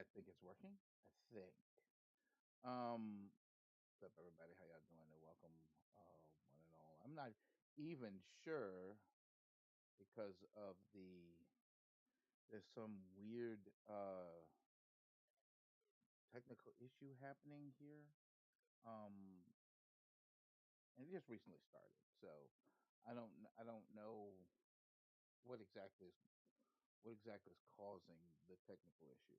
I think it's working. I think. Um, what's up, everybody? How y'all doing? And welcome, one and all. I'm not even sure because of there's some weird technical issue happening here. Um, and it just recently started, so I don't know what exactly is causing the technical issue.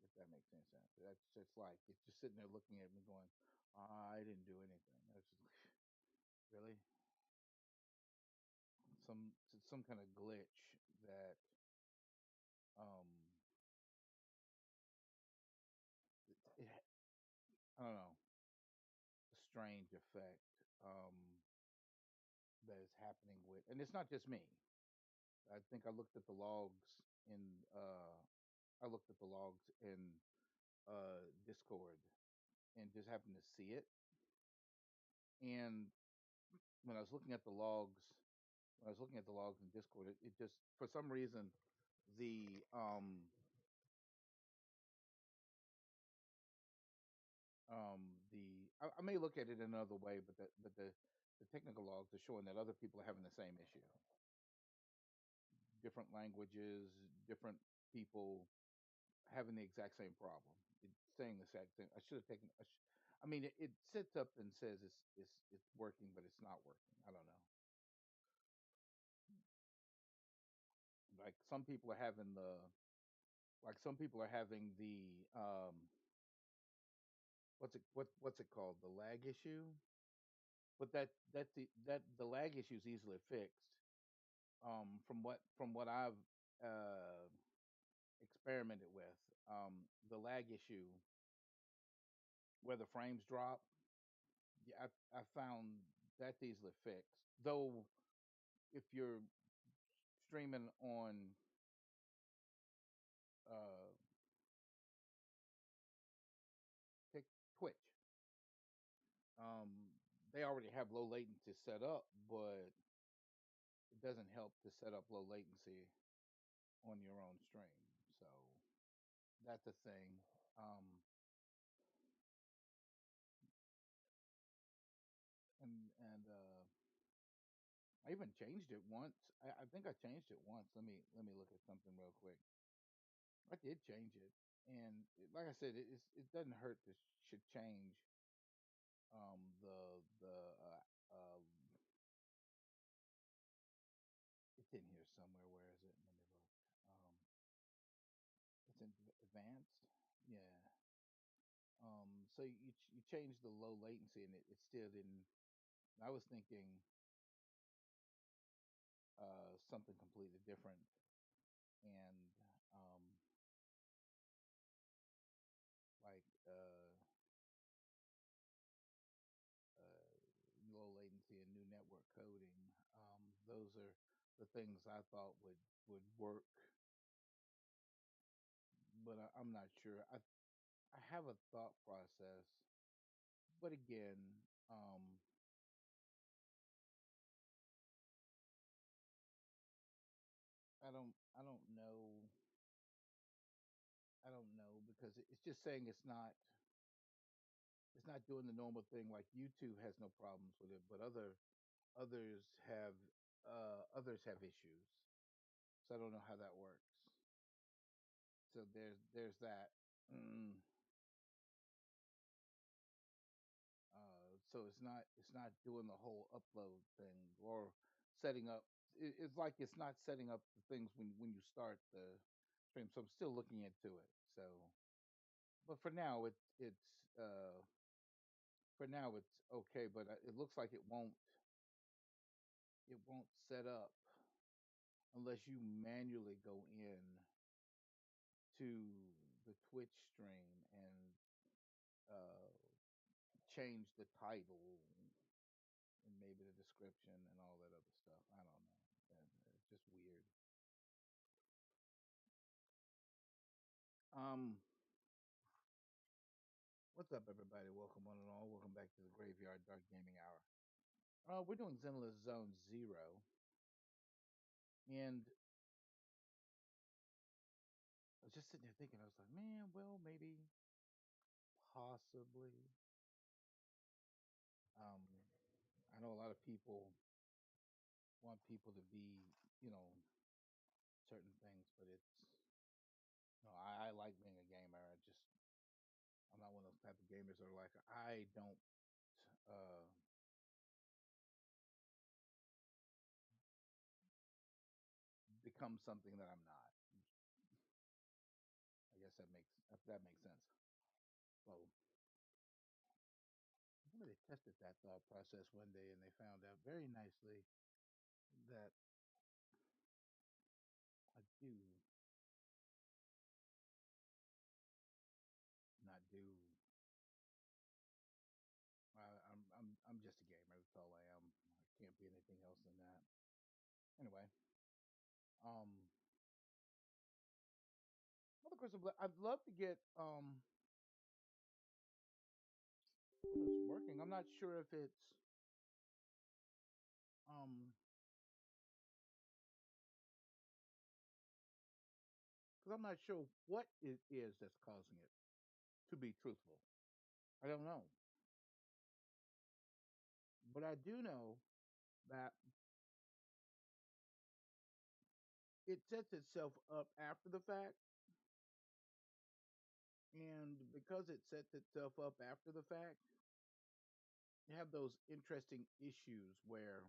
If that makes any sense. That's just like it's just sitting there looking at me going, I didn't do anything. That's just like, really some kind of glitch that um it, I don't know, a strange effect that is happening with, and it's not just me. I think I looked at the logs in Discord and just happened to see it. And when I was looking at the logs when I was looking at the logs in Discord, it just for some reason the I may look at it another way, but the technical logs are showing that other people are having the same issue. Different languages, different people having the exact same problem. It's saying the exact thing. I should have taken. I mean, it sits up and says it's working, but it's not working. I don't know. Like some people are having the what's it called, the lag issue, but the lag issue is easily fixed. From what I've uh experimented with, the lag issue where the frames drop, yeah, I found that's easily fixed. Though if you're streaming on uh Twitch, um they already have low latency set up, but it doesn't help to set up low latency on your own stream. So that's a thing. Um, and I even changed it once. I think I changed it once. Let me look at something real quick. I did change it, and like I said, it doesn't hurt to should change the it's in here somewhere. Where is it? Let me look. Um, it's in advanced. Yeah. So you changed the low latency, and it still didn't. I was thinking something completely different, and um, like uh, low latency and new network coding. Those are the things I thought would work, but I'm not sure. I have a thought process, but again, I don't know. I don't know because it's just saying it's not doing the normal thing. Like YouTube has no problems with it, but others have others have issues. So I don't know how that works. So there's that. Mm, so it's not doing the whole upload thing or setting up. It's like it's not setting up the things when you start the stream. So I'm still looking into it. So, but for now it's okay. But it looks like it won't set up unless you manually go in to the Twitch stream and uh, change the title and maybe the description and all that other stuff. I don't know. It's just weird. Um, what's up, everybody? Welcome one and all. Welcome back to the Graveyard Dark Gaming Hour. We're doing Zenless Zone Zero, and just sitting there thinking, I was like, man, well, maybe, possibly. Um, I know a lot of people want people to be, you know, certain things, but I like being a gamer. I'm not one of those type of gamers that are like, I don't uh, become something that I'm not. I guess that makes sense. So they tested that thought process one day, and they found out very nicely that I do not do. I'm just a gamer. That's all I am. I can't be anything else than that. Anyway, um, another question. I'd love to get it's working. I'm not sure if it's um because I'm not sure what it is that's causing it. To be truthful, I don't know, but I do know that it sets itself up after the fact, and because it sets itself up after the fact, you have those interesting issues where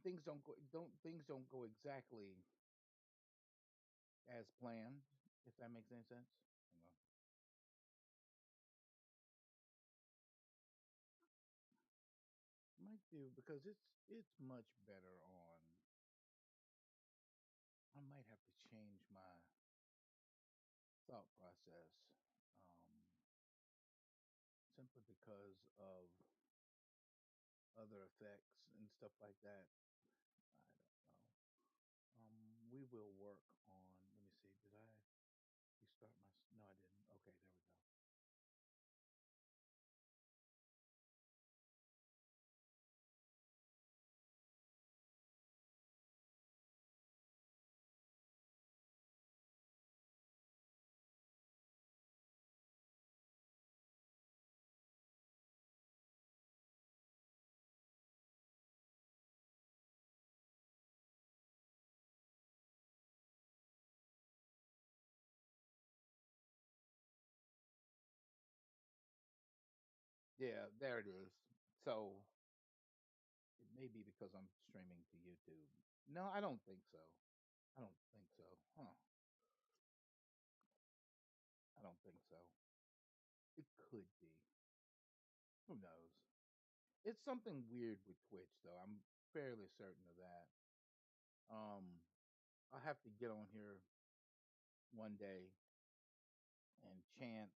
things don't go exactly as planned. If that makes any sense, you know. Might do because it's much better on. I might have to change my thought process, um, simply because of other effects and stuff like that. I don't know. We will work on. Let me see. Did I restart my? No, I didn't. Okay, there we go. Yeah, there it is. So it may be because I'm streaming to YouTube. No, I don't think so. I don't think so. Huh? I don't think so. It could be. Who knows? It's something weird with Twitch, though. I'm fairly certain of that. Um, I'll have to get on here one day and chance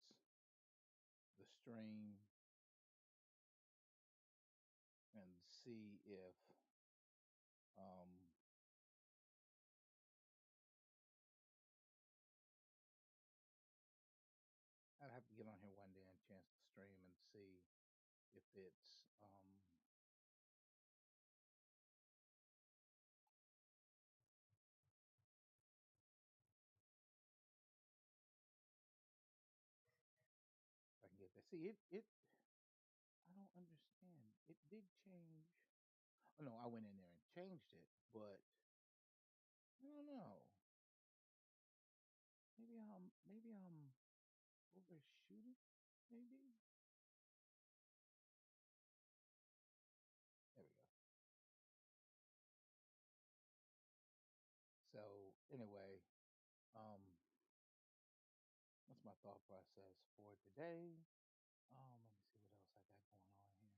the stream and see if um I'd have to get on here one day and chance the stream and see if it's if I can get that. See it I don't understand. It did change. Oh no, I went in there and changed it, but I don't know. Maybe I'm overshooting. Maybe there we go. So anyway, um, that's my thought process for today. Let me see what else I got going on here.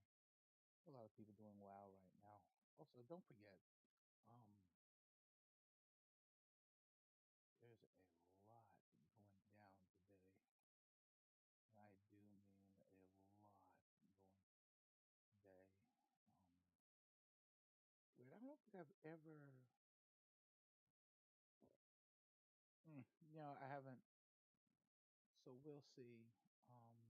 A lot of people doing well right now. Also, don't forget, um, there's a lot going down today. And I do mean a lot going today. Um, Weird. I don't think I've ever. I haven't. So we'll see. Um,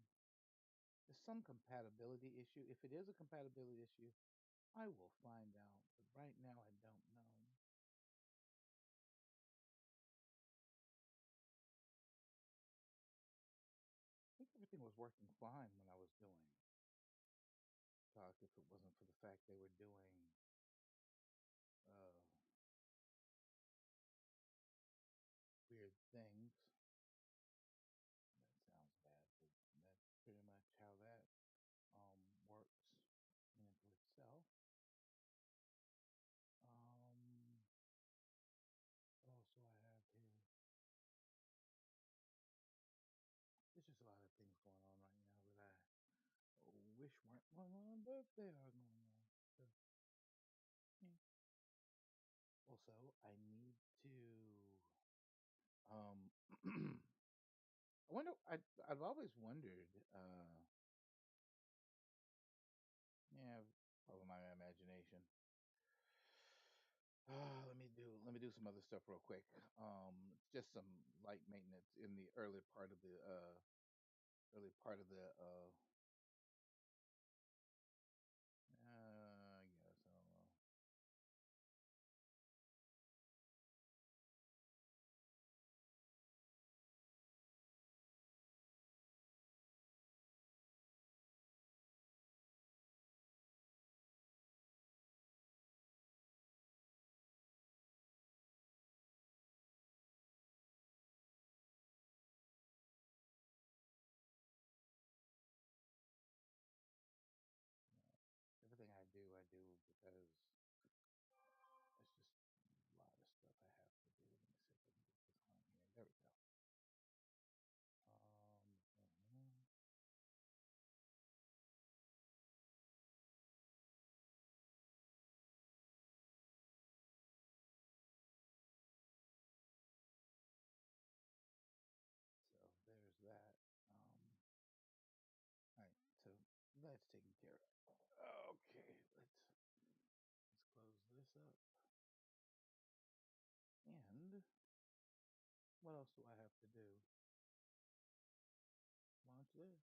there's some compatibility issue. If it is a compatibility issue, I will find out. But right now, I don't know. was working fine when I was doing Talk if it wasn't for the fact they were doing uh, weird things. That sounds bad, but that's pretty much how that works in and of itself. What else do I have here? There's just a lot of things going on right now that I wish weren't going on, but they are going on. So, yeah. Also, I need to. I wonder. I've always wondered. Yeah, follow my imagination. Let me do some other stuff real quick. Just some light maintenance in the early part of the I guess I don't know. Everything I do because it's just a lot of stuff I have to do. Let me see if I can get this on here. There we go. Mhm. So there's that. All right, so that's taken care of. Okay, let's close this up. And what else do I have to do? Launch this.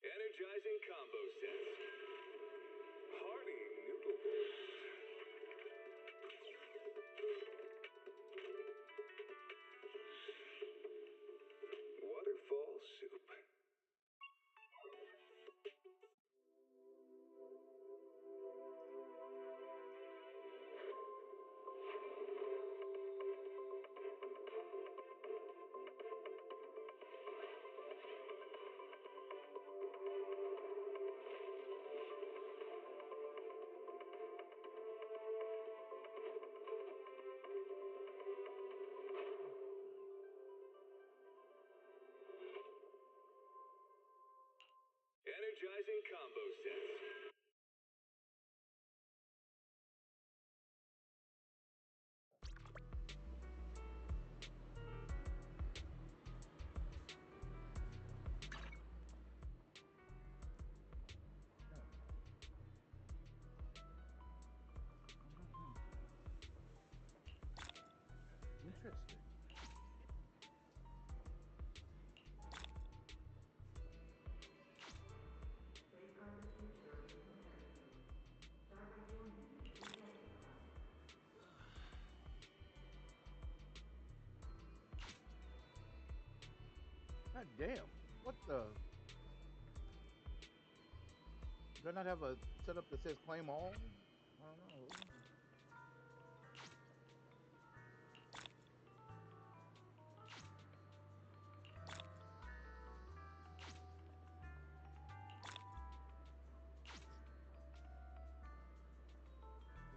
Energizing combo sets. Hearty noodle bowls. Waterfall soup. Energizing combo sets. Interesting. Safeguard the future of humanity. Start by joining the Endgame Club. God damn. What the? Do I not have a setup that says claim all? I don't know.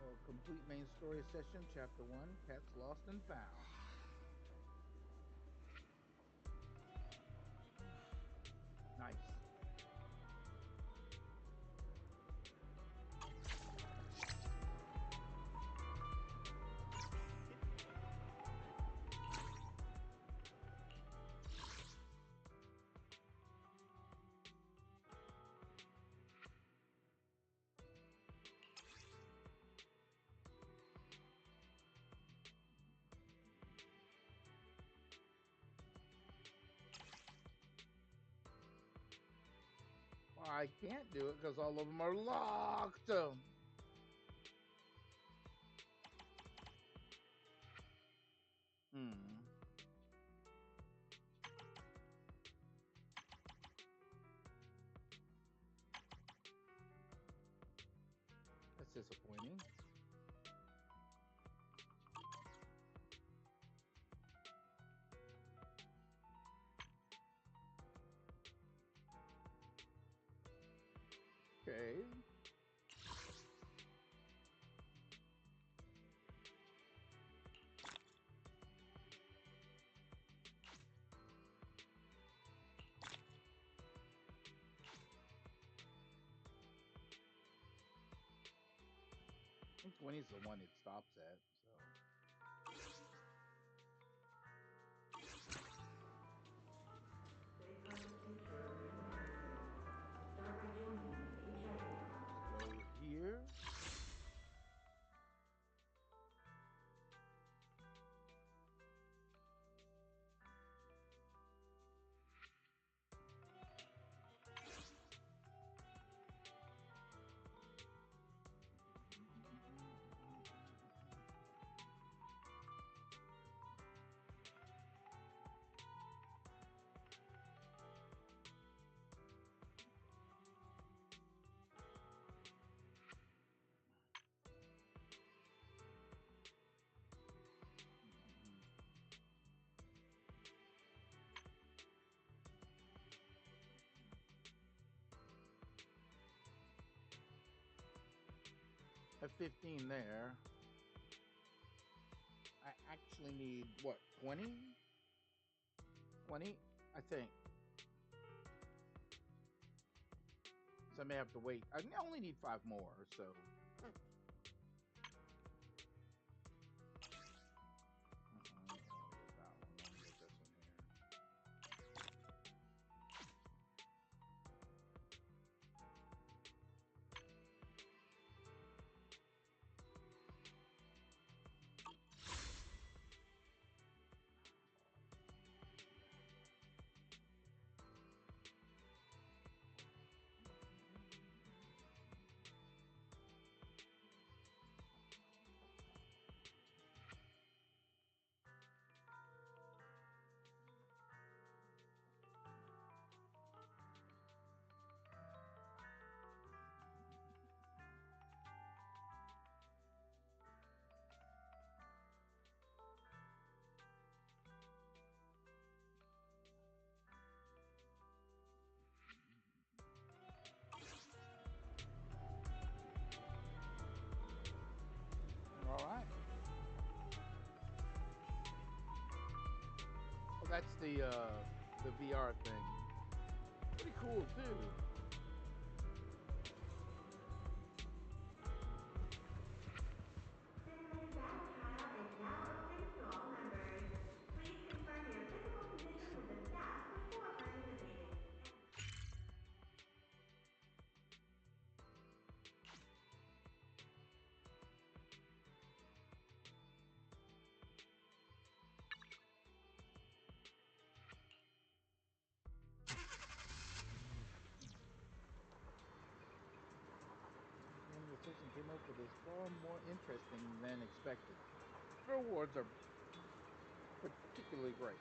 Well, complete main story session, chapter 1, Cats Lost and Found. Nice. I can't do it because all of them are locked. Hmm. That's disappointing. Okay. I think 20 is the one it stops at. So Safeguard the future of humanity. Start by joining the HIV. let's go here. Have 15 there. I actually need what, 20? 20, I think. So I may have to wait. I only need 5 more, so. I don't want to get that one. I want to get this one here. All right. Well, that's the VR thing. Pretty cool too. Zenless demo trial is now open to all members. Please confirm your physical condition with the staff before participating. And the person came up with is far more interesting than expected. The rewards are particularly great.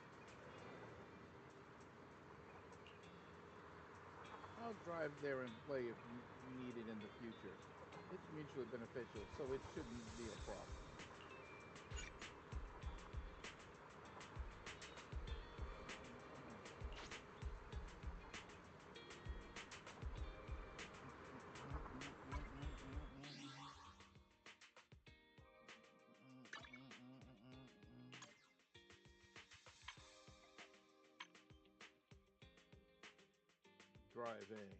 I'll drive there and play if you need it in the future. It's mutually beneficial, so it shouldn't be a problem. Driving.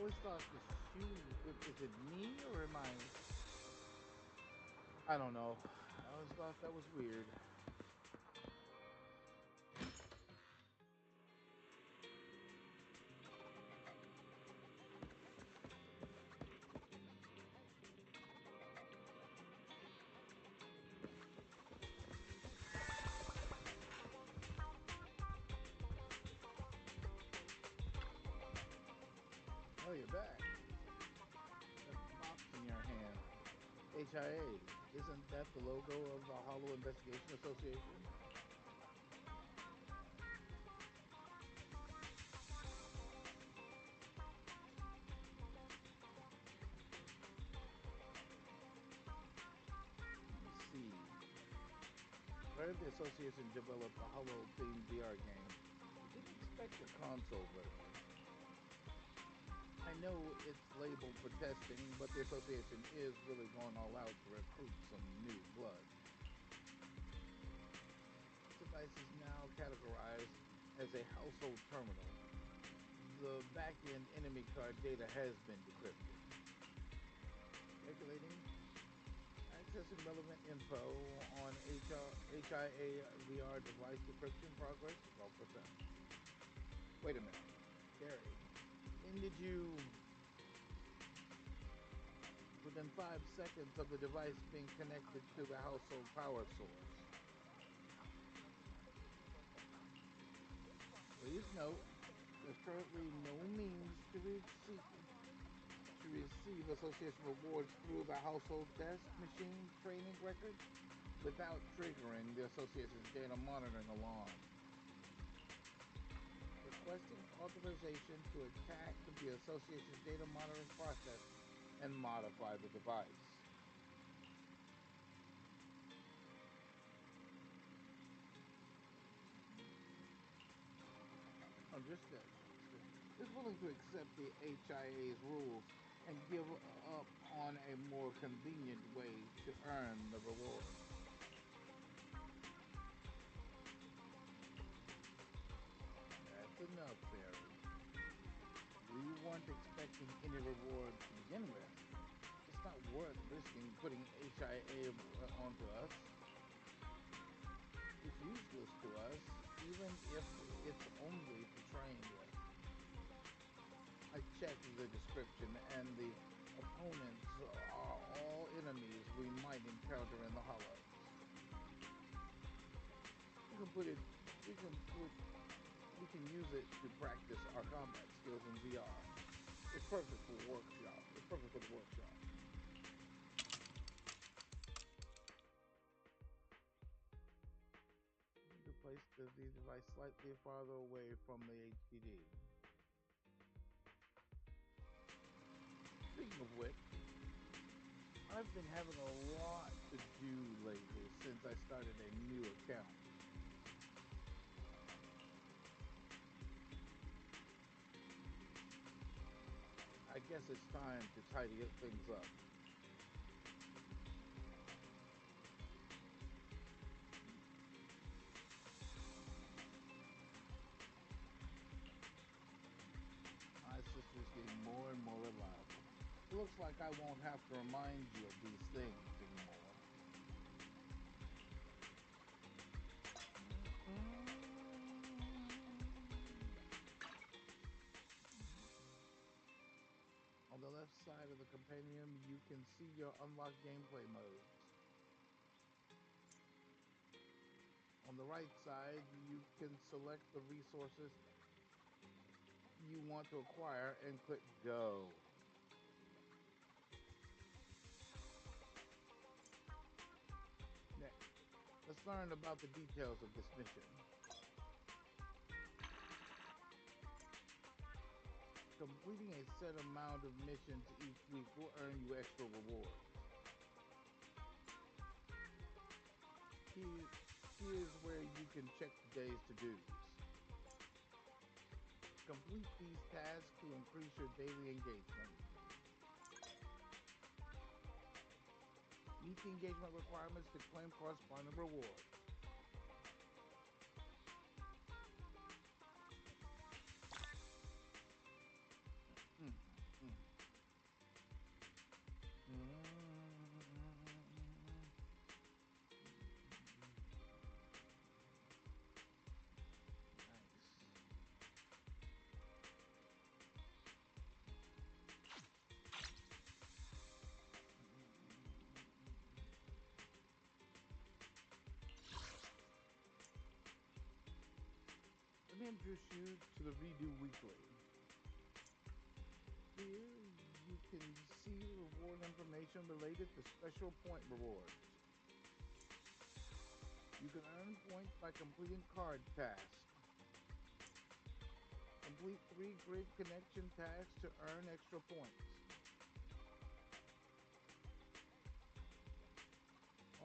always thought the shoe. Is it me or am I? I don't know. I always thought that was weird. Oh, you're back. That box in your hand. HIA. Isn't that the logo of the Hollow Investigation Association? Let me see. I heard the association developed a Hollow themed VR game, but didn't expect a console version. I know it's labeled for testing, but the association is really going all out to recruit some new blood. This device is now categorized as a household terminal. The back-end enemy card data has been decrypted. Calculating, accessing relevant info on HIA VR device decryption progress, 12%. Wait a minute. Gary, when did you, within 5 seconds of the device being connected to the household power source? Please note, there's currently no means to receive association rewards through the household test machine training records without triggering the association's data monitoring alarm. Requesting authorization to attack the association's data monitoring process and modify the device. Understood. Is willing to accept the HIA's rules and give up on a more convenient way to earn the rewards. That's enough, Barry. We weren't expecting any rewards to begin with. It's not worth risking putting HIA onto us. It's useless to us, even if it's only to train with. I checked the description, and the opponents are all enemies we might encounter in the Hollows. We can put it. We can put. We can use it to practice our combat skills in VR. It's perfect for workshop. It's perfect for the workshop. You need to place the device slightly farther away from the HDD. Speaking of which, I've been having a lot to do lately since I started a new account. I guess it's time to tidy things up. My sister is getting more and more reliable. It looks like I won't have to remind you of these things anymore. On the left side of the compendium, you can see your unlocked gameplay modes. On the right side, you can select the resources you want to acquire and click Go. Next, let's learn about the details of this mission. Completing a set amount of missions each week will earn you extra rewards. Here, Here's where you can check today's to-dos. Complete these tasks to increase your daily engagement. Meet the engagement requirements to claim corresponding rewards. me introduce you to the Redo Weekly. Here you can see reward information related to special point rewards. You can earn points by completing card tasks. Complete 3 grid connection tasks to earn extra points.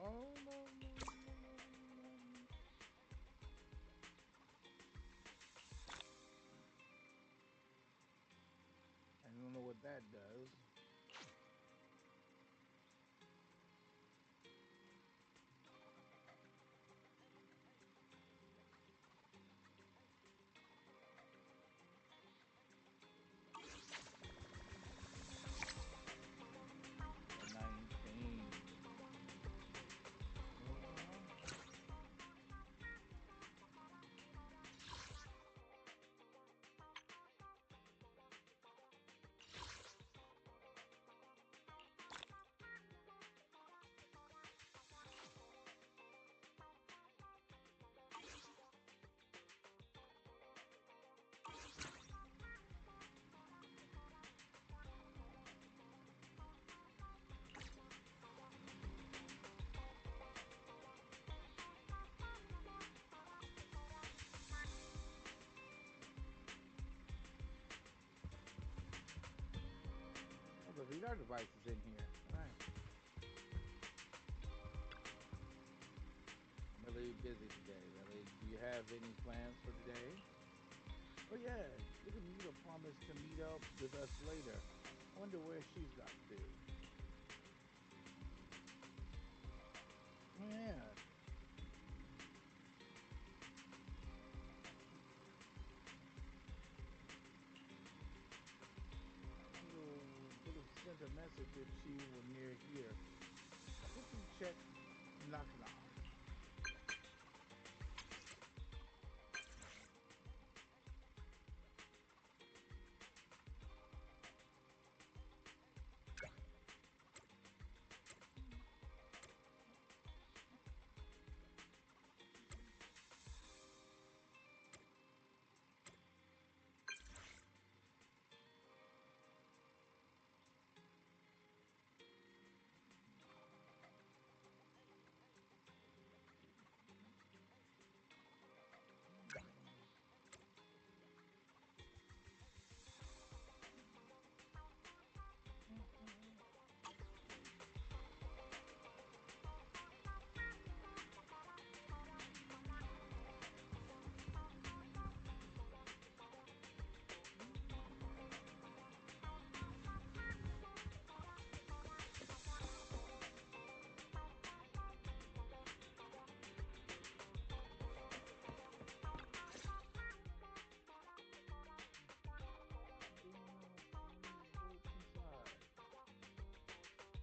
Oh no. I don't know what that does. A 19. Oh, the VR device is in here. All right. I'm really busy today. Really, do you have any plans for today? Oh yeah, look at Mita promised to meet up with us later. I wonder where she's got to. Yeah. Would have sent a message if she were near here. Quickly check knock.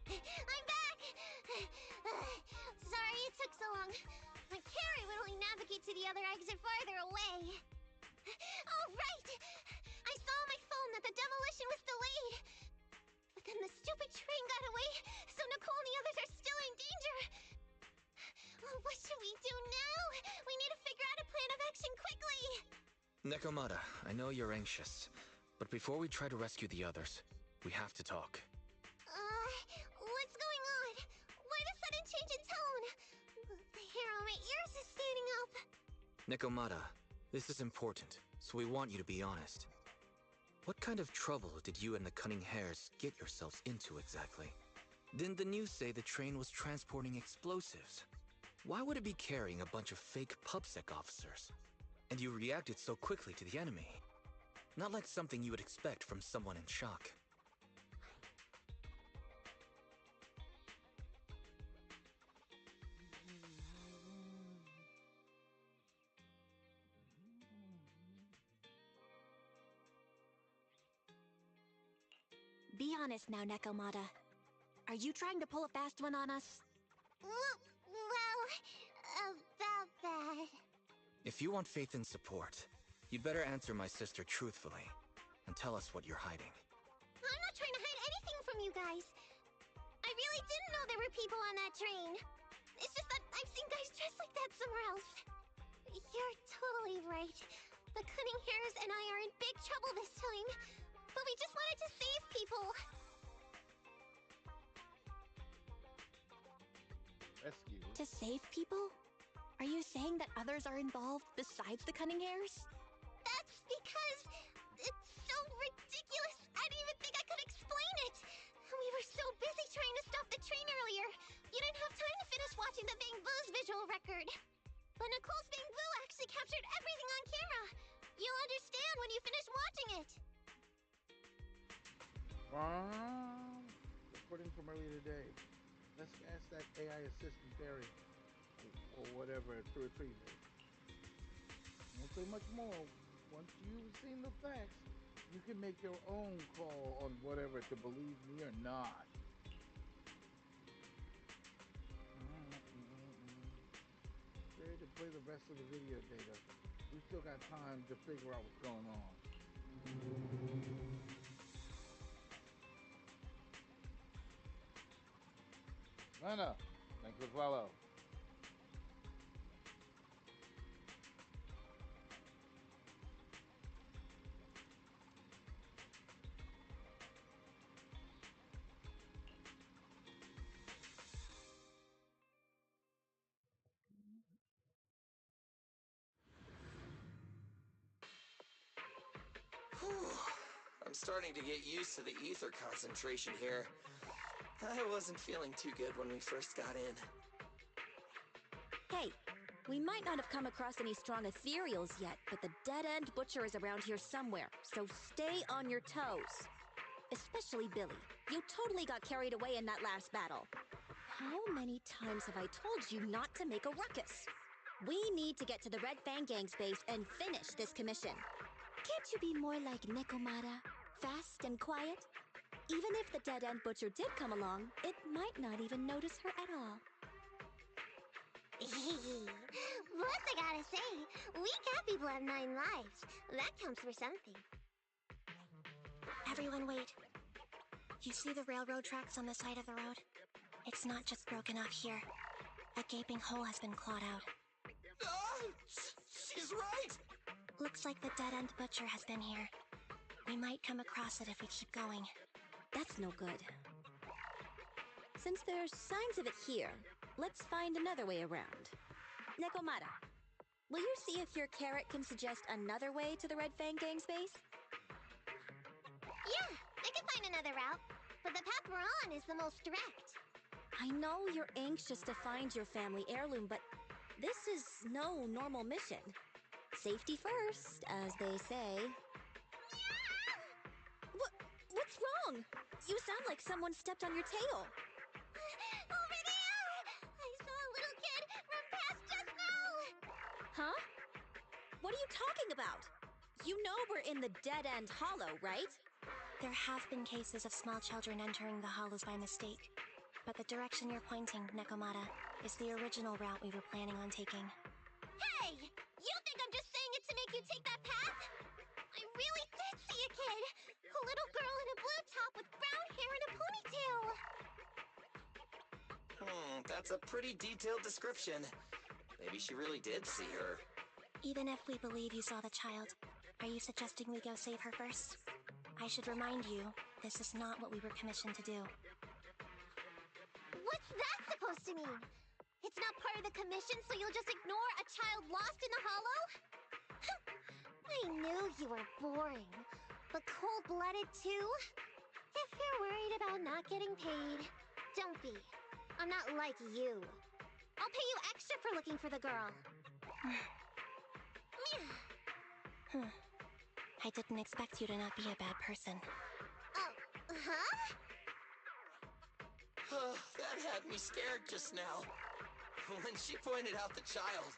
I'm back! Sorry it took so long. My carry would only navigate to the other exit farther away. Oh, right! I saw on my phone that the demolition was delayed. But then the stupid train got away, so Nicole and the others are still in danger. Oh, what should we do now? We need to figure out a plan of action quickly! Nekomata, I know you're anxious, but before we try to rescue the others, we have to talk. What's going on? Why the sudden change in tone? The hair on my ears is standing up. Nekomata, this is important, so we want you to be honest. What kind of trouble did you and the Cunning Hares get yourselves into exactly? Didn't the news say the train was transporting explosives? Why would it be carrying a bunch of fake PubSec officers? And you reacted so quickly to the enemy. Not like something you would expect from someone in shock. Be honest now, Nekomata. Are you trying to pull a fast one on us? Well, about that. If you want faith and support, you'd better answer my sister truthfully, and tell us what you're hiding. I'm not trying to hide anything from you guys. I really didn't know there were people on that train. It's just that I've seen guys dressed like that somewhere else. You're totally right. The cunning hairs and I are in big trouble this time. But we just wanted to save people. Rescue. To save people? Are you saying that others are involved besides the cunning hairs? That's because it's so ridiculous. I didn't even think I could explain it. We were so busy trying to stop the train earlier. You didn't have time to finish watching the Bang Boo's visual record. But Nicole's Bang Boo actually captured everything on camera. You'll understand when you finish watching it. Recording from earlier today. Let's ask that AI assistant Barry or whatever to retrieve it. Won't say much more. Once you've seen the facts, you can make your own call on whatever to believe me or not. Ready to play the rest of the video data. We still got time to figure out what's going on. Lena, thanks for the follow. I'm starting to get used to the ether concentration here. I wasn't feeling too good when we first got in. Hey, we might not have come across any strong ethereals yet, but the dead-end butcher is around here somewhere, so stay on your toes. Especially Billy. You totally got carried away in that last battle. How many times have I told you not to make a ruckus? We need to get to the Red Fang Gang's base and finish this commission. Can't you be more like Nekomata? Fast and quiet? Even if the dead-end butcher did come along, it might not even notice her at all. Plus, I gotta say, we cat people have 9 lives. That counts for something. Everyone wait. You see the railroad tracks on the side of the road? It's not just broken off here. A gaping hole has been clawed out. She's right! Looks like the dead-end butcher has been here. We might come across it if we keep going. That's no good. Since there's signs of it here, let's find another way around. Nekomata, will you see if your carrot can suggest another way to the Red Fang Gang's base? Yeah, I can find another route, but the path we're on is the most direct. I know you're anxious to find your family heirloom, but this is no normal mission. Safety first, as they say. What's wrong? You sound like someone stepped on your tail. Over there! I saw a little kid run past just now! Huh? What are you talking about? You know we're in the dead-end hollow, right? There have been cases of small children entering the hollows by mistake. But the direction you're pointing, Nekomata, is the original route we were planning on taking. Hey! You think I'm just saying it to make you take that path? I really did see a kid! A little girl in a blue top with brown hair and a ponytail! That's a pretty detailed description. Maybe she really did see her. Even if we believe you saw the child, are you suggesting we go save her first? I should remind you, this is not what we were commissioned to do. What's that supposed to mean? It's not part of the commission, so you'll just ignore a child lost in the hollow? I knew you were boring, but cold-blooded too? If you're worried about not getting paid, don't be. I'm not like you. I'll pay you extra for looking for the girl. I didn't expect you to not be a bad person. Oh, huh? That had me scared just now. When she pointed out the child,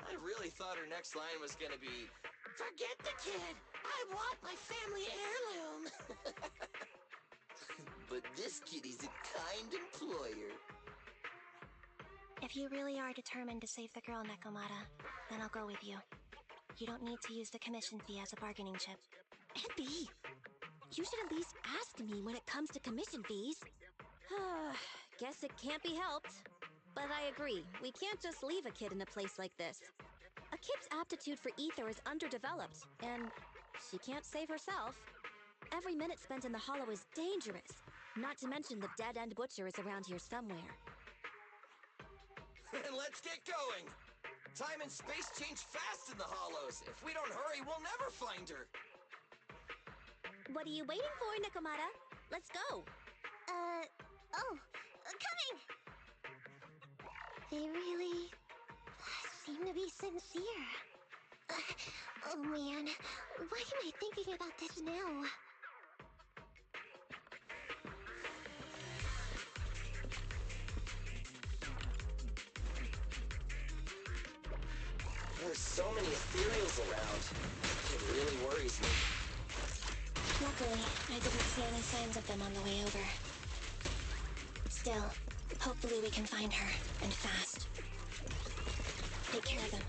I really thought her next line was gonna be, "Forget the kid! I want my family heirloom!" But this kitty's a kind employer. If you really are determined to save the girl, Nekomata, then I'll go with you. You don't need to use the commission fee as a bargaining chip. Abby, you should at least ask me when it comes to commission fees. Guess it can't be helped. But I agree, we can't just leave a kid in a place like this. A kid's aptitude for ether is underdeveloped, and she can't save herself. Every minute spent in the hollow is dangerous. Not to mention the dead-end butcher is around here somewhere. Then let's get going! Time and space change fast in the hollows. If we don't hurry, we'll never find her. What are you waiting for, Nekomata? Let's go. Coming! They really seem to be sincere. Oh man, why am I thinking about this now? There's so many ethereals around. It really worries me. Luckily, I didn't see any signs of them on the way over. Still, hopefully we can find her, and fast. Take care of them.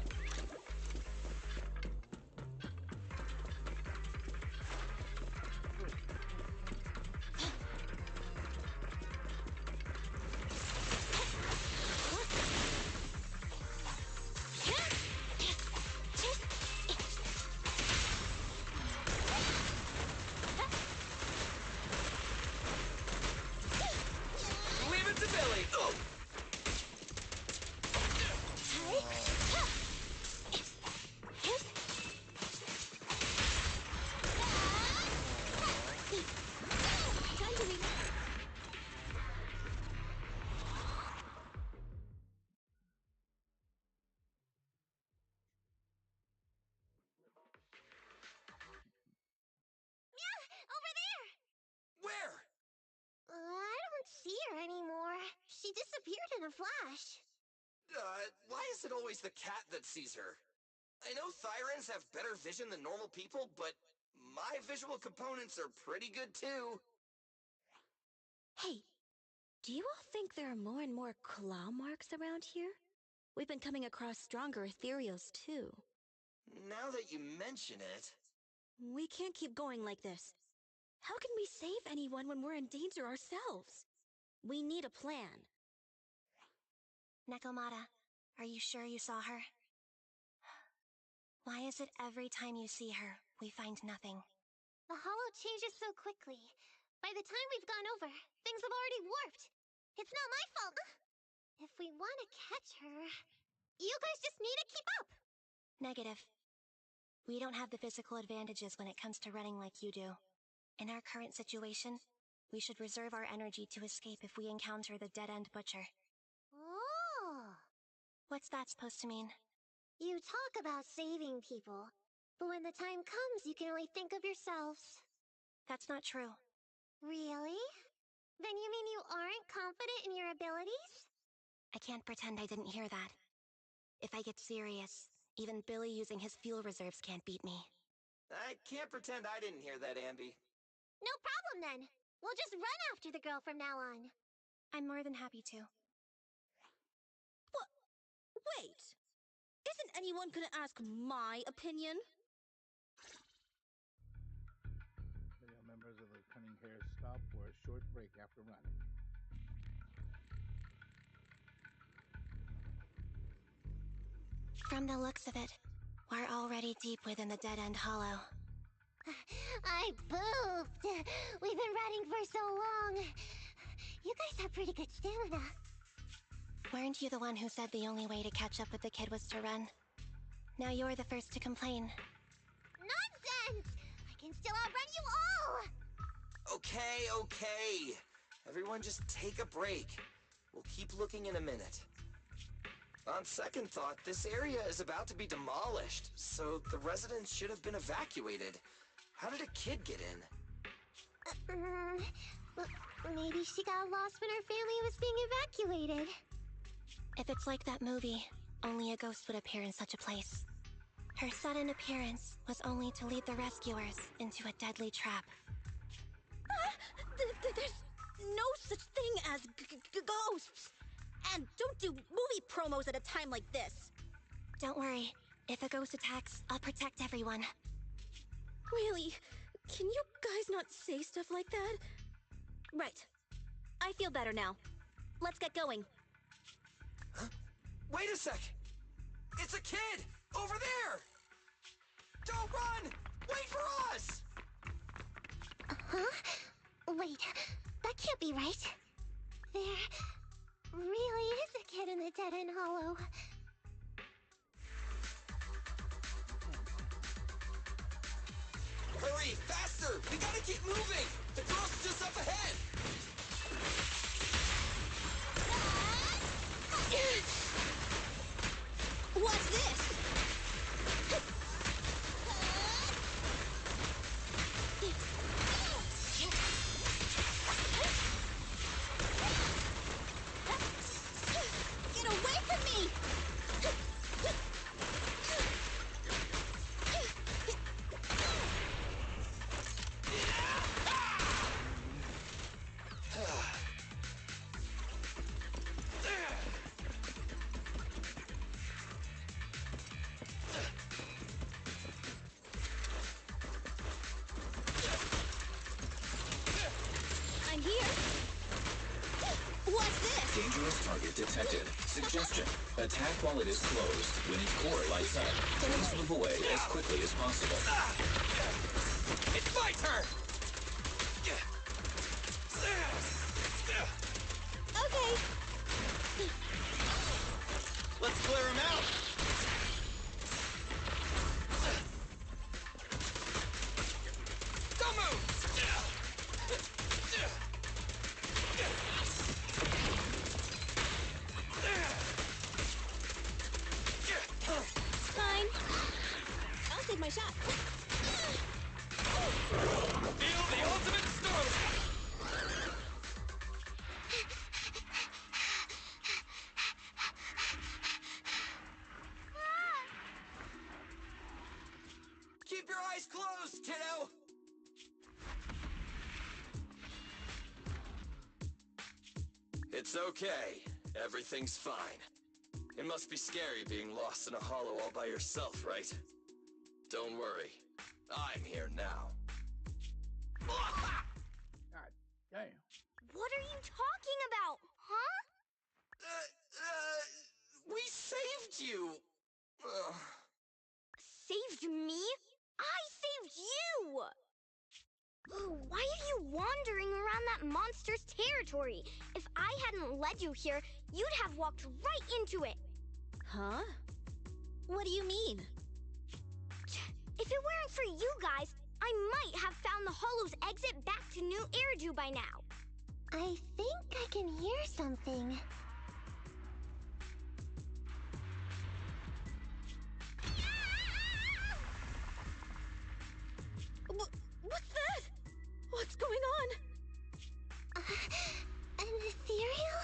Leave it to Billy! Oh. Over there! Where? I don't see her anymore. She disappeared in a flash. Why is it always the cat that sees her? I know Thyrans have better vision than normal people, but my visual components are pretty good too. Hey, do you all think there are more and more claw marks around here? We've been coming across stronger ethereals too. Now that you mention it... We can't keep going like this. How can we save anyone when we're in danger ourselves? We need a plan. Nekomata, are you sure you saw her? Why is it every time you see her, we find nothing? The hollow changes so quickly. By the time we've gone over, things have already warped. It's not my fault. If we want to catch her, you guys just need to keep up. Negative. We don't have the physical advantages when it comes to running like you do. In our current situation, we should reserve our energy to escape if we encounter the dead-end butcher. Oh. What's that supposed to mean? You talk about saving people, but when the time comes, you can only think of yourselves. That's not true. Really? Then you mean you aren't confident in your abilities? I can't pretend I didn't hear that. If I get serious, even Billy using his fuel reserves can't beat me. I can't pretend I didn't hear that, Ambi. No problem then. We'll just run after the girl from now on. I'm more than happy to. What? Wait! Isn't anyone gonna ask my opinion? Members of the Cunning Hair stop for a short break after running. From the looks of it, we're already deep within the dead-end hollow. I pooped. We've been running for so long. You guys have pretty good stamina. Weren't you the one who said the only way to catch up with the kid was to run? Now you're the first to complain. Nonsense! I can still outrun you all! Okay. Everyone just take a break. We'll keep looking in a minute. On second thought, this area is about to be demolished, so the residents should have been evacuated. How did a kid get in? Maybe she got lost when her family was being evacuated. If it's like that movie, only a ghost would appear in such a place. Her sudden appearance was only to lead the rescuers into a deadly trap. There's no such thing as ghosts! And don't do movie promos at a time like this! Don't worry. If a ghost attacks, I'll protect everyone. Really? Can you guys not say stuff like that? Right. I feel better now. Let's get going. Huh? Wait a sec! It's a kid! Over there! Don't run! Wait for us! Huh? Wait, that can't be right. There really is a kid in the dead-end hollow. Hurry, faster! We gotta keep moving! The girl's just up ahead! What's this? Get away from me! I'm here. What's this? Dangerous target detected. Suggestion. Attack while it is closed. When its core lights up, please move away as quickly as possible. It's my turn! Okay. Let's clear him out! Don't move! Fine. I'll take my shot. Feel the ultimate storm! Keep your eyes closed, kiddo! It's okay. Everything's fine. It must be scary being lost in a hollow all by yourself, right? Don't worry. I'm here now. God damn. What are you talking about, huh? We saved you! Ugh. Saved me? I saved you! Oh, why are you wandering around that monster's territory? If I hadn't led you here, you'd have walked right into it. Huh? What do you mean? If it weren't for you guys, I might have found the Hollow's exit back to New Eridu by now. I think I can hear something. What's that? What's going on? An ethereal?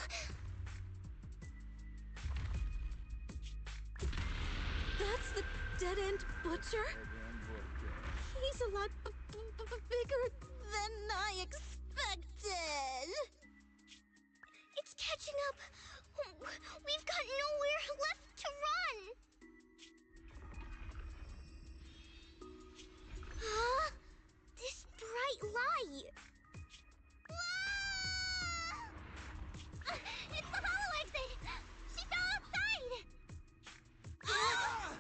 That's the dead-end butcher? He's a lot bigger than I expected. It's catching up. We've got nowhere left to run. Huh? This bright light. Ah! It's the hollow exit. She fell outside. Ah!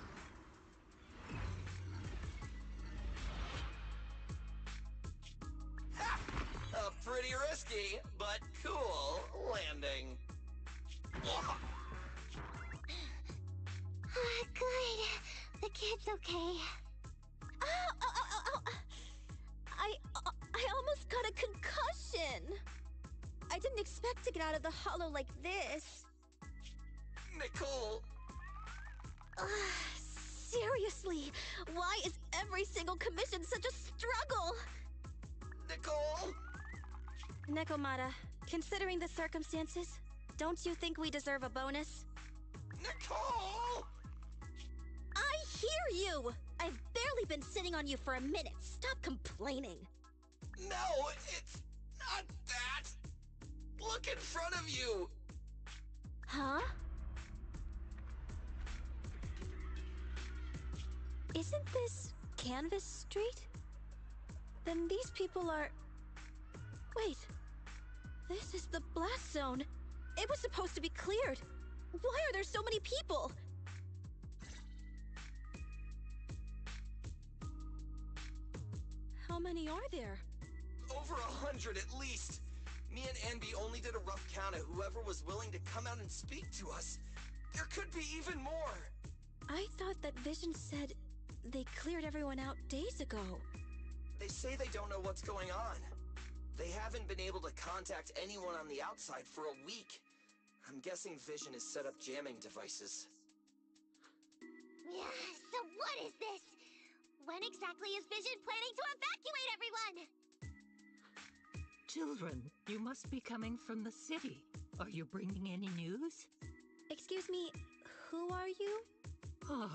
Pretty risky, but cool landing. Good. The kid's okay. Ow. I almost got a concussion. I didn't expect to get out of the hollow like this. Nicole! Seriously, why is every single commission such a struggle? Nicole! Nekomata, considering the circumstances, don't you think we deserve a bonus? Nicole! I hear you! I've barely been sitting on you for a minute. Stop complaining. No, it's not that! Look in front of you! Huh? Isn't this Canvas Street? Then these people are... Wait. This is the blast zone. It was supposed to be cleared. Why are there so many people? How many are there? Over 100 at least. Me and Envy only did a rough count of whoever was willing to come out and speak to us. There could be even more. I thought that Vision said they cleared everyone out days ago. They say they don't know what's going on. They haven't been able to contact anyone on the outside for a week. I'm guessing Vision has set up jamming devices. Yeah, so what is this? When exactly is Vision planning to evacuate everyone? Children, you must be coming from the city. Are you bringing any news? Excuse me, who are you? Oh,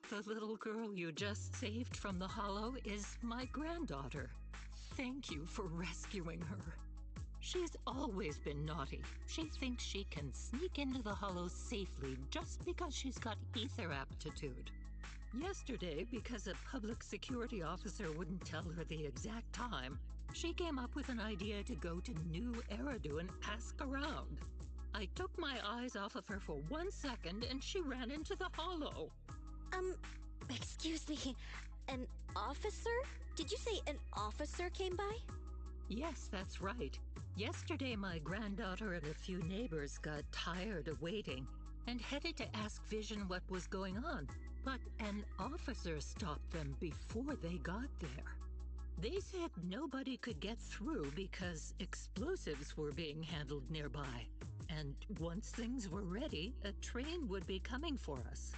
the little girl you just saved from the Hollow is my granddaughter. Thank you for rescuing her. She's always been naughty. She thinks she can sneak into the Hollow safely just because she's got ether aptitude. Yesterday, because a public security officer wouldn't tell her the exact time, she came up with an idea to go to New Eridu and ask around. I took my eyes off of her for 1 second and she ran into the Hollow. Excuse me, an officer? Did you say an officer came by? Yes, that's right. Yesterday, my granddaughter and a few neighbors got tired of waiting and headed to ask Vision what was going on, but an officer stopped them before they got there. They said nobody could get through because explosives were being handled nearby, and once things were ready, a train would be coming for us.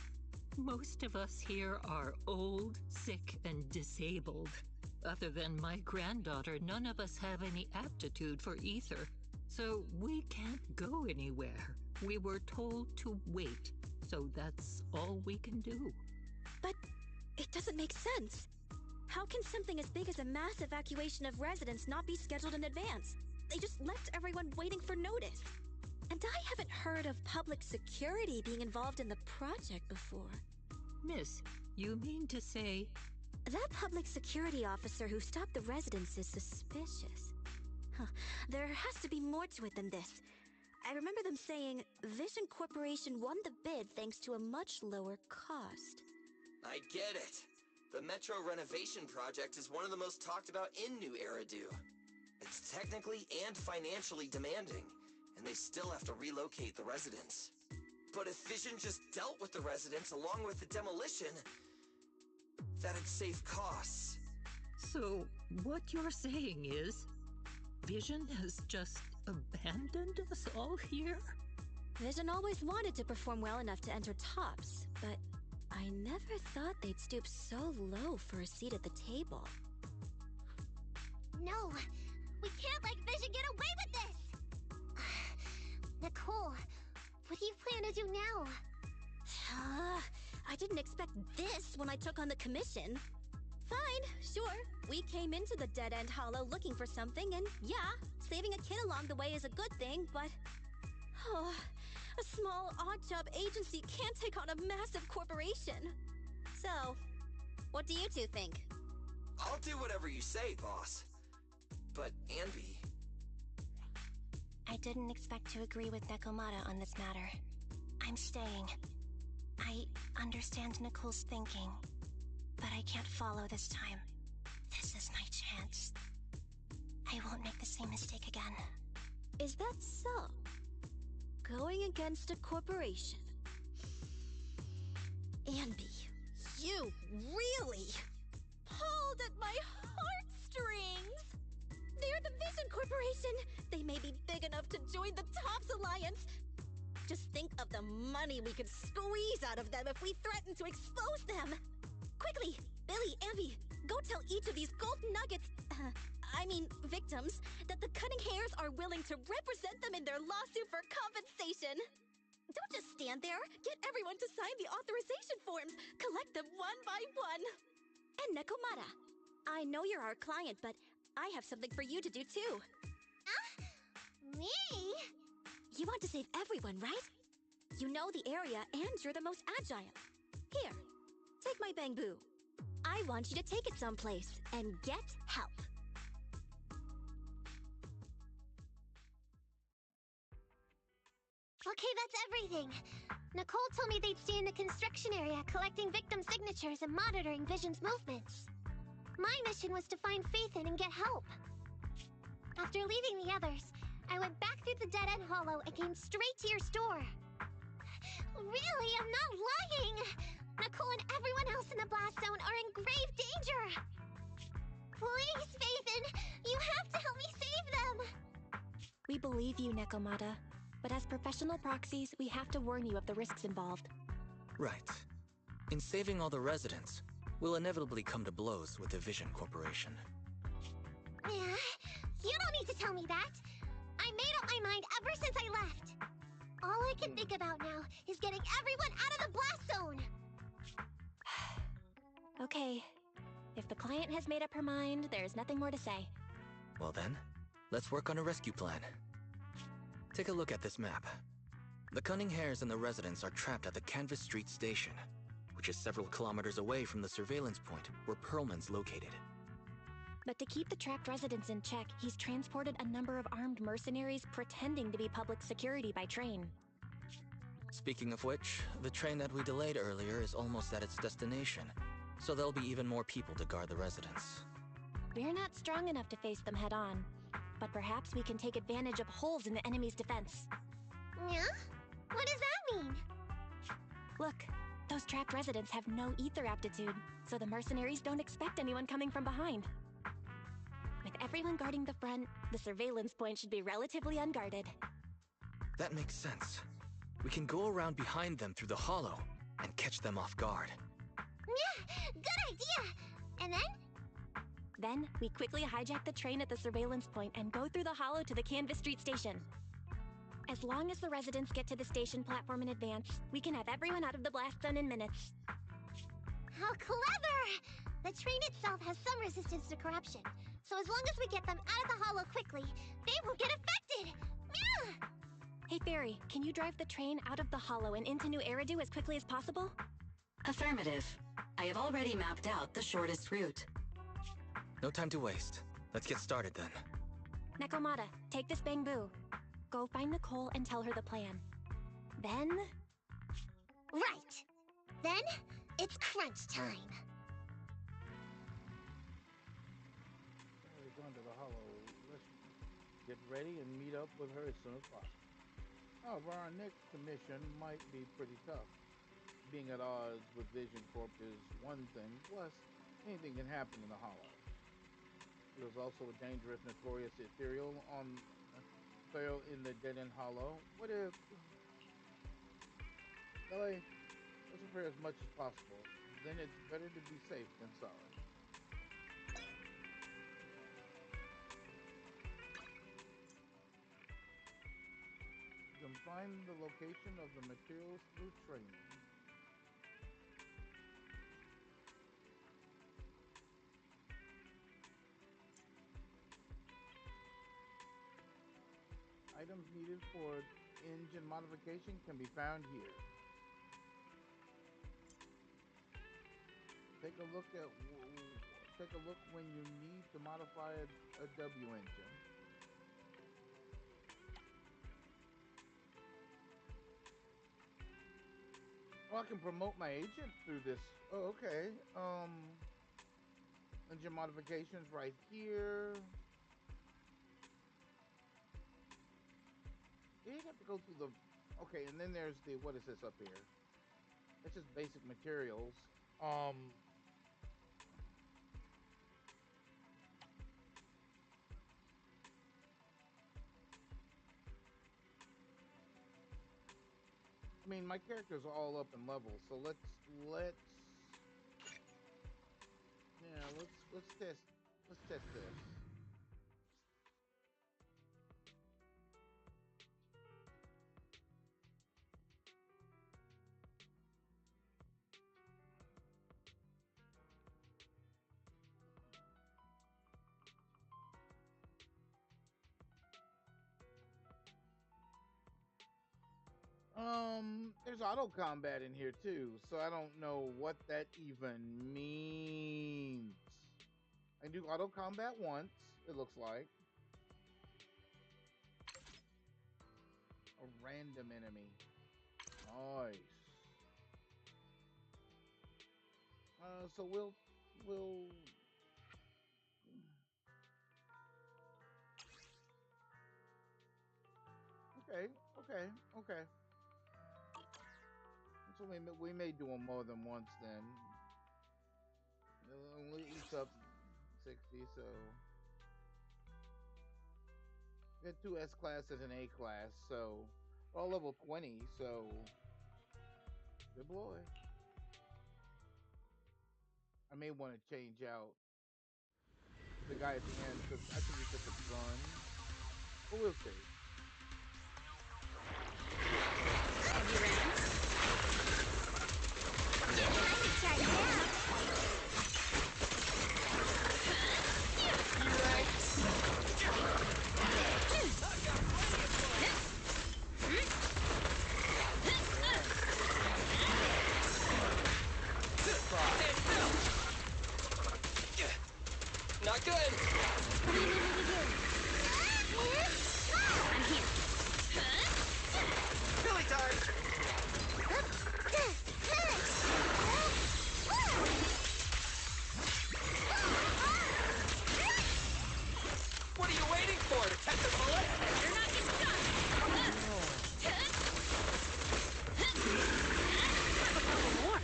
Most of us here are old, sick, and disabled. Other than my granddaughter, none of us have any aptitude for ether, so we can't go anywhere. We were told to wait, so that's all we can do. But it doesn't make sense. How can something as big as a mass evacuation of residents not be scheduled in advance? They just left everyone waiting for notice. And I haven't heard of public security being involved in the project before. Miss, you mean to say... That public security officer who stopped the residents is suspicious. There has to be more to it than this. I remember them saying Vision Corporation won the bid thanks to a much lower cost. I get it. The Metro renovation project is one of the most talked about in New Eridu. It's technically and financially demanding, and they still have to relocate the residents. But if Vision just dealt with the residents along with the demolition, that'd save costs. So, what you're saying is, Vision has just abandoned us all here? Vision always wanted to perform well enough to enter tops, but I never thought they'd stoop so low for a seat at the table. No, we can't let Vision get away with this! Nicole, what do you plan to do now? I didn't expect this when I took on the commission. Fine, sure. We came into the dead-end hollow looking for something, and yeah, saving a kid along the way is a good thing, but... a small, odd-job agency can't take on a massive corporation. So, what do you two think? I'll do whatever you say, boss. But, Envy... I didn't expect to agree with Nekomata on this matter. I'm staying. I understand Nicole's thinking, but I can't follow this time. This is my chance. I won't make the same mistake again. Is that so? Going against a corporation. Envy, you really pulled at my heartstrings! They're the Vision Corporation! They may be big enough to join the Tops Alliance. Just think of the money we could squeeze out of them if we threaten to expose them! Quickly, Billy, Envy, go tell each of these gold nuggets, victims, that the Cunning Hairs are willing to represent them in their lawsuit for compensation. Don't just stand there. Get everyone to sign the authorization forms. Collect them one by one. And Nekomata, I know you're our client, but I have something for you to do too. Me? You want to save everyone, right? You know the area, and you're the most agile. Here, take my bamboo. I want you to take it someplace and get help. Okay, that's everything. Nicole told me they'd stay in the construction area collecting victim signatures and monitoring Vision's movements. My My mission was to find Phaethon and get help. After leaving the others, I went back through the dead-end hollow and came straight to your store. Really, I'm not lying! Nicole and everyone else in the blast zone are in grave danger! Please, Phaethon, you have to help me save them! We believe you, Nekomata. But as professional proxies, we have to warn you of the risks involved. Right. In saving all the residents, we'll inevitably come to blows with the Vision Corporation. Yeah, you don't need to tell me that. I made up my mind ever since I left. All I can think about now is getting everyone out of the blast zone. Okay. If the client has made up her mind, there's nothing more to say. Well then, let's work on a rescue plan. Take a look at this map. The Cunning Hares and the residents are trapped at the Canvas Street Station, which is several kilometers away from the surveillance point where Pearlman's located. But to keep the trapped residents in check, he's transported a number of armed mercenaries pretending to be public security by train. Speaking of which, the train that we delayed earlier is almost at its destination, so there'll be even more people to guard the residents. We're not strong enough to face them head on, but perhaps we can take advantage of holes in the enemy's defense. Yeah? What does that mean? Look, those trapped residents have no ether aptitude, so the mercenaries don't expect anyone coming from behind. With everyone guarding the front, the surveillance point should be relatively unguarded. That makes sense. We can go around behind them through the hollow and catch them off guard. Yeah, good idea! And then? Then, we quickly hijack the train at the surveillance point and go through the hollow to the Canvas Street Station. As long as the residents get to the station platform in advance, we can have everyone out of the blast zone in minutes. How clever! The train itself has some resistance to corruption, so as long as we get them out of the hollow quickly, they won't get affected! Yeah! Hey Fairy, can you drive the train out of the hollow and into New Eridu as quickly as possible? Affirmative. I have already mapped out the shortest route. No time to waste. Let's get started then. Nekomata, take this bamboo. Go find Nicole and tell her the plan. Then... Right! Then, it's crunch time! We're going to the hollow. Let's get ready and meet up with her as soon as possible. However, our next commission might be pretty tough. Being at odds with Vision Corp is one thing, plus anything can happen in the hollow. There's also a dangerous, notorious ethereal on trail in the dead-end hollow. What if... Ellie, let's prepare as much as possible. Then it's better to be safe than sorry. You can find the location of the materials through training. Items needed for engine modification can be found here. Take a look when you need to modify a W engine. Oh, I can promote my agent through this. Oh, okay. Engine modifications right here. You have to go through the... Okay, and then there's the... What is this up here? It's just basic materials. I mean, my characters are all up in level, so let's test this. There's auto combat in here too, so I don't know what that even means. I do auto combat once, it looks like. A random enemy. Nice. So we'll Okay, okay. So we may do them more than once then. It only eats up 60, so we got 2 S classes and A class, so we're all level 20, so good boy. I may want to change out the guy at the end because I think he took a gun, but we'll see. Have you ready? Not good. I'm here. Billy time. What are you waiting for? To catch a bullet? Better not get stuck. Have a couple more.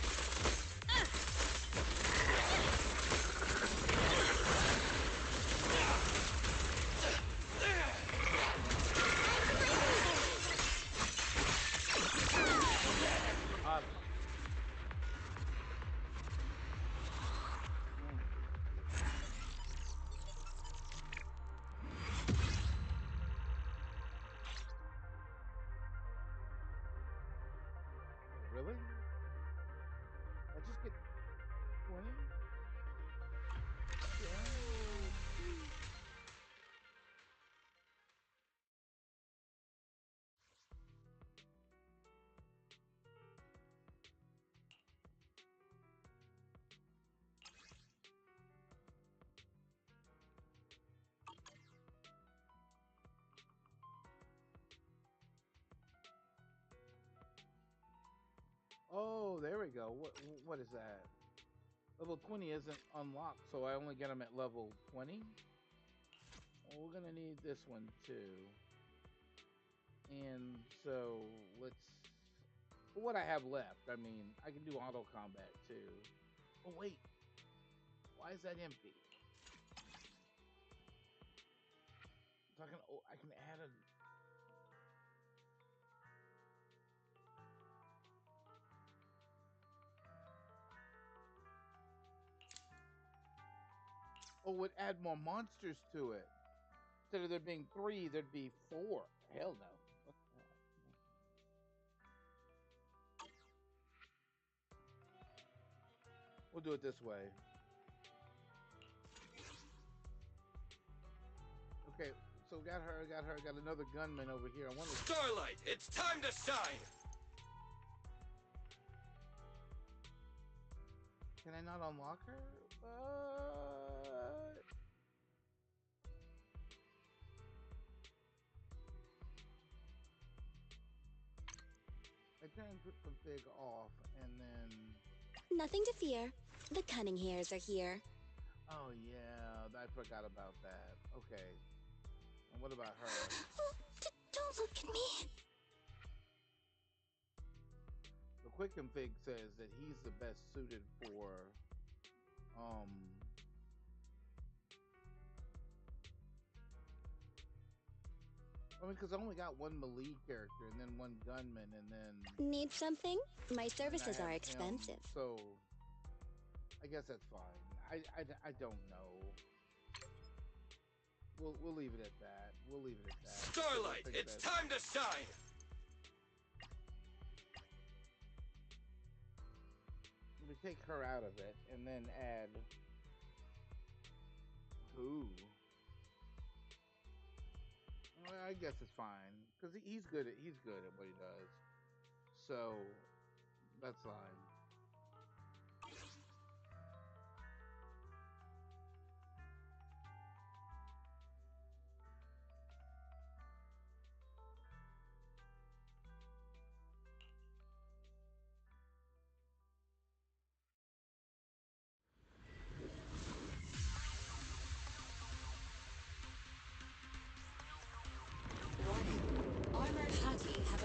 Really? I just get 20? Oh, there we go. What is that? Level 20 isn't unlocked, so I only get them at level 20. Well, we're gonna need this one too. And so let's. For what I have left, I mean, I can do auto combat too. Oh wait, why is that empty? So I can add a. Oh, it would add more monsters to it. Instead of there being 3, there'd be 4. Hell no. We'll do it this way. Okay, so got her, got another gunman over here. I want to. Starlight, it's time to shine. Can I not unlock her? I turn quick config off and then. Nothing to fear. The cunning hairs are here. Oh yeah, I forgot about that. Okay. And what about her? Don't look at me. The quick config says that he's the best suited for I mean, because I only got one melee character and then one gunman and then. Need something? My services are him, expensive. so I guess that's fine. I don't know. We'll leave it at that. We'll leave it at that. Starlight, it's time to shine. We take her out of it and then add who? Well, I guess it's fine because he's good at what he does. So that's fine. Warning. Armored Hati have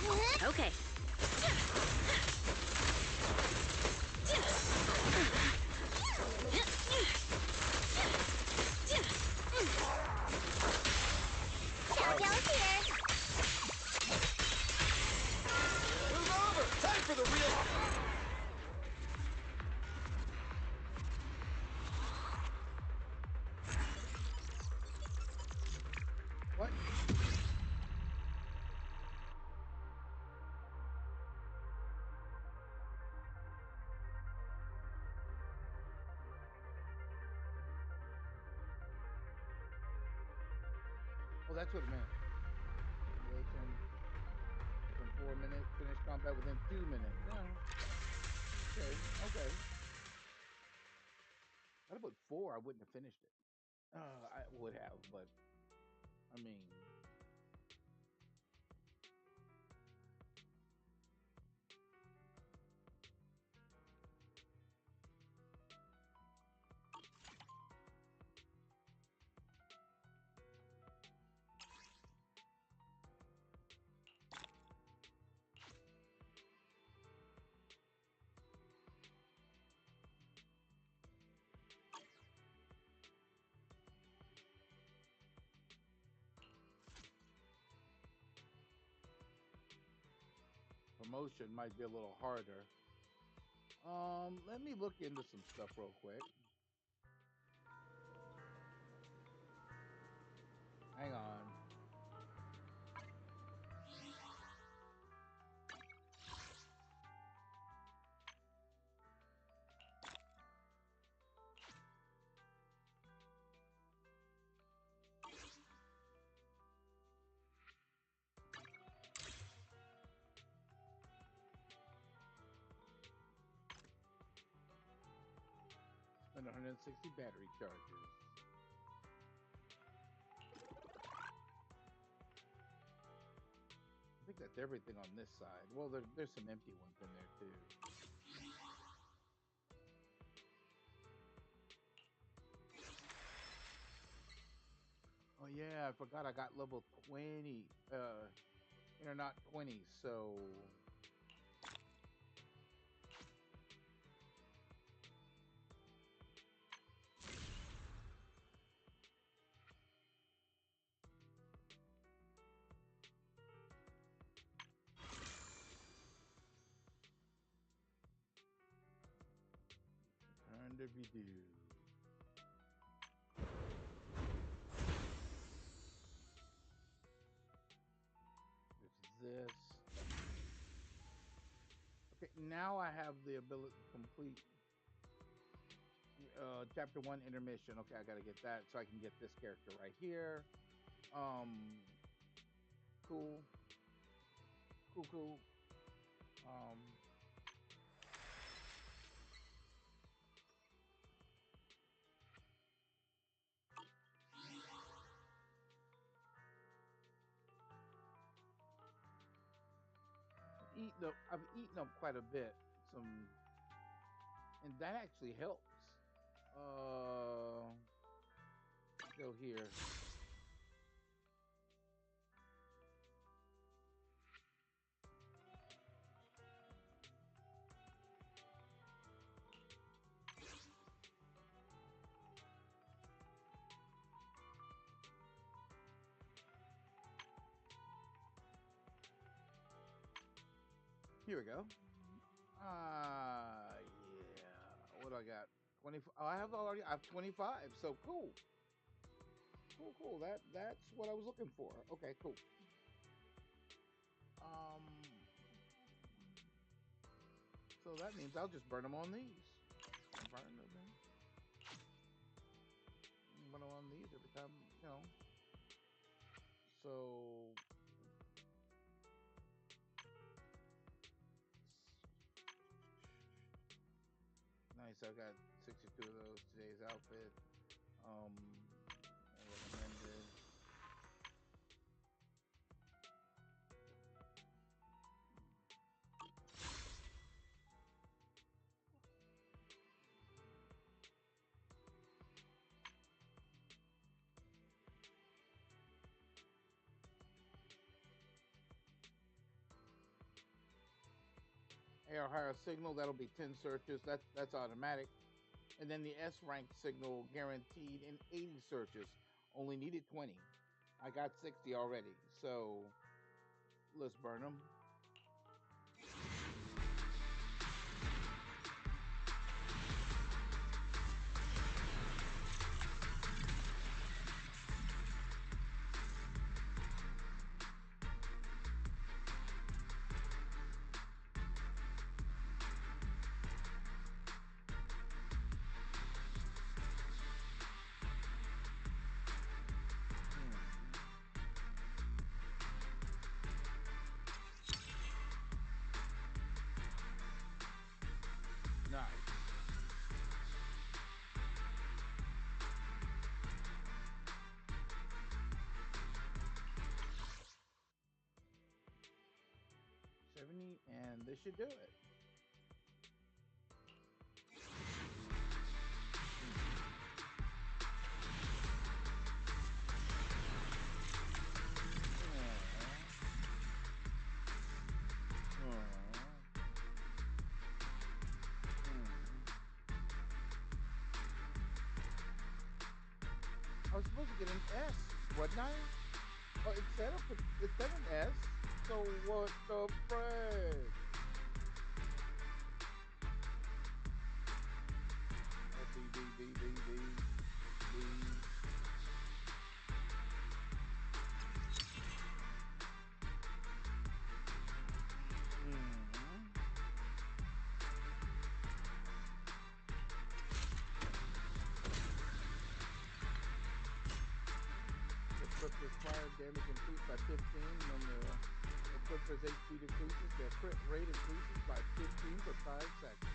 Okay. Cowgirl's here. Move over! Time for the real... What? Oh, that's what it meant. Duration within 4 minutes. Finish combat within 2 minutes. Yeah. Okay. Okay. I'd have put 4. I wouldn't have finished it. I would have, but I mean, promotion might be a little harder. Let me look into some stuff real quick. Hang on. Spend 160 battery charges. I think that's everything on this side. Well, there's some empty ones in there too. Oh yeah, I forgot I got level 20. Or not 20, so turn to be due. There's this. Okay, now I have the ability to complete chapter 1 intermission. Okay, I gotta get that so I can get this character right here. Cool. Cool. I've eaten up quite a bit. And that actually helps. Go here. Here we go. Yeah. What do I got? 20. Oh, I have 25. So cool. Cool. That's what I was looking for. Okay, cool. So that means I'll just burn them on these. Burn them on these every time, you know. So nice. I got 62 of those. Today's outfit. Recommended. higher signal, that'll be 10 searches. That's automatic. And then the S rank signal, guaranteed in 80 searches. Only needed 20. I got 60 already. So let's burn them. Nice. $70, and this should do it. I was supposed to get an S, wasn't I? Well, it said an S. So what the frick? B. Equipper's fire damage increased by 15 when the equipper's HP decreases. Their crit rate increases by 15 for 5 seconds.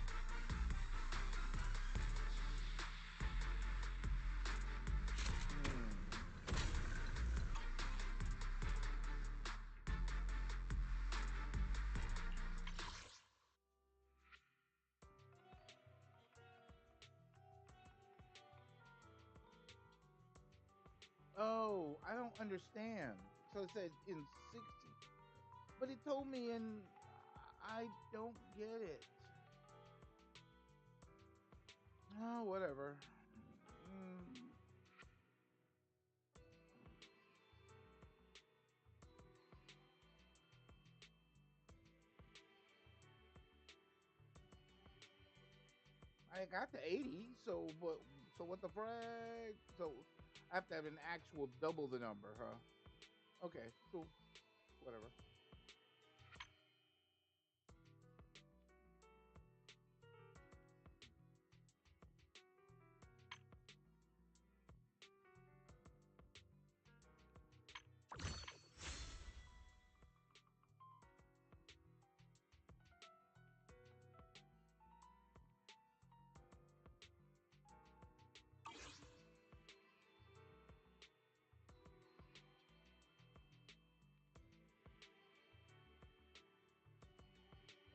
Oh, I don't understand. So it said in 60, but it told me in. I don't get it. Oh, whatever. I got the 80, so what the frick? So I have to have an actual double the number, huh? Okay, cool. Whatever.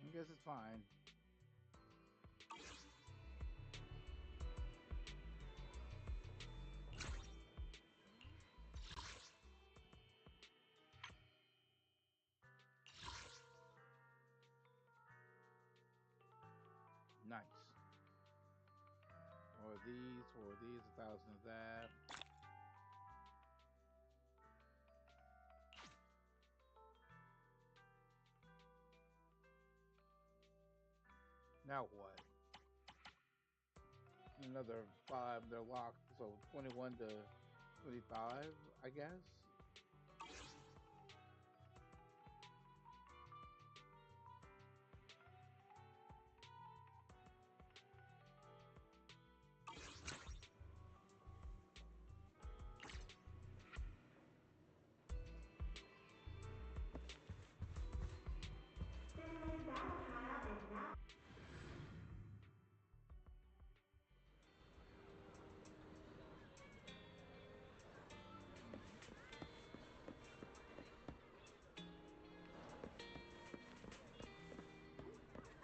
I guess it's fine. Nice. Or these, 1,000 of that. Now what? Another 5, they're locked, so 21 to 25, I guess. Simulated battle trial is now.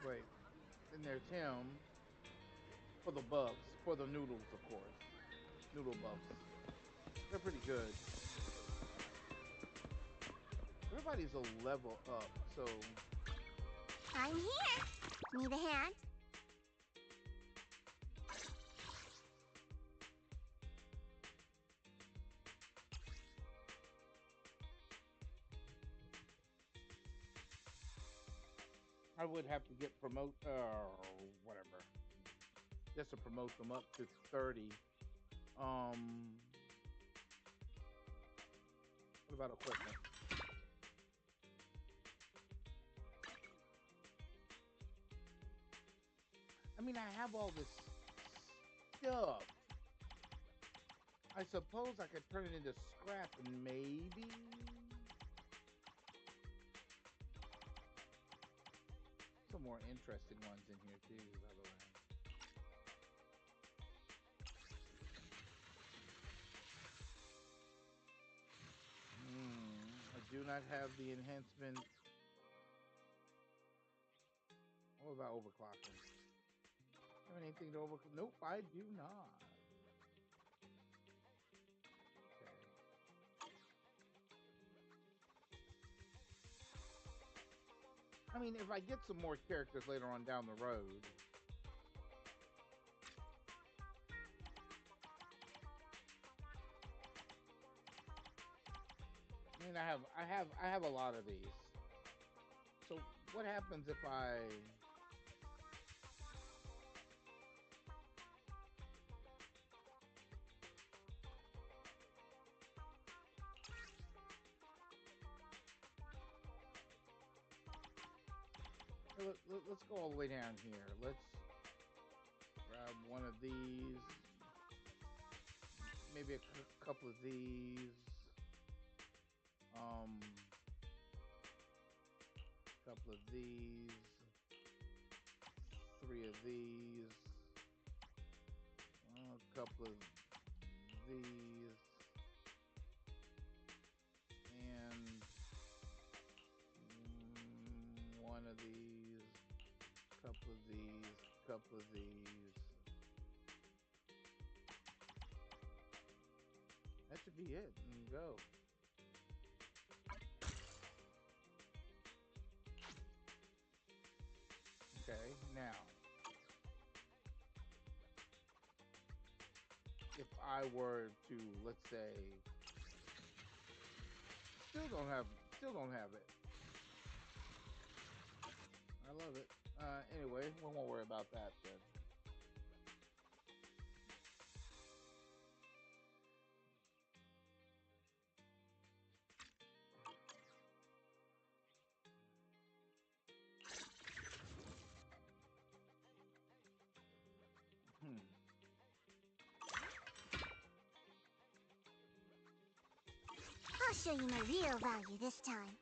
Wait, then there's him for the buffs, for the noodles, of course. Noodle buffs. They're pretty good. Everybody's a level up, so I'm here. Need a hand? I would have to get whatever, just to promote them up to 30. What about equipment? I mean, I have all this stuff. I suppose I could turn it into scrap and maybe some more interesting ones in here too, by the way. I do not have the enhancement. What about overclocking? Have anything to overclock? Nope, I do not. Okay. I mean, if I get some more characters later on down the road, I mean, I have a lot of these. So what happens if I let's go all the way down here. Let's grab one of these, maybe a couple of these, couple of these, 3 of these, a couple of these, and 1 of these, couple of these, couple of these. That should be it. And go. Okay, now if I were to, let's say, still don't have it. I love it. Anyway, we won't worry about that then. I'll show you my real value this time.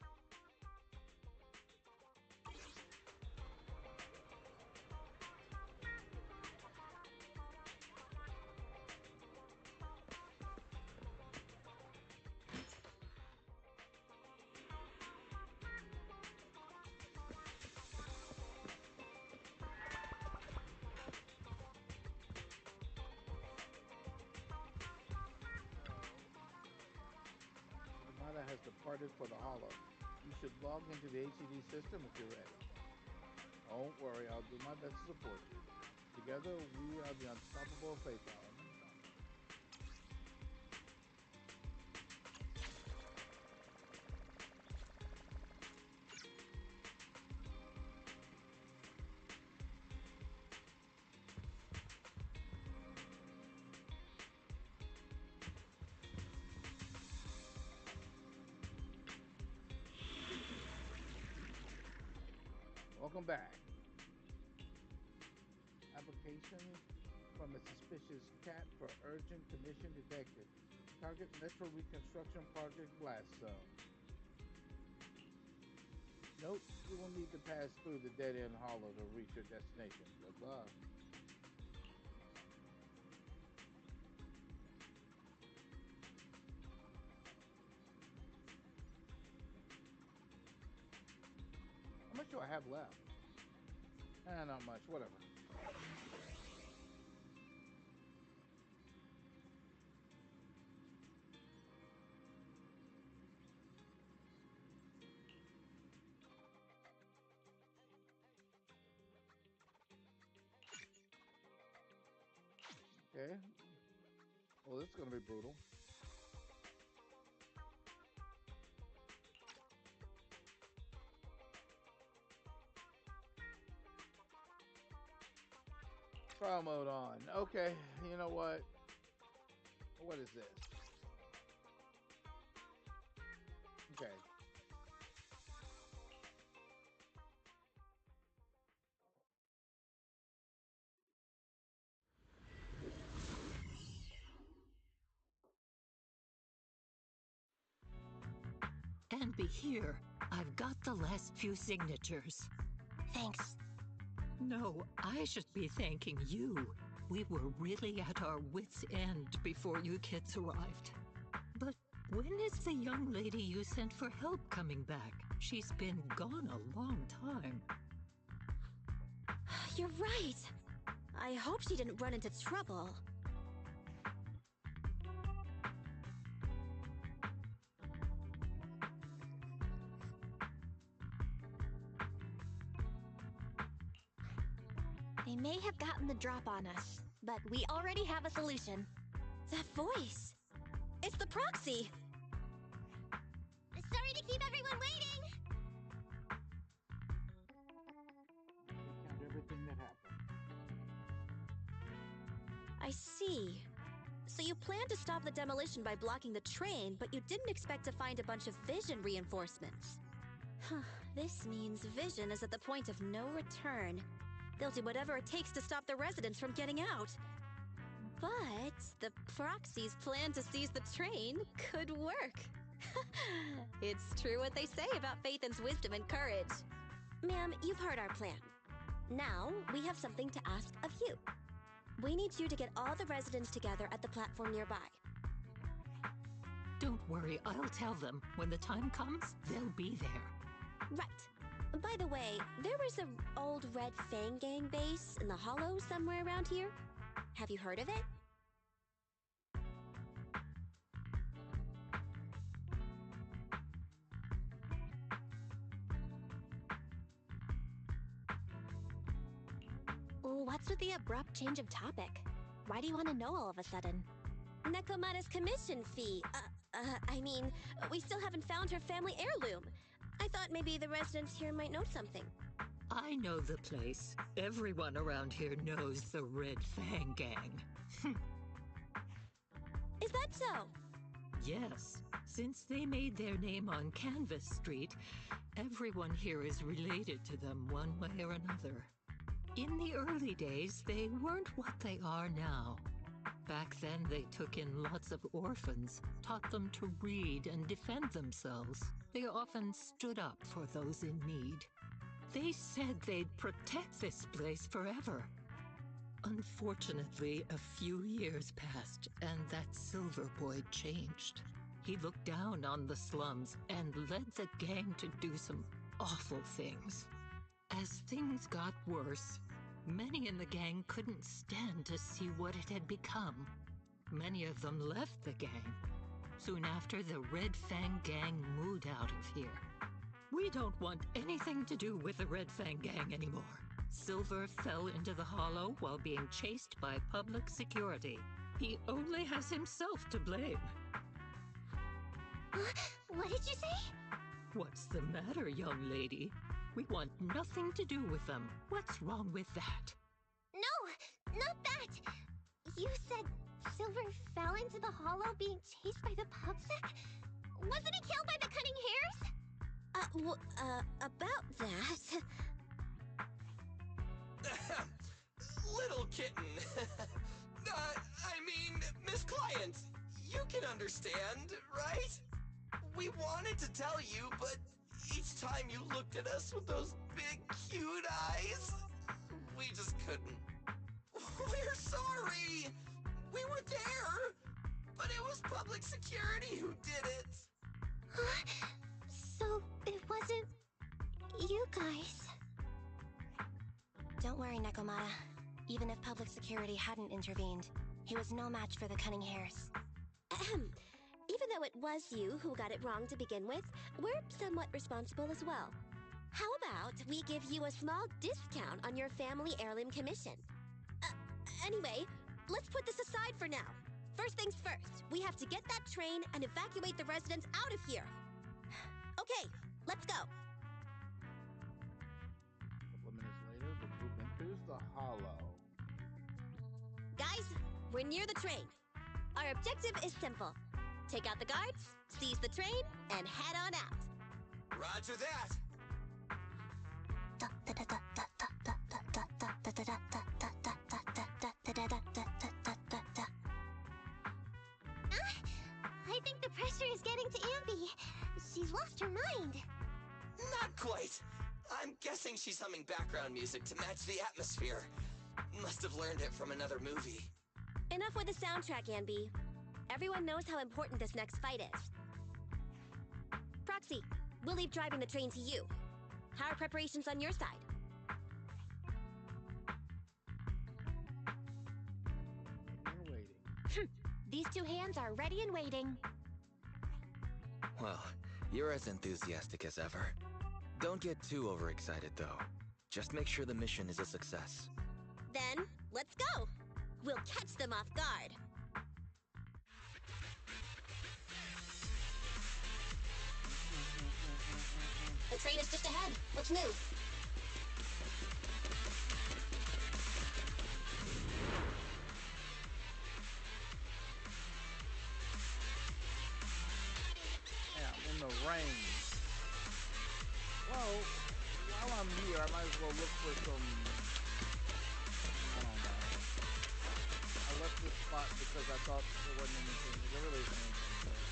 Yamada has departed for the Hollow. You should log into the HCD system if you're ready. Don't worry, I'll do my best to support you. Together, we are the unstoppable Faith Island. Welcome back. Application from a suspicious cat for urgent commission detected. Target Metro Reconstruction Project Blast Zone. Note, you will need to pass through the dead-end hollow to reach your destination. Good luck. How much do I have left? Not much, whatever. Okay. Well, this is gonna be brutal. Trial mode on. Okay, you know what? What is this? Okay. And be here. I've got the last few signatures. Thanks. No, I should be thanking you. We were really at our wits' end before you kids arrived. But when is the young lady you sent for help coming back? She's been gone a long time. You're right. I hope she didn't run into trouble. They may have gotten the drop on us, but we already have a solution. That voice! It's the proxy! Sorry to keep everyone waiting! Recount everything that happened. I see. So you planned to stop the demolition by blocking the train, but you didn't expect to find a bunch of vision reinforcements. This means Vision is at the point of no return. They'll do whatever it takes to stop the residents from getting out. But the Proxy's plan to seize the train could work. It's true what they say about Phaethon's wisdom and courage. Ma'am, you've heard our plan. Now, we have something to ask of you. We need you to get all the residents together at the platform nearby. Don't worry, I'll tell them. When the time comes, they'll be there. Right. By the way, there was an old Red Fang Gang base in the Hollow somewhere around here. Have you heard of it? What's with the abrupt change of topic? Why do you want to know all of a sudden? Nekomata's commission fee. We still haven't found her family heirloom. I thought maybe the residents here might know something. I know the place. Everyone around here knows the Red Fang Gang. Is that so? Yes. Since they made their name on Canvas Street, everyone here is related to them one way or another. In the early days, they weren't what they are now. Back then, they took in lots of orphans, taught them to read and defend themselves. They often stood up for those in need. They said they'd protect this place forever. Unfortunately, a few years passed, and that Silver Boy changed. He looked down on the slums and led the gang to do some awful things. As things got worse, many in the gang couldn't stand to see what it had become. Many of them left the gang. Soon after, the Red Fang Gang moved out of here. We don't want anything to do with the Red Fang Gang anymore. Silver fell into the Hollow while being chased by public security. He only has himself to blame. What did you say? What's the matter, young lady? We want nothing to do with them. What's wrong with that? No, not that! You said Silver fell into the Hollow being chased by the public? Wasn't he killed by the Cunning Hares? About that... Little kitten. Miss Client, you can understand, right? We wanted to tell you, but each time you looked at us with those big, cute eyes, we just couldn't. We're sorry! We were there, but it was public security who did it. So it wasn't you guys. Don't worry, Nekomata. Even if public security hadn't intervened, he was no match for the Cunning Hares. Even though it was you who got it wrong to begin with, we're somewhat responsible as well. How about we give you a small discount on your family heirloom commission? Anyway, let's put this aside for now. First things first, we have to get that train and evacuate the residents out of here. Okay, let's go. A couple of minutes later, the group enters the hollow. Guys, we're near the train. Our objective is simple. Take out the guards, seize the train, and head on out. Roger that. I think the pressure is getting to Ambi. She's lost her mind. Not quite. I'm guessing she's humming background music to match the atmosphere. Must have learned it from another movie. Enough with the soundtrack, Anby. Everyone knows how important this next fight is. Proxy, we'll leave driving the train to you. How are preparations on your side? We're waiting. These two hands are ready and waiting. Well, you're as enthusiastic as ever. Don't get too overexcited, though. Just make sure the mission is a success. Then, let's go! We'll catch them off guard. The train is just ahead. Let's move. Yeah, in the rain. Well, while I'm here, I might as well look for some... I don't know. I left this spot because I thought there wasn't anything. There really isn't anything there.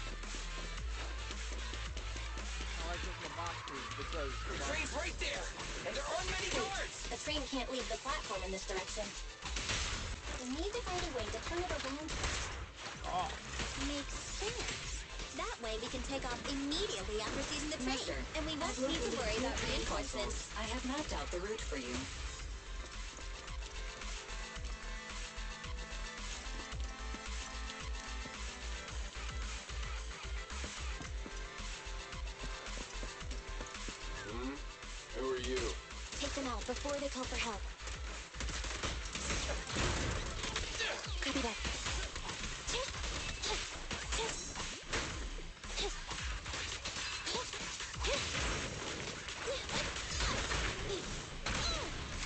I like this boxes because... The train's right there! And there aren't many guards! The train can't leave the platform in this direction. We need to find a way to turn it around. Oh. Makes sense. That way we can take off immediately after seizing the train. Master, And we won't I've need to located worry two about train reinforcements. consoles. I have mapped out the route for you. Who are you? Take them out before they call for help. Copy that.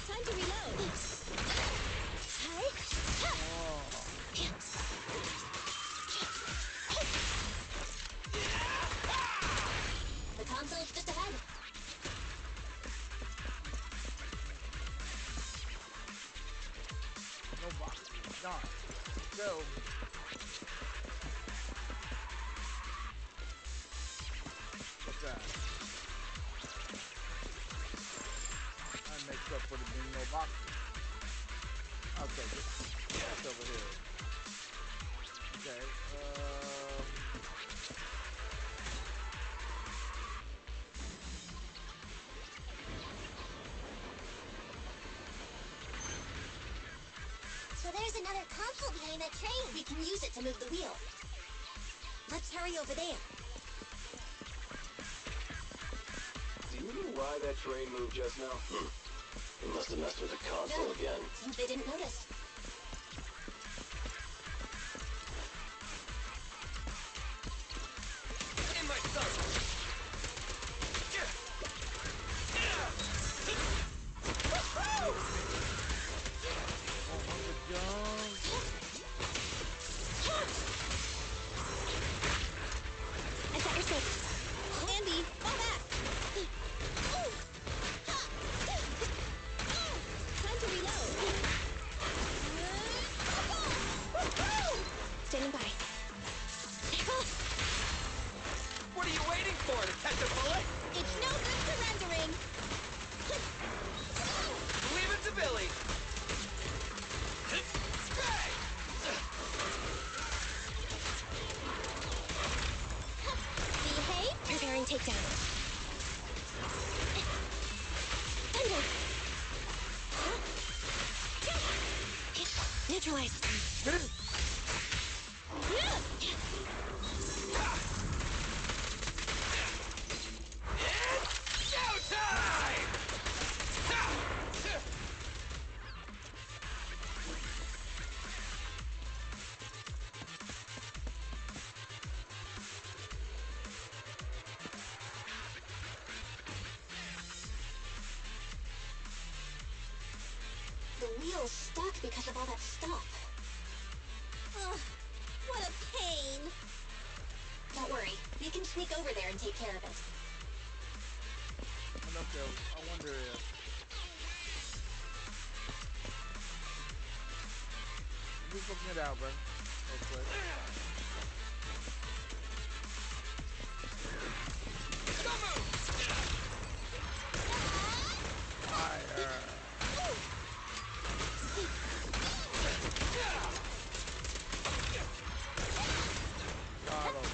Time to reload. The console's just ahead. No boxes. Darn. So... What's that? That makes up for there being no boxes. I'll take it. That's over here. Okay, So there's another console behind that train. We can use it to move the wheel. Let's hurry over there. Do you know why that train moved just now? They must have messed with the console again. Seems they didn't notice. In my sight! I got your six. Andy, fall back. Time to reload. Standing by. What are you waiting for, to catch a bullet? It's no good surrendering. Leave it to Billy! Bang! Behave. Preparing takedown. Thunder! Neutralize. It's showtime! stuck because of all that stuff. Ugh, what a pain. Don't worry, we can sneak over there and take care of it. I wonder if... Just looking it out, bro. Real quick. Fire! Got him.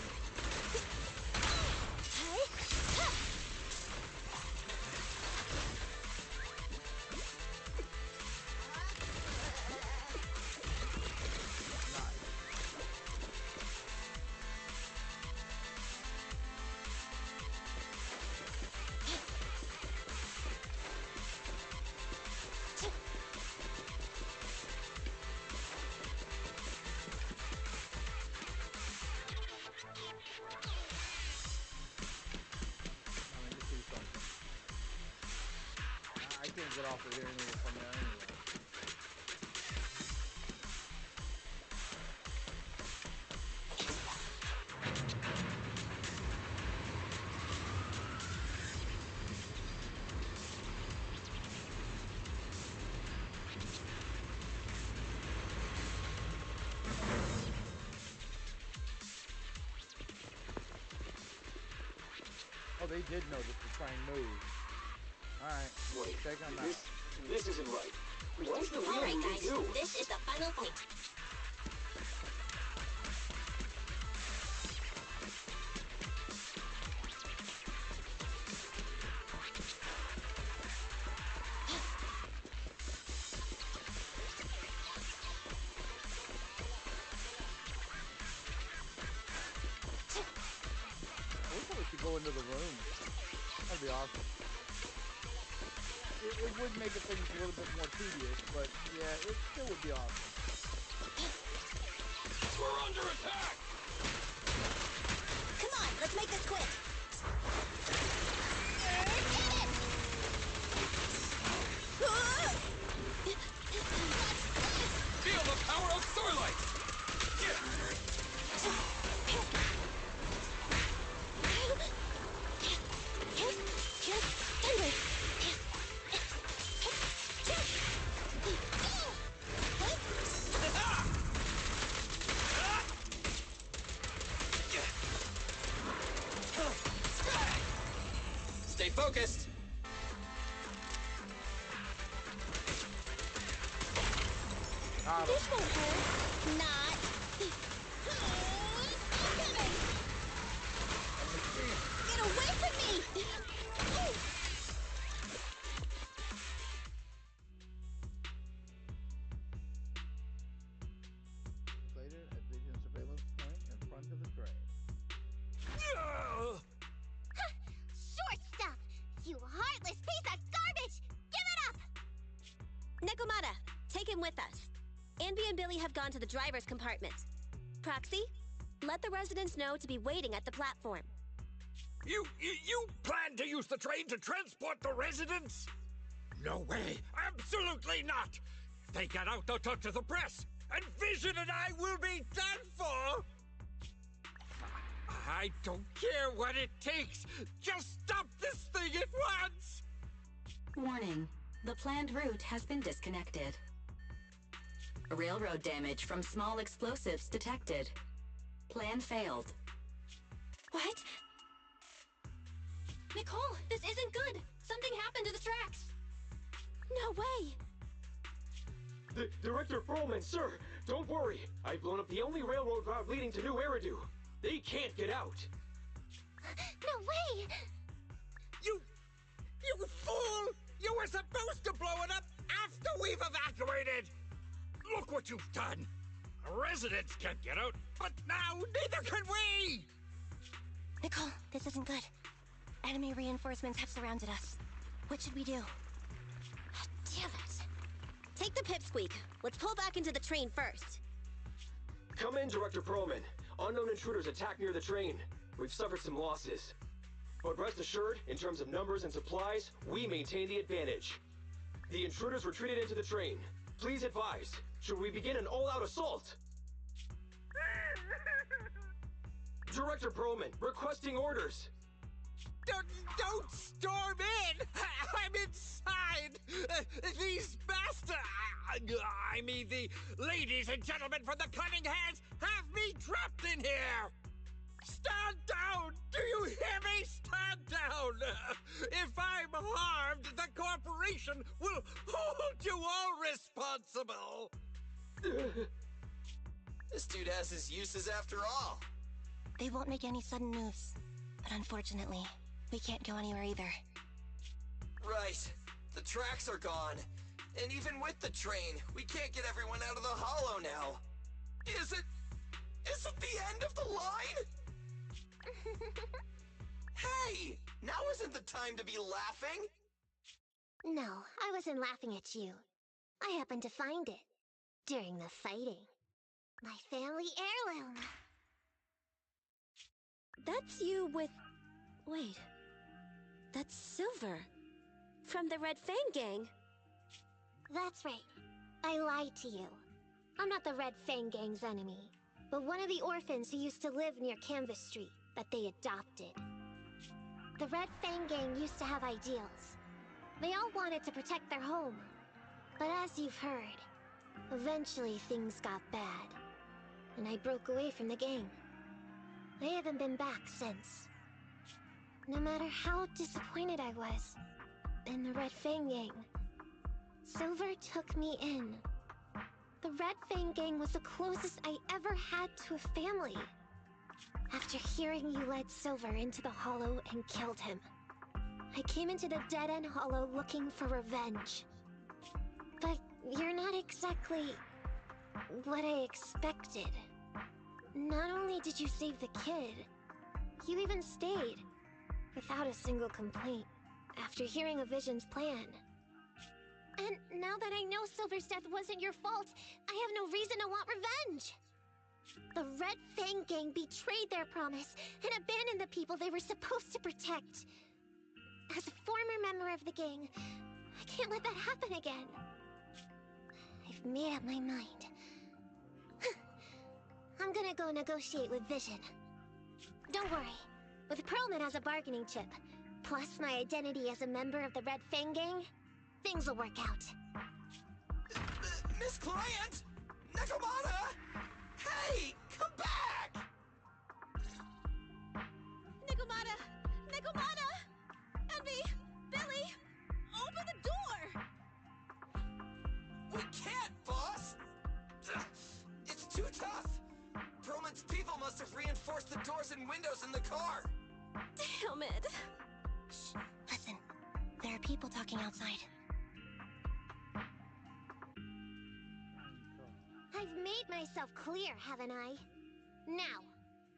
I can't get off of here anyway from there anyway. Oh, they did notice the train move. Alright, wait, check on that. This isn't right. What is the real Alright, movie guys, do? this is the final fight. We probably should go into the room. That'd be awesome. It would make things a little bit more tedious, but yeah, it still would be awesome. We're under attack! Come on, let's make this quick. Feel the power of Starlight! Stay focused! This won't hurt. Not. Get away from me! Later, at Vision surveillance point in front of the train. Short stuff! You heartless piece of garbage! Give it up! Nekomata, take him with us. Anby and Billy have gone to the driver's compartment. Proxy, let the residents know to be waiting at the platform. You plan to use the train to transport the residents? No way! Absolutely not! If they get out, they'll talk to the press, and Vision and I will be done for! I don't care what it takes! Just stop this thing at once! Warning. The planned route has been disconnected. Railroad damage from small explosives detected. Plan failed. What? Nicole, this isn't good. Something happened to the tracks. No way! Director Perlman, sir, don't worry. I've blown up the only railroad route leading to New Eridu. They can't get out. No way! You fool! You were supposed to blow it up after we've evacuated! Look what you've done! Residents can't get out, but now neither can we! Nicole, this isn't good. Enemy reinforcements have surrounded us. What should we do? Damn it. Take the pipsqueak. Let's pull back into the train first. Come in, Director Perlman. Unknown intruders attacked near the train. We've suffered some losses. But rest assured, in terms of numbers and supplies, we maintain the advantage. The intruders retreated into the train. Please advise, should we begin an all-out assault? Director Perlman, requesting orders. Don't storm in! I'm inside! These bastards... I mean, the ladies and gentlemen from the Cunning Hands have me trapped in here! Stand down! Do you hear me? Stand down! If I'm harmed, the corporation will hold you all responsible! This dude has his uses after all. They won't make any sudden moves. But unfortunately, we can't go anywhere either. Right. The tracks are gone. And even with the train, we can't get everyone out of the hollow now. Is it the end of the line? Hey! Now isn't the time to be laughing! No, I wasn't laughing at you. I happened to find it. During the fighting. My family heirloom. That's you with... Wait. That's Silver. From the Red Fang Gang. That's right. I lied to you. I'm not the Red Fang Gang's enemy, but one of the orphans who used to live near Canvas Street that they adopted. The Red Fang Gang used to have ideals. They all wanted to protect their home. But as you've heard, eventually things got bad, and I broke away from the gang. I haven't been back since. No matter how disappointed I was in the Red Fang Gang, Silver took me in. The Red Fang Gang was the closest I ever had to a family. After hearing you led Silver into the Hollow and killed him, I came into the Dead-End Hollow looking for revenge. But you're not exactly what I expected. Not only did you save the kid, you even stayed, without a single complaint, after hearing a Vision's plan. And now that I know Silver's death wasn't your fault, I have no reason to want revenge! The Red Fang Gang betrayed their promise and abandoned the people they were supposed to protect. As a former member of the gang, I can't let that happen again. I've made up my mind. I'm gonna go negotiate with Vision. Don't worry. With Perlman as a bargaining chip, plus my identity as a member of the Red Fang Gang, things will work out. Miss Client! Nakamata! Hey! Come back! Nakamata! Nakamata! Envy! Billy! Open the door! We can't, boss! It's too tough! Perlman's people must have reinforced the doors and windows in the car! Damn it! Shh, listen. There are people talking outside. I've made myself clear, haven't I? Now,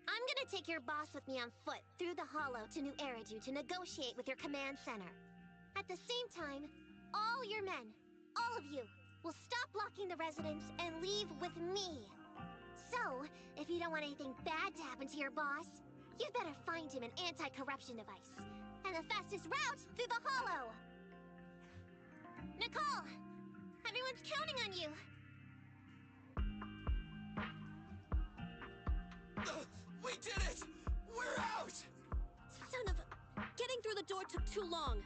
I'm gonna take your boss with me on foot through the Hollow to New Eridu to negotiate with your command center. At the same time, all your men, all of you, will stop blocking the residents and leave with me. So, if you don't want anything bad to happen to your boss, you'd better find him an anti-corruption device. And the fastest route through the Hollow! Nicole! Everyone's counting on you! We did it! We're out! Son of a... Getting through the door took too long.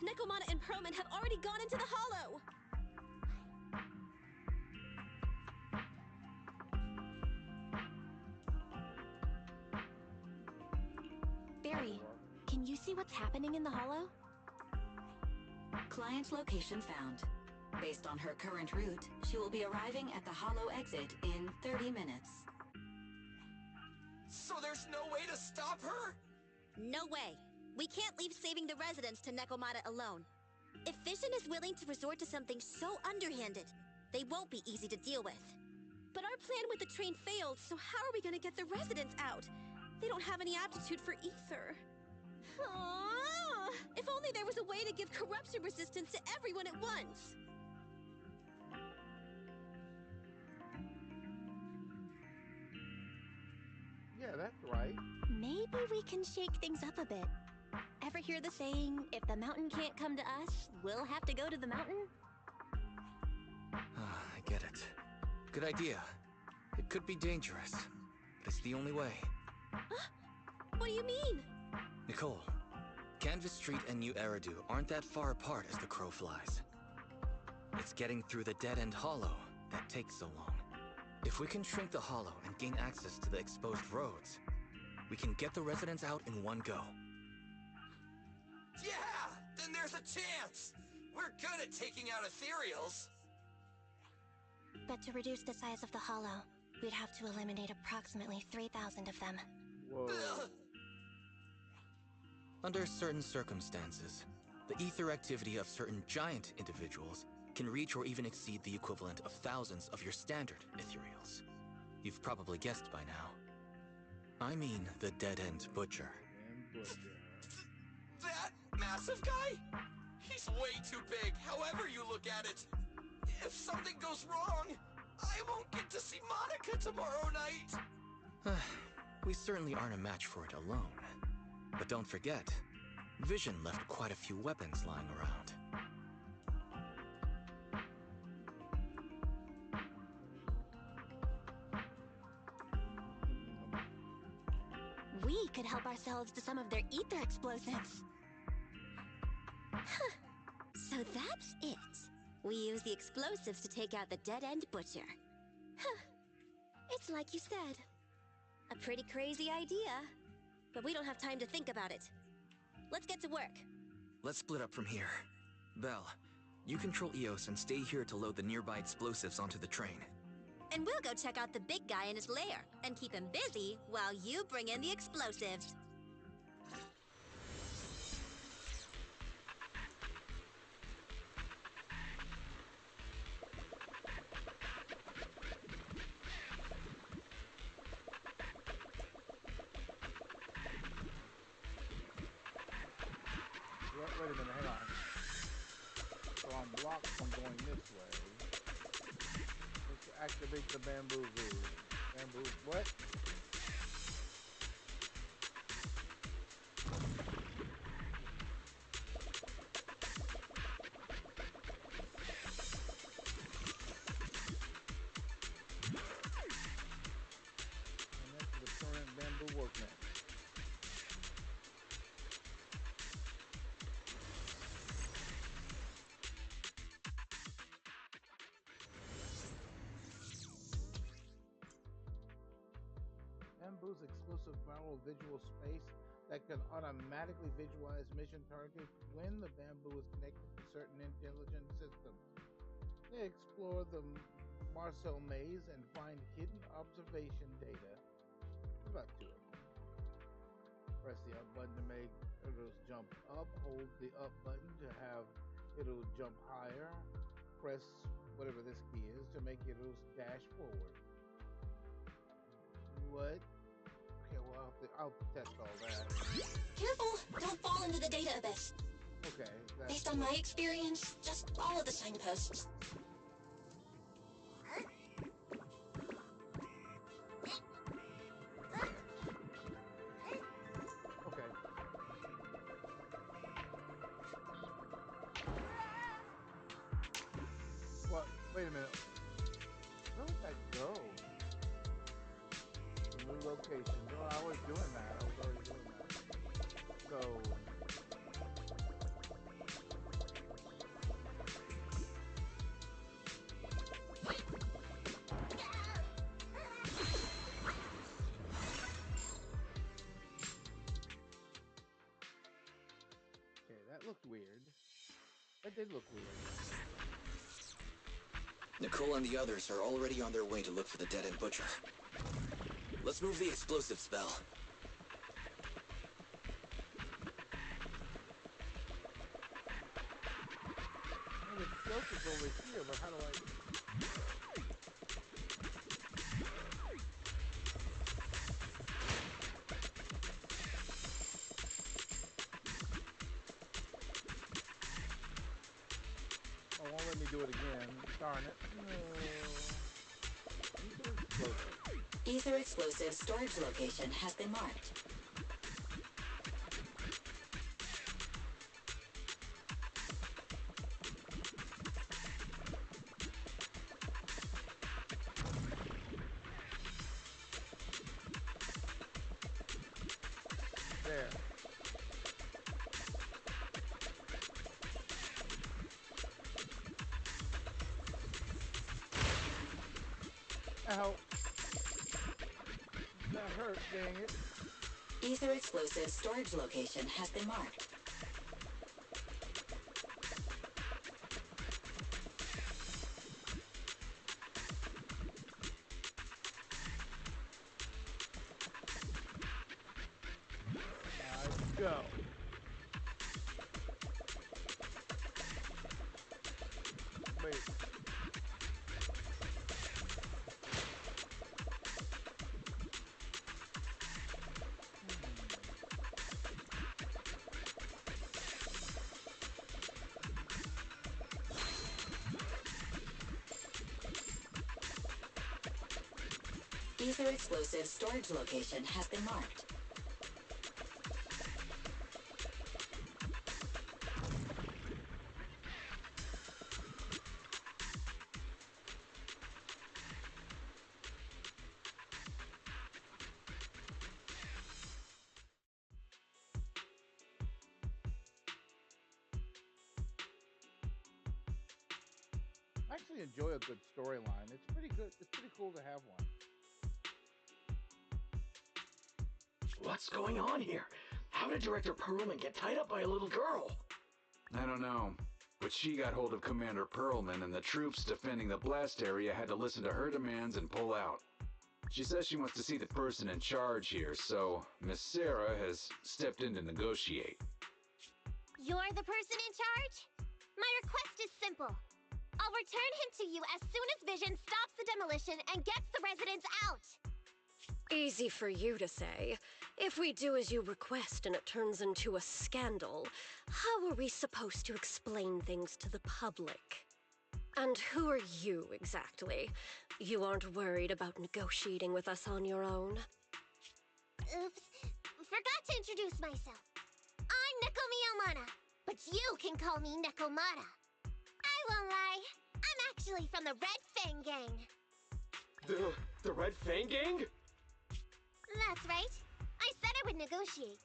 Nekomata and Perlman have already gone into the Hollow! Barry, can you see what's happening in the Hollow? Client location found. Based on her current route, she will be arriving at the Hollow exit in 30 minutes. So there's no way to stop her? No way. We can't leave saving the residents to Nekomata alone. If Vision is willing to resort to something so underhanded, they won't be easy to deal with. But our plan with the train failed, so how are we gonna get the residents out? They don't have any aptitude for ether. Aww. If only there was a way to give corruption resistance to everyone at once. Yeah, that's right. Maybe we can shake things up a bit. Ever hear the saying, if the mountain can't come to us, we'll have to go to the mountain? I get it. Good idea. It could be dangerous, but it's the only way. What do you mean? Nicole, Canvas Street and New Eridu aren't that far apart as the crow flies. It's getting through the dead-end hollow that takes so long. If we can shrink the hollow and gain access to the exposed roads, we can get the residents out in one go. Yeah! Then there's a chance! We're good at taking out ethereals! But to reduce the size of the hollow, we'd have to eliminate approximately 3,000 of them. Whoa. Under certain circumstances, the ether activity of certain giant individuals can reach or even exceed the equivalent of thousands of your standard ethereals. You've probably guessed by now. I mean the dead-end butcher. That massive guy? He's way too big, however you look at it. If something goes wrong, I won't get to see Monica tomorrow night. We certainly aren't a match for it alone. But don't forget, Vision left quite a few weapons lying around. We could help ourselves to some of their ether explosives. So that's it. We use the explosives to take out the dead-end butcher. It's like you said. A pretty crazy idea. But we don't have time to think about it. Let's get to work. Let's split up from here. Belle, you control Eos and stay here to load the nearby explosives onto the train. And we'll go check out the big guy in his lair and keep him busy while you bring in the explosives. Wait a minute, hang on. So I'm blocked from going this way. Let's activate the bamboo zoo. Bamboo, what? Connect to the current bamboo workbench. Bamboo's exclusive viral visual space that can automatically visualize mission targets when the bamboo is connected to certain intelligent systems. They explore the Marcel maze and find hidden observation data. About two of them. Press the up button to make it'll jump up. Hold the up button to have it'll jump higher. Press whatever this key is to make it'll dash forward. What? Okay, well, I'll test all that. Careful! Don't fall into the data abyss. Okay. Based on my experience, just follow the signposts. Okay. What? Wait a minute. Where would that go? The new location. No, I was doing that. I was already doing that. So. Okay, that looked weird. That did look weird. Nicole and the others are already on their way to look for the dead-end butcher. Let's move the explosive spell. Well, the explosive's over here, but how do I... Oh, won't let me do it again. Darn it. No. Ether explosive storage location has been marked. Ow. That hurt, dang it. Ether explosive storage location has been marked. Let's go. Wait. Ether explosive storage location has been marked. I actually enjoy a good storyline. It's pretty good. It's pretty cool to have one. What's going on here? How did Director Perlman get tied up by a little girl? I don't know, but she got hold of Commander Perlman, and the troops defending the blast area had to listen to her demands and pull out. She says she wants to see the person in charge here, so Miss Sarah has stepped in to negotiate. You're the person in charge? My request is simple. I'll return him to you as soon as Vision stops the demolition and gets the residents out. Easy for you to say. If we do as you request and it turns into a scandal, how are we supposed to explain things to the public? And who are you, exactly? You aren't worried about negotiating with us on your own? Oops. Forgot to introduce myself. I'm Neko Miyamana, but you can call me Nekomata. I won't lie. I'm actually from the Red Fang Gang. The Red Fang Gang? That's right. I said I would negotiate.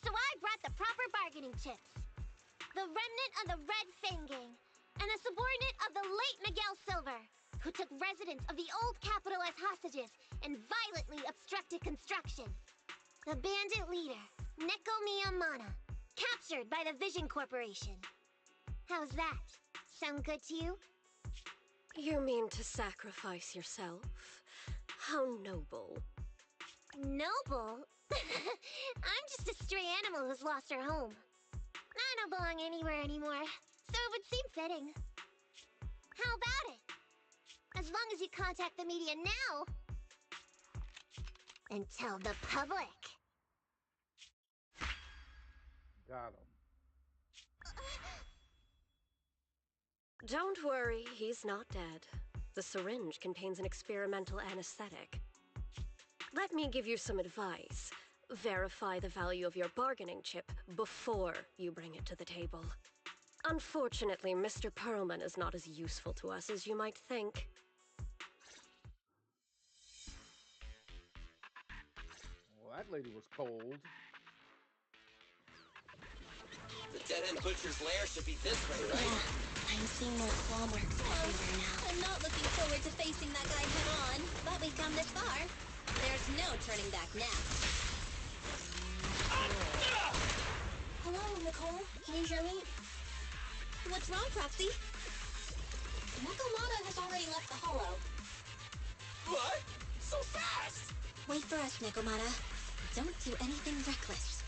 So I brought the proper bargaining chips. The remnant of the Red Fang Gang, and a subordinate of the late Miguel Silver, who took residents of the old capital as hostages and violently obstructed construction. The bandit leader, Neko Miyamana, captured by the Vision Corporation. How's that? Sound good to you? You mean to sacrifice yourself? How noble. Noble? I'm just a stray animal who's lost her home. I don't belong anywhere anymore, so it would seem fitting. How about it? As long as you contact the media now, and tell the public. Got him. Don't worry, he's not dead. The syringe contains an experimental anesthetic. Let me give you some advice. Verify the value of your bargaining chip before you bring it to the table. Unfortunately, Mr. Perlman is not as useful to us as you might think. Well, that lady was cold. The dead-end butcher's lair should be this way, right? Yeah, I'm seeing more claw marks everywhere now. I'm not looking forward to facing that guy head-on, but we've come this far. There's no turning back now. Hello, Nicole. Can you hear me? What's wrong, Proxy? Nekomata has already left the hollow. What? So fast! Wait for us, Nekomata. Don't do anything reckless.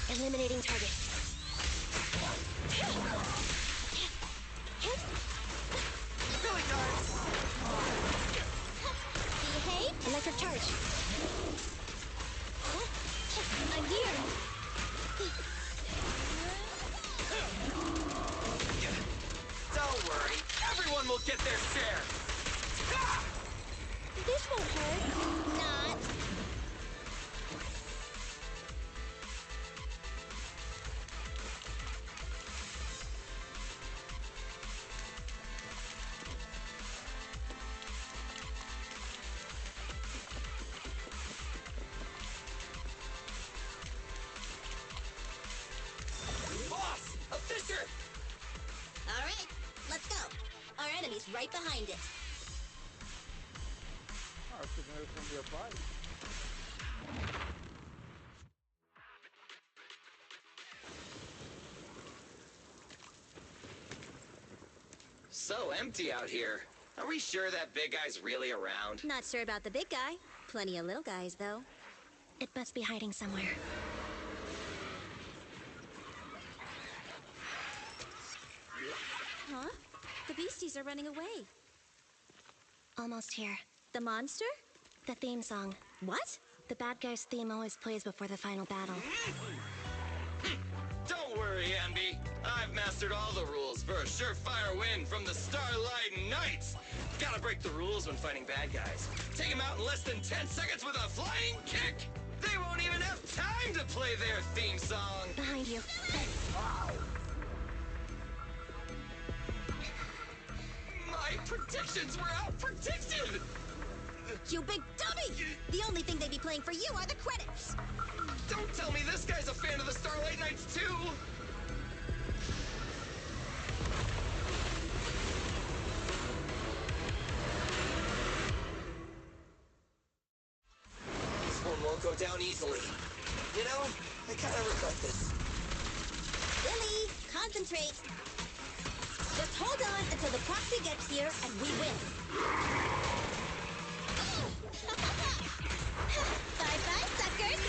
Eliminating target. Really, guys? Behave. Electric charge. I'm here. Don't worry, everyone will get their share. This won't hurt. Not. right behind it. I was thinking it was gonna be a fight. So empty out here. Are we sure that big guy's really around? Not sure about the big guy. Plenty of little guys, though. It must be hiding somewhere. Huh? The beasties are running away. Almost here. The monster? The theme song. What? The bad guy's theme always plays before the final battle. Don't worry, Ambi. I've mastered all the rules for a surefire win from the Starlight Knights. Gotta break the rules when fighting bad guys. Take them out in less than 10 seconds with a flying kick. They won't even have time to play their theme song. Behind you. My predictions were out-predicted! You big dummy! The only thing they'd be playing for you are the credits! Don't tell me this guy's a fan of the Starlight Knights, too! This one won't go down easily. You know, I kinda regret this. Billy, concentrate! Just hold on until the proxy gets here and we win. Bye-bye, suckers!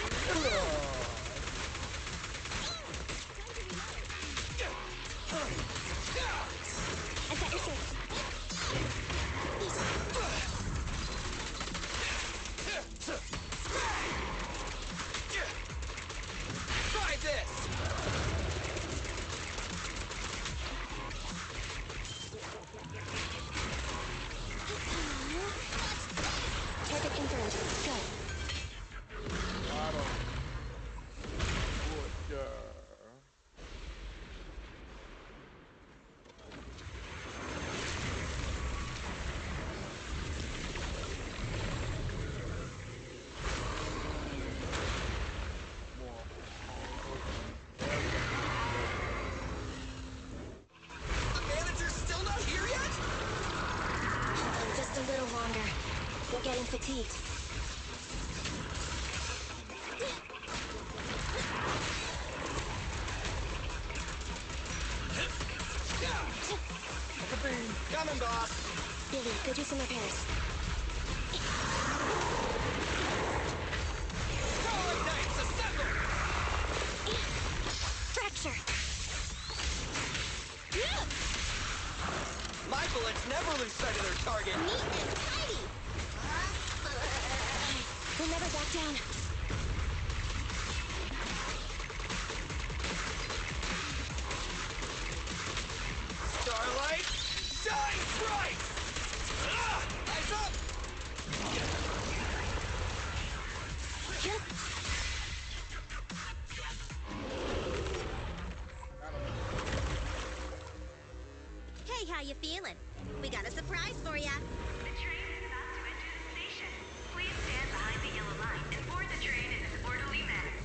I've got your six. Try this! Target confirmed. Go. Bottom. Butcher. The manager's still not here yet? Just a little longer. We're getting fatigued. Coming, boss. Billy, go do some repairs. Starlight Knights, assemble! Fracture. My bullets never lose sight of their target. Neat and tidy! We'll never back down. Starlight, shine bright! Eyes up! Hey, how you feeling? We got a surprise for ya. The train is about to enter the station. Please stand behind the yellow line and board the train in an orderly manner.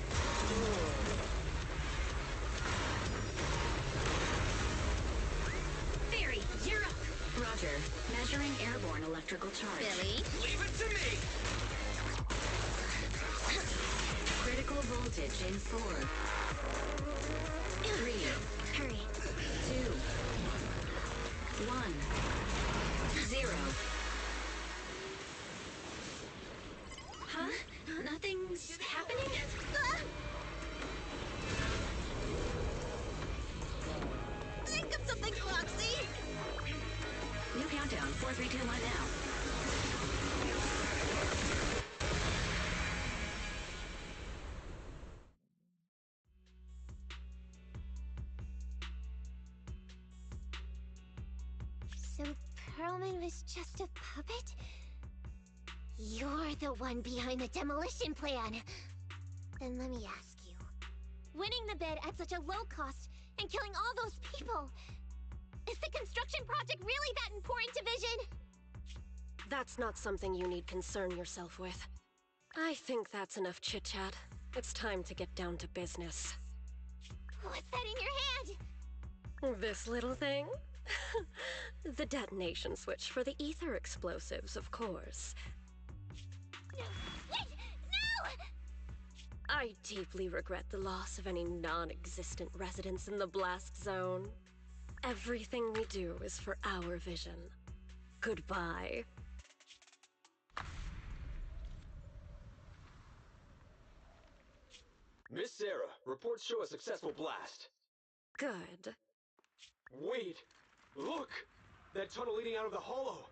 Theory, you're up. Roger. Measuring airborne electrical charge. Billy? Leave it to me! Critical voltage in 4, 3, Hurry. 2, 1, 0. Huh? Nothing's happening? Think of something, Foxy! New countdown, 4, 3, 2, 1 now. So Perlman was just a puppet? You're the one behind the demolition plan. Then let me ask you. Winning the bid at such a low cost and killing all those people. Is the construction project really that important to Vision? That's not something you need concern yourself with. I think that's enough chit-chat. It's time to get down to business. What's that in your hand? This little thing? The detonation switch for the ether explosives, of course. Wait! No! I deeply regret the loss of any non-existent residents in the blast zone. Everything we do is for our vision. Goodbye. Miss Sarah, reports show a successful blast. Good. Wait! Look! That tunnel leading out of the hollow!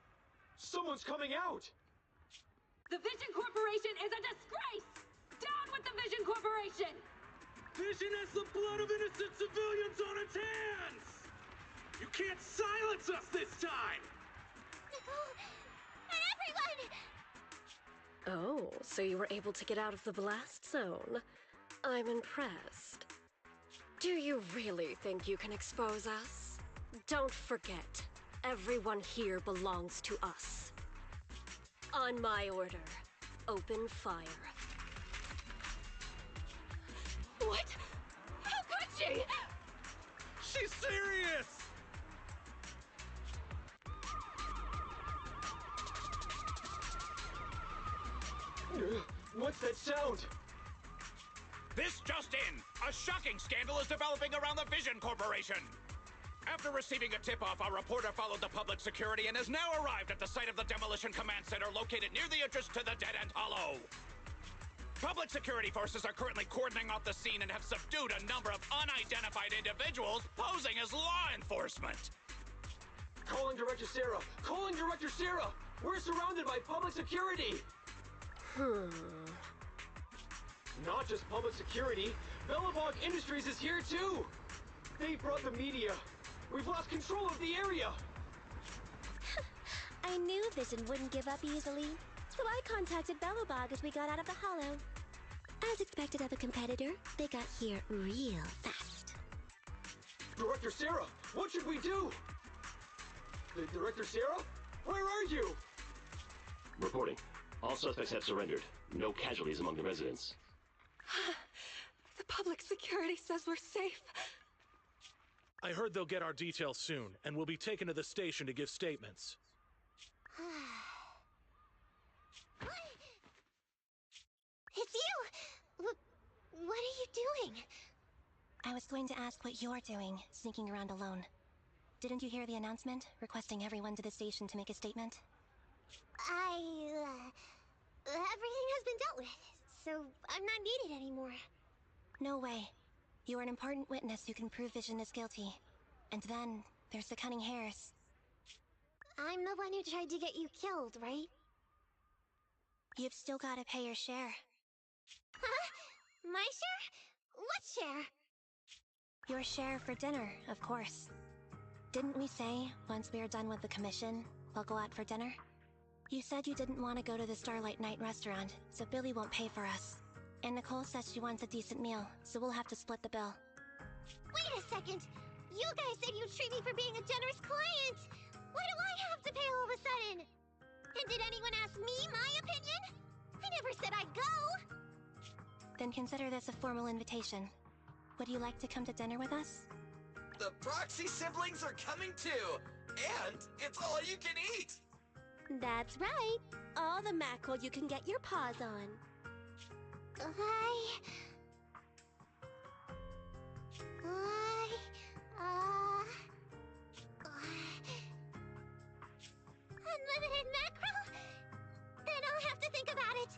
Someone's coming out! The Vision Corporation is a disgrace! Down with the Vision Corporation! Vision has the blood of innocent civilians on its hands! You can't silence us this time! Nicole! And everyone! Oh, so you were able to get out of the blast zone. I'm impressed. Do you really think you can expose us? Don't forget, everyone here belongs to us. On my order, open fire. What? How could she? She's serious! What's that sound? This just in! A shocking scandal is developing around the Vision Corporation! After receiving a tip-off, our reporter followed the public security and has now arrived at the site of the Demolition Command Center located near the entrance to the Dead-End Hollow. Public security forces are currently cordoning off the scene and have subdued a number of unidentified individuals posing as law enforcement. Calling Director Sarah! Calling Director Sarah! We're surrounded by public security! Not just public security, Belobog Industries is here too! They brought the media! We've lost control of the area! I knew Vision wouldn't give up easily, so I contacted Belobog as we got out of the hollow. As expected of a competitor, they got here real fast. Director Sarah, what should we do? Director Sarah? Where are you? Reporting. All suspects have surrendered. No casualties among the residents. The public security says we're safe. I heard they'll get our details soon, and we'll be taken to the station to give statements. It's you! What are you doing? I was going to ask what you're doing, sneaking around alone. Didn't you hear the announcement, requesting everyone to the station to make a statement? Everything has been dealt with, so I'm not needed anymore. No way. You are an important witness who can prove Vision is guilty. And then, there's the Cunning Hares. I'm the one who tried to get you killed, right? You've still gotta pay your share. Huh? My share? What share? Your share for dinner, of course. Didn't we say, once we are done with the commission, we'll go out for dinner? You said you didn't want to go to the Starlight Night restaurant, so Billy won't pay for us. And Nicole says she wants a decent meal, so we'll have to split the bill. Wait a second! You guys said you'd treat me for being a generous client! Why do I have to pay all of a sudden? And did anyone ask me my opinion? I never said I'd go! Then consider this a formal invitation. Would you like to come to dinner with us? The Proxy siblings are coming too! And it's all you can eat! That's right. All the mackerel you can get your paws on. Unlimited mackerel? Then I'll have to think about it.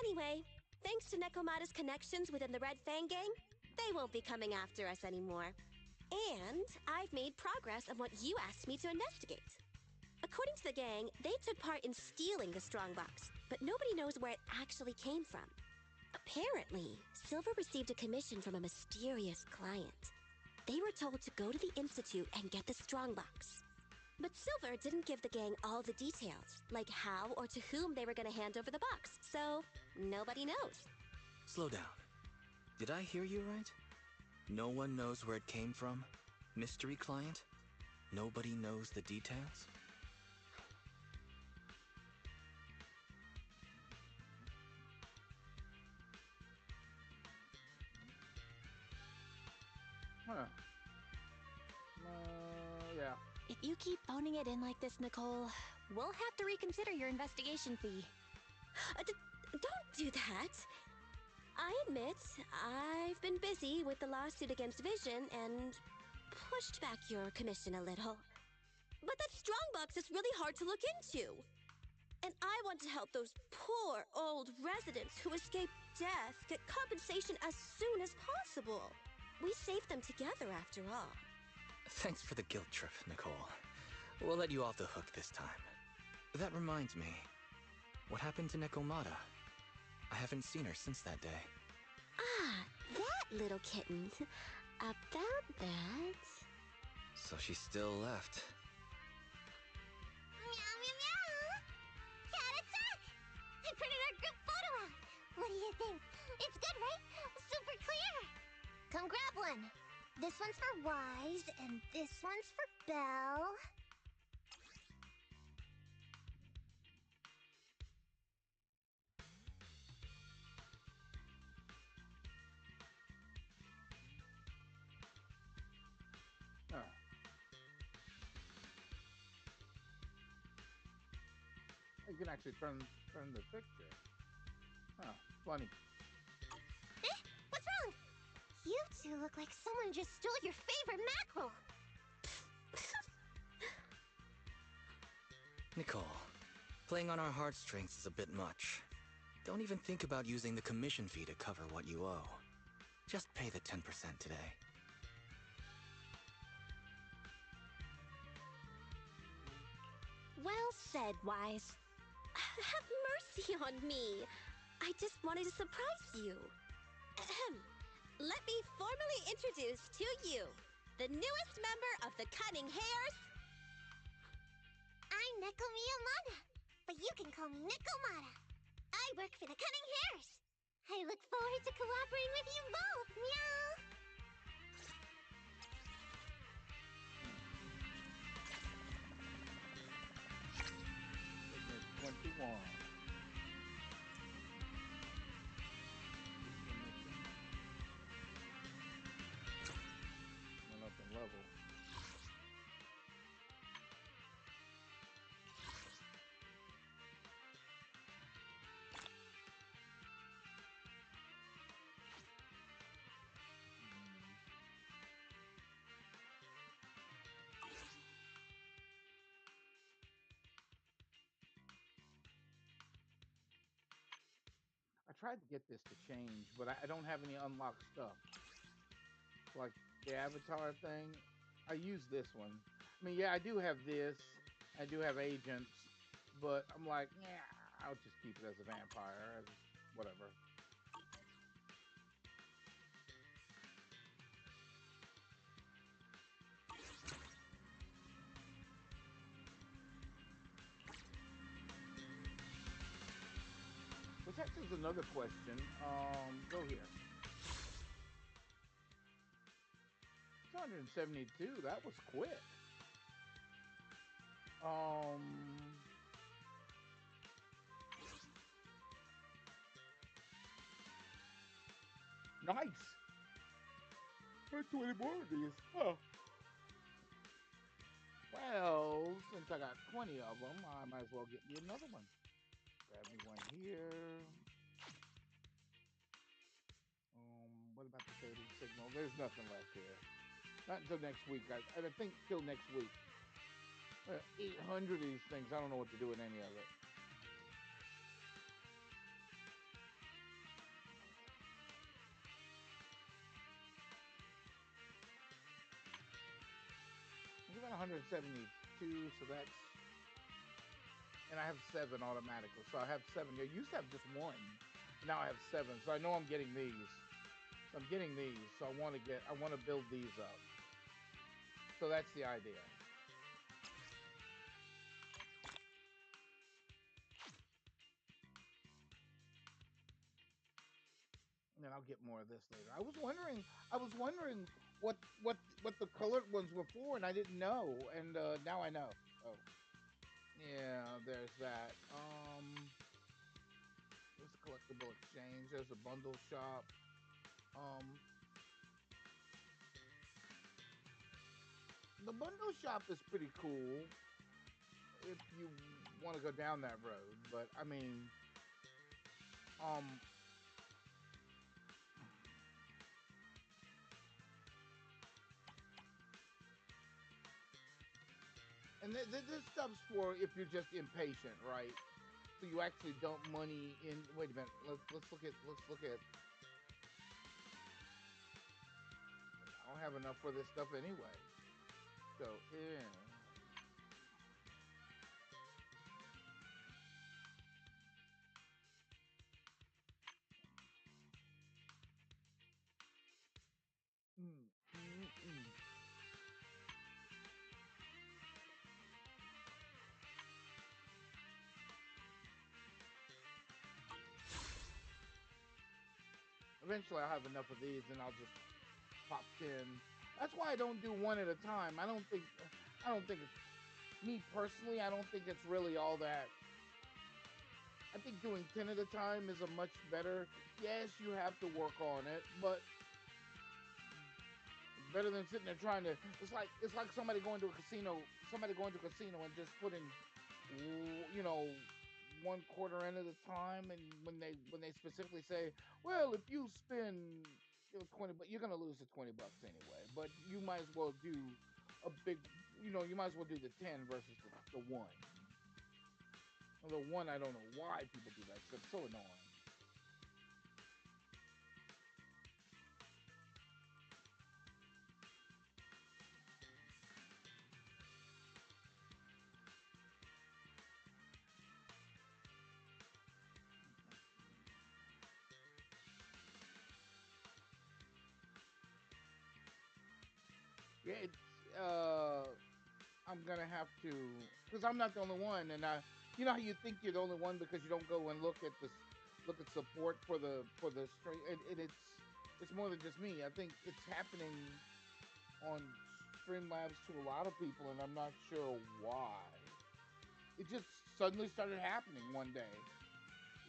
Anyway, thanks to Nekomata's connections within the Red Fang gang, they won't be coming after us anymore. And I've made progress on what you asked me to investigate. According to the gang, they took part in stealing the strongbox, but nobody knows where it actually came from. Apparently, Silver received a commission from a mysterious client. They were told to go to the Institute and get the strongbox. But Silver didn't give the gang all the details, like how or to whom they were gonna hand over the box, so nobody knows. Slow down. Did I hear you right? No one knows where it came from? Mystery client? Nobody knows the details? Huh. Yeah. If you keep phoning it in like this, Nicole, we'll have to reconsider your investigation fee. Don't do that. I admit, I've been busy with the lawsuit against Vision and pushed back your commission a little. But that strongbox is really hard to look into. And I want to help those poor old residents who escaped death get compensation as soon as possible. We saved them together after all. Thanks for the guilt trip, Nicole. We'll let you off the hook this time. That reminds me. What happened to Nekomata? I haven't seen her since that day. Ah, that little kitten. About that... So she still left. Meow, meow, meow! Cat attack! I printed our group photo out. What do you think? It's good, right? Super clear. Come grab one. This one's for Wise, and this one's for Belle. Huh. You can actually turn the picture. Huh. Funny. Eh? What's wrong? You two look like someone just stole your favorite mackerel. Nicole, playing on our heartstrings is a bit much. Don't even think about using the commission fee to cover what you owe. Just pay the 10% today. Well said, Wise. Have mercy on me. I just wanted to surprise you. Ahem. Let me formally introduce to you the newest member of the Cunning Hairs. I'm Neko Miyamada, but you can call me Nekomata. I work for the Cunning Hairs. I look forward to cooperating with you both, meow. 21. Went up in level. I tried to get this to change, but I don't have any unlocked stuff. Like the avatar thing, I use this one. I mean, yeah, I do have this. I do have agents, but I'm like, yeah, I'll just keep it as a vampire. Whatever. Which actually is another question. Go here. 272. That was quick. Nice. 20 more of these. Oh. Well, since I got 20 of them, I might as well get me another one. Grab me one here. What about the coding signal? There's nothing left here. Not until next week. I think till next week. 800 of these things. I don't know what to do with any of it. I'm given 172, so that's... And I have 7 automatically. So I have 7. I used to have just 1. Now I have 7. So I know I'm getting these. So I'm getting these. So I want to build these up. So that's the idea. And then I'll get more of this later. I was wondering what the colored ones were for, and I didn't know, and now I know. So yeah, there's that. There's a collectible exchange. There's a bundle shop. The bundle shop is pretty cool if you want to go down that road, but I mean, and this stuff's for if you're just impatient, right? So you actually dump money in. Wait a minute. Let's look at. I don't have enough for this stuff anyway. So yeah. Eventually, I'll have enough of these, and I'll just pop 10. That's why I don't do one at a time. I don't think it's me personally. I don't think it's really all that. I think doing 10 at a time is a much better. Yes, you have to work on it, but better than sitting there trying to. It's like somebody going to a casino. Somebody going to a casino and just putting, you know, 1/4 in at a time. And when they specifically say, well, if you spend 20, but you're gonna lose the $20 anyway. But you might as well do a big. You might as well do the 10 versus the one. The one, I don't know why people do that. It's so annoying. Yeah, I'm gonna have to, because I'm not the only one, and you know how you think you're the only one because you don't go and look at support for the stream, and it's more than just me. I think it's happening on Streamlabs to a lot of people, and I'm not sure why. It just suddenly started happening one day.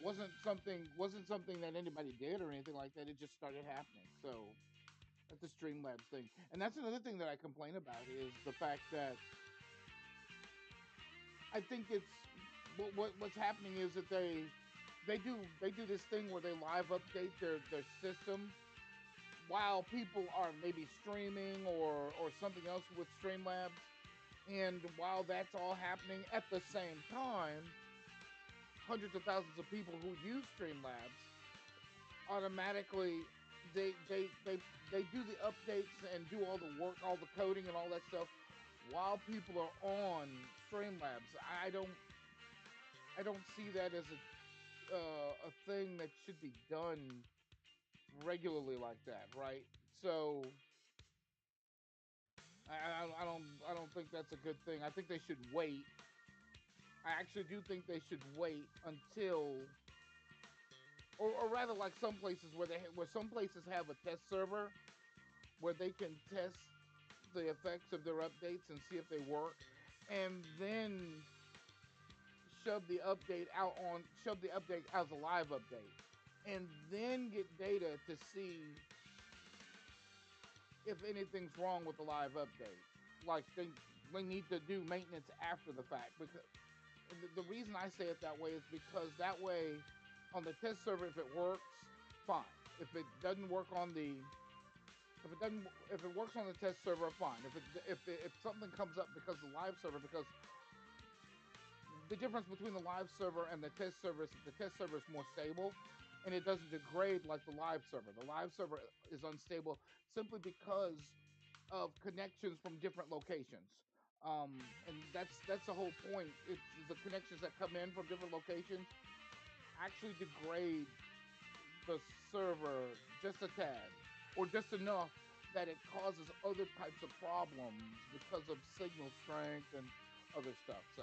Wasn't something that anybody did or anything like that. It just started happening. So that's the Streamlabs thing, and that's another thing that I complain about is the fact that I think it's what's happening is that they do this thing where they live update their system while people are maybe streaming or something else with Streamlabs, and while that's all happening at the same time, hundreds of thousands of people who use Streamlabs automatically they do the updates and do all the work, all the coding and all that stuff while people are on Streamlabs. I don't see that as a thing that should be done regularly like that, right? So I don't think that's a good thing. I think they should wait. I actually do think they should wait until, or rather, like some places where some places have a test server where they can test the effects of their updates and see if they work, and then shove the update as a live update, and then get data to see if anything's wrong with the live update. Like they need to do maintenance after the fact, because the reason I say it that way is because that way on the test server, if it works, fine. If it doesn't work on the if it works on the test server, fine. If something comes up because the live server, because the difference between the live server and the test server is that the test server is more stable and it doesn't degrade like the live server. The live server is unstable simply because of connections from different locations. And that's the whole point. It's the connections that come in from different locations actually degrade the server just a tad, or just enough that it causes other types of problems because of signal strength and other stuff. So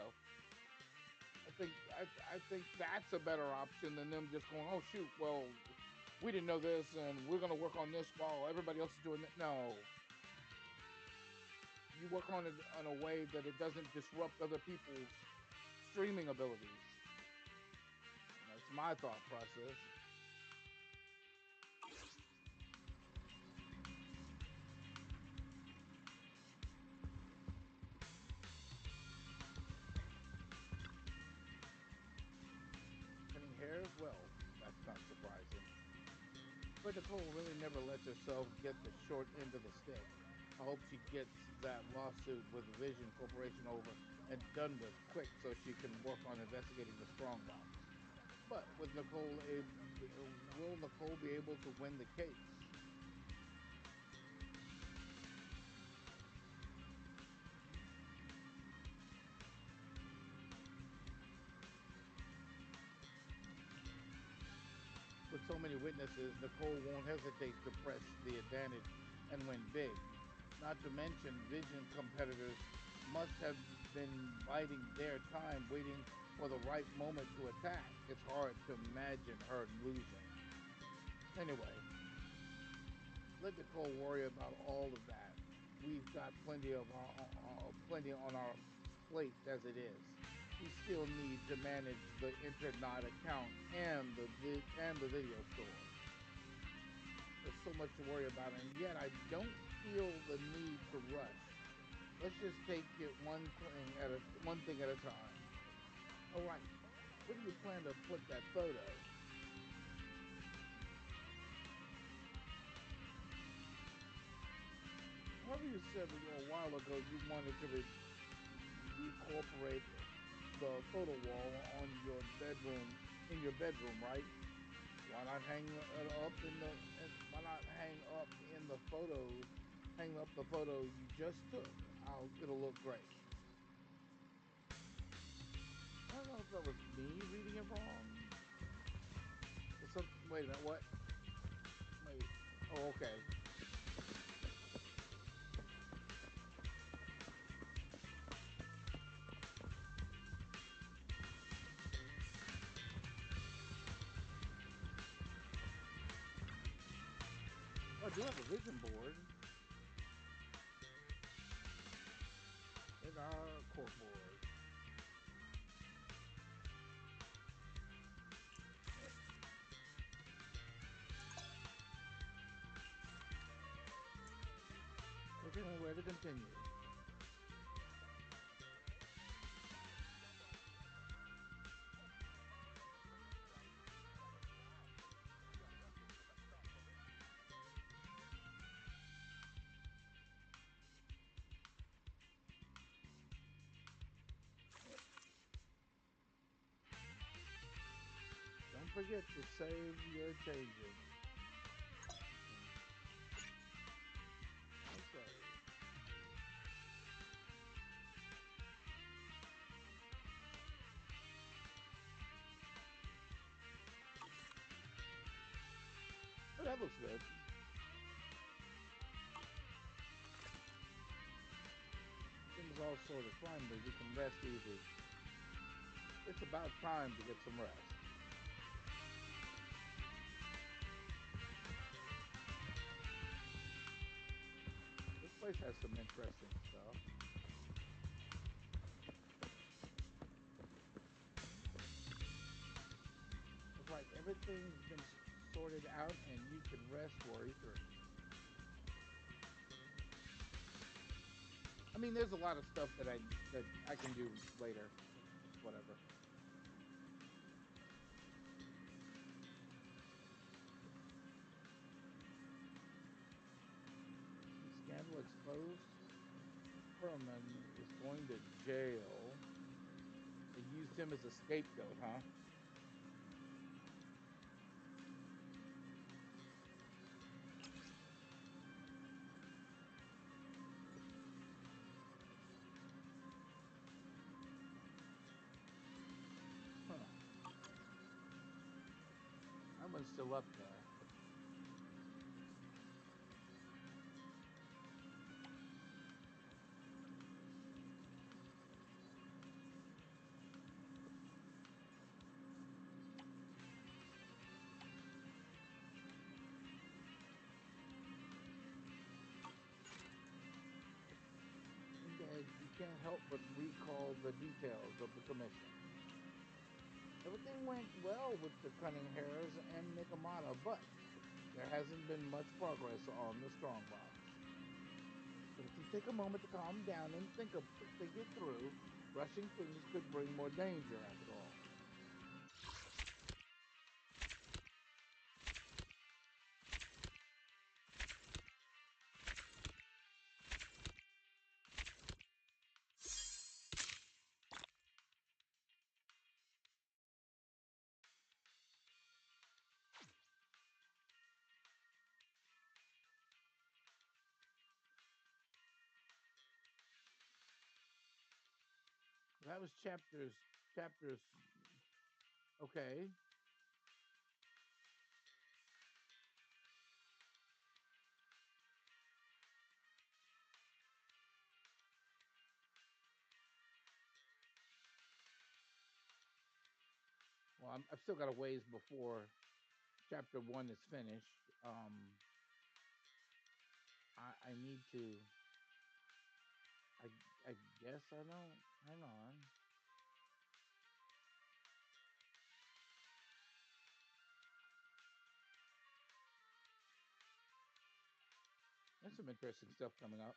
I think that's a better option than them just going, oh shoot, well, we didn't know this and we're going to work on this while everybody else is doing it. No. You work on it in a way that it doesn't disrupt other people's streaming abilities. That's my thought process. Cutting hairs? Well, that's not surprising. But Nicole really never lets herself get the short end of the stick. I hope she gets that lawsuit with Vision Corporation over and done with quick so she can work on investigating the Strongbox. But with Nicole, will Nicole be able to win the case? With so many witnesses, Nicole won't hesitate to press the advantage and win big. Not to mention, Vision competitors must have been biding their time, waiting for the right moment to attack. It's hard to imagine her losing. Anyway, let Nicole worry about all of that. We've got plenty on our plate as it is. We still need to manage the Internot account and the video store. There's so much to worry about, and yet I don't feel the need to rush. Let's just take it one thing at a time. All right, where do you plan to put that photo? Remember you said a while ago you wanted to incorporate the photo wall on your bedroom, in your bedroom, right? Why not hang it up why not hang up the photo you just took? It'll look great. I don't know if that was me reading it wrong. Wait a minute, what? Wait. Oh, okay. Oh, I do have a vision board. There's our cork board. Looking at where to continue. Don't forget to save your changes. Okay. Oh, that looks good. Things all sorted. Finally, we can rest easy. It's about time to get some rest. This place has some interesting stuff. That's right, everything's been sorted out and you can rest worry-free. I mean, there's a lot of stuff that I can do later. Whatever. Scandal exposed. Perlman is going to jail. They used him as a scapegoat, huh? Huh. That one's still up there. but recall the details of the commission. Everything went well with the Cunning Hares and Nikomata, but there hasn't been much progress on the strongbox. But if you take a moment to calm down and think it through, rushing things could bring more danger after all. That was chapters. Okay. Well, I've still got a ways before chapter 1 is finished. I need to. I guess I don't. Hang on. There's some interesting stuff coming up.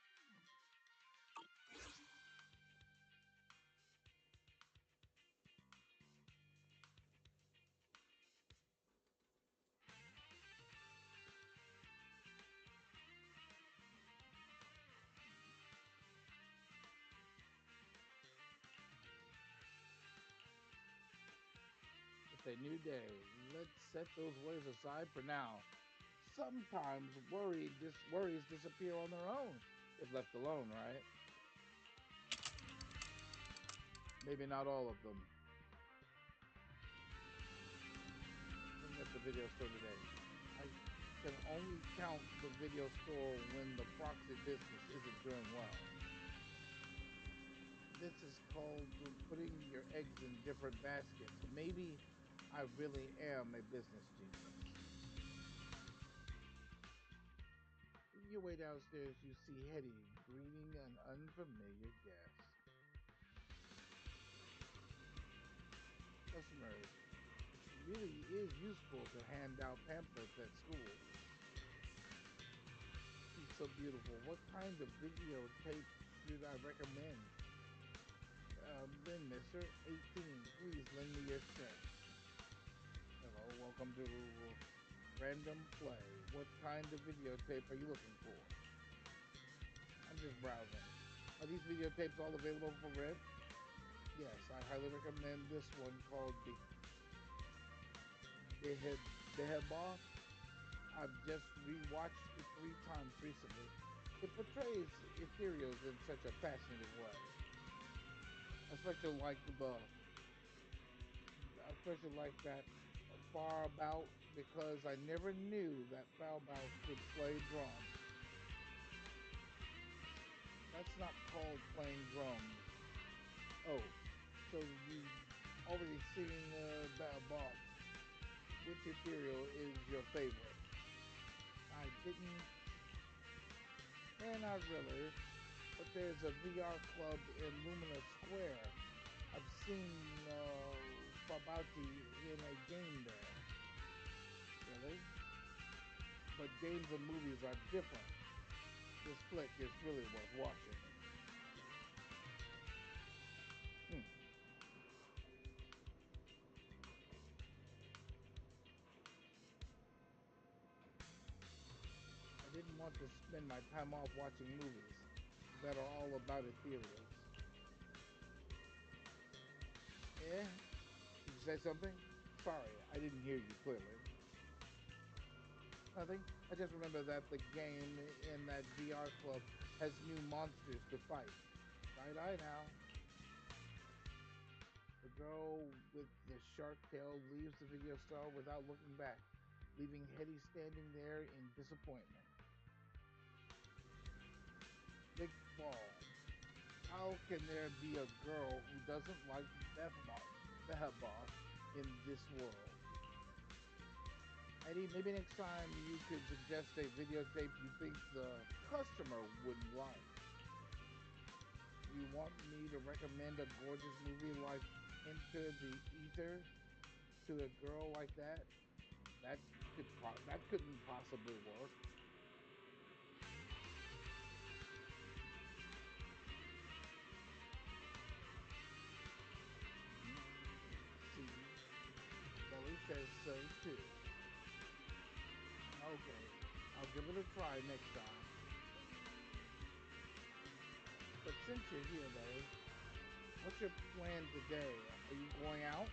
It's a new day. Let's set those worries aside for now. Sometimes worries disappear on their own if left alone, right? Maybe not all of them. Looking at the video store today, I can only count the video store when the proxy business isn't doing well. This is called putting your eggs in different baskets. Maybe I really am a business genius. On your way downstairs, you see Hetty greeting an unfamiliar guest. Customers, it really is useful to hand out pamphlets at school. It's so beautiful. What kind of videotape should I recommend? Then, mister, 18, please lend me your strength. Hello, welcome to Random Play. What kind of videotape are you looking for? I'm just browsing. Are these videotapes all available for rent? Yes, I highly recommend this one called Beheba. I've just rewatched it 3 times recently. It portrays ethereals in such a fascinating way. Especially that far about, because I never knew that far about could play drums. That's not called playing drums. Oh, so you've already seen that boss. Which ethereal is your favorite? I didn't. Not really. But there's a VR club in Lumina Square. I've seen Fabati in a game there. Really? But games and movies are different. This flick is really worth watching. I didn't want to spend my time off watching movies that are all about ethereals. Did you say something? Sorry, I didn't hear you clearly. Nothing. I just remember that the game in that VR club has new monsters to fight. Die now. The girl with the shark tail leaves the video store without looking back, leaving Hetty standing there in disappointment. Big fall. How can there be a girl who doesn't like Beheboth in this world? Eddie, maybe next time you could suggest a videotape you think the customer wouldn't like. You want me to recommend a gorgeous movie like Into the Ether to a girl like that? That couldn't possibly work. See, Belly says so too. Okay, I'll give it a try next time. But since you're here, Belly, what's your plan today? Are you going out?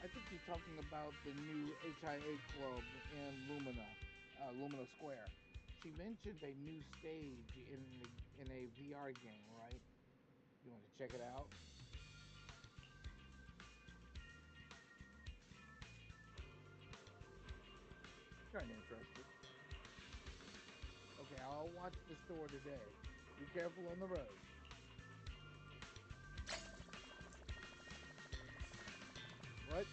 I think you're talking about the new HIA club in Lumina Square. She mentioned a new stage in a VR game, right? You want to check it out? Kind of interested. Okay, I'll watch the store today. Be careful on the road. What?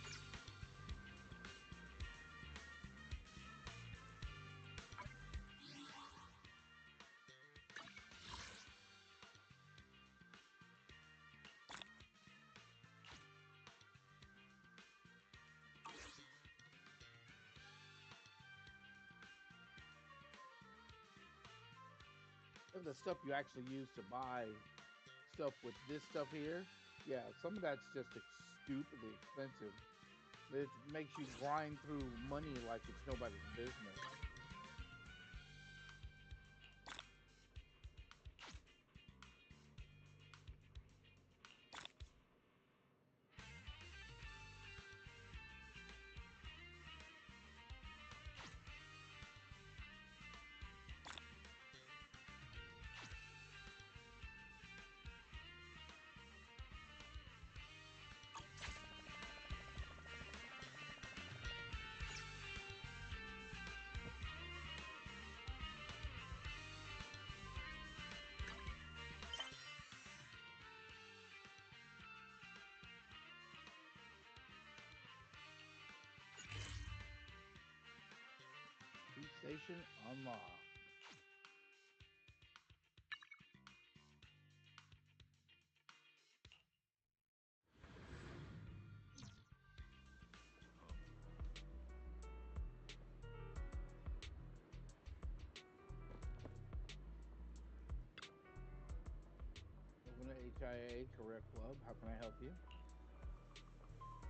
Of the stuff you actually use to buy stuff with this stuff here, yeah, some of that's just stupidly expensive. It makes you grind through money like it's nobody's business. Station unlocked. Welcome to HIA Career Club. How can I help you?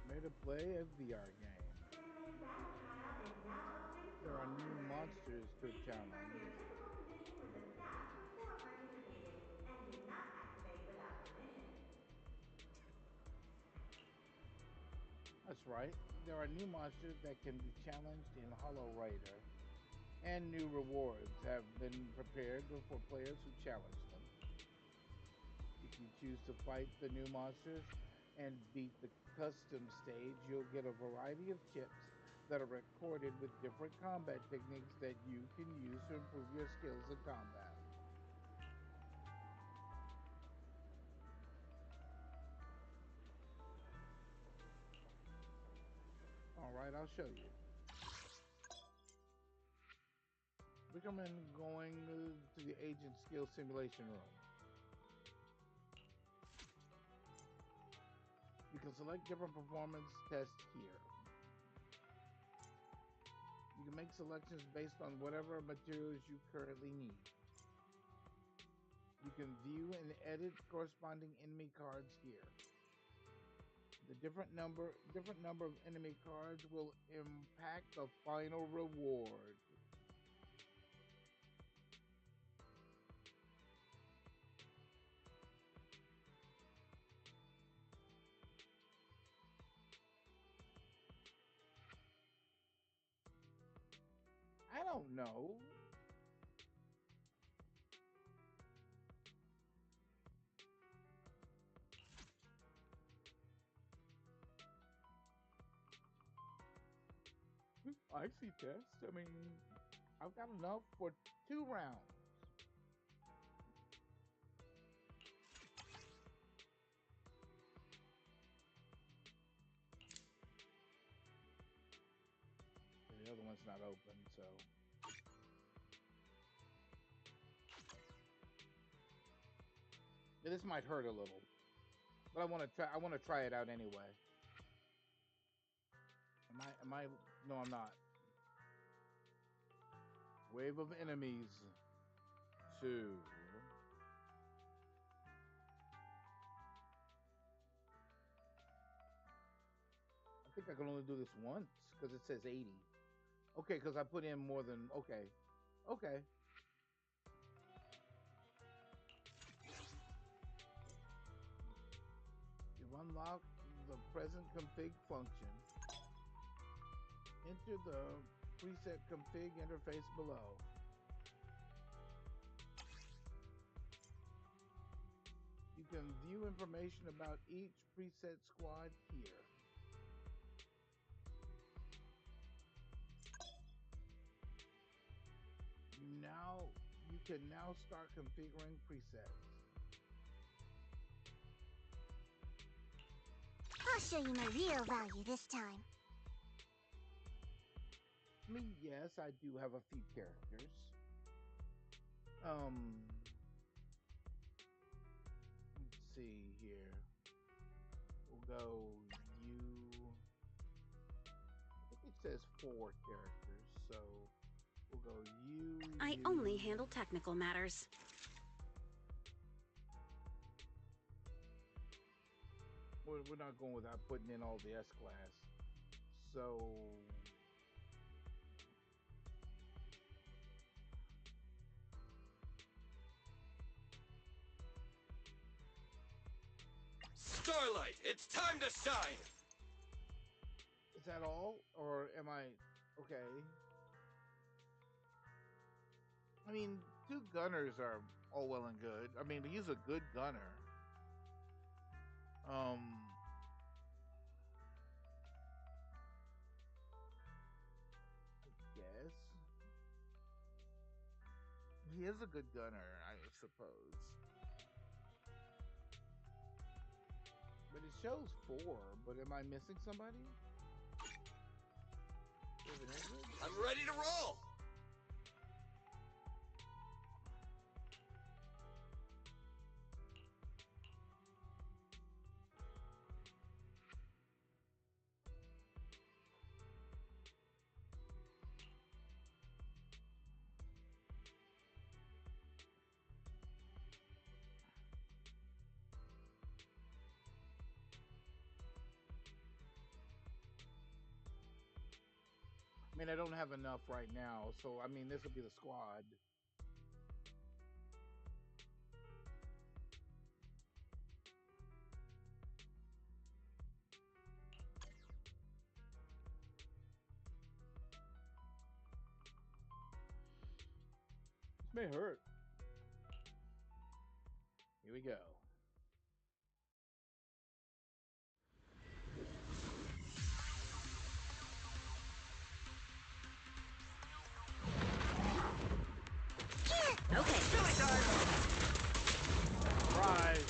Made to play a VR game. Friendly battle trial is now open There to are all new members. monsters to Please confirm challenge. your typical position with the staff before participating, and do not activate without permission. That's right. There are new monsters that can be challenged in Hollow Rider, and new rewards have been prepared for players who challenge them. If you choose to fight the new monsters and beat the custom stage, you'll get a variety of chips that are recorded with different combat techniques that you can use to improve your skills in combat. Alright, I'll show you. Recommend going to the agent skill simulation room. You can select different performance tests here. You can make selections based on whatever materials you currently need. You can view and edit corresponding enemy cards here. The different number of enemy cards will impact the final reward. I don't know. I see test. I mean, I've got enough for 2 rounds. it's not open, so. Yeah, this might hurt a little, but I want to try it out anyway. Am I? No, I'm not. Wave of enemies. 2. I think I can only do this once because it says 80. Okay, because I put in more than, okay. Okay. You've unlocked the present config function. Enter the preset config interface below. You can view information about each preset squad here. You can now start configuring presets. I'll show you my real value this time. I mean, yes, I do have a few characters. Let's see here. We'll go you. I think it says 4 characters, so we'll go you. I only handle technical matters. We're not going without putting in all the S-class. So Starlight, it's time to shine! is that all? Or am I okay? I mean, 2 gunners are all well and good. I mean, he's a good gunner. Yes. He is a good gunner, I suppose. But it shows 4, but am I missing somebody? I'm ready to roll! I mean, I don't have enough right now, so I mean, this will be the squad. This may hurt. Here we go. Okay. Billy time! Rise.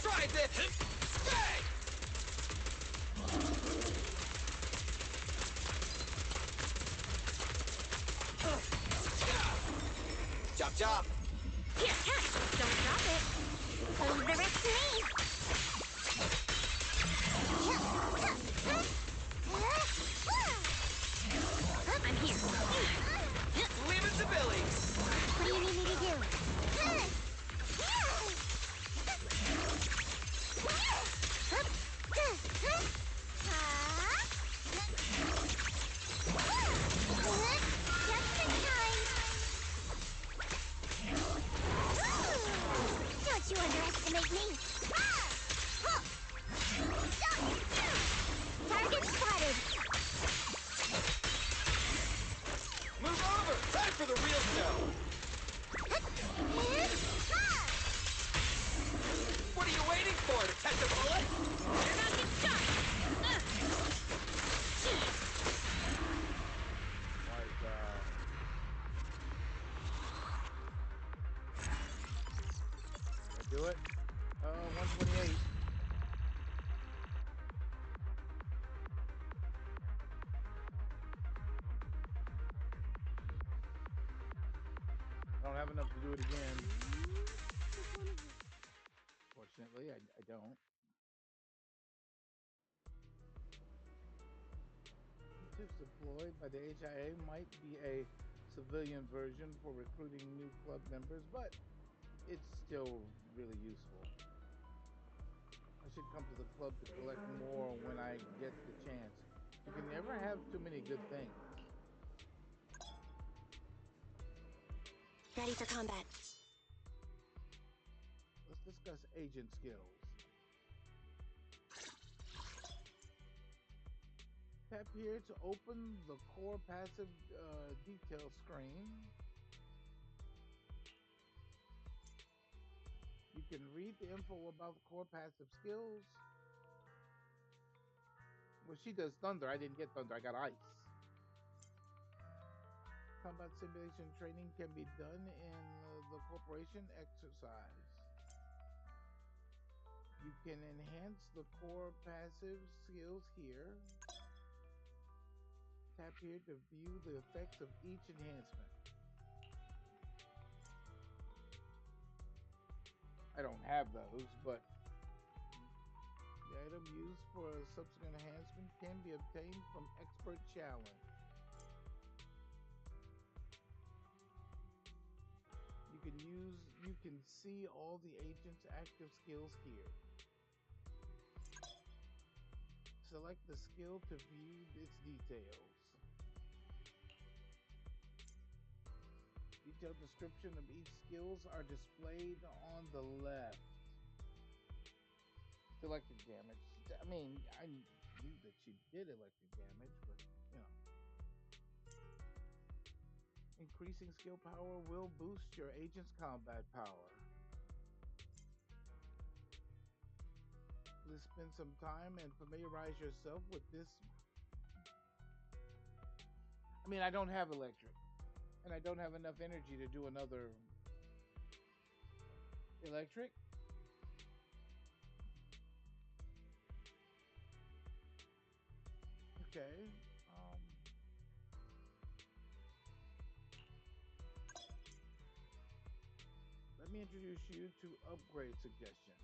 Try this! Stay! Chop chop! Here, don't drop it. Leave the rest to me. I'm here. Leave it to Billy! What do you need me to do? Just in time. Don't you underestimate me. Target spotted. Move over! Time for the real show! What are you waiting for? don't have enough to do it again. Fortunately, I don't. Tips deployed by the HIA might be a civilian version for recruiting new club members, but it's still really useful. I should come to the club to collect more when I get the chance. You can never have too many good things. Ready for combat. Let's discuss agent skills. Tap here to open the core passive detail screen. You can read the info about the core passive skills. Well, she does thunder. I didn't get thunder. I got ice. Combat simulation training can be done in the corporation exercise. You can enhance the core passive skills here. Tap here to view the effects of each enhancement. I don't have those, but the item used for a subsequent enhancement can be obtained from Expert Challenge. You can see all the agent's active skills here. Select the skill to view its details. Detailed description of each skills are displayed on the left. Electric damage. I mean, I knew that she did electric damage, but you know. Increasing skill power will boost your agent's combat power. Please spend some time and familiarize yourself with this. I mean, I don't have electric, and I don't have enough energy to do another electric. Okay. Let me introduce you to upgrade suggestions.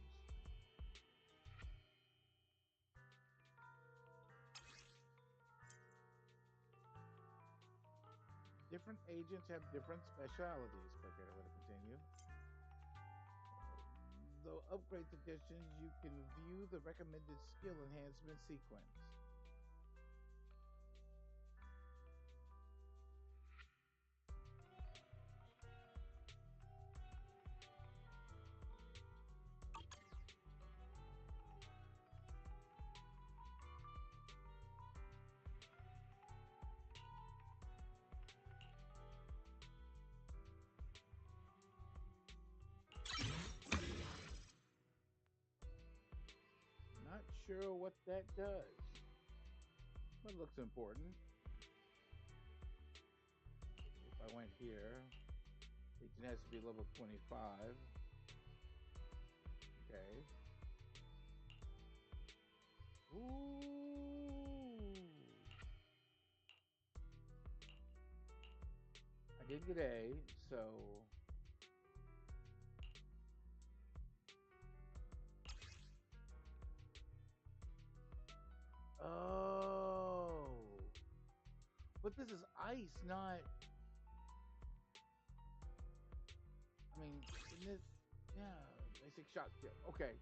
Different agents have different specialities. Click anywhere to continue. The upgrade suggestions, you can view the recommended skill enhancement sequence. Not sure what that does, but it looks important. If I went here, agent has to be level 25. Okay. Ooh. I did get A, so oh. But this is ice, not. I mean, isn't it? Yeah, basic shot kill. Okay.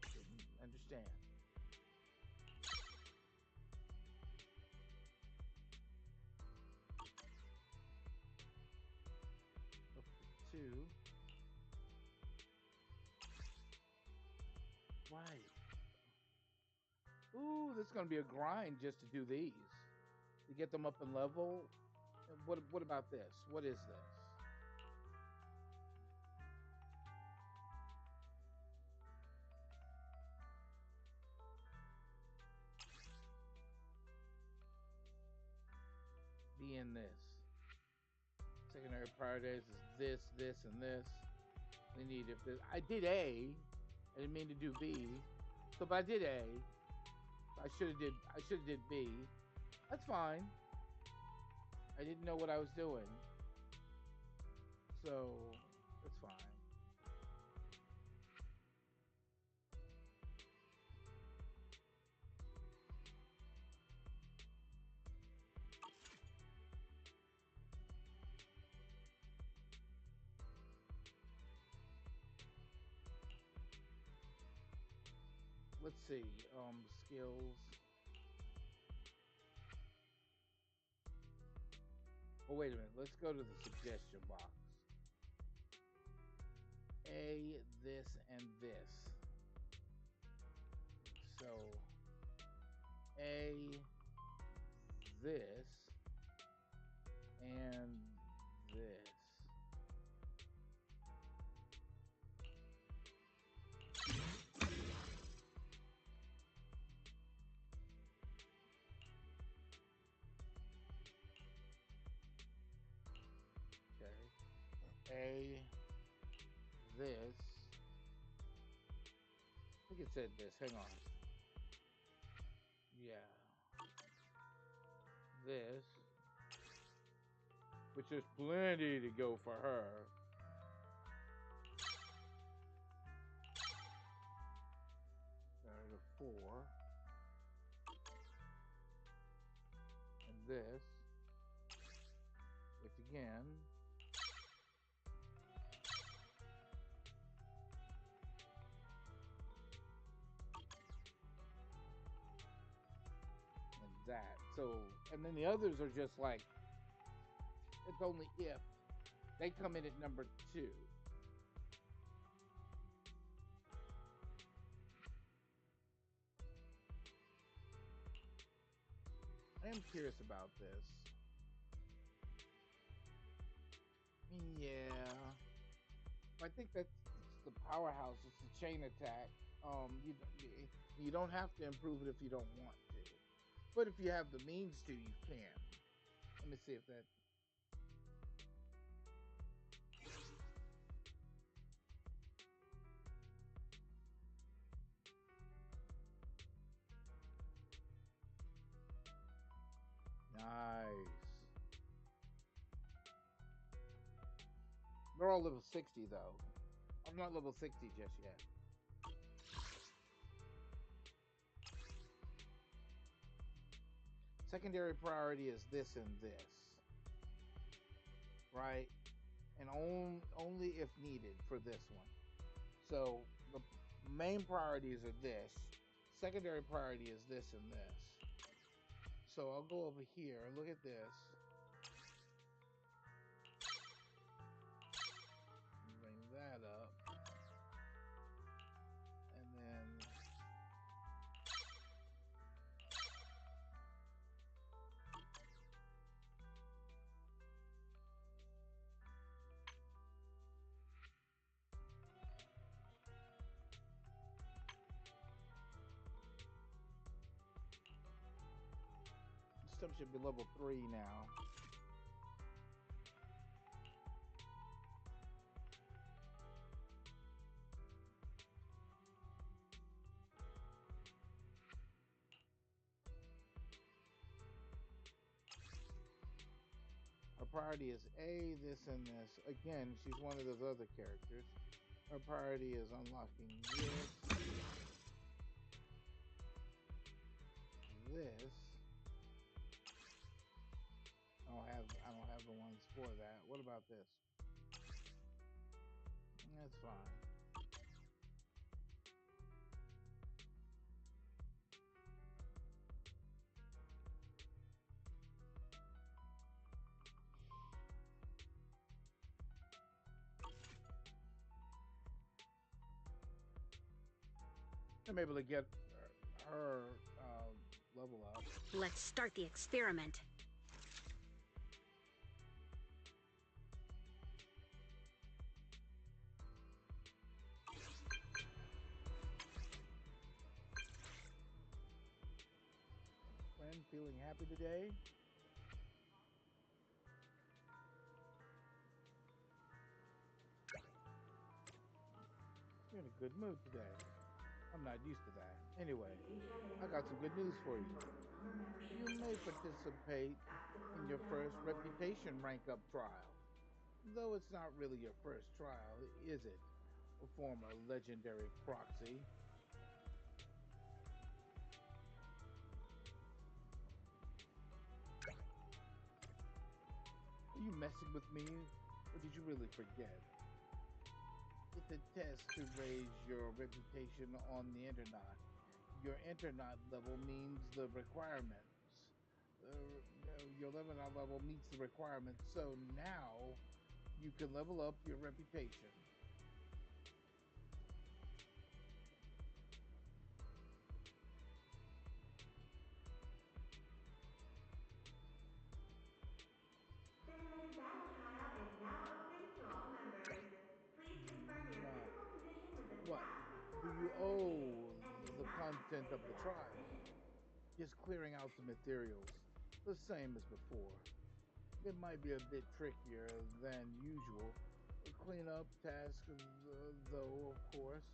Didn't understand. Up to 2. Right. Ooh, this is gonna be a grind just to do these. To get them up in level. And what about this? What is this? Be in this. Secondary priorities is this, and this. We need if this. I did A. I didn't mean to do B. So but I did A. I should have did B. That's fine. I didn't know what I was doing. So it's fine. Let's see. Skills. Oh, wait a minute. Let's go to the suggestion box. A, this, and this. So, A, this, and this. Okay. A, this. I think it said this. Hang on. Yeah. This. Which there's plenty to go for her. There's a 4. And this. Which again. And that. So, and then the others are just like, it's only if. They come in at number 2. I am curious about this. I mean, yeah. I think that's the powerhouse. It's the chain attack. You don't have to improve it if you don't want to. But if you have the means to, you can. Let me see if that... Nice. They're all level 60, though. I'm not level 60 just yet. Secondary priority is this and this. Right? And only if needed for this one. So the main priorities are this. Secondary priority is this and this. So I'll go over here and look at this. Bring that up. And then this stuff should be level 3 now. Her priority is A, this, and this. Again, she's one of those other characters. Her priority is unlocking this. I don't have the ones for that. What about this? That's fine. I'm able to get her level up. Let's start the experiment. Friend, feeling happy today? You're in a good mood today. I'm not used to that. Anyway, I got some good news for you. You may participate in your first reputation rank up trial. Though it's not really your first trial, is it? A former legendary proxy. Are you messing with me, or did you really forget? It's a test to raise your reputation on the internet. Your internet level means the requirements. Your internet level meets the requirements, so now you can level up your reputation. Simulated battle trial is now open to all members. Please confirm your physical condition with the What? staff Do report you registered owe and do the not content activate of the without trial? permission. Just clearing out the materials, the same as before. It might be a bit trickier than usual. A cleanup task, though, of course.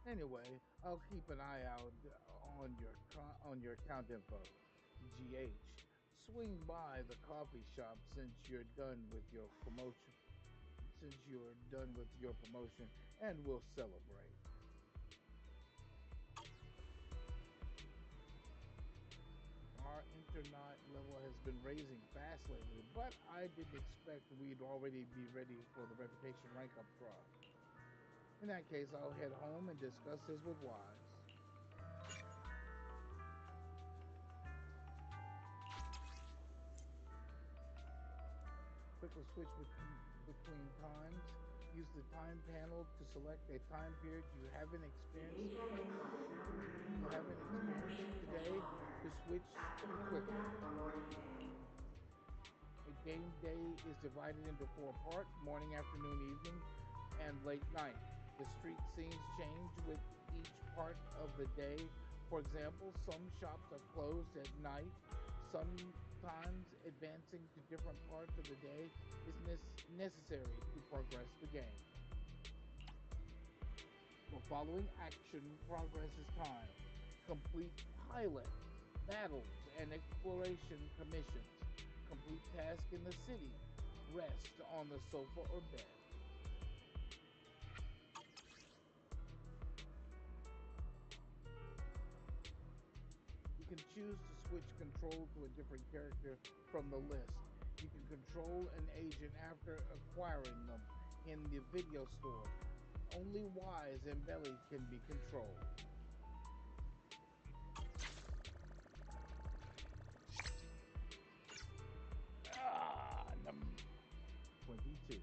Anyway, I'll keep an eye out on your account info. GH. Swing by the coffee shop since you're done with your promotion. And we'll celebrate. Our internet level has been raising fast lately, but I didn't expect we'd already be ready for the reputation rank up draw. In that case, I'll head home and discuss this with Wise. Quickly switch between times. Use the time panel to select a time period you haven't The experienced in-game clock is now returning normal. Your membership is today all set. to switch Back to the front quickly. desk for more details. A game day is divided into 4 parts: morning, afternoon, evening, and late night. The street scenes change with each part of the day. For example, some shops are closed at night. Sometimes advancing to different parts of the day is necessary to progress the game. The following action progresses time. Complete pilot, battles, and exploration commissions. Complete task in the city. Rest on the sofa or bed. You can choose to switch control to a different character from the list. You can control an agent after acquiring them in the video store. Only Wise and Belly can be controlled. Number 22.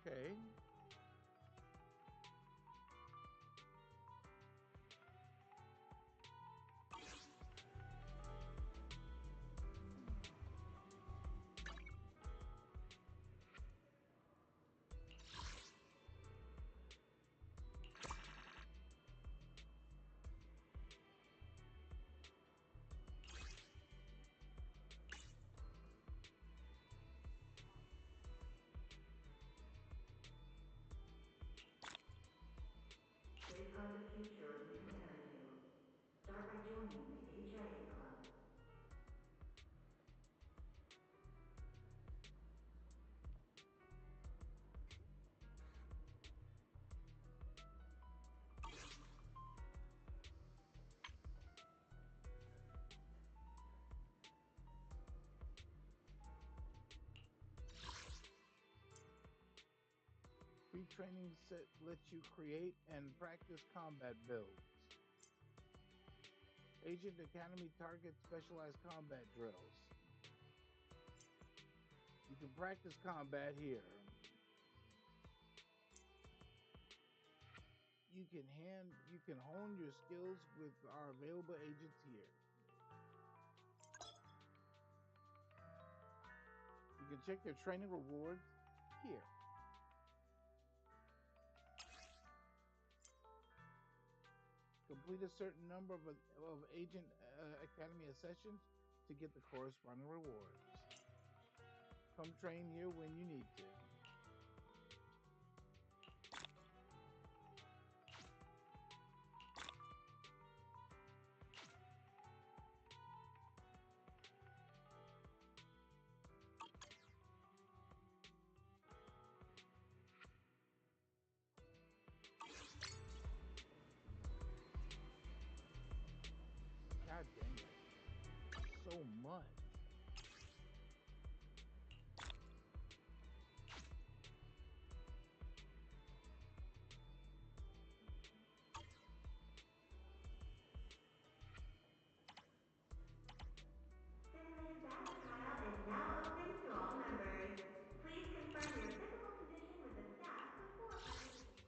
Okay. Safeguard the future of new airfields. Start by joining the HIA Club. Free training set lets you create and practice combat builds. Agent Academy targets specialized combat drills. You can practice combat here. You can hone your skills with our available agents here. You can check your training rewards here. Complete a certain number of Agent Academy sessions to get the corresponding rewards. Come train here when you need to. God dang it. So much. Zenless data trial is now open to all members. Please confirm your physical condition with the staff before participating.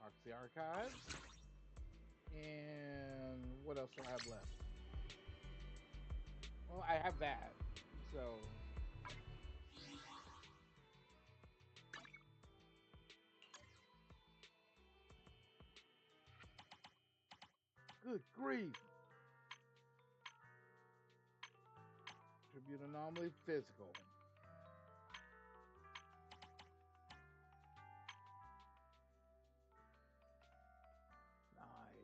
Oxy Archives. And what else do I have left? Well, I have that. So good grief. Tribute anomaly physical. Nice.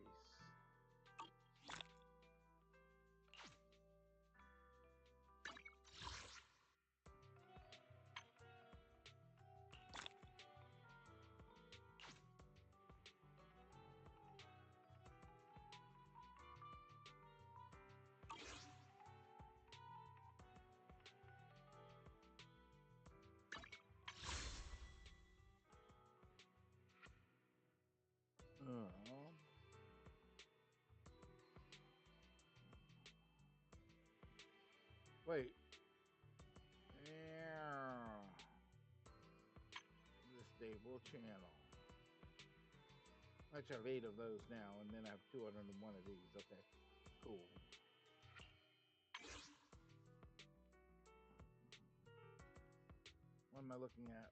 Wait. Yeah. The stable channel. Actually, I have 8 of those now, and then I have 201 of these. Okay, cool. What am I looking at?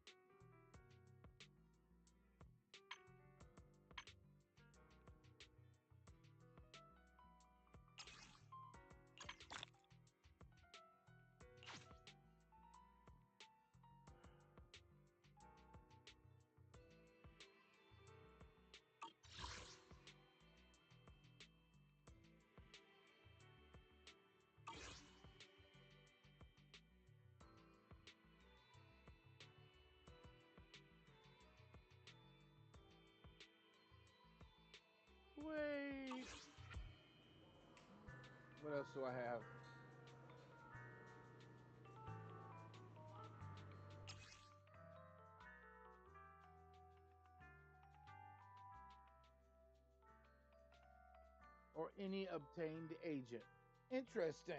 Wait. What else do I have? Or any obtained agent. Interesting.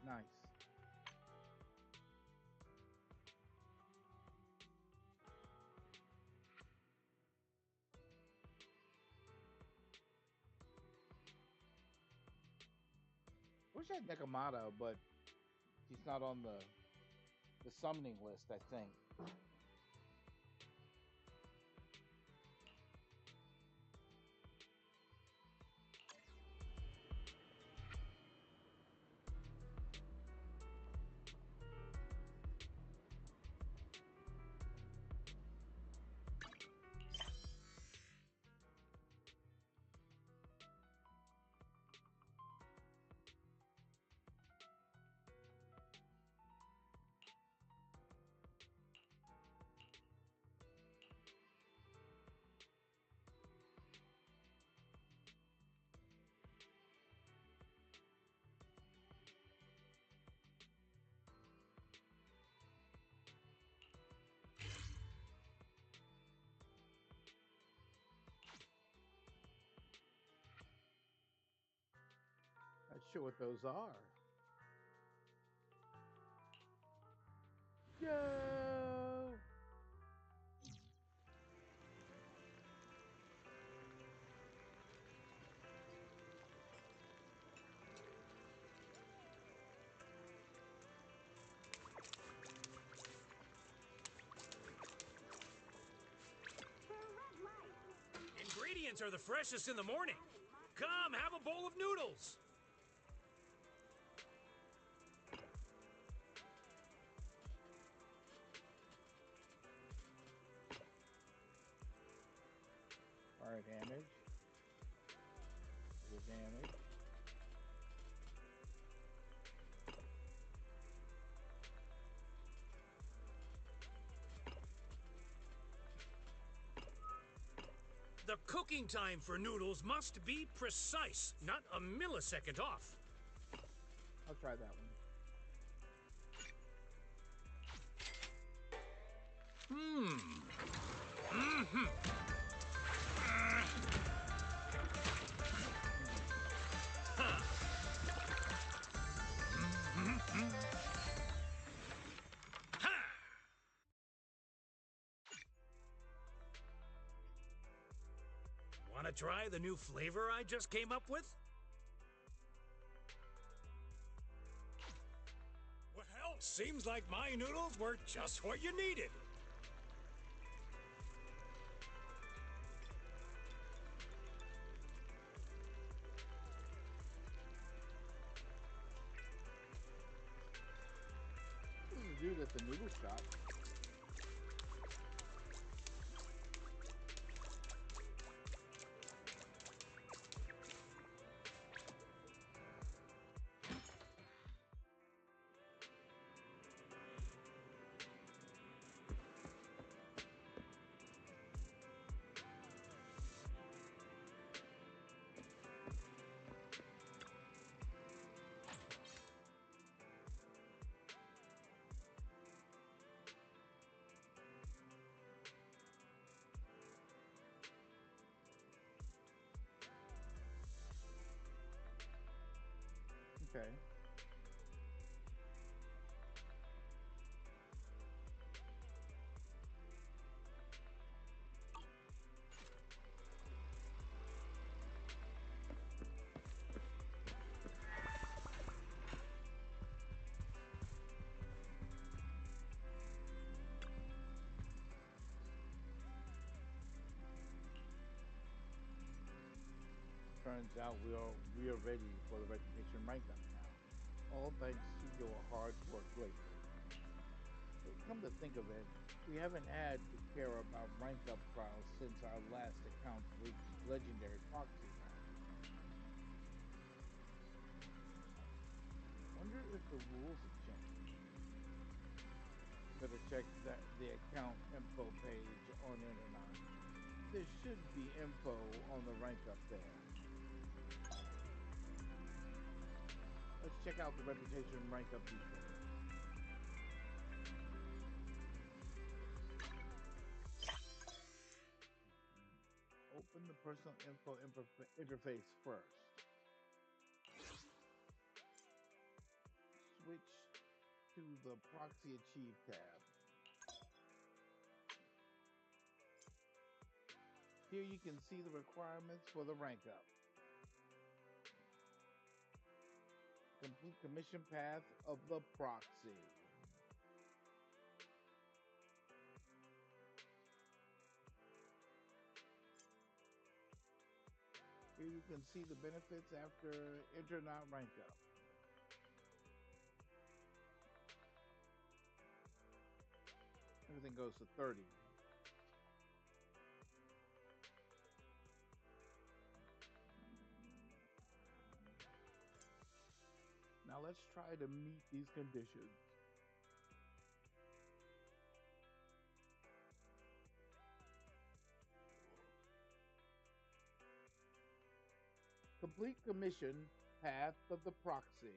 Nice. Wish I had Nekomata, but he's not on the summoning list, I think. sure what those are. Go! Ingredients are the freshest in the morning. Come, have a bowl of noodles. Fire damage. Your damage. The cooking time for noodles must be precise, not a millisecond off. I'll try that one. Want to try the new flavor I just came up with? Well, seems like my noodles were just what you needed. This is a dude at the noodle shop. Okay. Turns out we are ready for the reputation rank up now. All thanks to your hard work lately. Come to think of it, we haven't had to care about rank up trials since our last account reached legendary proxy rank. Wonder if the rules have changed. Better check the account info page on Internet. There should be info on the rank up there. Let's check out the reputation rank up details. Open the personal info interface first. Switch to the Proxy Achieve tab. Here you can see the requirements for the rank up. Complete commission path of the proxy. Here you can see the benefits after enter not rank up. Everything goes to 30. Now let's try to meet these conditions. Complete commission path of the proxy.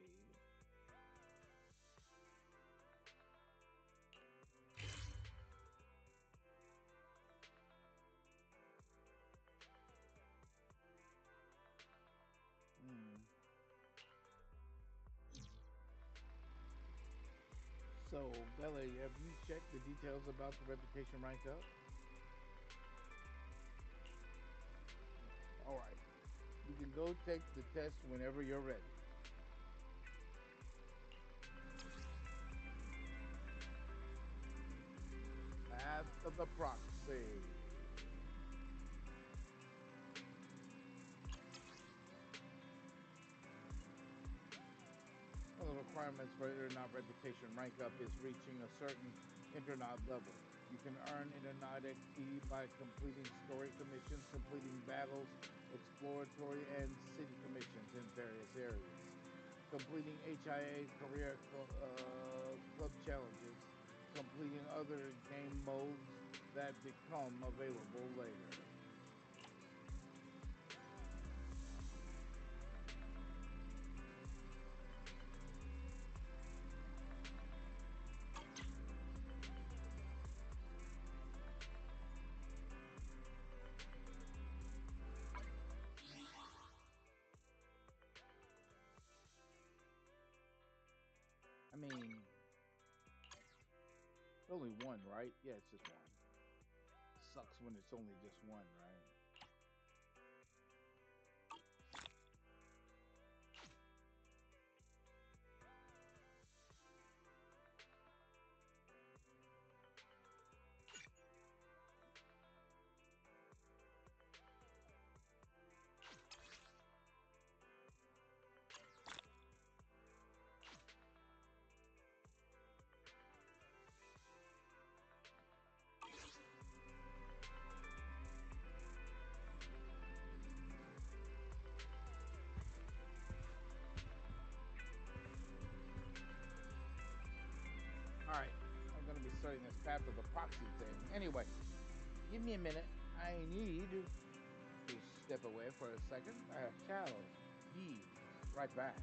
So, Bella, have you checked the details about the reputation rank up? All right. You can go take the test whenever you're ready. Path of the Proxy. One of the requirements for Internaut reputation rank up is reaching a certain Internaut level. You can earn Internaut XP by completing story commissions, completing battles, exploratory and city commissions in various areas, completing HIA career club challenges, completing other game modes that become available later. I mean, only one, right? Yeah, it's just one. Sucks when it's only just one, right? All right, I'm gonna be starting this Path of the Proxy thing. Anyway, give me a minute. I need to step away for a second. I shall be right back.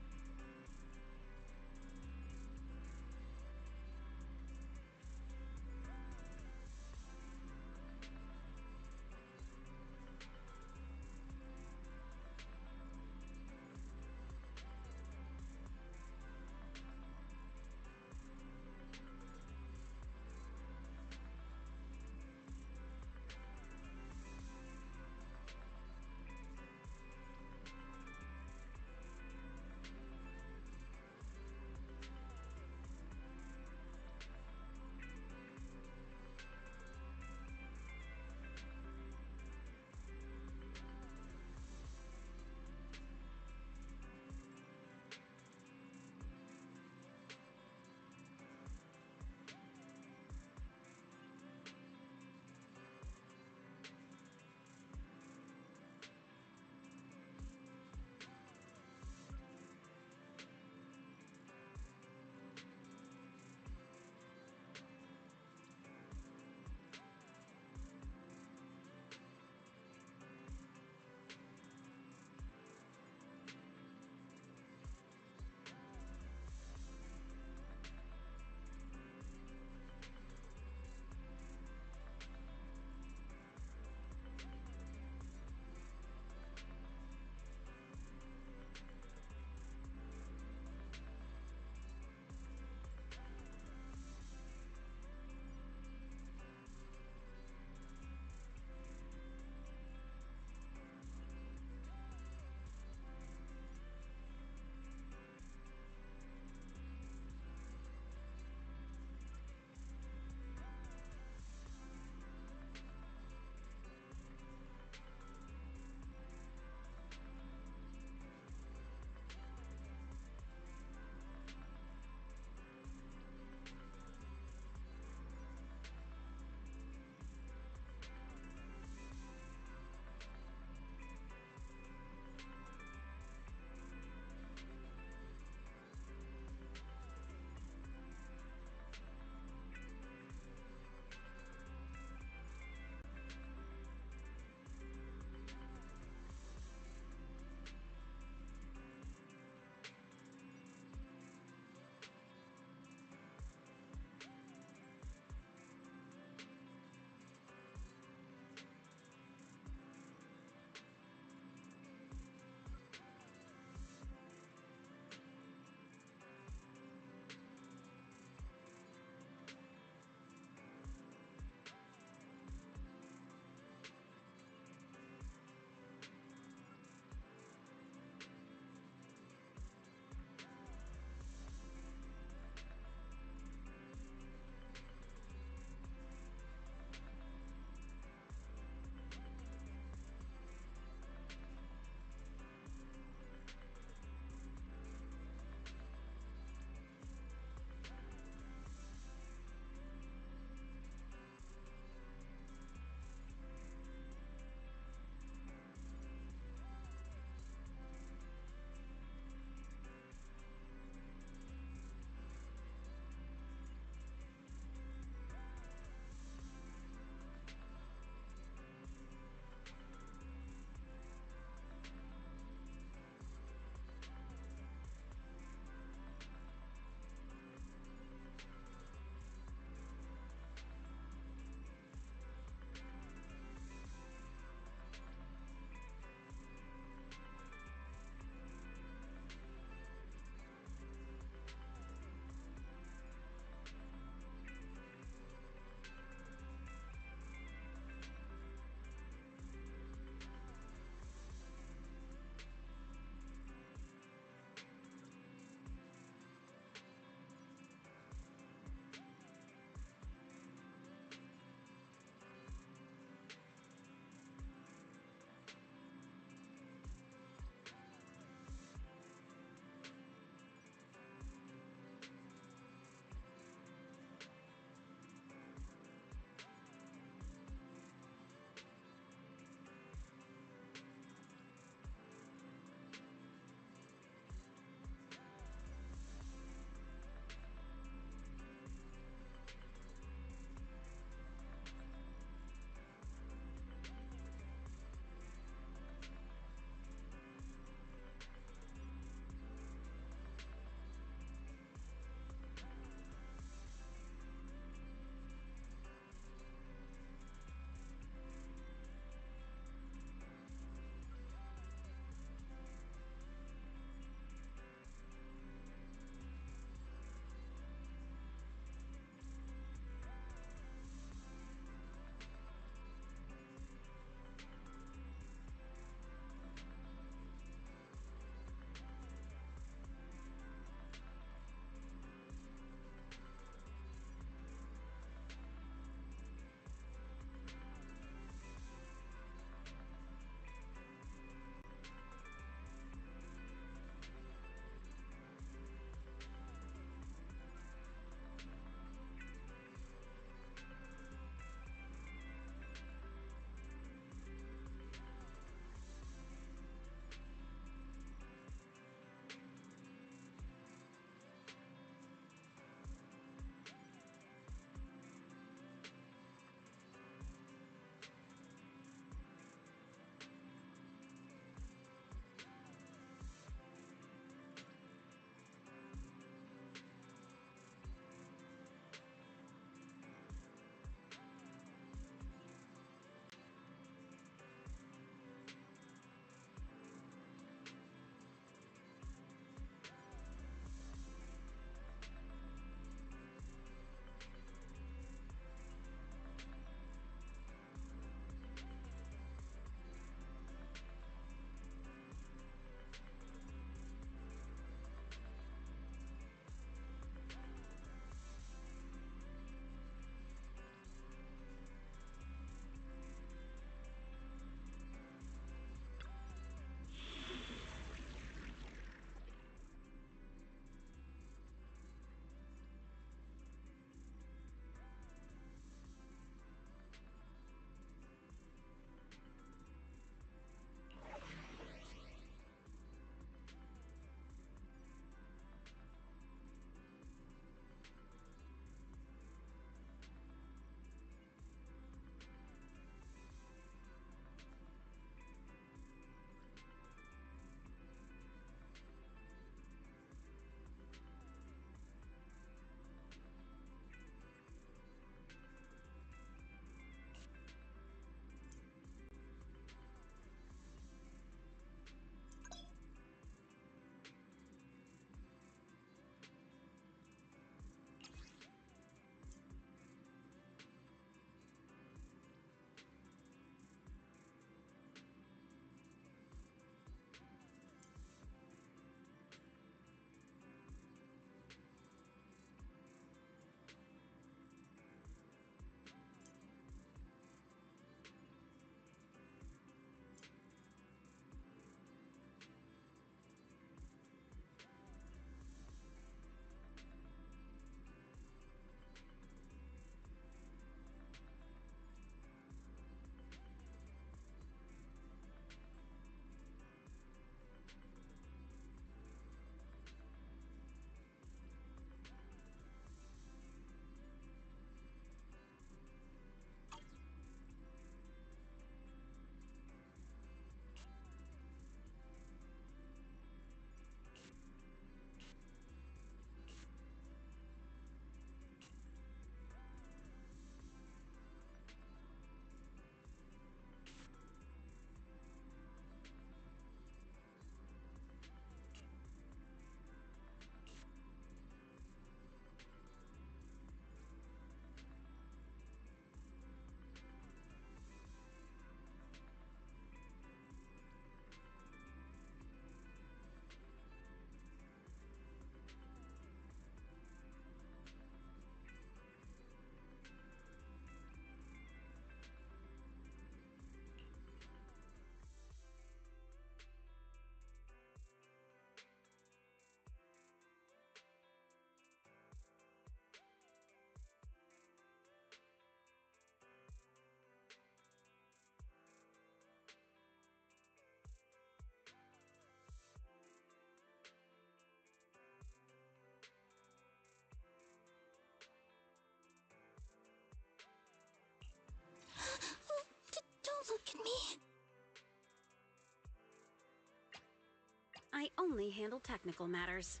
only handle technical matters.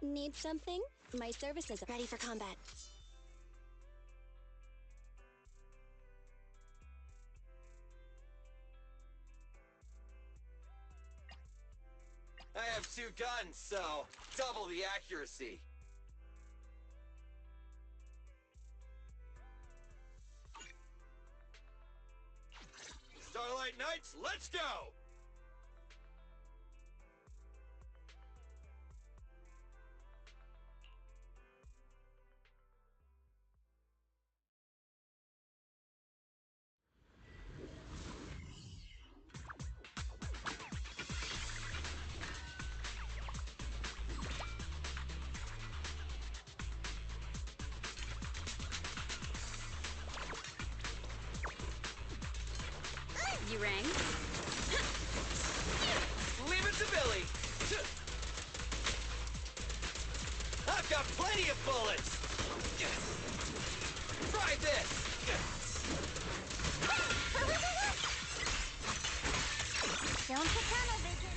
Need something? My service is ready for combat. I have 2 guns, so double the accuracy. Starlight Knights, let's go! You rang? Leave it to Billy! I've got plenty of bullets! Try this! Don't get tunnel vision.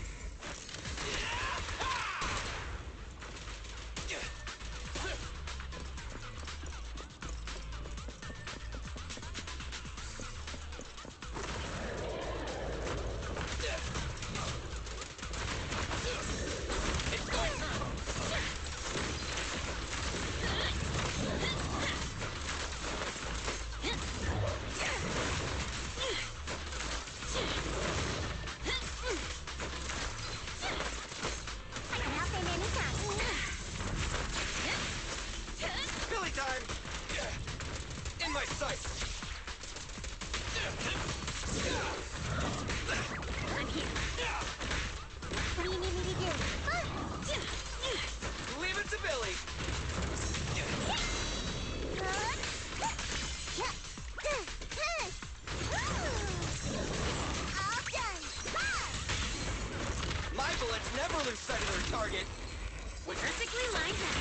Billy time! In my sights! I'm here. What do you need me to do? Leave it to Billy! All done. My bullets never lose sight of their target! Perfectly lined up.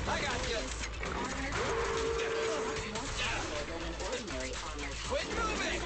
I got you! Quit moving!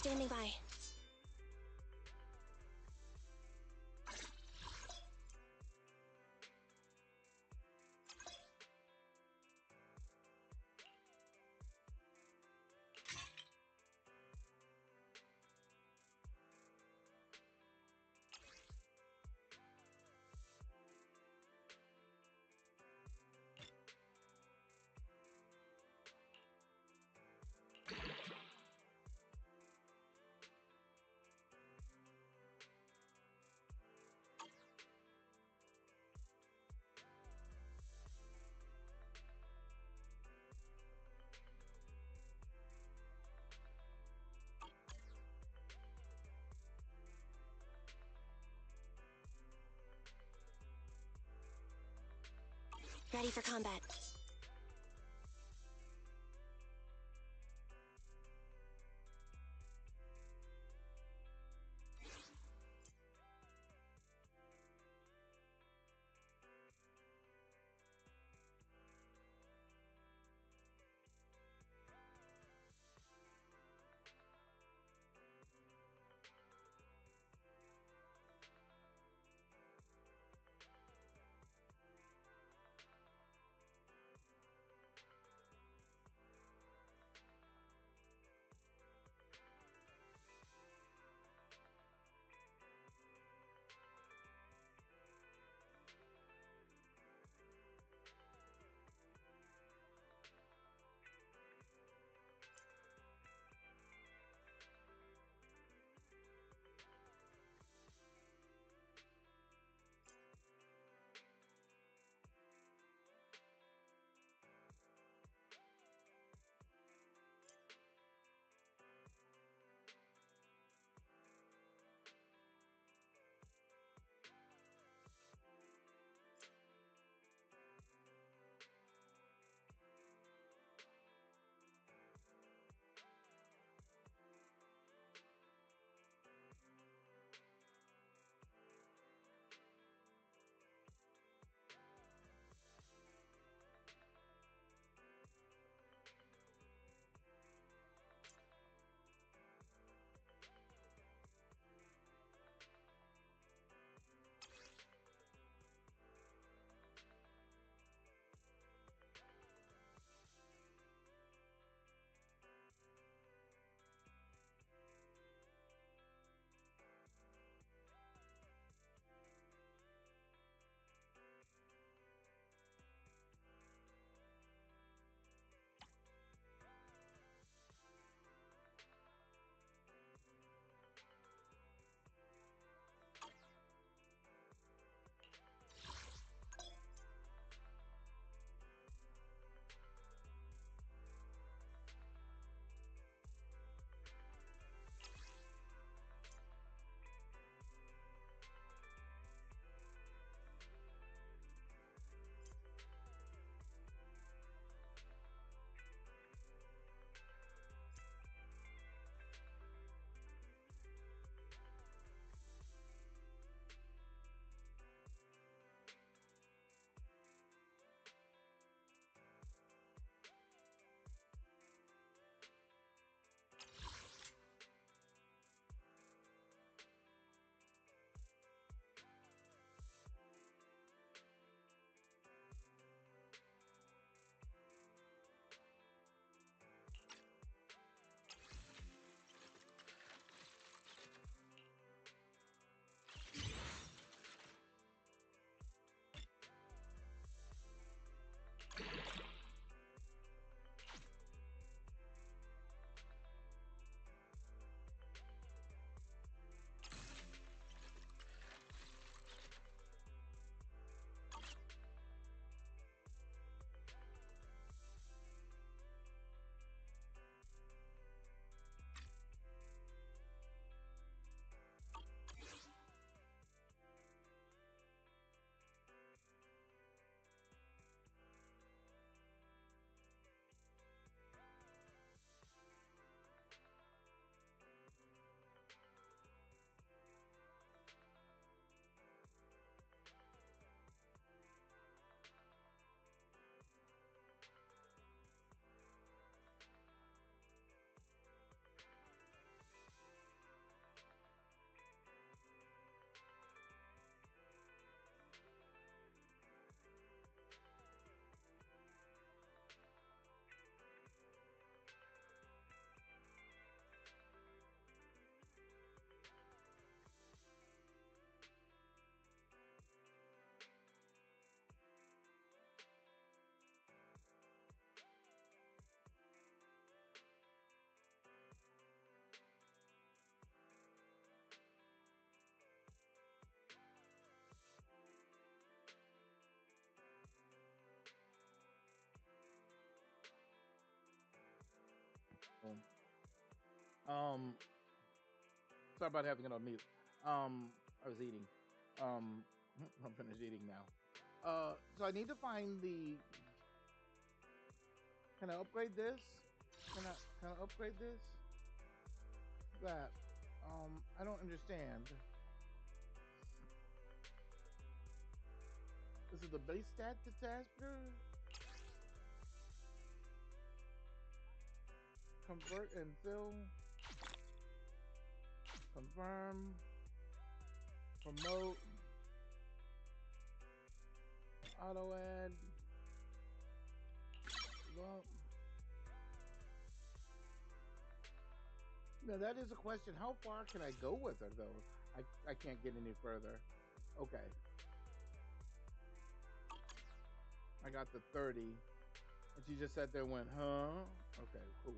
Standing by. Ready for combat. Um, sorry about having it on mute. I was eating. I'm finished eating now. So I need to find the. Can I upgrade this? Can I upgrade this? That. I don't understand. Is it the base stat that's after? Convert and fill. Confirm. Promote. Auto add. Well, now that is a question. How far can I go with her though? I can't get any further. Okay. I got the 30. And she just sat there and went, huh? Okay, cool.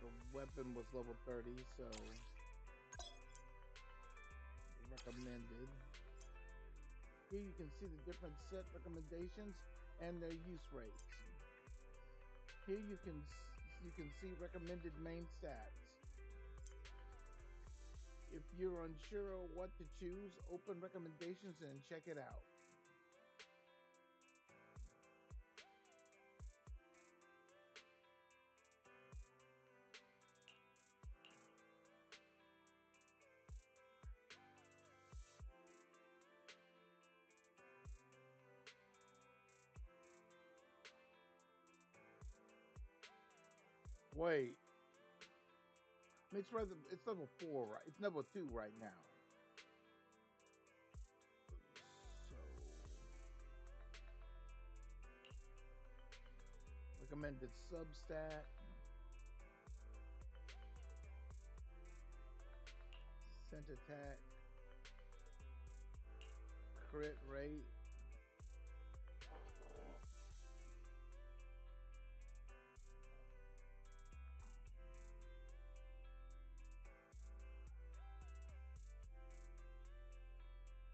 The weapon was level 30, so recommended. Here you can see the different set recommendations and their use rates. Here you can see recommended main stats. If you're unsure of what to choose, open recommendations and check it out. Wait. It's level 4, right? It's level 2 right now. So recommended substat. Scent attack. Crit rate.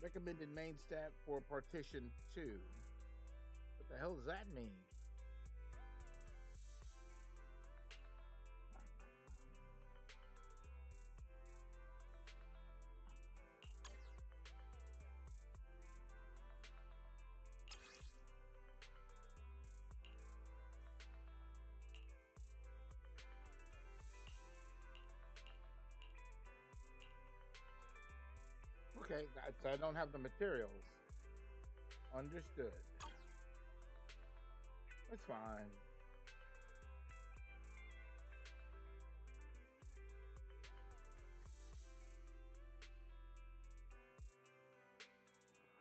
Recommended main stat for partition 2. What the hell does that mean? Okay, so I don't have the materials. Understood. That's fine.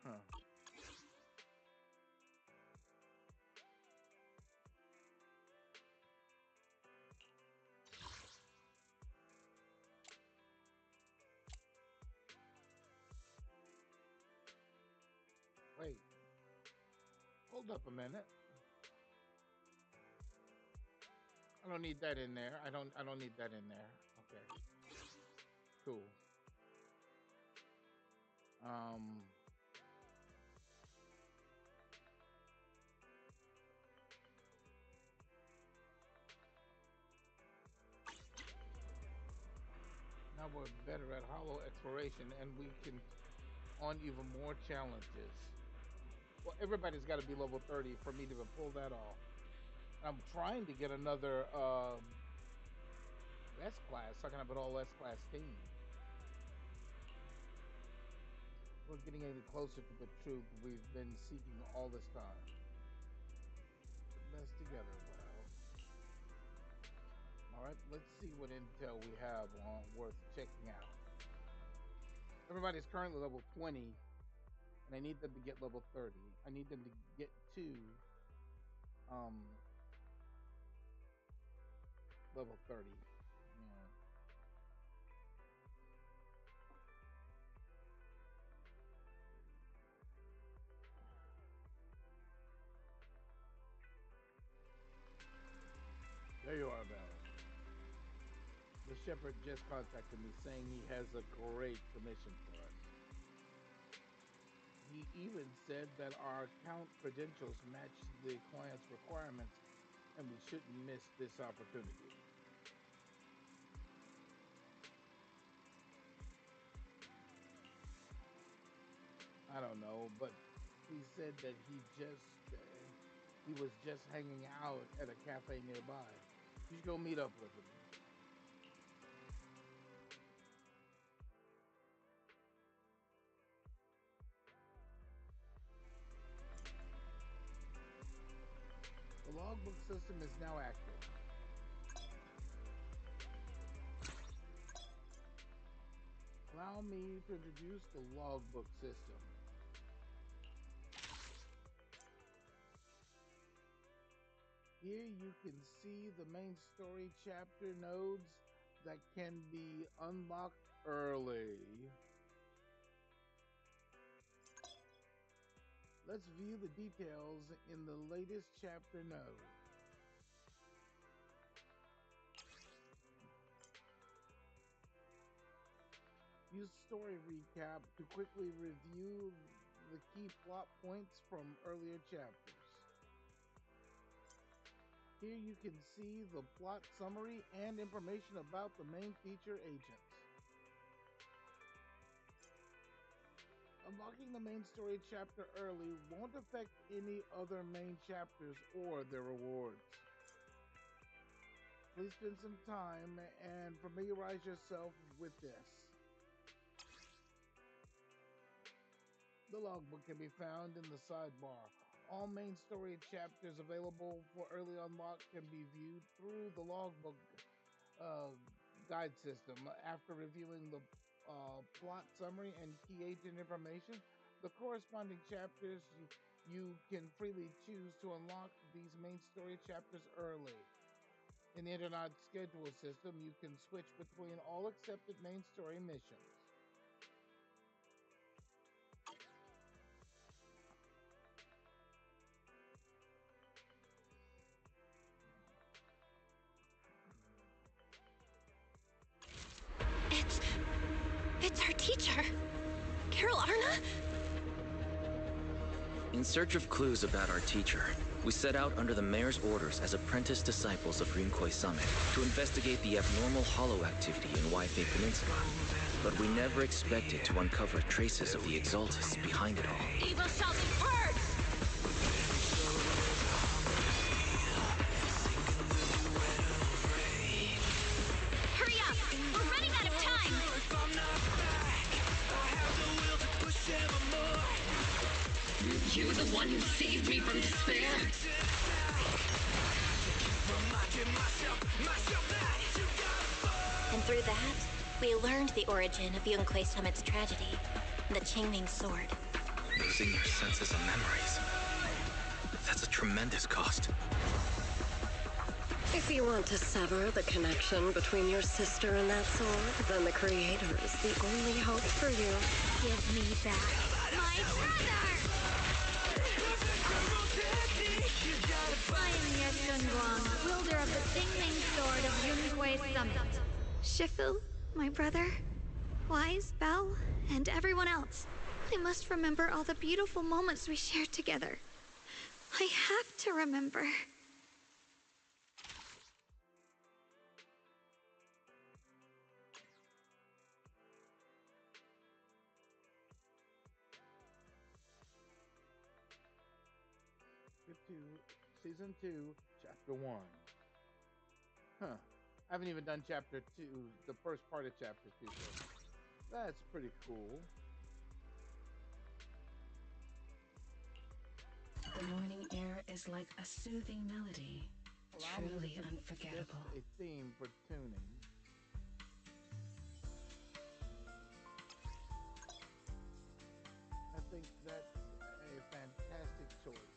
Huh. Wait. Hold up a minute. I don't need that in there. I don't need that in there. Okay. Cool. Now we're better at hollow exploration and we can on even more challenges. Well, everybody's got to be level 30 for me to even pull that off. I'm trying to get another S class, talking about all S class team. We're getting any closer to the truth we've been seeking all this time. The best together, well. All right, let's see what intel we have on worth checking out. Everybody's currently level 20, and I need them to get level 30. I need them to get to level 30. Yeah. There you are, Belle. The shepherd just contacted me saying he has a great commission for us. He even said that our account credentials match the client's requirements and we shouldn't miss this opportunity. I don't know, but he said that he was just hanging out at a cafe nearby. You should go meet up with him. The logbook system is now active. Allow me to introduce the logbook system. Here you can see the main story chapter nodes that can be unlocked early. Let's view the details in the latest chapter node. Use story recap to quickly review the key plot points from earlier chapters. Here you can see the plot summary and information about the main feature agents. Unlocking the main story chapter early won't affect any other main chapters or their rewards. Please spend some time and familiarize yourself with this. The logbook can be found in the sidebar. All main story chapters available for early unlock can be viewed through the logbook guide system. After reviewing the plot summary and key agent information, the corresponding chapters, you can freely choose to unlock these main story chapters early. In the Internet schedule system, you can switch between all accepted main story missions. It's our teacher! Carol Arna? In search of clues about our teacher, we set out under the mayor's orders as apprentice disciples of Rinkway Summit to investigate the abnormal hollow activity in Waifei Peninsula. But we never expected to uncover traces of the Exaltists behind it all. Evil shouting birds! Hurry up! We're running out of time! You the one who saved me from despair? And through that, we learned the origin of Yunkwei Summit's tragedy, the Qingming Sword. Losing your senses and memories. That's a tremendous cost. If you want to sever the connection between your sister and that sword, then the Creator is the only hope for you. Give me back my brother! I am Ye Shunguang, wielder of the Qingming Sword of Yunkwei Summit. Shifu, my brother, Wise, Belle, and everyone else. I must remember all the beautiful moments we shared together. I have to remember. Season 2, Chapter 1. Huh. I haven't even done Chapter 2, the first part of Chapter 2. So that's pretty cool. The morning air is like a soothing melody, truly unforgettable. A theme for tuning. I think that's a fantastic choice.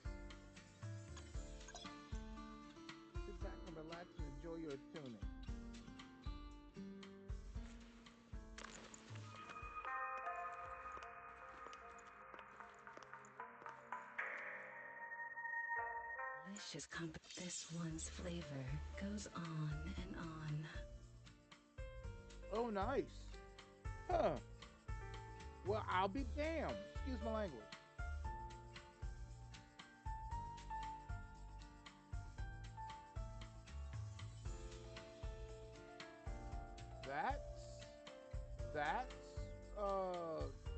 Sit back and relax and enjoy your tuning. Delicious this one's flavor goes on and on. Oh, nice. Huh. Well, I'll be damned. Excuse my language. That's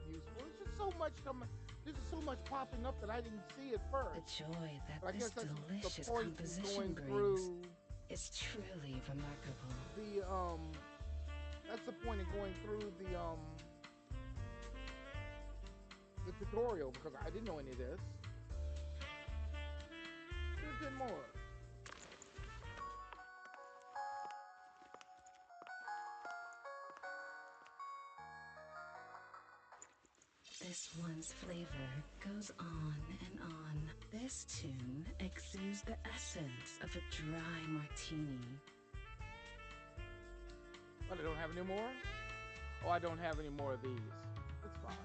useful. There's just so much coming. This is so much popping up that I didn't see at first. The joy that But I this guess that's delicious the point of composition going brings through is truly remarkable. That's the point of going through the tutorial, because I didn't know any of this. Here's 10 more. This one's flavor goes on and on. This tune exudes the essence of a dry martini. But I don't have any more? Oh, I don't have any more of these. It's fine.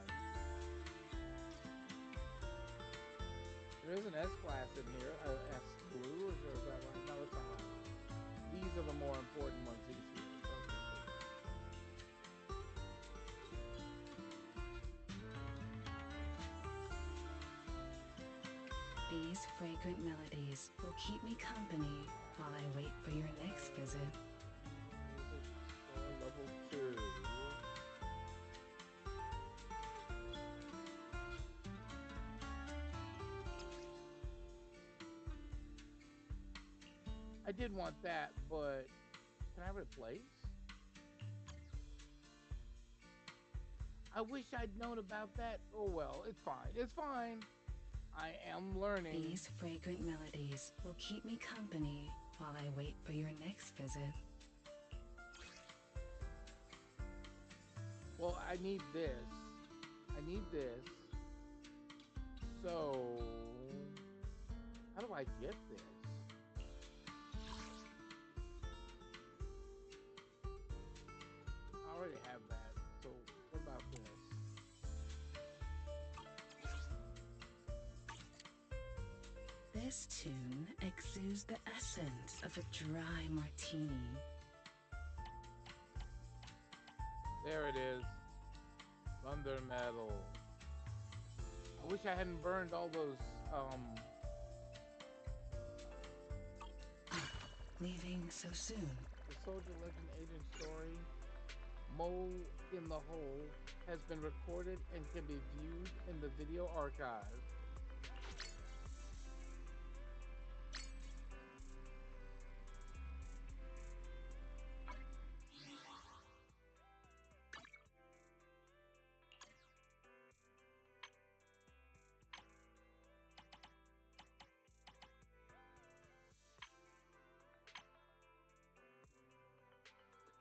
There is an S-class in here, S blue, is that right? No, it's not. These are the more important ones, these here. These fragrant melodies will keep me company while I wait for your next visit. Music score level 2. I did want that, but can I replace? I wish I'd known about that. Oh well, it's fine. It's fine. I am learning. These fragrant melodies will keep me company while I wait for your next visit. Well, I need this. I need this. So, how do I get this? I already have that. So, what about this? This tune exudes the essence of a dry martini. There it is. Thunder metal. I wish I hadn't burned all those, Leaving so soon. The Soldier Legend Agent story, Mole in the Hole, has been recorded and can be viewed in the video archive.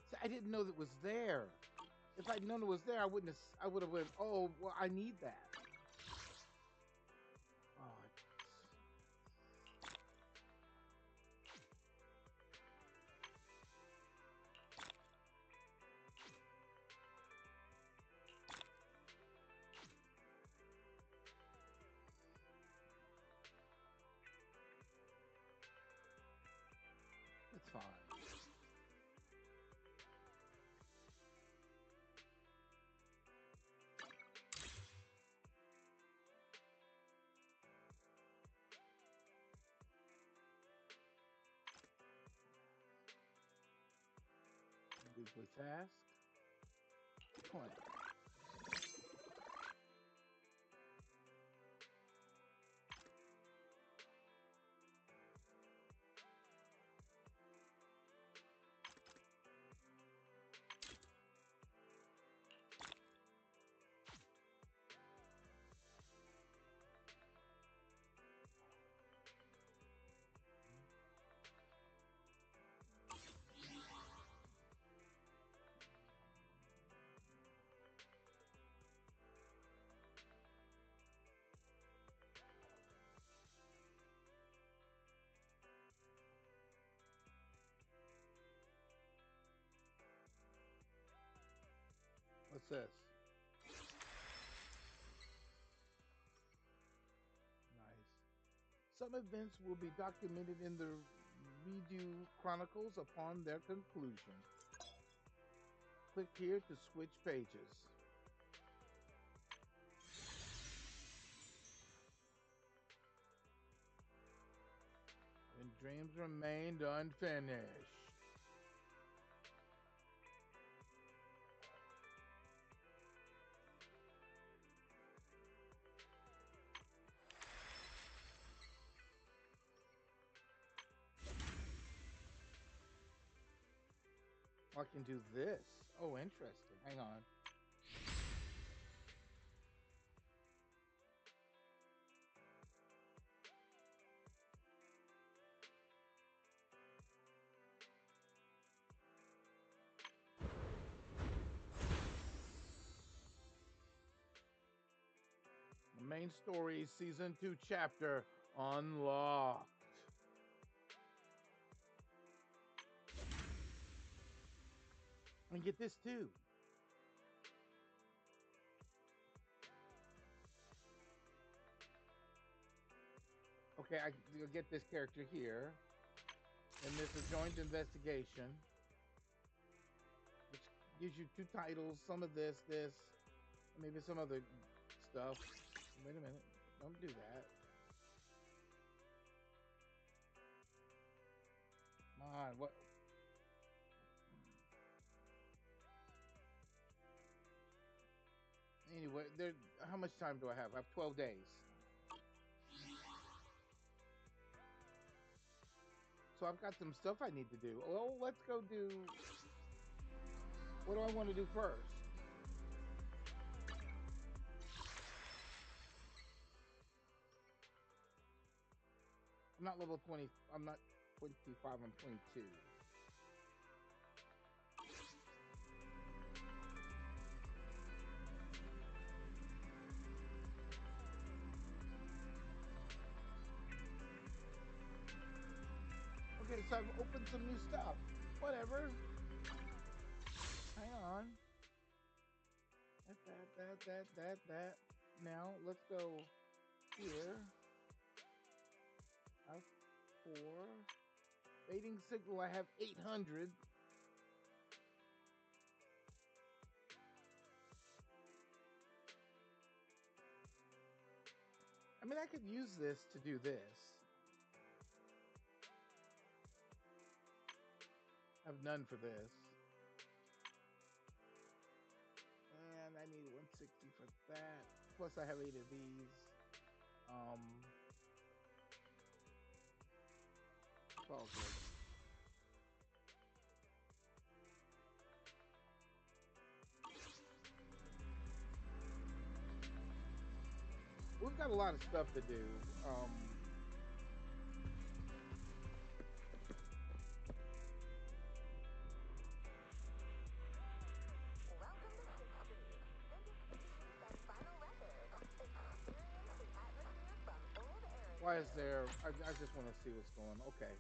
See, I didn't know that was there. If I'd known it was there, I would have went, oh, well, I need that. Oh, it's fine. Weekly task. Point. What's this? Nice. Some events will be documented in the Redo Chronicles upon their conclusion. Click here to switch pages. When dreams remained unfinished. I can do this. Oh, interesting. Hang on. The main story, season 2, chapter unlocked. And get this too. Okay, I'll get this character here. And there's a joint investigation, which gives you 2 titles, some of this, maybe some other stuff. Wait a minute. Don't do that. Come on, what? Anyway, how much time do I have? I have 12 days. So I've got some stuff I need to do. Well, let's go do... What do I want to do first? I'm not level 20. I'm not 25. I'm 22. Okay, so I've opened some new stuff. Whatever. Hang on. That. Now, let's go here. I have 4. Baiting signal, I have 800. I mean, I could use this to do this. I have none for this. And I need 160 for that. Plus I have 8 of these. It's all good. We've got a lot of stuff to do. Why is there... I just want to see what's going on. Okay.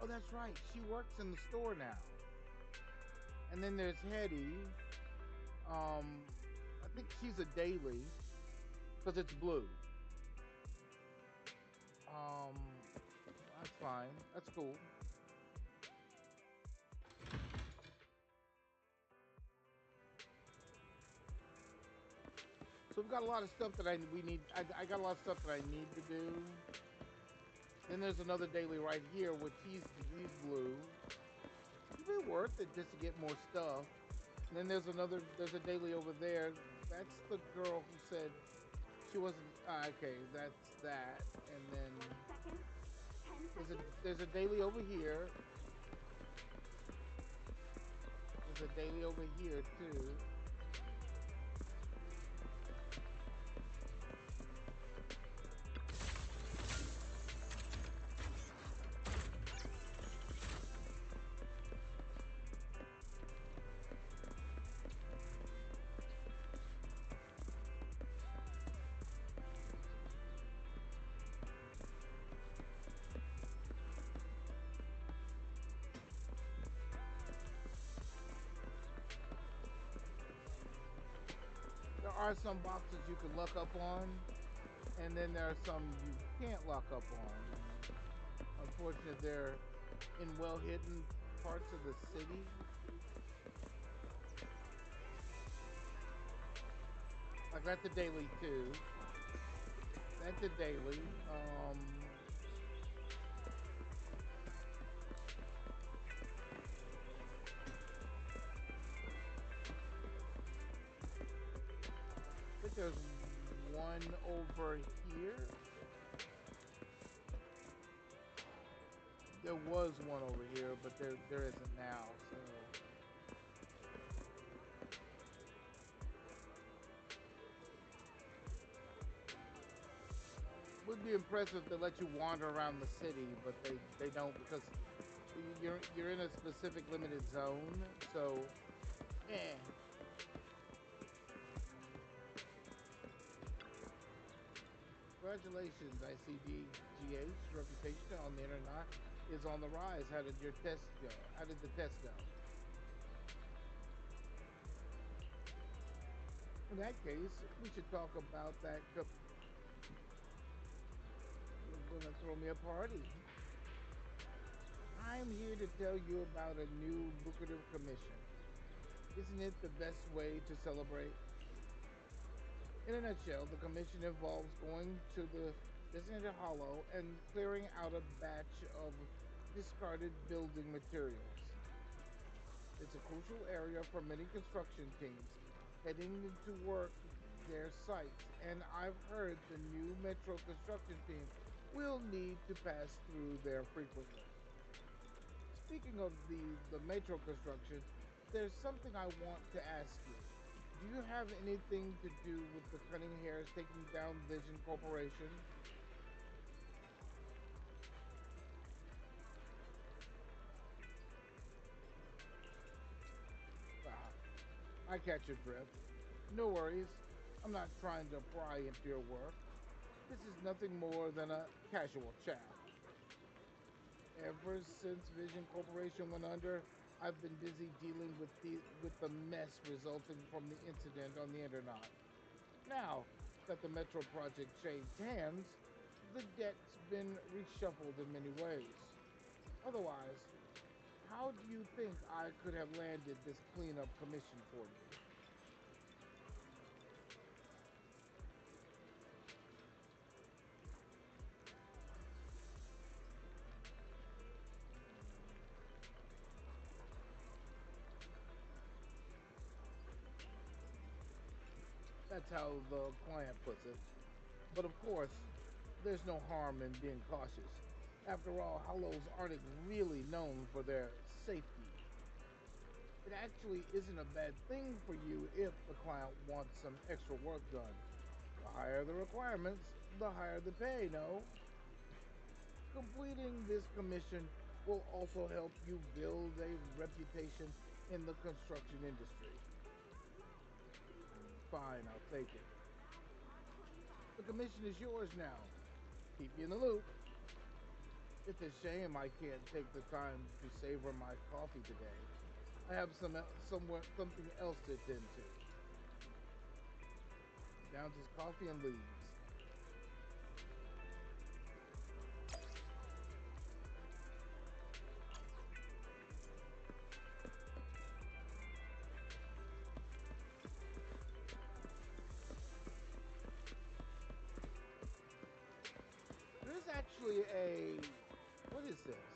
Oh, that's right. She works in the store now. And then there's Hetty. I think she's a daily because it's blue. That's fine. That's cool. So we've got a lot of stuff that I got a lot of stuff that I need to do. Then there's another daily right here, which he's blue. It'd be worth it just to get more stuff. And then there's a daily over there. That's the girl who said she wasn't, okay, that's that. And then there's a daily over here. There's a daily over here too. There are some boxes you can luck up on, and then there are some you can't luck up on. Unfortunately, they're in well-hidden parts of the city. I got the daily too. That's the daily. I think there's one over here. There was one over here, but there isn't now. So would be impressive if they let you wander around the city, but they don't because you're in a specific limited zone. So, eh. Congratulations, ICDGH. Reputation on the internet is on the rise. How did your test go? How did the test go? In that case, we should talk about that. You're gonna throw me a party. I'm here to tell you about a new lucrative commission. Isn't it the best way to celebrate? In a nutshell, the commission involves going to the designated hollow and clearing out a batch of discarded building materials. It's a crucial area for many construction teams heading into work their sites, and I've heard the new metro construction team will need to pass through there frequently. Speaking of the metro construction, there's something I want to ask you. Do you have anything to do with the Cunning Hares taking down Vision Corporation? I catch your drift. No worries. I'm not trying to pry into your work. This is nothing more than a casual chat. Ever since Vision Corporation went under, I've been busy dealing with the mess resulting from the incident on the internet. Now that the Metro project changed hands, the deck's been reshuffled in many ways. Otherwise, how do you think I could have landed this cleanup commission for you? That's how the client puts it. But of course, there's no harm in being cautious. After all, hollows aren't really known for their safety. It actually isn't a bad thing for you if the client wants some extra work done. The higher the requirements, the higher the pay, no? Completing this commission will also help you build a reputation in the construction industry. Fine, I'll take it. The commission is yours now. Keep you in the loop. It's a shame I can't take the time to savor my coffee today. I have something else to attend to. Downs his coffee and leaves. There's actually a... What is this?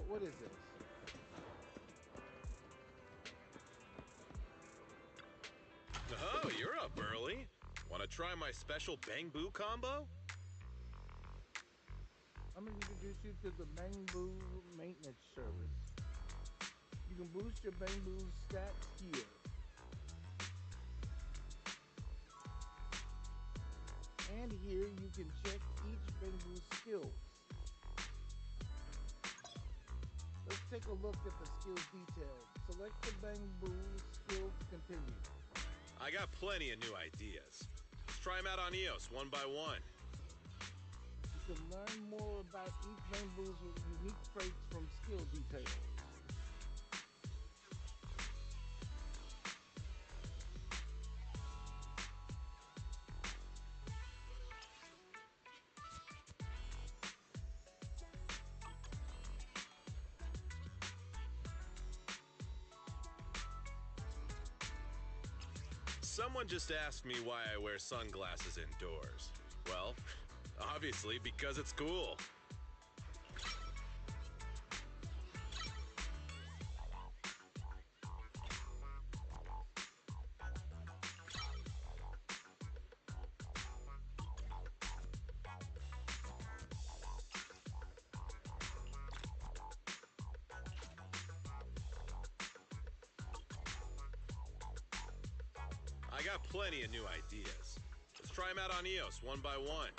What is this? Oh, you're up early. Want to try my special Bang Boo combo? I'm going to introduce you to the Bamboo Maintenance Service. You can boost your Bamboo stats here. And here you can check each Bamboo skills. Let's take a look at the skills details. Select the Bamboo skills to continue. I got plenty of new ideas. Let's try them out on EOS one by one. You can learn more about each Bamboo's unique traits from skill details. Someone just asked me why I wear sunglasses indoors. Well, obviously because it's cool. I got plenty of new ideas. Let's try them out on EOS one by one.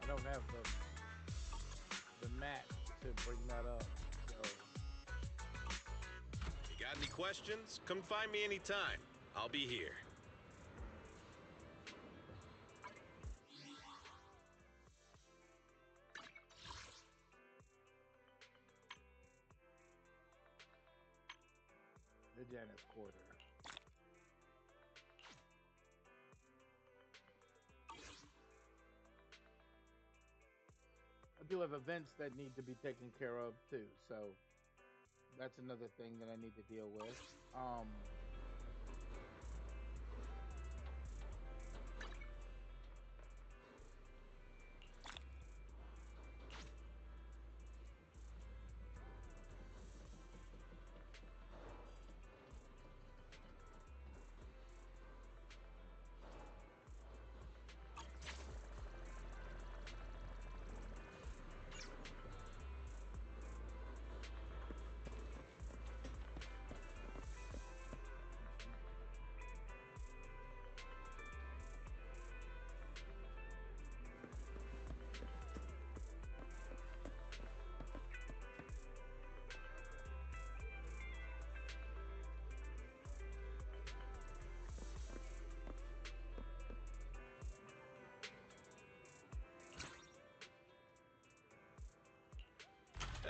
I don't have the mat to bring that up. So. You got any questions? Come find me anytime. I'll be here. The Janet's Quarter. I do have events that need to be taken care of too, so that's another thing that I need to deal with.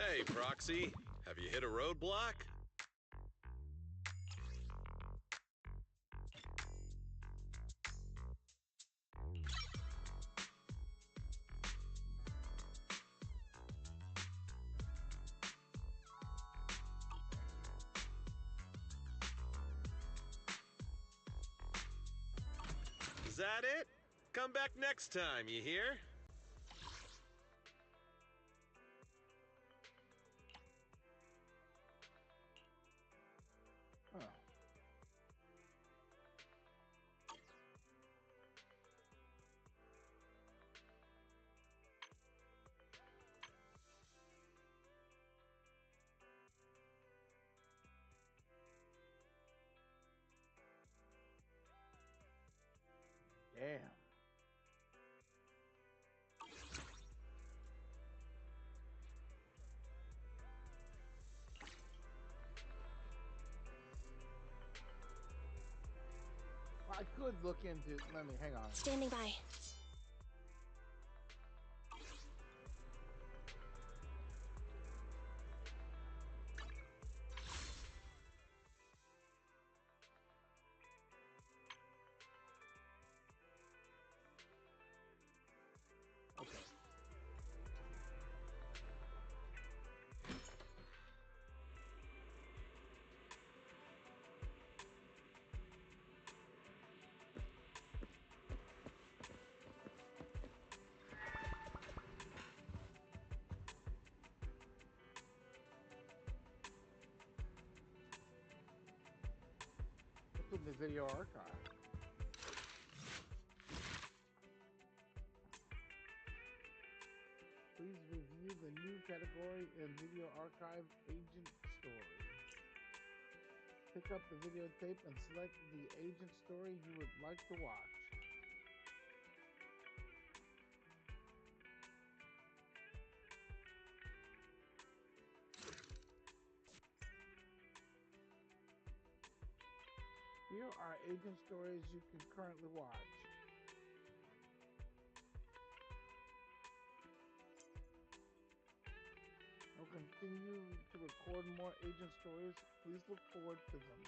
Hey, Proxy. Have you hit a roadblock? Is that it? Come back next time, you hear? Huh. Damn. Well, I could look into. Let me hang on. Standing by. Okay. What's in the video archive? Please review the new category in Video Archive Agent Story. Pick up the videotape and select the agent story you would like to watch. Here are agent stories you can currently watch. I'll continue to record more agent stories. Please look forward to them.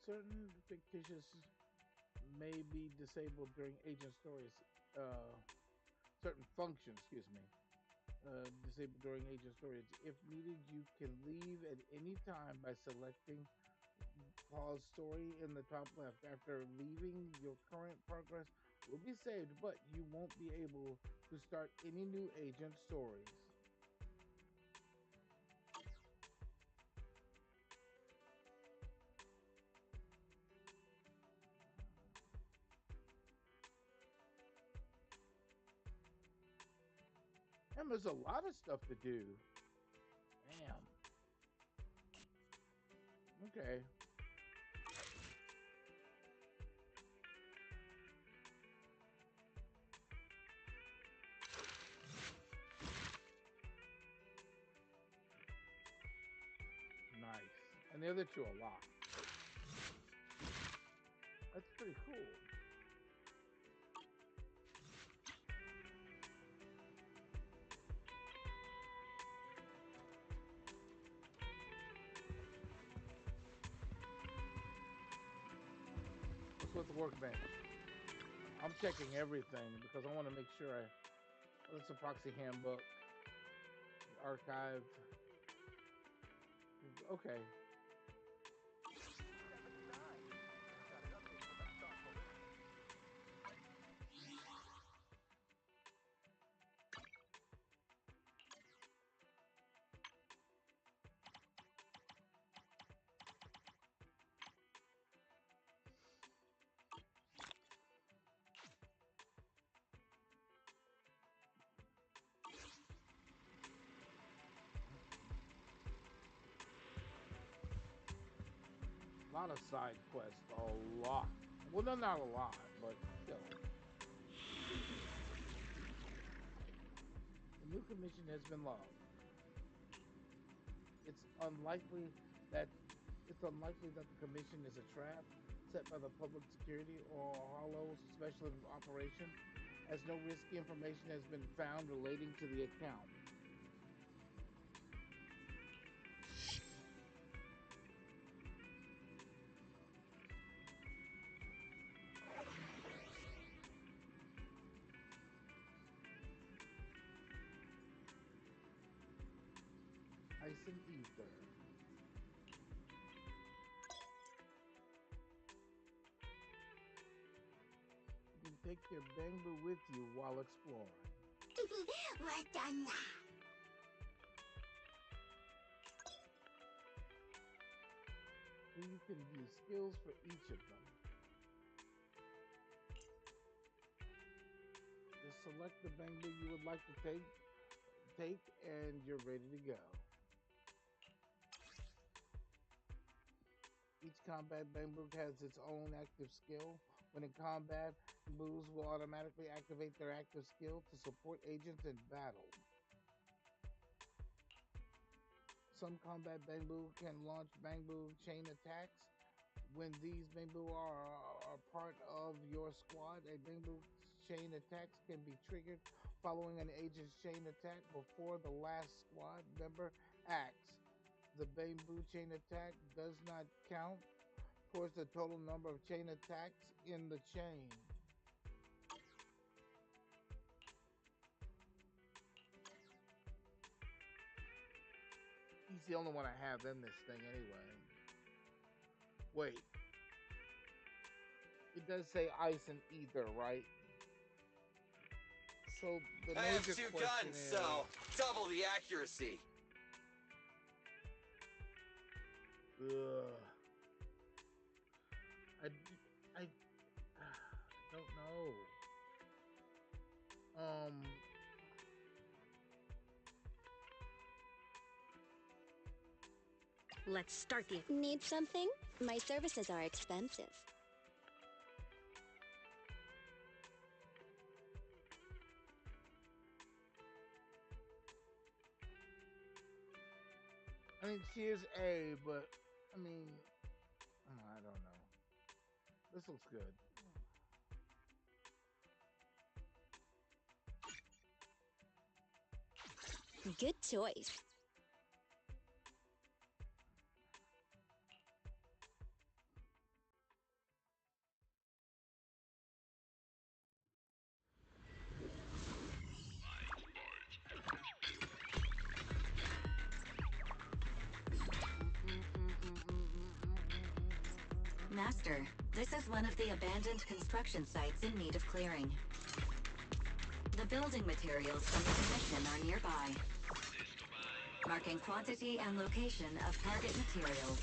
certain fictitious may be disabled during agent stories. Certain functions, excuse me, disabled during agent storage. If needed, you can leave at any time by selecting pause story in the top left. After leaving, your current progress will be saved, but you won't be able to start any new agent stories. And there's a lot of stuff to do. Damn. Okay. Nice. And the other two are locked. That's pretty cool. What's with the workbench? I'm checking everything because I want to make sure it's a proxy handbook, archive. Okay. A lot of side quests, a lot. Well, no, not a lot, but still. The new commission has been logged. It's unlikely that the commission is a trap set by the public security or Harlow's special operation, as no risky information has been found relating to the account. Ice and ether. You can take your bamboo with you while exploring. We're done now. And you can view skills for each of them. Just select the bamboo you would like to take, and you're ready to go. Each combat bamboo has its own active skill. When in combat, bamboos will automatically activate their active skill to support agents in battle. Some combat bamboo can launch bamboo chain attacks. When these bamboo are part of your squad, a bamboo chain attack can be triggered following an agent's chain attack before the last squad member acts. The bamboo chain attack does not count towards the total number of chain attacks in the chain. He's the only one I have in this thing anyway. Wait. It does say ice and ether, right? So the I have major 2 question guns, is, so double the accuracy. ugh. I don't know. Let's start the... Need something? My services are expensive. I mean, she is A, but I mean, I don't know. This looks good. Good choice. Master, this is one of the abandoned construction sites in need of clearing. The building materials from the commission are nearby. Marking quantity and location of target materials.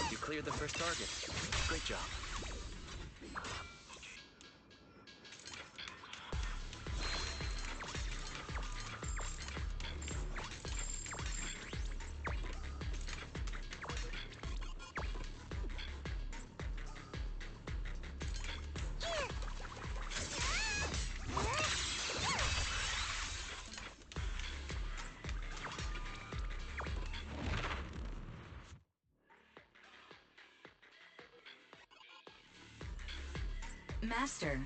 You cleared the first target. Great job. Master,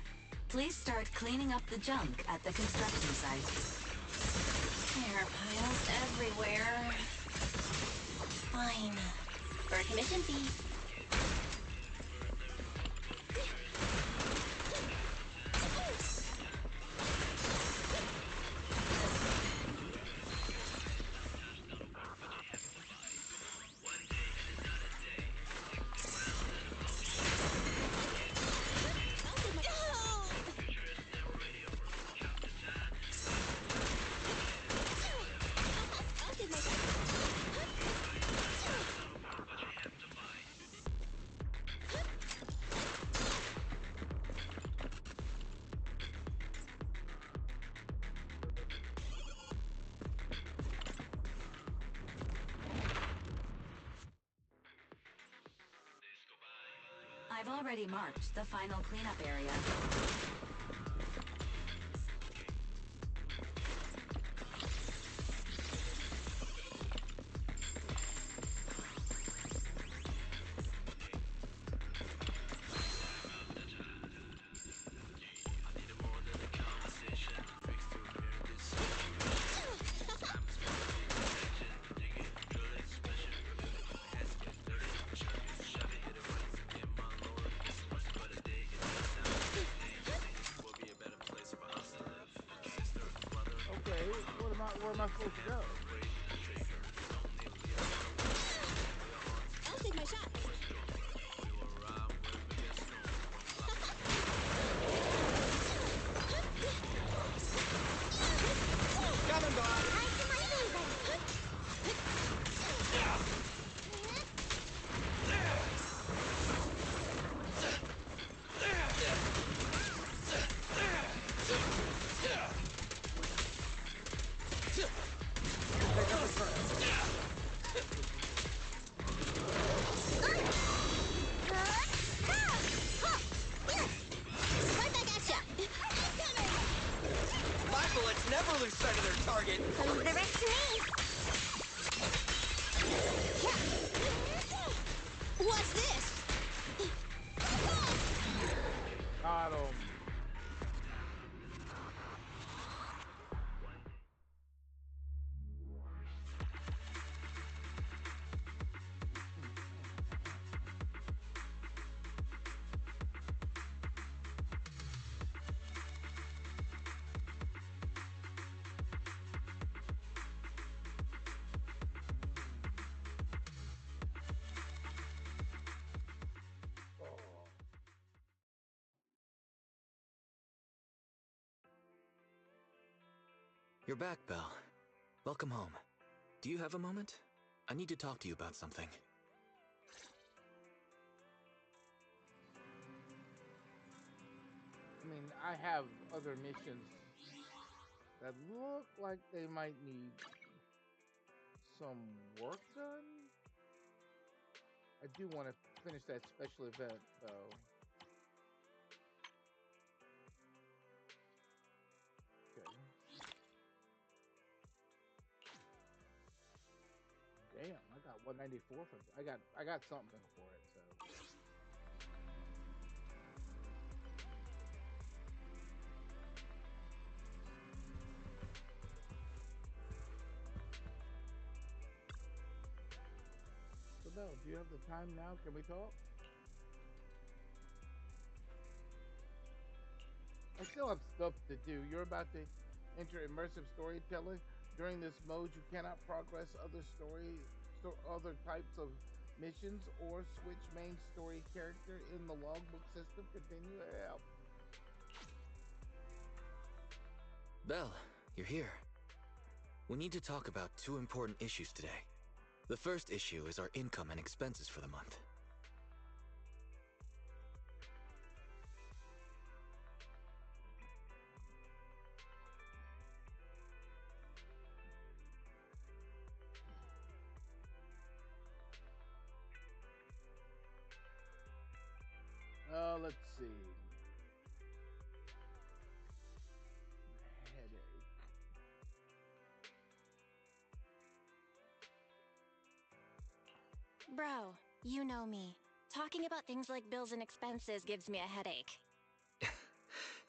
please start cleaning up the junk at the construction site. There are piles everywhere. Fine. For commission fee. I've already marked the final cleanup area. Okay, where am I supposed to go? I'll take my shot. Coming, boss. Right back at ya. My bullets never lose sight of their target. Leave the rest to me. What's this? Got him. You're back, Belle. Welcome home. Do you have a moment? I need to talk to you about something. I mean, I have other missions that look like they might need some work done. I do want to finish that special event, though. Okay. Damn, I got 194 for I got something for it, so. So Belle, do you have the time now? Can we talk? I still have stuff to do. You're about to enter immersive storytelling. During this mode, you cannot progress other other types of missions or switch main story character in the logbook system. Continue to help. Belle, you're here. We need to talk about two important issues today. The first issue is our income and expenses for the month. Let's see. Headache. Bro, you know me. Talking about things like bills and expenses gives me a headache.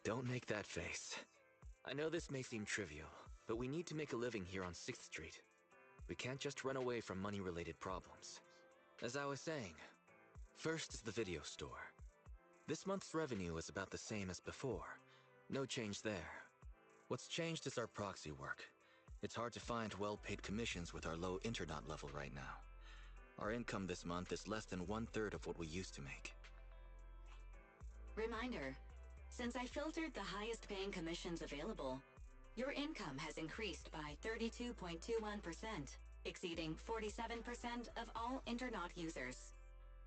Don't make that face. I know this may seem trivial, but we need to make a living here on 6th Street. We can't just run away from money-related problems. As I was saying, first is the video store. This month's revenue is about the same as before. No change there. What's changed is our proxy work. It's hard to find well-paid commissions with our low internat level right now. Our income this month is less than 1/3 of what we used to make. Reminder, since I filtered the highest paying commissions available, your income has increased by 32.21%, exceeding 47% of all internat users.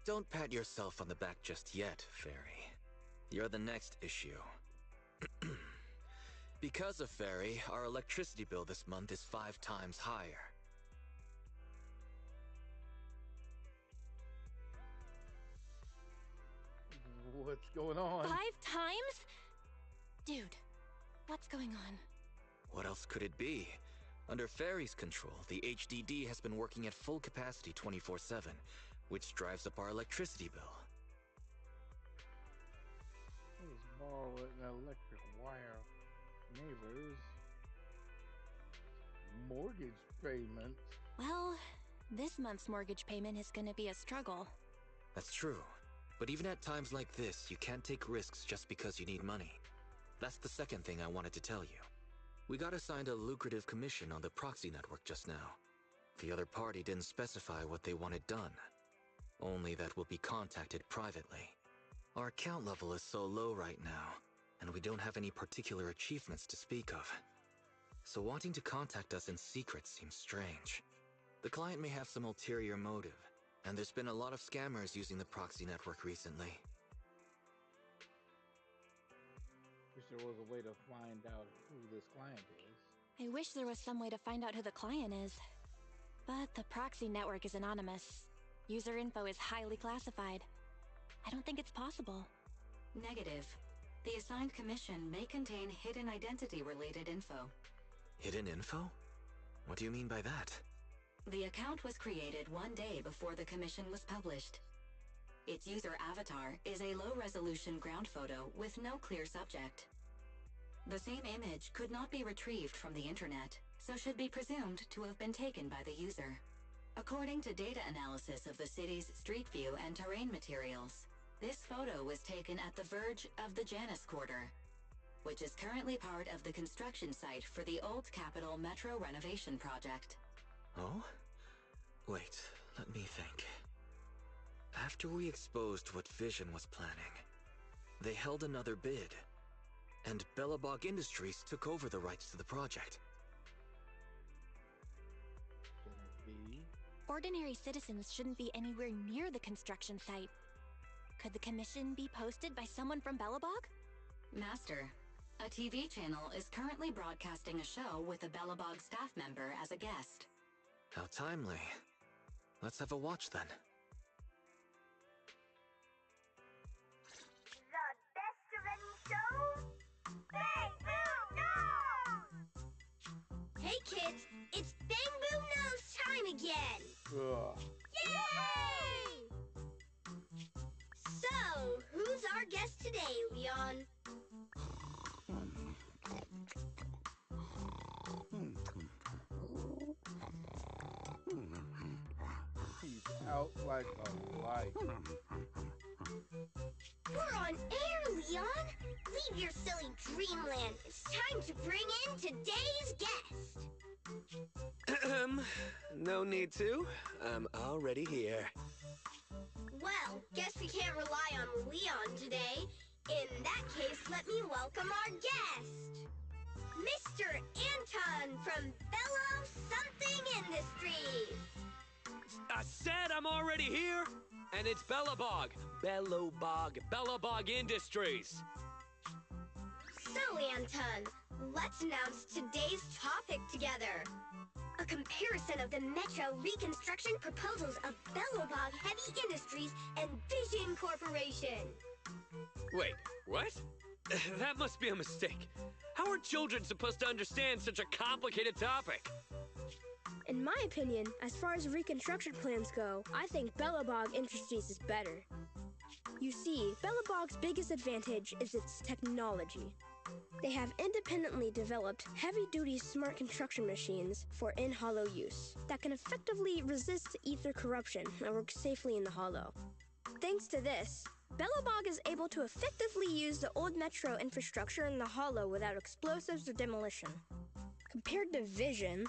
Don't pat yourself on the back just yet, Fairy. You're the next issue. Because of Fairy, our electricity bill this month is 5 times higher. What's going on? 5 times? Dude, what's going on? What else could it be? Under Fairy's control, the HDD has been working at full capacity 24/7, which drives up our electricity bill. Let's borrow an electric wire. Neighbors. Mortgage payment. Well, this month's mortgage payment is gonna be a struggle. That's true. But even at times like this, you can't take risks just because you need money. That's the second thing I wanted to tell you. We got assigned a lucrative commission on the proxy network just now. The other party didn't specify what they wanted done. Only that we'll be contacted privately. Our account level is so low right now, and we don't have any particular achievements to speak of. So wanting to contact us in secret seems strange. The client may have some ulterior motive, and there's been a lot of scammers using the proxy network recently. Wish there was a way to find out who this client is. I wish there was some way to find out who the client is. But the proxy network is anonymous. User info is highly classified. I don't think it's possible. Negative. The assigned commission may contain hidden identity-related info. Hidden info? What do you mean by that? The account was created 1 day before the commission was published. Its user avatar is a low-resolution ground photo with no clear subject. The same image could not be retrieved from the internet, so should be presumed to have been taken by the user. According to data analysis of the city's street view and terrain materials, this photo was taken at the verge of the Janus Quarter, which is currently part of the construction site for the Old Capitol Metro renovation project. Oh? Wait, let me think. After we exposed what Vision was planning, they held another bid, and Belobog Industries took over the rights to the project. Can it be? Ordinary citizens shouldn't be anywhere near the construction site. Could the commission be posted by someone from Belobog? Master, a TV channel is currently broadcasting a show with a Belobog staff member as a guest. How timely. Let's have a watch then. The best of any show? Bang Boom Knows! Hey kids, it's Bang Boom Knows time again! Ugh. Yay! So, who's our guest today, Leon? He's out like a light. We're on air, Leon! Leave your silly dreamland. It's time to bring in today's guest. No need to. I'm already here. Well, guess we can't rely on Leon today. In that case, let me welcome our guest. Mr. Anton from Bellow Something Industries. I said I'm already here, and it's Bellabog. Bellabog Industries. So, Anton, let's announce today's topic together. A comparison of the Metro reconstruction proposals of Bellowbog Heavy Industries and Vision Corporation. Wait, what? That must be a mistake. How are children supposed to understand such a complicated topic? In my opinion, as far as reconstruction plans go, I think Bellowbog Industries is better. You see, Bellowbog's biggest advantage is its technology. They have independently developed heavy-duty smart construction machines for in-hollow use that can effectively resist ether corruption and work safely in the hollow. Thanks to this, Bellowbog is able to effectively use the old metro infrastructure in the hollow without explosives or demolition. Compared to Vision,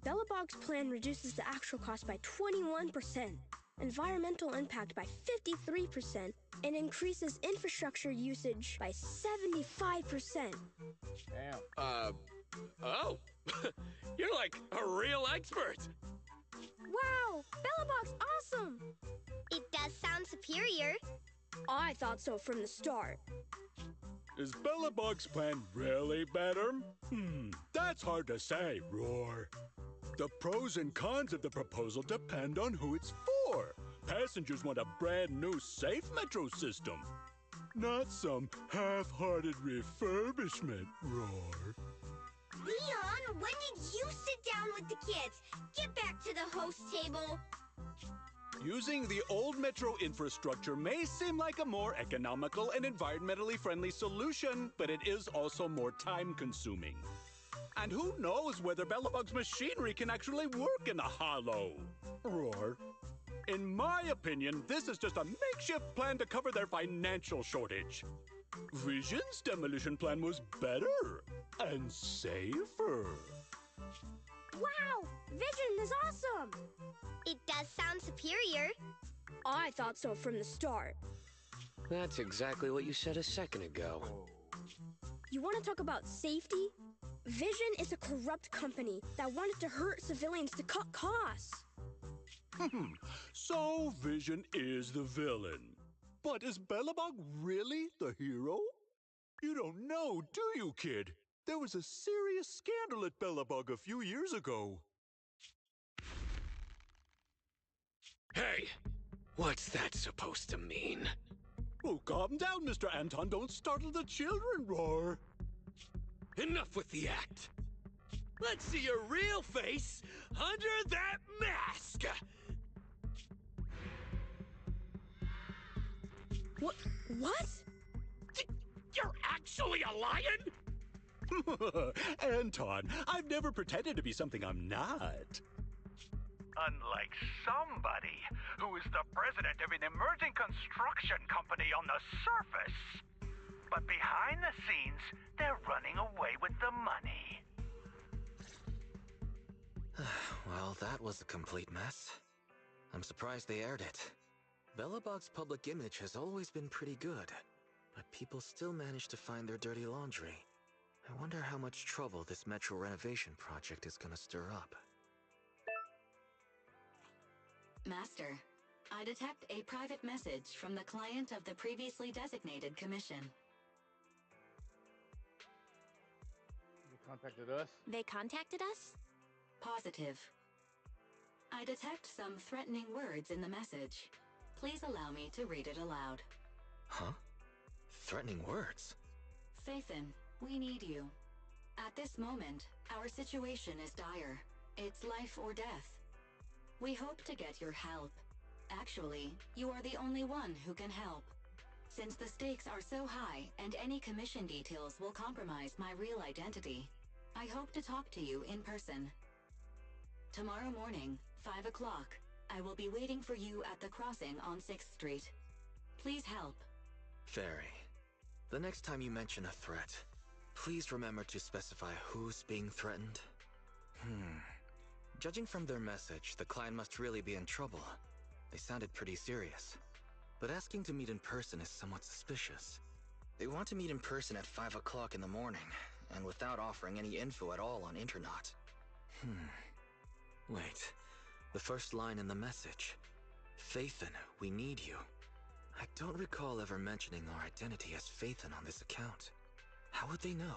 Bellowbog's plan reduces the actual cost by 21%, environmental impact by 53%, and increases infrastructure usage by 75%. Damn. Oh. You're like a real expert. Wow, Bellowbog's awesome! It does sound superior. I thought so from the start. Is Bellowbog's plan really better? That's hard to say, Roar. The pros and cons of the proposal depend on who it's for. Passengers want a brand new safe metro system, not some half-hearted refurbishment, Roar. Leon, when did you sit down with the kids? Get back to the host table. Using the old metro infrastructure may seem like a more economical and environmentally friendly solution, but it is also more time-consuming. And who knows whether Bellowbog's machinery can actually work in the hollow? Roar. In my opinion, this is just a makeshift plan to cover their financial shortage. Vision's demolition plan was better and safer. Wow! Vision is awesome! It does sound superior. I thought so from the start. That's exactly what you said a second ago. You want to talk about safety? Vision is a corrupt company that wanted to hurt civilians to cut costs. So Vision is the villain. But is Bellowbog really the hero? You don't know, do you, kid? There was a serious scandal at Bellowbog a few years ago. Hey, what's that supposed to mean? Oh, calm down, Mr. Anton. Don't startle the children, Roar. Enough with the act. Let's see your real face under that mask! What? You're actually a lion? Anton, I've never pretended to be something I'm not. Unlike somebody who is the president of an emerging construction company on the surface. But behind the scenes, they're running away with the money. Well, that was a complete mess. I'm surprised they aired it. Bellowbog's public image has always been pretty good, but people still manage to find their dirty laundry. I wonder how much trouble this metro renovation project is gonna stir up. Master, I detect a private message from the client of the previously designated commission. They contacted us? They contacted us? Positive. I detect some threatening words in the message. Please allow me to read it aloud. Huh? Threatening words? Phaethon, we need you. At this moment, our situation is dire. It's life or death. We hope to get your help. Actually, you are the only one who can help. Since the stakes are so high and any commission details will compromise my real identity, I hope to talk to you in person. Tomorrow morning, 5 o'clock, I will be waiting for you at the crossing on 6th Street. Please help. Fairy, the next time you mention a threat, please remember to specify who's being threatened. Judging from their message, the client must really be in trouble. They sounded pretty serious. But asking to meet in person is somewhat suspicious. They want to meet in person at 5 o'clock in the morning, and without offering any info at all on Internet. Wait, the first line in the message. Phaethon, we need you. I don't recall ever mentioning our identity as Phaethon on this account. How would they know?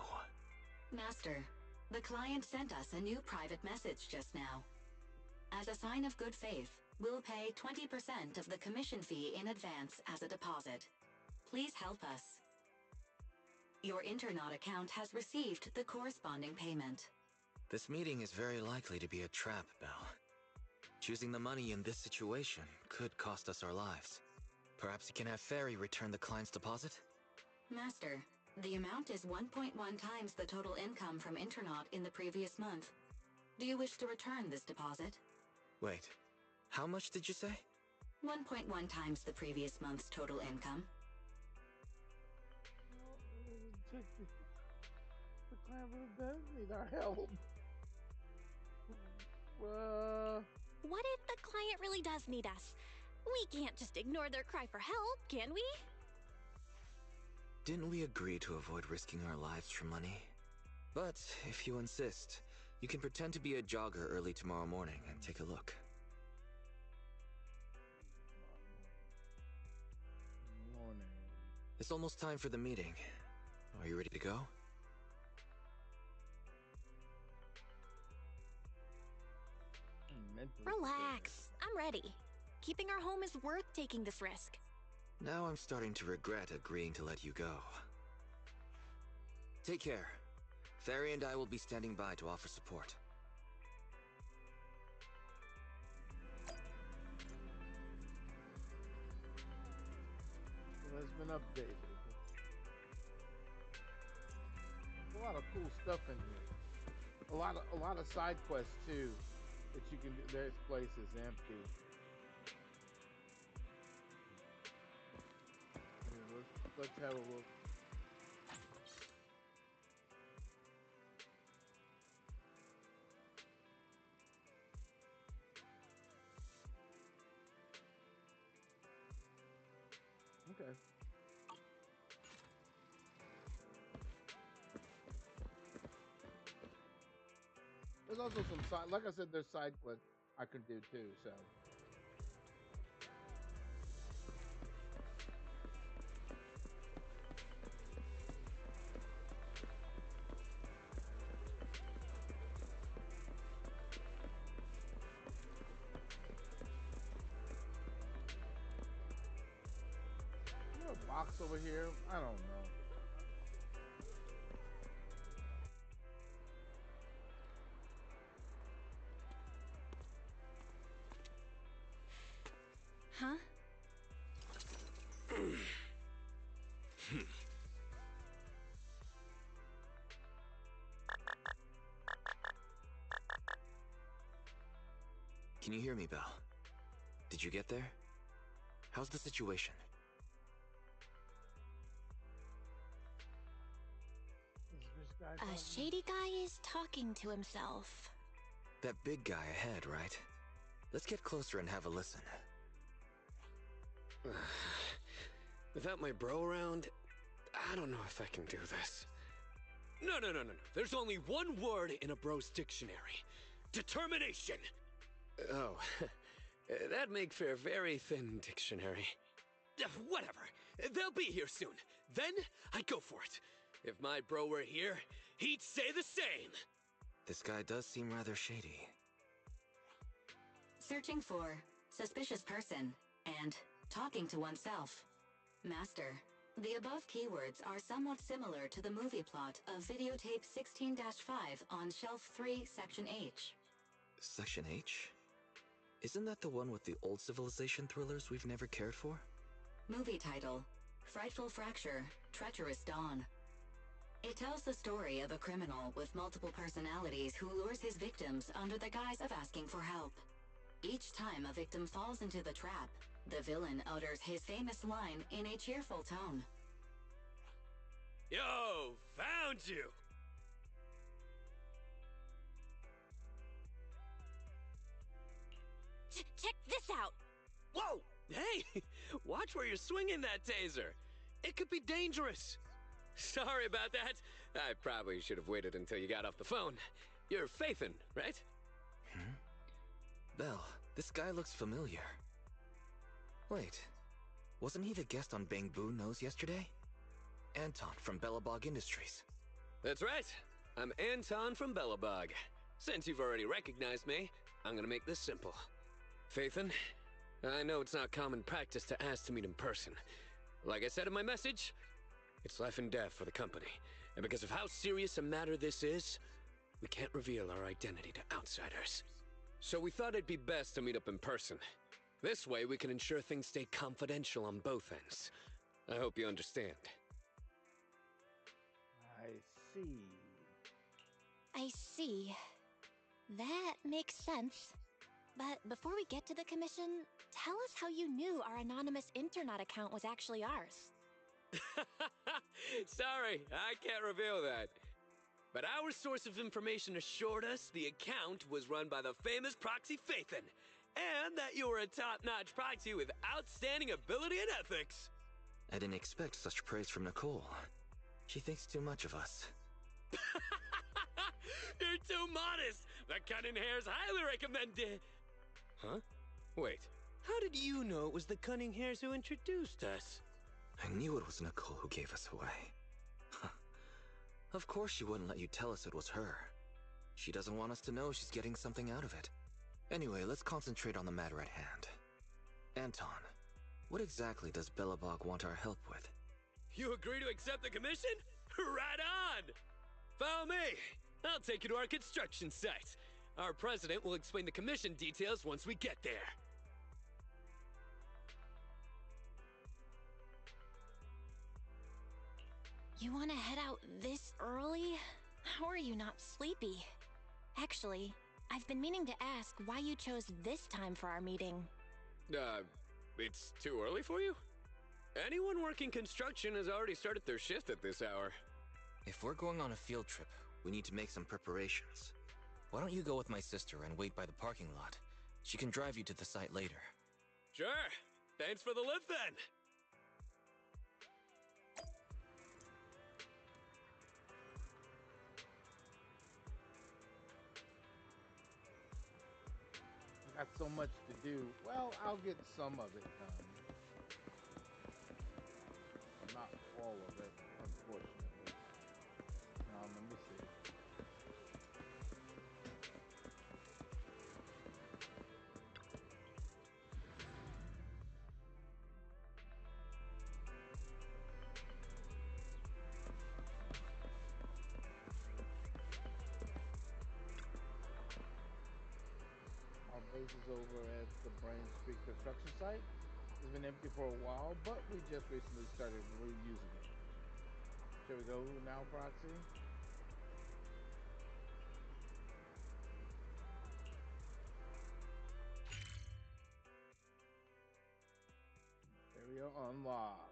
Master, the client sent us a new private message just now. As a sign of good faith, we'll pay 20% of the commission fee in advance as a deposit. Please help us. Your Internet account has received the corresponding payment. This meeting is very likely to be a trap, Belle. Choosing the money in this situation could cost us our lives. Perhaps you can have Fairy return the client's deposit? Master, the amount is 1.1 times the total income from Internet in the previous month. Do you wish to return this deposit? Wait, how much did you say? 1.1 times the previous month's total income. The client really does need our help. What if the client really does need us? We can't just ignore their cry for help, can we? Didn't we agree to avoid risking our lives for money? But if you insist, you can pretend to be a jogger early tomorrow morning and take a look. Morning. It's almost time for the meeting. Are you ready to go? Relax. I'm ready. Keeping our home is worth taking this risk. Now I'm starting to regret agreeing to let you go. Take care. Fairy and I will be standing by to offer support. It has been updated. A lot of cool stuff in here. A lot of side quests too that you can do. This place is empty. Let's have a look. Okay. There's also some side, like I said, there's side quests I can do too. So. Is there a box over here? I don't know. Huh? Can you hear me, Belle? Did you get there? How's the situation? A shady guy is talking to himself. That big guy ahead, right? Let's get closer and have a listen. Without my bro around, I don't know if I can do this. No. There's only one word in a bro's dictionary. Determination! Oh, that'd make for a very thin dictionary. Whatever. They'll be here soon. Then, I'd go for it. If my bro were here, he'd say the same. This guy does seem rather shady. searching for, suspicious person, and talking to oneself. Master, the above keywords are somewhat similar to the movie plot of videotape 16-5 on Shelf 3, Section H. Section H? Isn't that the one with the old civilization thrillers we've never cared for? Movie title, Frightful Fracture, Treacherous Dawn. It tells the story of a criminal with multiple personalities who lures his victims under the guise of asking for help. Each time a victim falls into the trap, the villain utters his famous line in a cheerful tone. Yo, found you! Check this out! Whoa! Hey! Watch where you're swinging that taser! It could be dangerous! Sorry about that. I probably should have waited until you got off the phone. You're Phaethon, right? Belle, this guy looks familiar. Wait, wasn't he the guest on Bang Boo Nose yesterday? Anton from Belobog Industries. That's right. I'm Anton from Belobog. Since you've already recognized me, I'm gonna make this simple. Phaethon, I know it's not common practice to ask to meet in person. Like I said in my message, it's life and death for the company. And because of how serious a matter this is, we can't reveal our identity to outsiders. So we thought it'd be best to meet up in person. This way we can ensure things stay confidential on both ends. I hope you understand. I see. I see. That makes sense. But before we get to the commission, tell us how you knew our anonymous internet account was actually ours. Sorry, I can't reveal that. But our source of information assured us the account was run by the famous proxy Phaethon, and that you were a top-notch proxy with outstanding ability and ethics. I didn't expect such praise from Nicole. She thinks too much of us. You're too modest! The Cunning Hairs highly recommend it! Huh? Wait, how did you know it was the Cunning Hairs who introduced us? I knew it was Nicole who gave us away. Of course she wouldn't let you tell us it was her. She doesn't want us to know she's getting something out of it. Anyway, let's concentrate on the matter at hand. Anton, what exactly does Belobog want our help with? You agree to accept the commission? Right on! Follow me! I'll take you to our construction site. Our president will explain the commission details once we get there. You want to head out this early? How are you not sleepy? Actually, I've been meaning to ask why you chose this time for our meeting. It's too early for you? Anyone working construction has already started their shift at this hour. If we're going on a field trip, we need to make some preparations. Why don't you go with my sister and wait by the parking lot? She can drive you to the site later. Sure. Thanks for the lift then. Got so much to do. Well, I'll get some of it done. Not all of it, unfortunately. Let me see. Our base is over at the Brain Street construction site. It's been empty for a while, but we just recently started reusing it. Shall we go now, Proxy? Area unlocked.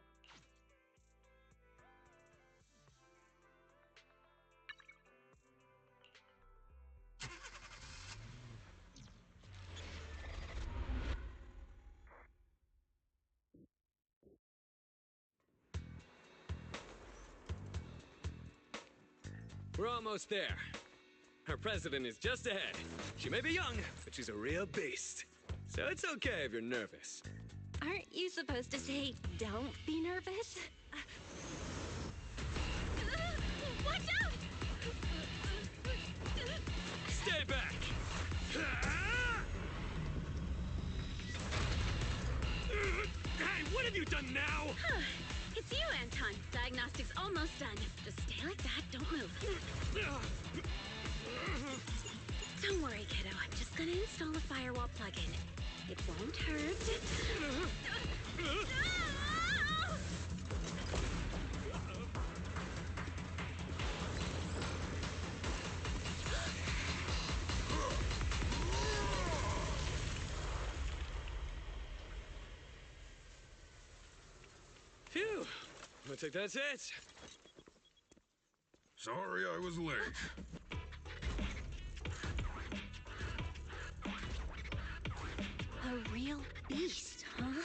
We're almost there. Our president is just ahead. She may be young, but she's a real beast. So it's okay if you're nervous. Aren't you supposed to say, don't be nervous? Watch out! Stay back! have you done now? It's you, Anton. Diagnostics almost done. Just stay like that, don't move. Don't worry, kiddo. I'm just gonna install a firewall plugin. It won't hurt. Phew. Looks like that's it. Sorry I was late. A real beast, huh?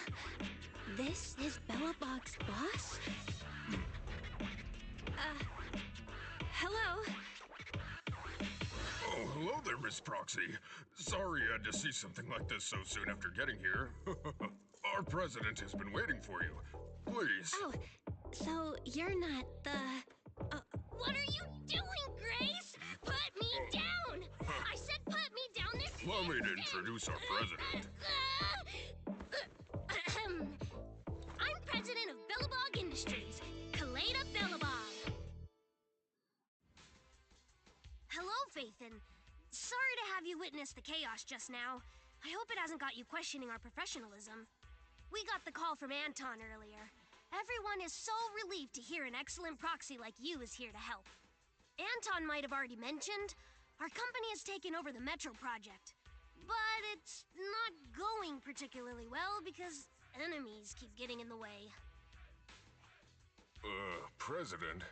This is Belobog's boss? Hello? Oh, hello there, Miss Proxy. Sorry you had to see something like this so soon after getting here. Our president has been waiting for you. Please. Oh, so you're not the... What are you doing, Grace? Put me down! I said put me down this Allow me to introduce our president. I'm president of Billabong Industries, Kaleda Billabong. Hello, Faithin. Sorry to have you witness the chaos just now. I hope it hasn't got you questioning our professionalism. We got the call from Anton earlier. Everyone is so relieved to hear an excellent proxy like you is here to help. Anton might have already mentioned, our company has taken over the Metro project. But it's not going particularly well because enemies keep getting in the way. President,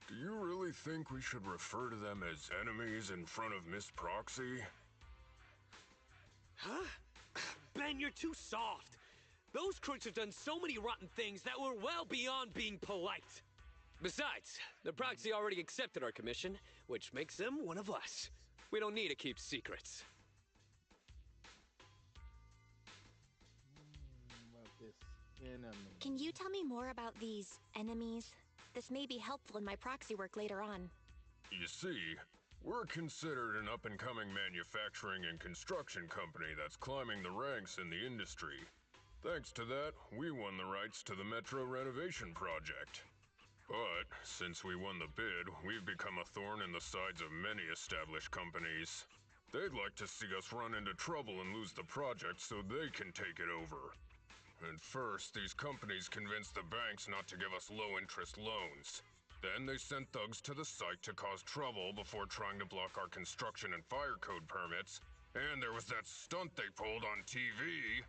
do you really think we should refer to them as enemies in front of Miss Proxy? Huh? Ben, you're too soft. Those crooks have done so many rotten things that were well beyond being polite. Besides, the proxy already accepted our commission, which makes them one of us. We don't need to keep secrets. About this enemy. Can you tell me more about these enemies? This may be helpful in my proxy work later on. You see, we're considered an up-and-coming manufacturing and construction company that's climbing the ranks in the industry. Thanks to that, we won the rights to the Metro renovation project. But, since we won the bid, we've become a thorn in the sides of many established companies. They'd like to see us run into trouble and lose the project so they can take it over. At first, these companies convinced the banks not to give us low-interest loans. Then they sent thugs to the site to cause trouble before trying to block our construction and fire code permits. And there was that stunt they pulled on TV.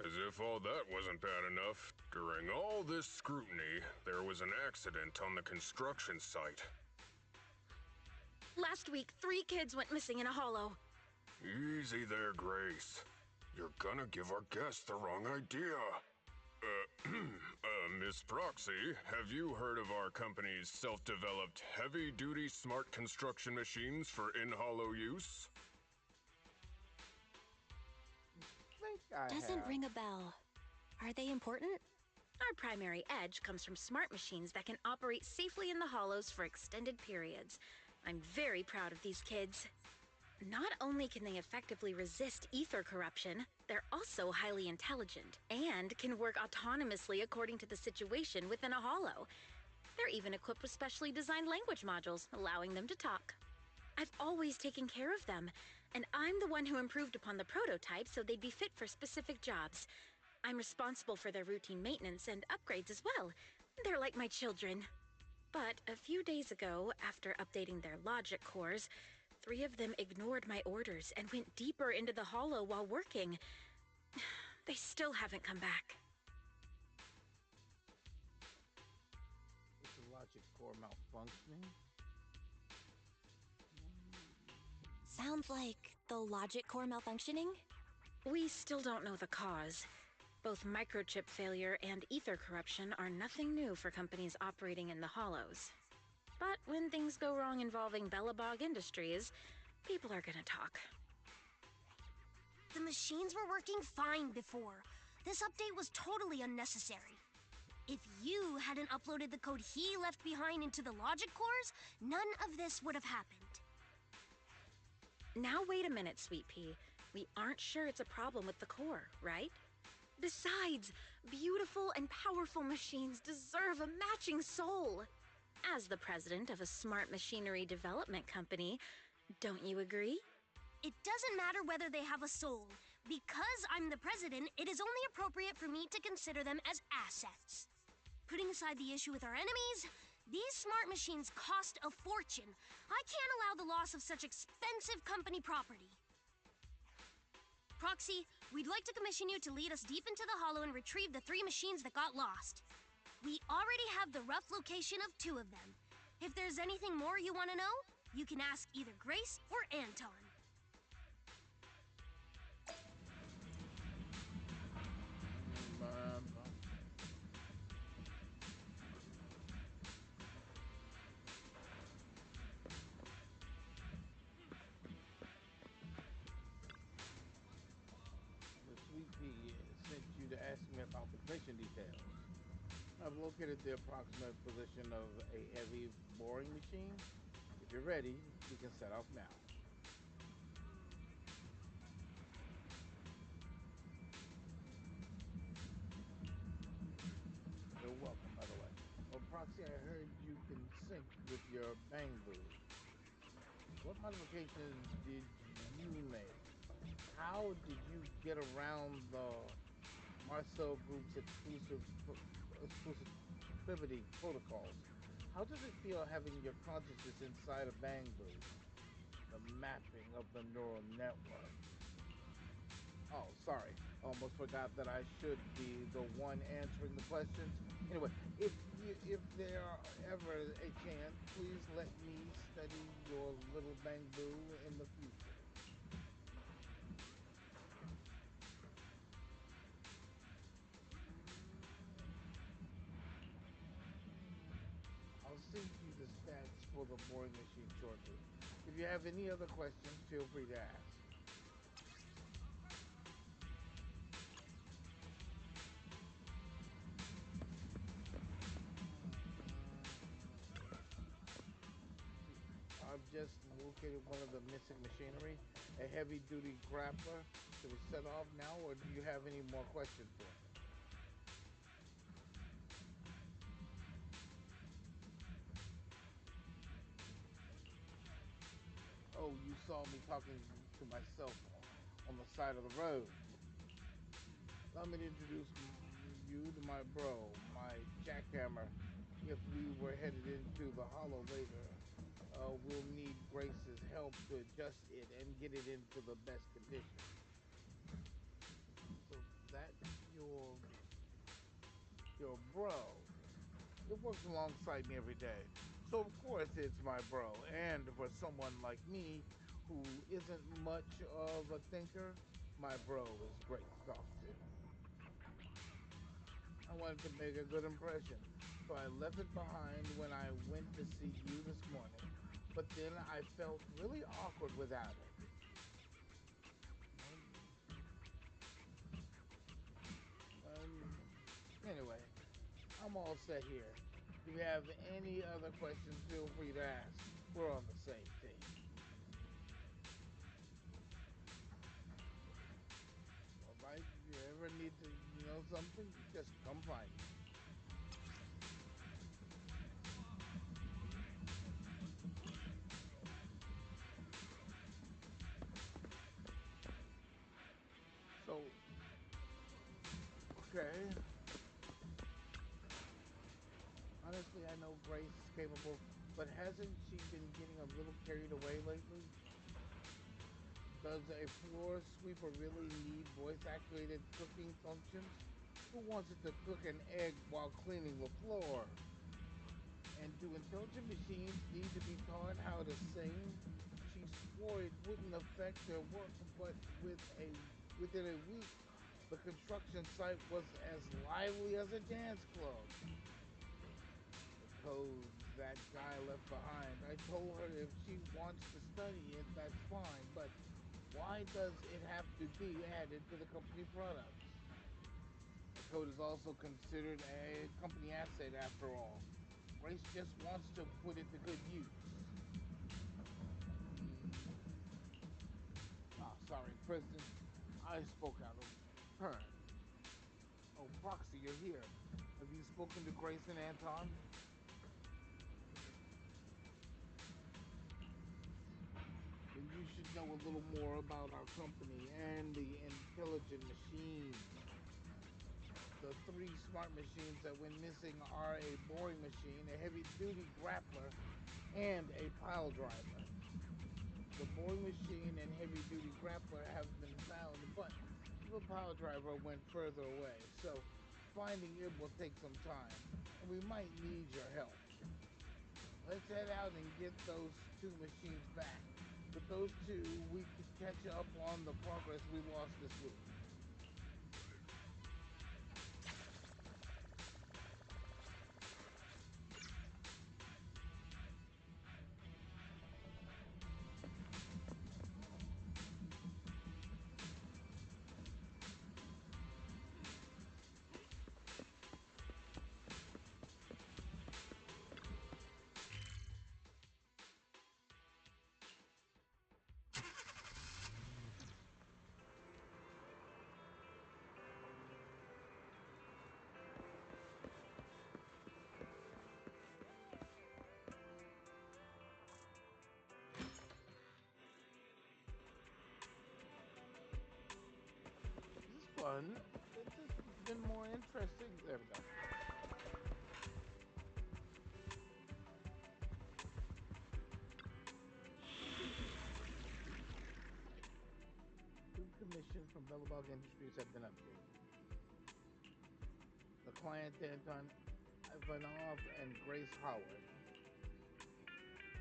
As if all that wasn't bad enough, during all this scrutiny, there was an accident on the construction site. Last week, 3 kids went missing in a hollow. Easy there, Grace. You're gonna give our guests the wrong idea. Miss Proxy, have you heard of our company's self-developed heavy-duty smart construction machines for in-hollow use? Doesn't ring a bell. Are they important? Our primary edge comes from smart machines that can operate safely in the hollows for extended periods. I'm very proud of these kids. Not only can they effectively resist ether corruption, they're also highly intelligent and can work autonomously according to the situation within a hollow. They're even equipped with specially designed language modules, allowing them to talk. I've always taken care of them, and I'm the one who improved upon the prototype so they'd be fit for specific jobs. I'm responsible for their routine maintenance and upgrades as well. They're like my children. But a few days ago, after updating their logic cores, 3 of them ignored my orders and went deeper into the hollow while working. They still haven't come back. Is the logic core malfunctioning? Sounds like the logic core malfunctioning? We still don't know the cause. Both microchip failure and ether corruption are nothing new for companies operating in the hollows. But when things go wrong involving Belobog Industries, people are gonna talk. The machines were working fine before. This update was totally unnecessary. If you hadn't uploaded the code he left behind into the logic cores, none of this would have happened. Now wait a minute, Sweet Pea. We aren't sure it's a problem with the core, right? Besides, beautiful and powerful machines deserve a matching soul. As the president of a smart machinery development company, don't you agree? It doesn't matter whether they have a soul. Because I'm the president, it is only appropriate for me to consider them as assets. Putting aside the issue with our enemies, these smart machines cost a fortune. I can't allow the loss of such expensive company property. Proxy, we'd like to commission you to lead us deep into the hollow and retrieve the 3 machines that got lost. We already have the rough location of 2 of them. If there's anything more you want to know, you can ask either Grace or Anton. The Sweet Pea sent you to ask me about the mission details. I've located the approximate position of a heavy boring machine. If you're ready, we can set off now. You're welcome, by the way. Well, Proxy, I heard you can sync with your Bangbu. What modifications did you make? How did you get around the Marcel Group's exclusivity protocols? How does it feel having your consciousness inside a Bangbu? The mapping of the neural network. Oh, sorry. Almost forgot that I should be the one answering the questions. Anyway, if there are ever a chance, please let me study your little Bangbu in the future. I'll send you the stats for the boring machine shortly. If you have any other questions, feel free to ask. I've just located one of the missing machinery, a heavy-duty grappler. Should we set off now, or do you have any more questions for me? Oh, you saw me talking to myself on the side of the road. Allow me to introduce you to my bro, my jackhammer. If we were headed into the hollow later, we'll need Grace's help to adjust it and get it into the best condition. So that's your bro. It works alongside me every day. So of course it's my bro. And for someone like me who isn't much of a thinker, my bro is great to talk to. I wanted to make a good impression, so I left it behind when I went to see you this morning. But then I felt really awkward without it. Anyway, I'm all set here. If you have any other questions, feel free to ask. We're on the same team. All right, if you ever need to know something, just come find me. So, okay. Honestly, I know Grace is capable, but hasn't she been getting a little carried away lately? Does a floor sweeper really need voice-activated cooking functions? Who wants it to cook an egg while cleaning the floor? And do intelligent machines need to be taught how to sing? She swore it wouldn't affect their work, but within a week, the construction site was as lively as a dance club. The code that guy left behind. I told her if she wants to study it, that's fine, but why does it have to be added to the company products? The code is also considered a company asset after all. Grace just wants to put it to good use. Sorry, Kristen. I spoke out of turn. Oh, Proxy, you're here. Have you spoken to Grace and Anton? Then you should know a little more about our company and the intelligent machines. The 3 smart machines that went missing are a boring machine, a heavy-duty grappler, and a pile driver. The boring machine and heavy-duty grappler have been found, but the pile driver went further away, so finding it will take some time, and we might need your help. Let's head out and get those 2 machines back. With those 2, we could catch up on the progress we lost this week. This is fun. It's been more interesting. There we go. Two commissions from Belobog Industries have been updated. The client Anton Ivanov and Grace Howard.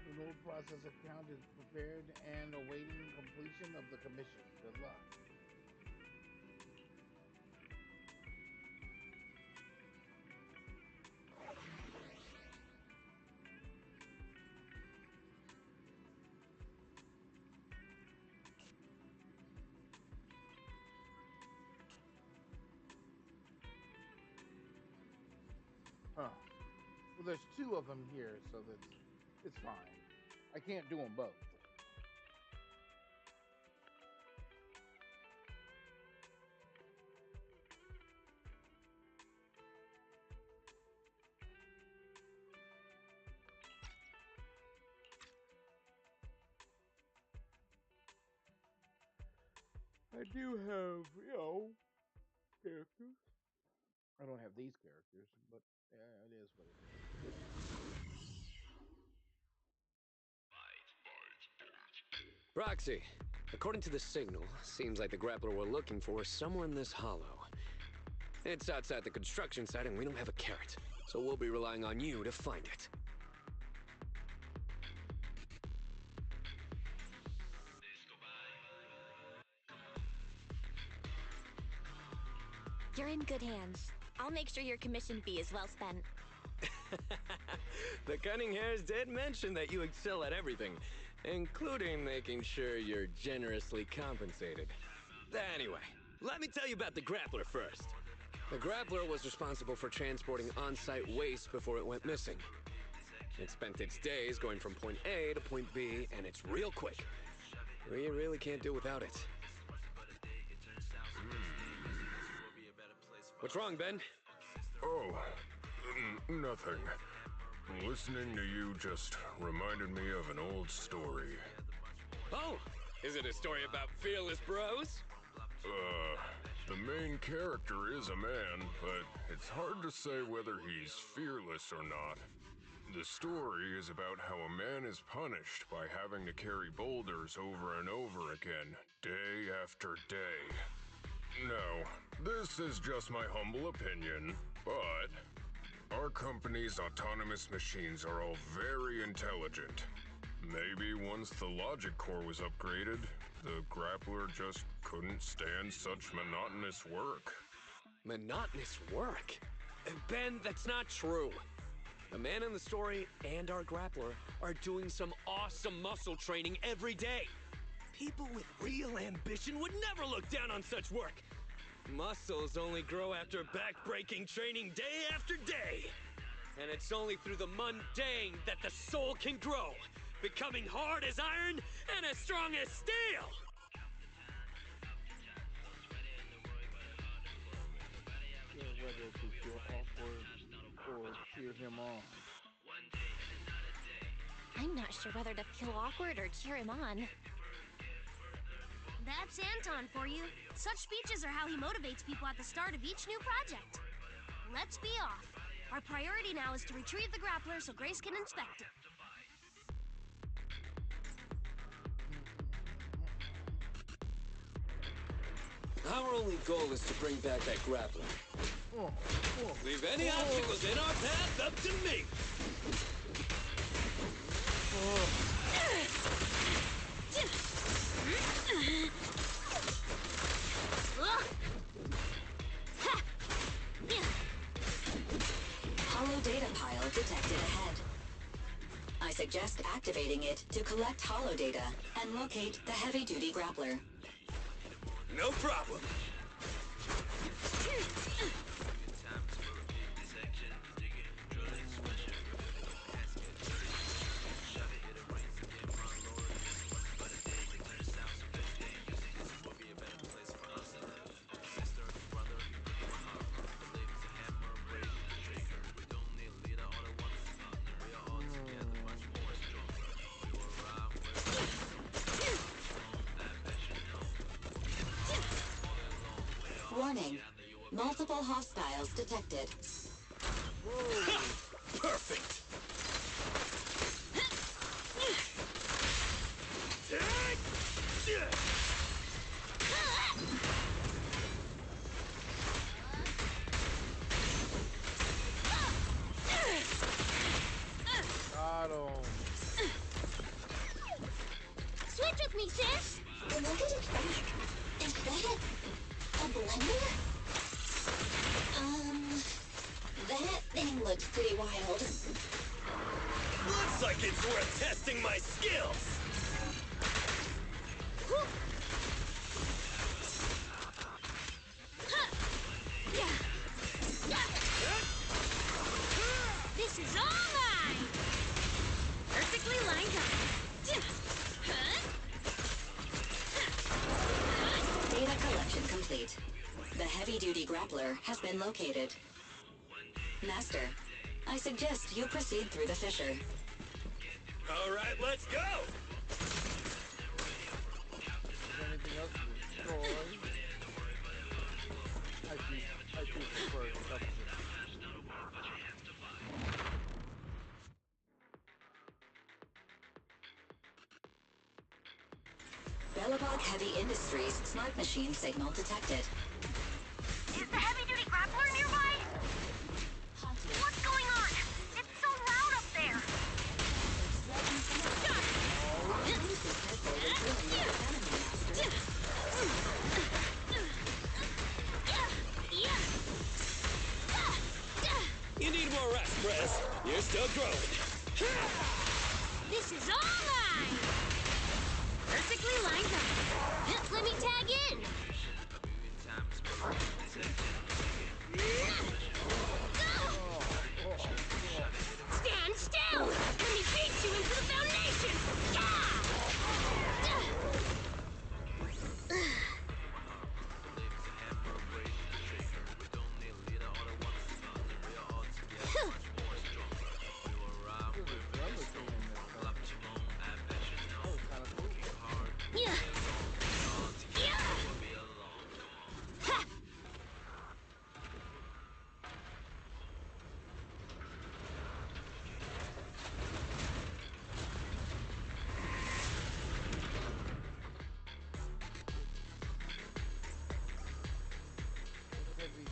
The node process account is prepared and awaiting completion of the commission. Good luck. Huh. Well, there's 2 of them here, so it's fine. I can't do them both. I do have, characters. I don't have these characters, but yeah, it is what it is. Roxy, according to the signal, seems like the grappler we're looking for is somewhere in this hollow. It's outside the construction site and we don't have a carrot, so we'll be relying on you to find it. You're in good hands. I'll make sure your commission fee is well spent. The Cunning Hairs did mention that you excel at everything, including making sure you're generously compensated. Anyway, let me tell you about the grappler first. The grappler was responsible for transporting on-site waste before it went missing. It spent its days going from point A to point B, and it's real quick. We really can't do without it. What's wrong, Ben? Oh, nothing. Listening to you just reminded me of an old story. Oh, is it a story about fearless bros? The main character is a man, but it's hard to say whether he's fearless or not. The story is about how a man is punished by having to carry boulders over and over again, day after day. No, this is just my humble opinion, but our company's autonomous machines are all very intelligent. Maybe once the logic core was upgraded, the grappler just couldn't stand such monotonous work. Monotonous work? Ben, that's not true. The man in the story and our grappler are doing some awesome muscle training every day. People with real ambition would never look down on such work. Muscles only grow after back-breaking training day after day. And it's only through the mundane that the soul can grow, becoming hard as iron and as strong as steel. Yeah, whether to feel awkward or cheer him on. I'm not sure whether to feel awkward or cheer him on. That's Anton for you. Such speeches are how he motivates people at the start of each new project. Let's be off. Our priority now is to retrieve the grappler so Grace can inspect it. Our only goal is to bring back that grappler. Leave any obstacles in our path up to me! Hollow data pile detected ahead. I suggest activating it to collect hollow data and locate the heavy-duty grappler. No problem. Warning. Multiple hostiles detected. Perfect! Got him. Switch with me, sis! Look at it back. Is that a blender? That thing looks pretty wild. Looks like it's worth testing my skills! This is all mine! Perfectly lined up. Data collection complete. The heavy-duty grappler has been located. Master, I suggest you proceed through the fissure. All right, let's go! Is there anything else to destroy? I do prefer substance. Belobog Heavy Industries smart machine signal detected. Is the heavy-duty grappler nearby? What's going on? It's so loud up there! You need more rest, Prez. You're still growing. This is all mine! Perfectly lined up. Let me tag in! Stand still! Let me beat you into the foundation!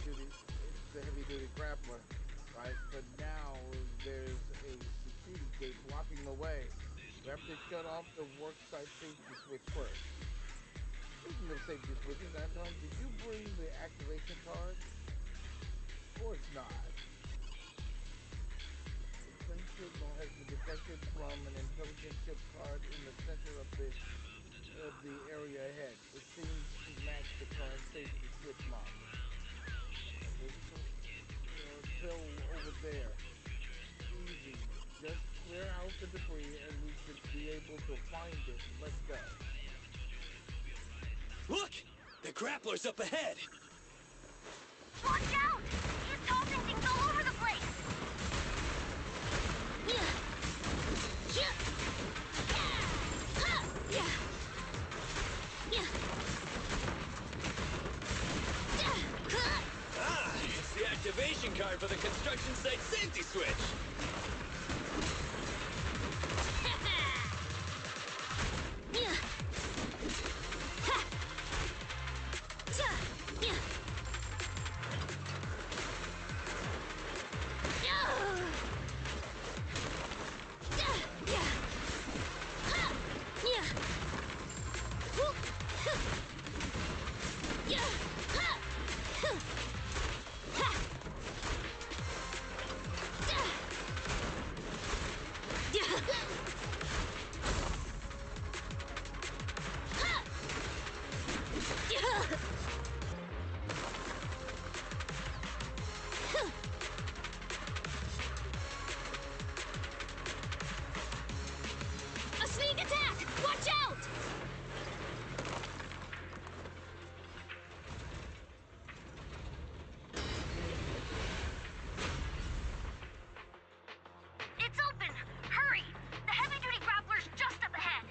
It's the heavy-duty grappler, right? But now there's a security gate blocking the way. We have to shut off the worksite safety switch first. Speaking of safety switches, Anton, did you bring the activation card? Of course not. The twin signal has been detected from an intelligence chip card in the center of the area ahead. It seems to match the current safety switch model. Cell over there. Easy. Just clear out the debris and we should be able to find it. Let's go. Look! The grappler's up ahead! Watch out! safety switch! A sneak attack! Watch out! It's open! Hurry! The heavy-duty grappler's just up ahead!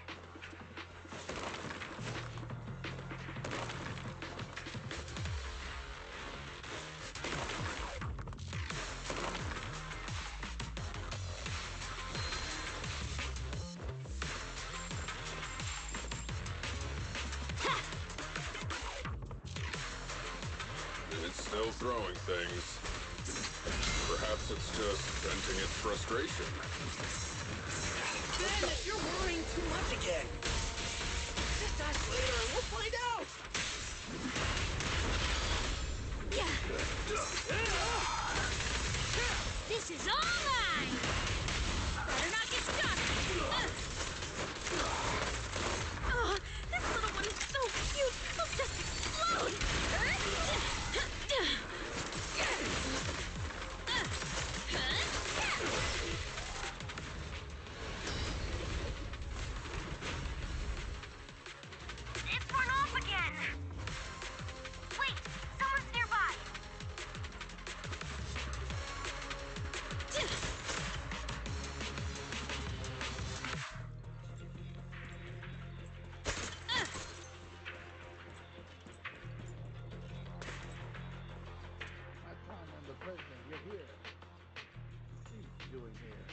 It's still throwing things. Perhaps it's just venting its frustration. Dennis, you're worrying too much again. Just ask later and we'll find out. This is all mine! Better not get stuck! Oh, this little one is so cute. I'll just explode. It's run off again! Wait, someone's nearby! My time on the president, you're here. What are you doing here?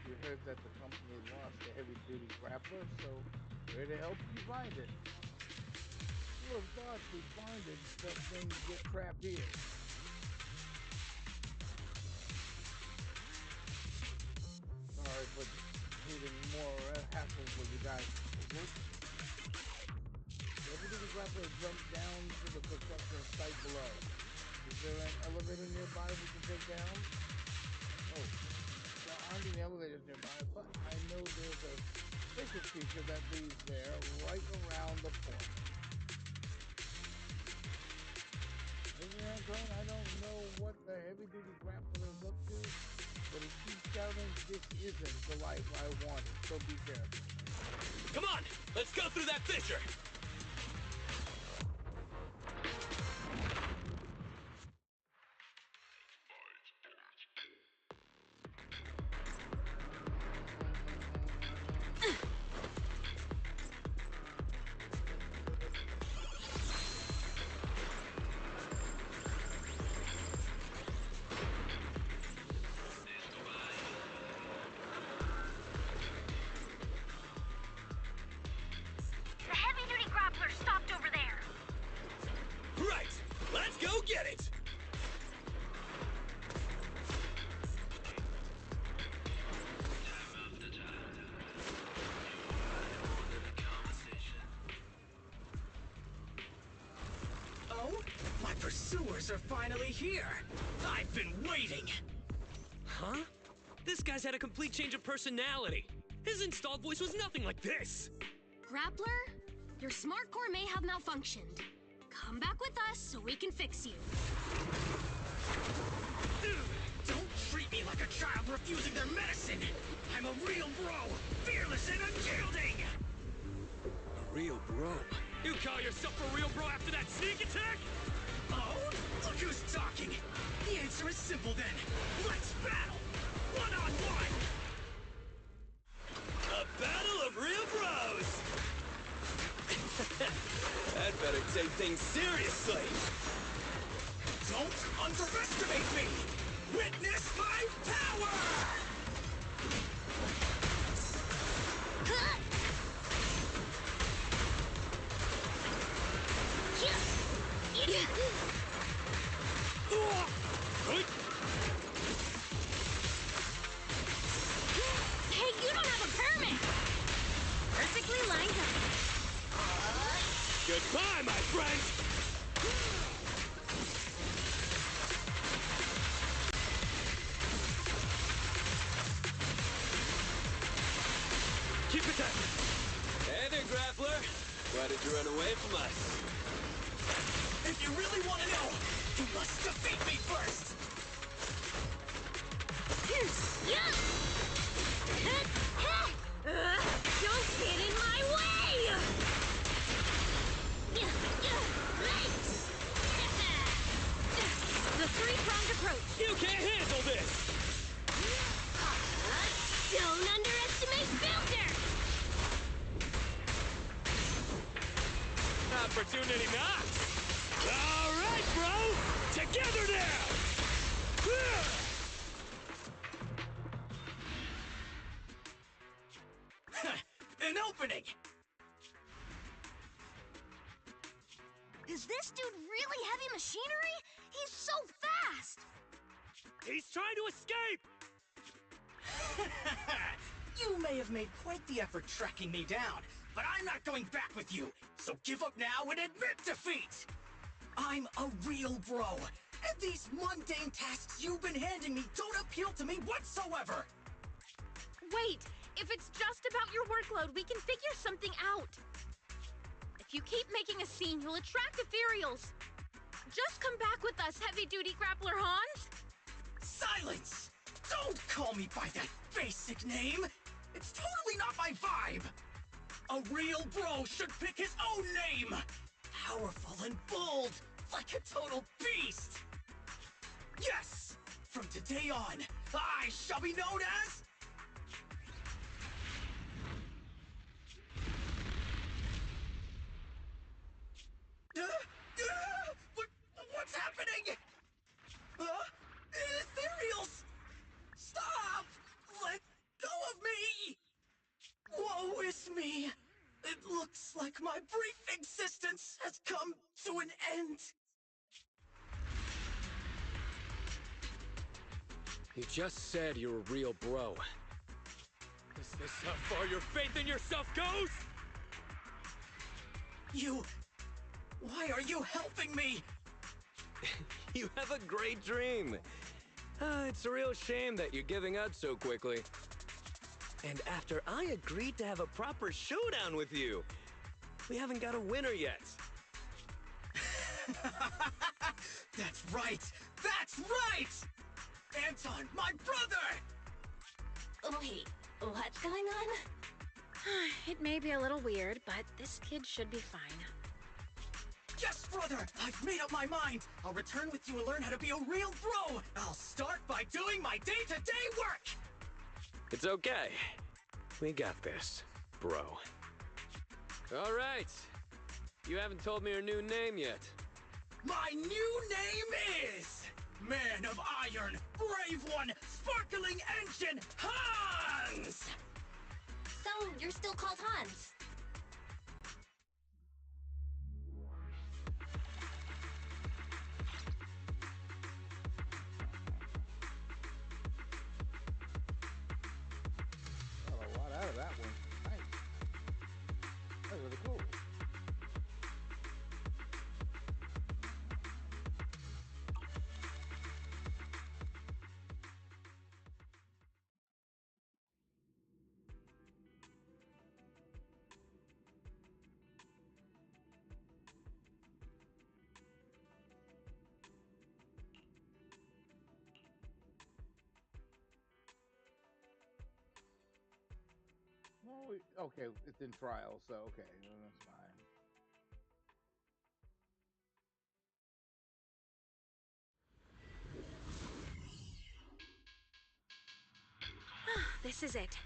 You heard that the company lost a heavy-duty grappler, so we're here to help you find it. Who would have thought we'd find it, but things get trapped here? Sorry for needing more hassle for you guys. The heavy-duty grappler jumped down to the construction site below. Is there an elevator nearby we can take down? Oh, there aren't any elevators nearby, but I know there's a special feature that leads there right around the point. Listen, Antoine, I don't know what the heavy-duty grappler is up to, but it keeps shouting, this isn't the life I wanted, so be careful. Come on, let's go through that fissure! The heavy-duty grappler stopped over there! Right, let's go get it! Oh, my pursuers are finally here. I've been waiting. Huh? This guy's had a complete change of personality. His installed voice was nothing like this. Grappler, your smart core may have malfunctioned. Come back with us so we can fix you. Don't treat me like a child refusing their medicine. I'm a real bro, fearless and unyielding. A real bro? You call yourself a real bro after that sneak attack? Oh, look who's talking. The answer is simple then. Let's battle, one-on-one. A battle of real bros! That better take things seriously! Don't underestimate me! Witness my Bye, my friend! Keep it up! Hey there, Grappler! Why did you run away from us? If you really want to know, you must defeat me first! Don't get in my way! The three-pronged approach. You can't handle this! Don't underestimate Builder! Opportunity knocks! All right, bro! Together now! An opening! Is this dude really heavy machinery? He's so fast! He's trying to escape! You may have made quite the effort tracking me down, but I'm not going back with you, so give up now and admit defeat! I'm a real bro, and these mundane tasks you've been handing me don't appeal to me whatsoever! Wait, if it's just about your workload, we can figure something out. If you keep making a scene, you'll attract ethereals. Just come back with us, heavy-duty grappler Hans. Silence! Don't call me by that basic name! It's totally not my vibe! A real bro should pick his own name! Powerful and bold, like a total beast! Yes! From today on, I shall be known as... What's happening? Ethereals! Stop! Let go of me! Woe is me! It looks like my brief existence has come to an end. You just said you're a real bro. Is this how far your faith in yourself goes? Why are you helping me? You have a great dream. It's a real shame that you're giving out so quickly. And after I agreed to have a proper showdown with you, we haven't got a winner yet. That's right! That's right! Anton, my brother! Wait, what's going on? It may be a little weird, but this kid should be fine. Yes, brother! I've made up my mind! I'll return with you and learn how to be a real bro! I'll start by doing my day-to-day work! It's okay. We got this, bro. All right. You haven't told me your new name yet. My new name is... Man of Iron, Brave One, Sparkling Engine, Hans! So, you're still called Hans? Got a lot out of that one. Nice. That was really cool. Well, okay, it's in trial, so okay, that's fine. This is it.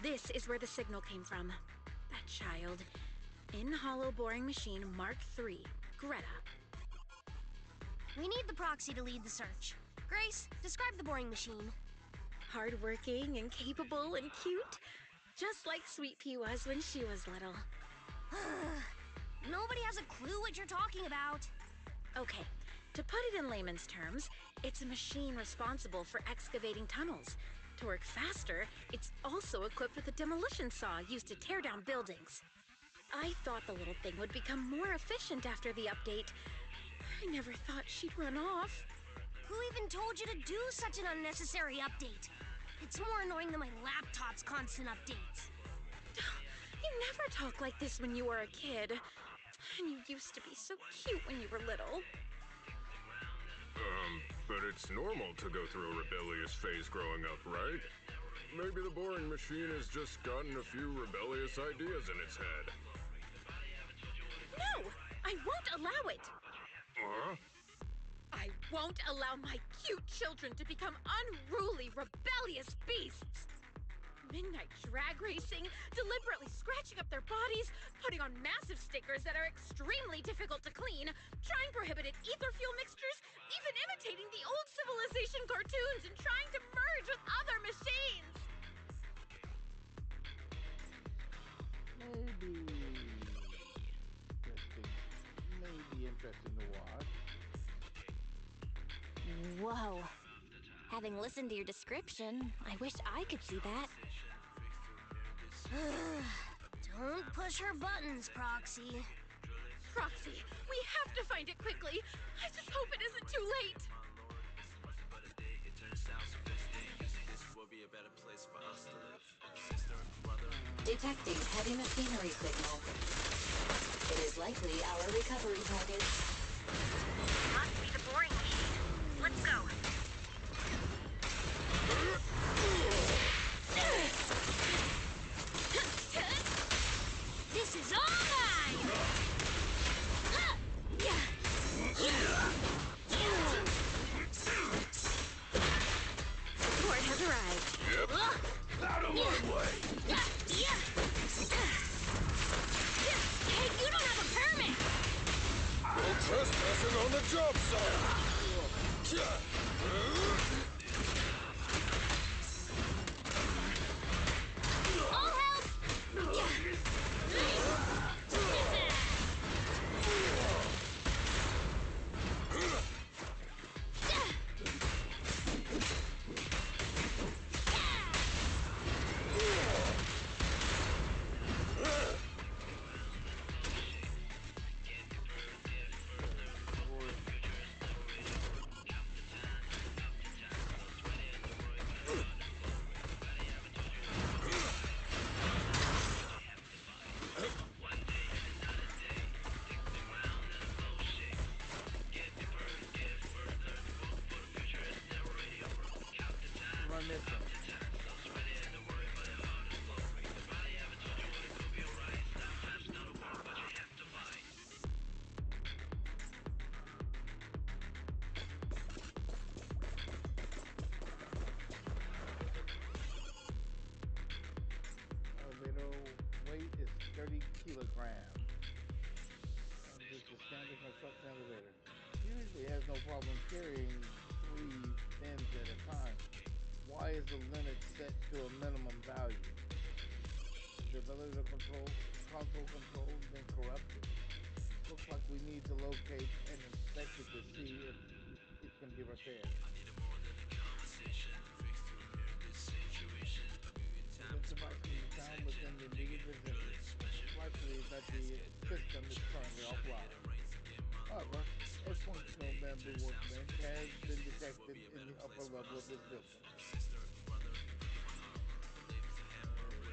This is where the signal came from. That child. In hollow boring machine Mark III, Greta. We need the proxy to lead the search. Grace, describe the boring machine. Hardworking and capable and cute. Just like Sweet Pea was when she was little. Nobody has a clue what you're talking about. Okay, to put it in layman's terms, it's a machine responsible for excavating tunnels. To work faster, it's also equipped with a demolition saw used to tear down buildings. I thought the little thing would become more efficient after the update. I never thought she'd run off. Who even told you to do such an unnecessary update? It's more annoying than my laptop's constant updates. You never talk like this when you were a kid. And you used to be so cute when you were little. But it's normal to go through a rebellious phase growing up, right? Maybe the boring machine has just gotten a few rebellious ideas in its head. No! I won't allow it! Huh? I won't allow my cute children to become unruly, rebellious beasts! Midnight drag racing, deliberately scratching up their bodies, putting on massive stickers that are extremely difficult to clean, trying prohibited ether fuel mixtures, even imitating the old civilization cartoons and trying to merge with other machines! Maybe interesting to watch. Whoa. Having listened to your description, I wish I could see that. Don't push her buttons, Proxy. Proxy, we have to find it quickly. I just hope it isn't too late. Detecting heavy machinery signal. It is likely our recovery target. Must be the boring machine. Let's go. This is all mine! Support has arrived. Yep. Out of my way! Hey, you don't have a permit! No trespassing on the job site! All help! Weight is 30 kilograms. This is standard construction elevator. Usually has no problem carrying 3 bins at a time. Why is the limit set to a minimum value? The ability to control console control been corrupted? Looks like we need to locate and inspect it to see if it can be repaired. This device can be found within the immediate vicinity. It's likely that the system is currently offline. However, a functional bamboo workbench has been detected in the upper level of this building.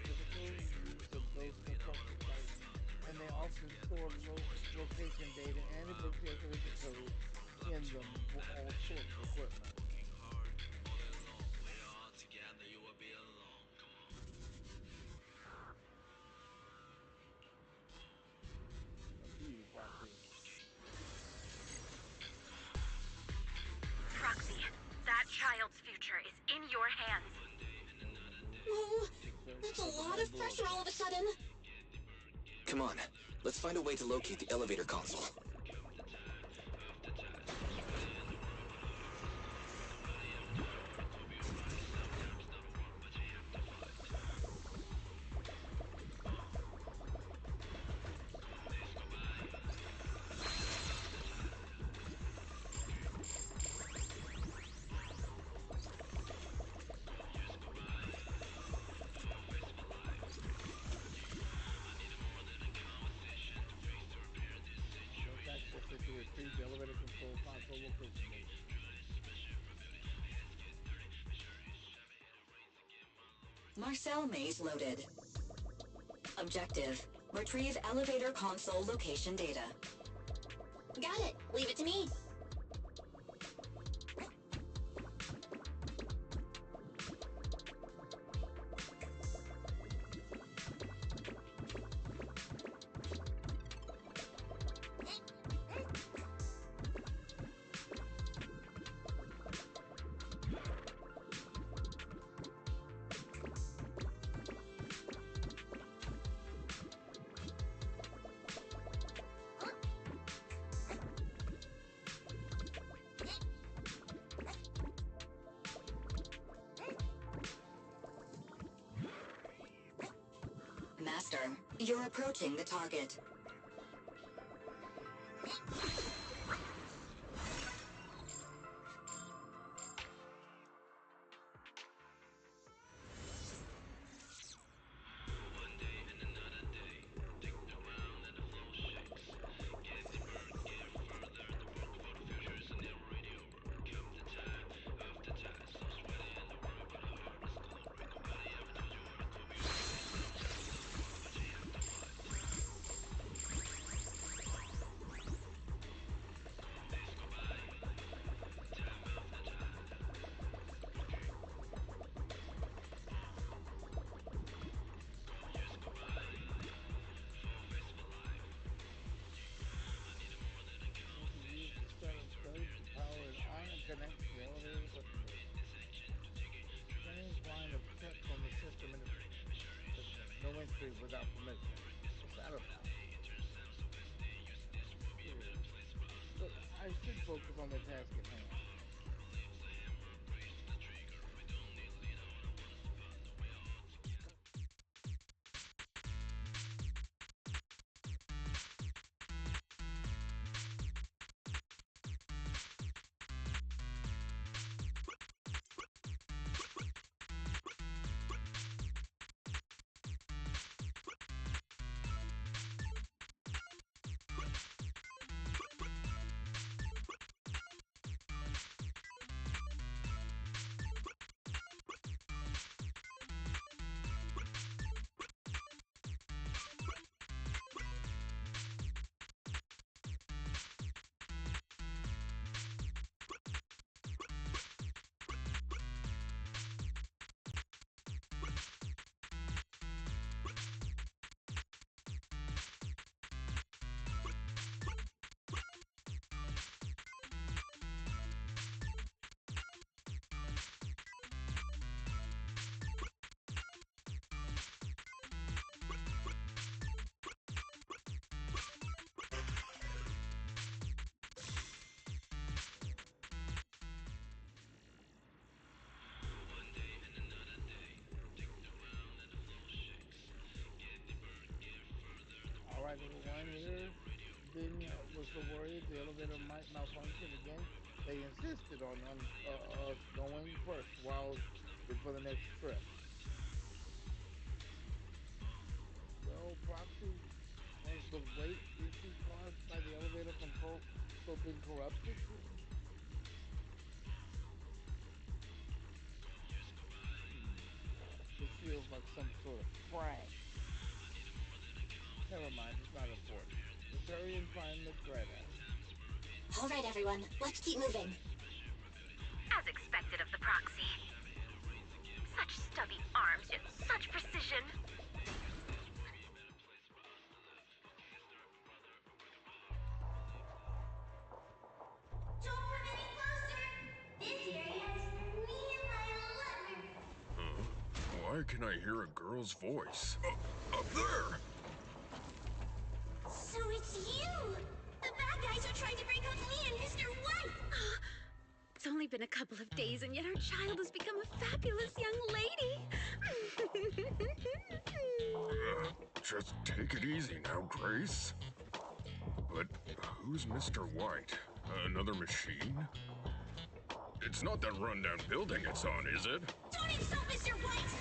Typical use of those construction sites, and they often store location data and particular code in them for all sorts of equipment. Proxy, that child's future is in your hands. Whoa, that's a lot of pressure all of a sudden. Come on, let's find a way to locate the elevator console. co-location data. Marcel maze loaded. Objective: retrieve elevator console location data. Got it. Leave it to me. Master, you're approaching the target. Connect to the elevator button. Strange line of text on the system interface. No entry without permission. What's that about? Look, I should focus on the task at hand. Alright, everyone, here then was the worry the elevator might malfunction again. They insisted on us going first while for the next trip. So, Proxy, was the wait issue caused by the elevator control still being corrupted? This feels like some sort of prank. Never mind, it's not important. Just hurry and find the Greta. All right, everyone, let's keep moving. As expected of the Proxy. Such stubby arms, yet such precision. Don't come any closer. This area is for me and my lover. Why can I hear a girl's voice? Up there! So it's you! The bad guys are trying to break up me and Mr. White! It's only been a couple of days, and yet our child has become a fabulous young lady. Just take it easy now, Grace. But who's Mr. White? Another machine? It's not that rundown building it's on, is it? Don't insult Mr. White!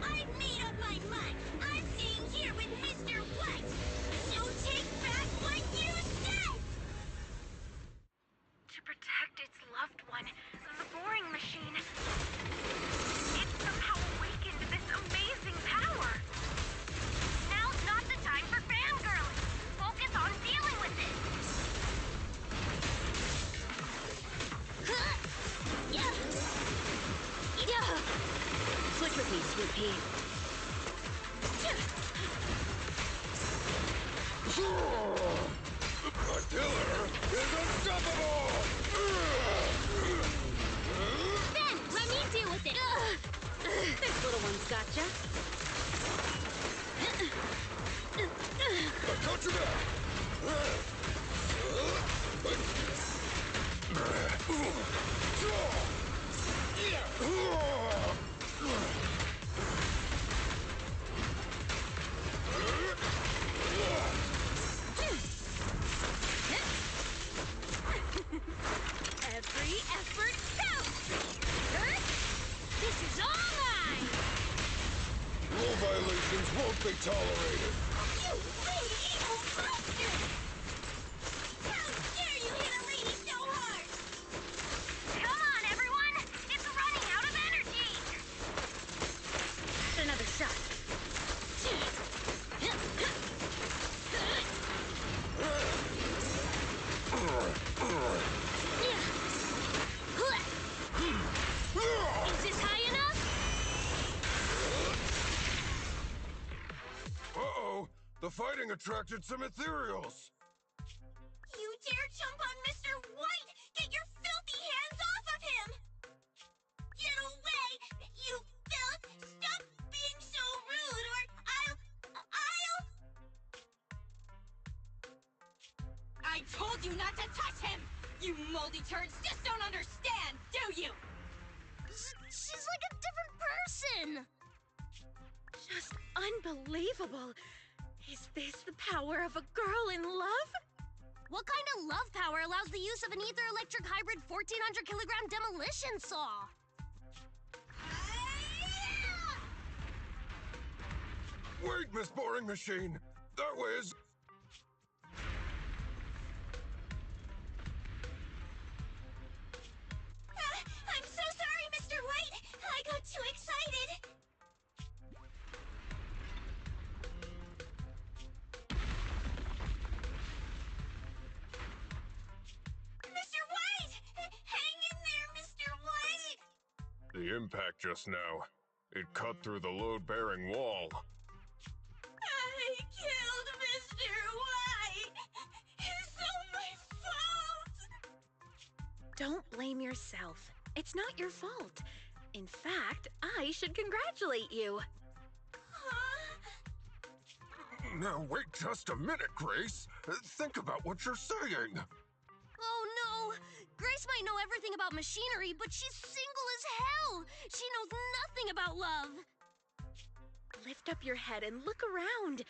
I've made up my mind! I'm staying here with Mr. White! So take back what you said! telepathy, Sweet Pea. The killer is unstoppable! Ben, let me deal with it! This little one's gotcha. I got your back! Every effort counts! This is all mine! Rule violations won't be tolerated! You really evil bastard! How dare you hit a lady so hard! Come on, everyone! It's running out of energy! Another shot. Is this high enough? Uh-oh! The fighting attracted some ethereals! You dare jump on Mr. White! Get your filthy hands off of him! Get away! You filth! Stop being so rude or I told you not to touch him! You moldy turds just don't understand, do you? She's like a different person! Just unbelievable. Is this the power of a girl in love? What kind of love power allows the use of an ether-electric hybrid 1,400-kilogram demolition saw? Wait, Miss Boring Machine! That way is... I'm so sorry, Mr. White! I got too excited! Mr. White! Hang in there, Mr. White! The impact just now. It cut through the load-bearing wall. I killed Mr. White! It's all my fault! Don't blame yourself. It's not your fault. In fact, I should congratulate you. Now wait just a minute, Grace. Think about what you're saying. Oh no! Grace might know everything about machinery, but she's single as hell! She knows nothing about love! Lift up your head and look around.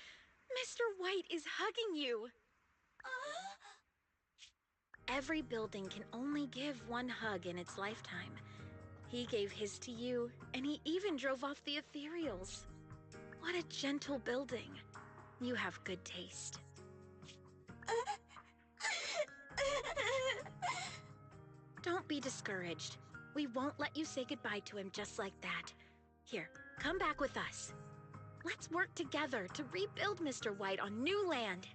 Mr. White is hugging you. Every building can only give one hug in its lifetime. He gave his to you, and he even drove off the ethereals. What a gentle building. You have good taste. Don't be discouraged. We won't let you say goodbye to him just like that. Here, come back with us. Let's work together to rebuild Mr. White on new land.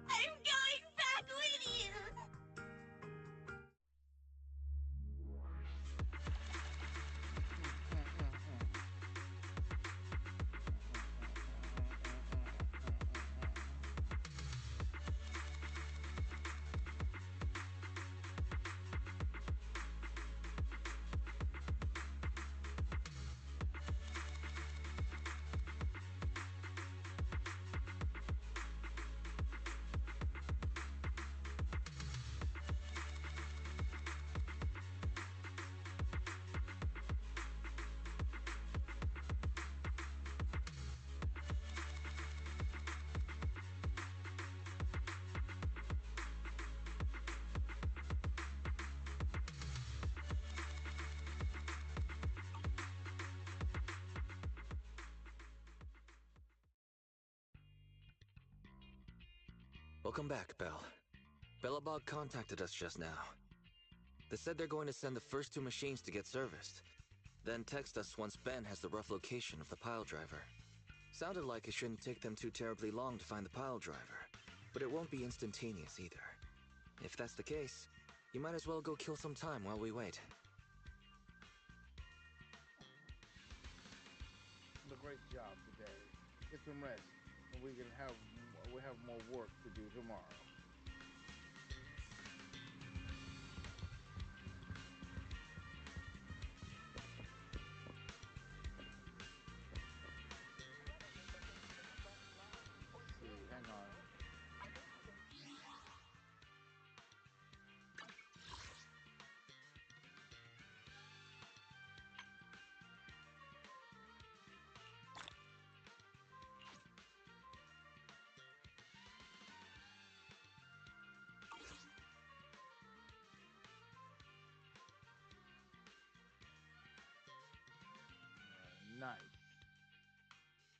I'm going back with you! Welcome back, Belle. Belobog contacted us just now. They said they're going to send the first 2 machines to get serviced, then text us once Ben has the rough location of the pile driver. Sounded like it shouldn't take them too terribly long to find the pile driver, but it won't be instantaneous either. If that's the case, you might as well go kill some time while we wait. A great job today. Get some rest, and we have more work to do tomorrow. Let's see, hang on. Nice.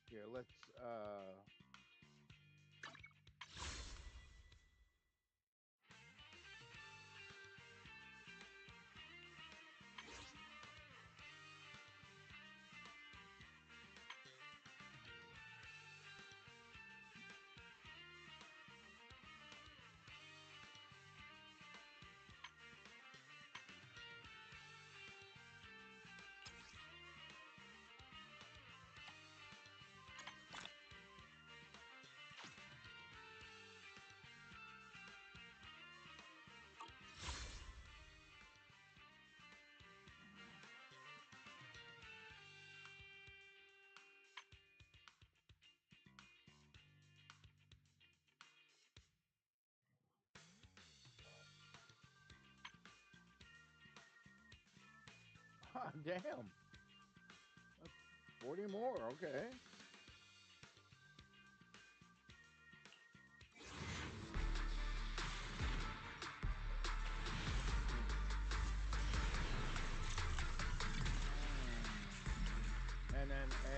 Here, let's damn. 40 more, okay. And then A.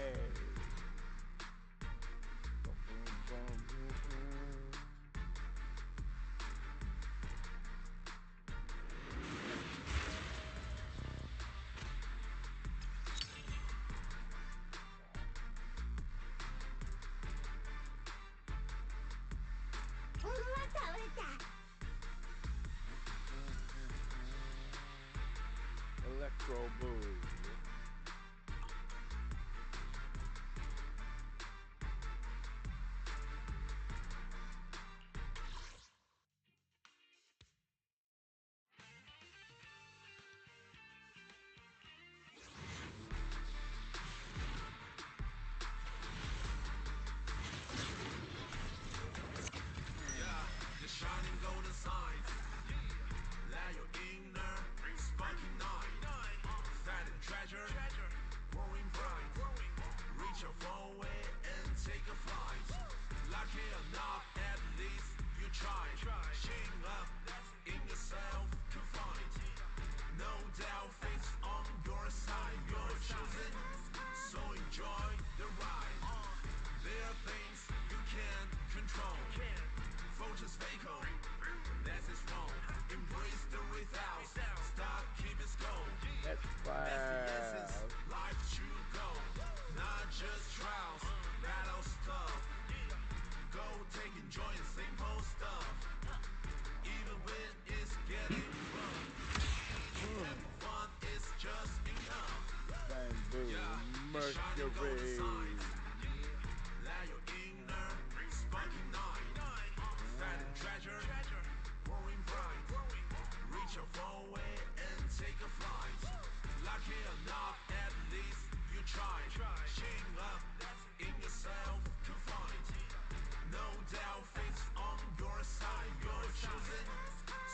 Electro Boo. The shining golden sign. Let your inner sparking night. Fat and treasure, growing bright. Reach your phone way and take a flight. Lucky enough, at least you try. Shing up in yourself, confined. No doubt, fate's on your side. You're chosen, so enjoy the ride. There are things you can't control. Vultures faker, that is wrong. Embrace the without. Stop, keep it go. That's the essence. Life should go. Not just trials, battle stuff. Go take enjoy simple stuff. Even when it's getting rough. Having fun is just enough. Bamboo, Mercury. Let your inner sparking night. Fat and treasure, growing bright. Reach your phone way and take a flight. Lucky enough, at least you try. Shing up in yourself, confined. No doubt, fate's on your side. You're chosen,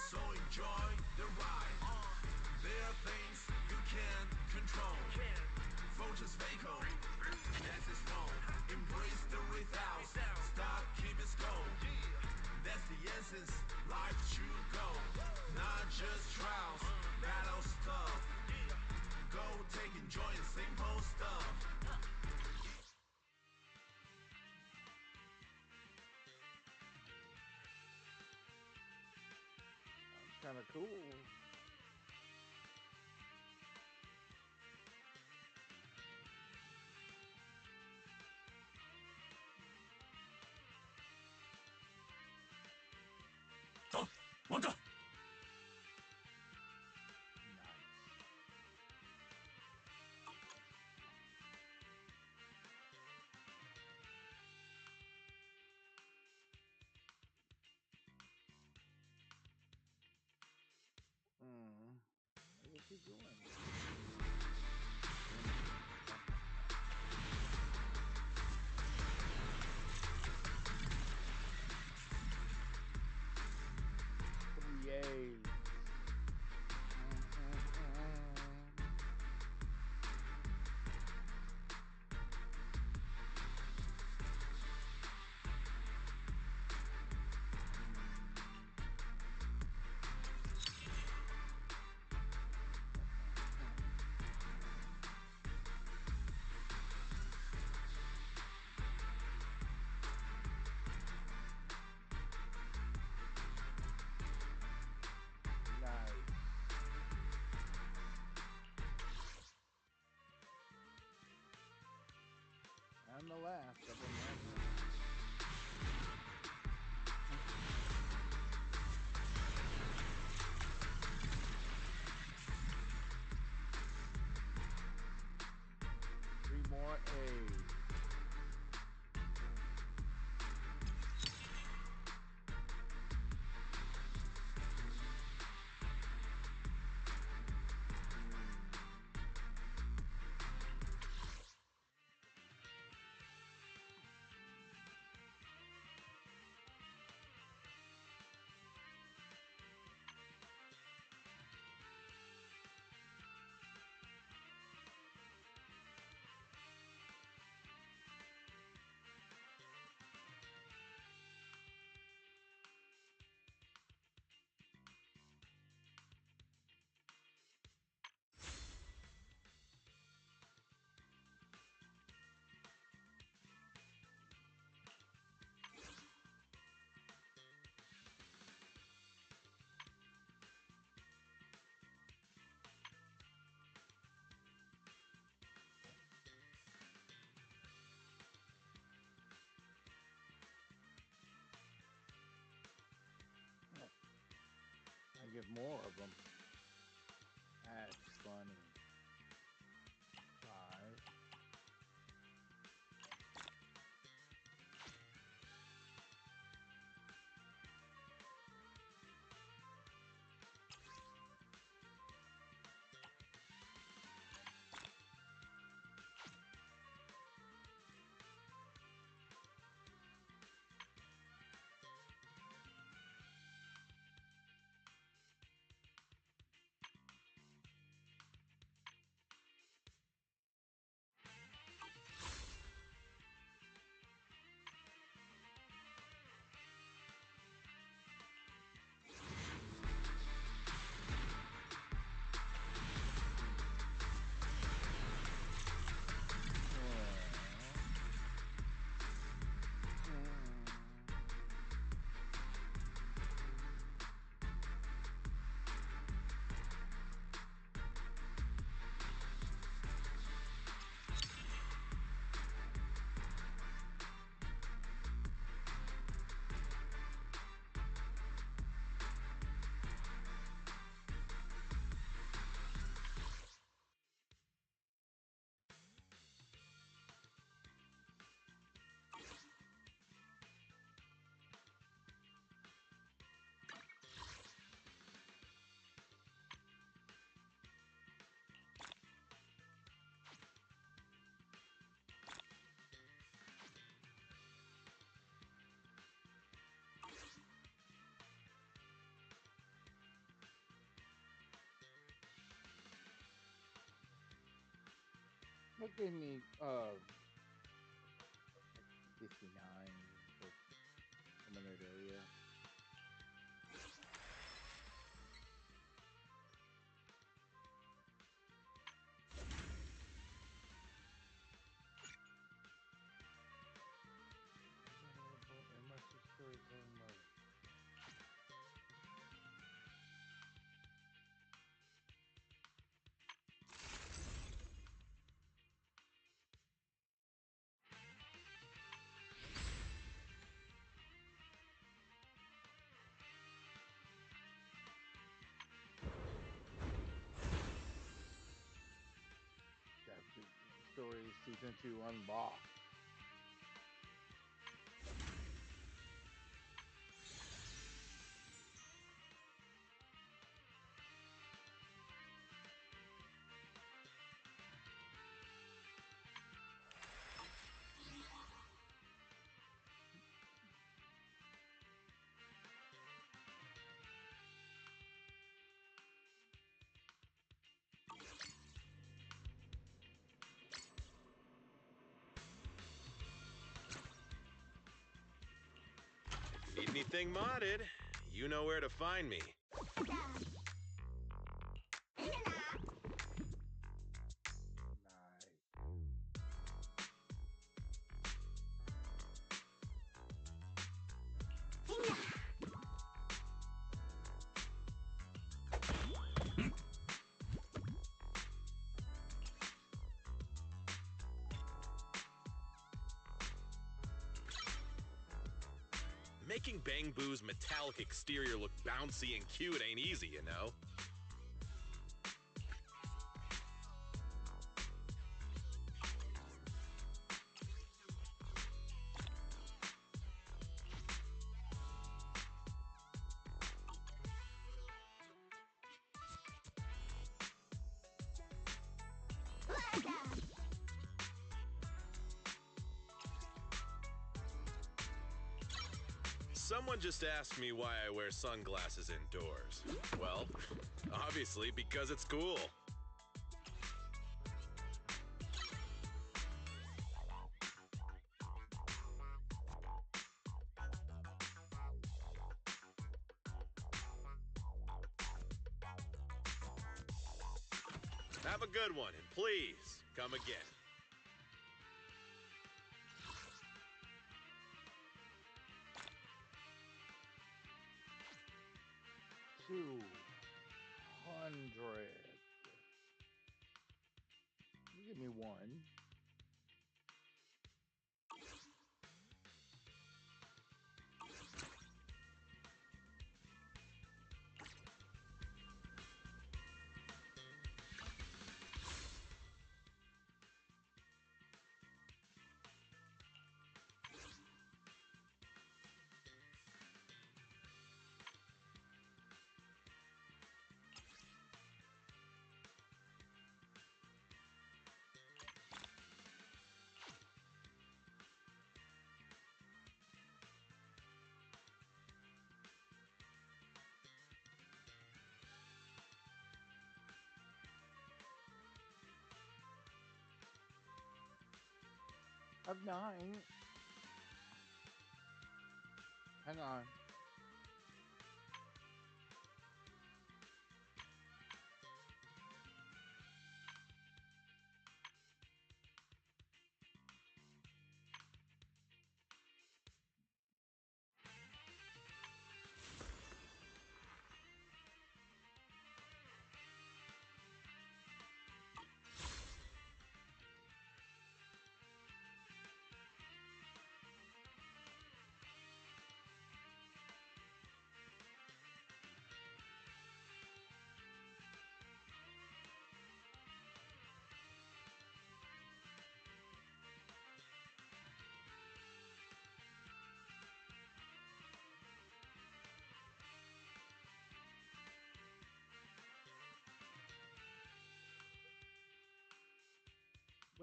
so enjoy the ride. There are things you can't control. Vultures faker, that is wrong. Embrace the without. Stop, keep it go. That's the essence. Life should go. Not just trials, battle stuff. Go take enjoy simple stuff. Kind of cool. keep going. Three A's. Nice. And the last of them right here. Three more A's. I get more of them. That's funny. 5. That gave me 59 for limited area. Immersive storytelling mode. Chapter Stories Season 2 unlocked. anything modded, you know where to find me. Making Bang Boo's metallic exterior look bouncy and cute ain't easy, you know? Someone just asked me why I wear sunglasses indoors. Well, obviously because it's cool. Have a good one, and please, come again. $200. Give me one. Of 9. Hang on.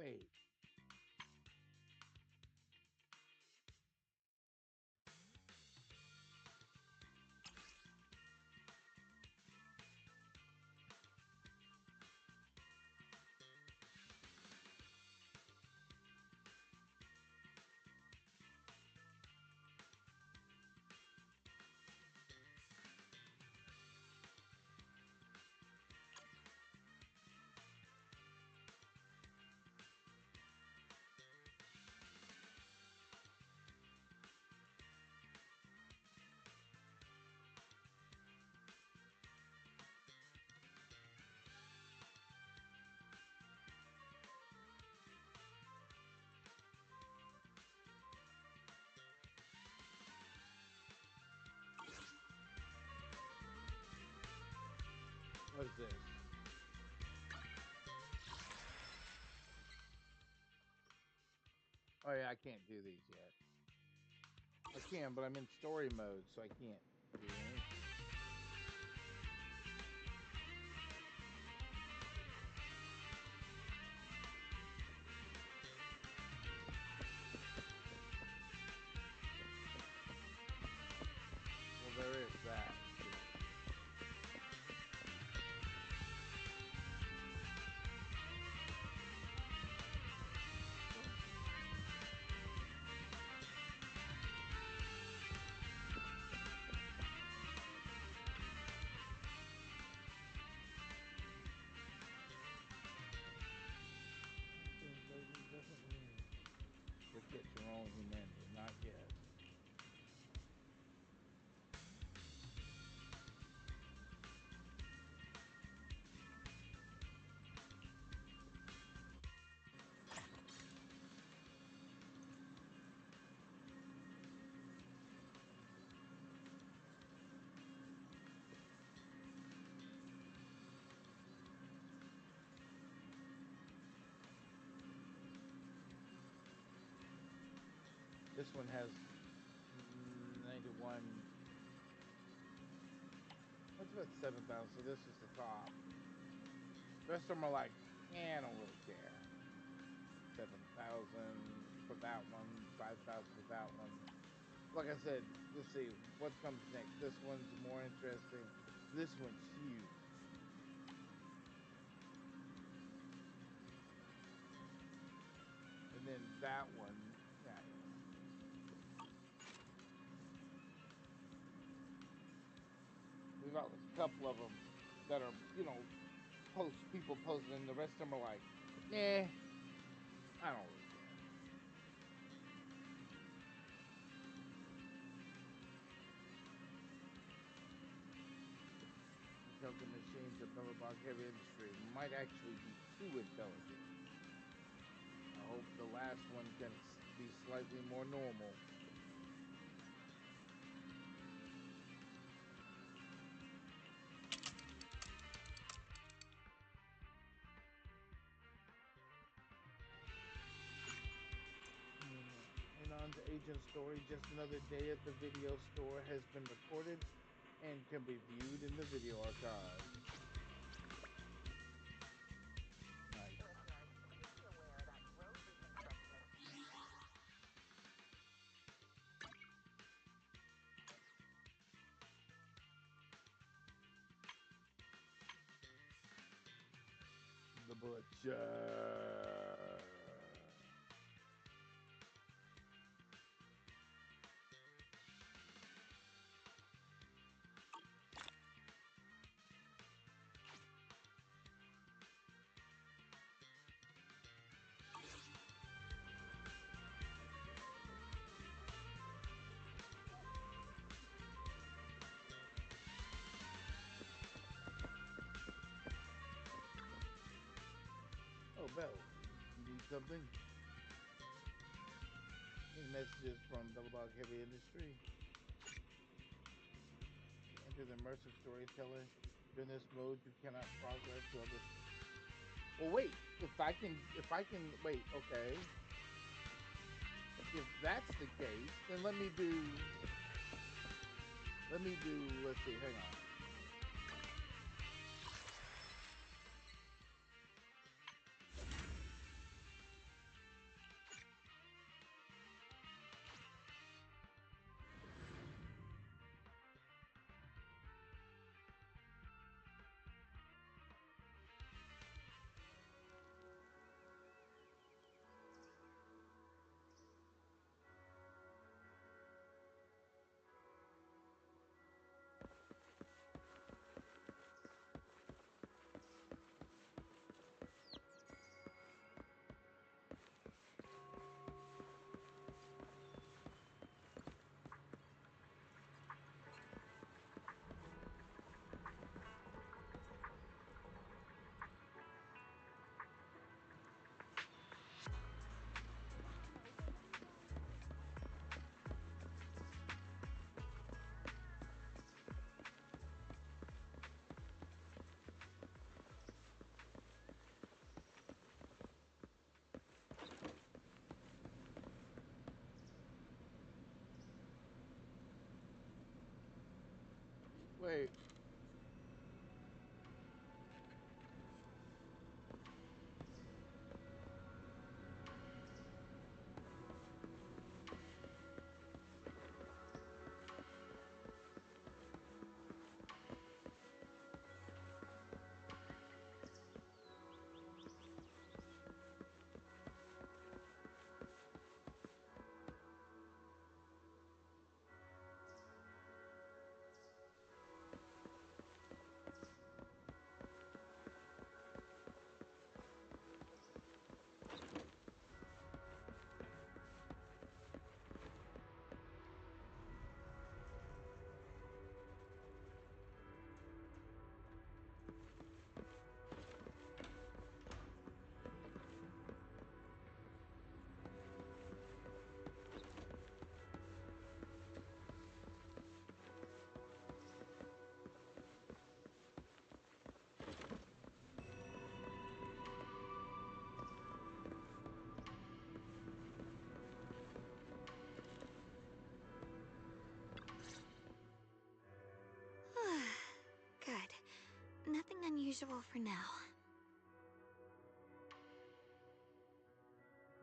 Wait. What is this? Oh yeah, I can't do these yet. I can, but I'm in story mode, so I can't do anything. Well, there is that. This one has 91. That's about 7,000. So this is the top. The rest of them are like, I don't really care. 7,000 for that one, 5,000 for that one. Like I said, let's see what comes next. This one's more interesting. This one's huge. And then that one, yeah. We've got a couple of them that are, people posting, and the rest of them are like, nah, I don't really care. Intelligent machines at Bellabog Heavy Industry might actually be too intelligent. I hope the last one can be slightly more normal. And on to Agent Story, just another day at the video store has been recorded and can be viewed in the video archive. Nice. The Butcher. Oh, Bell, you need something? Any messages from Bellabog Heavy Industry? Enter the immersive storyteller. During this mode, you cannot progress to other. Well, wait. If I can, wait. Okay. If that's the case, then let me do. Let's see. Hang on. Wait. usual for now.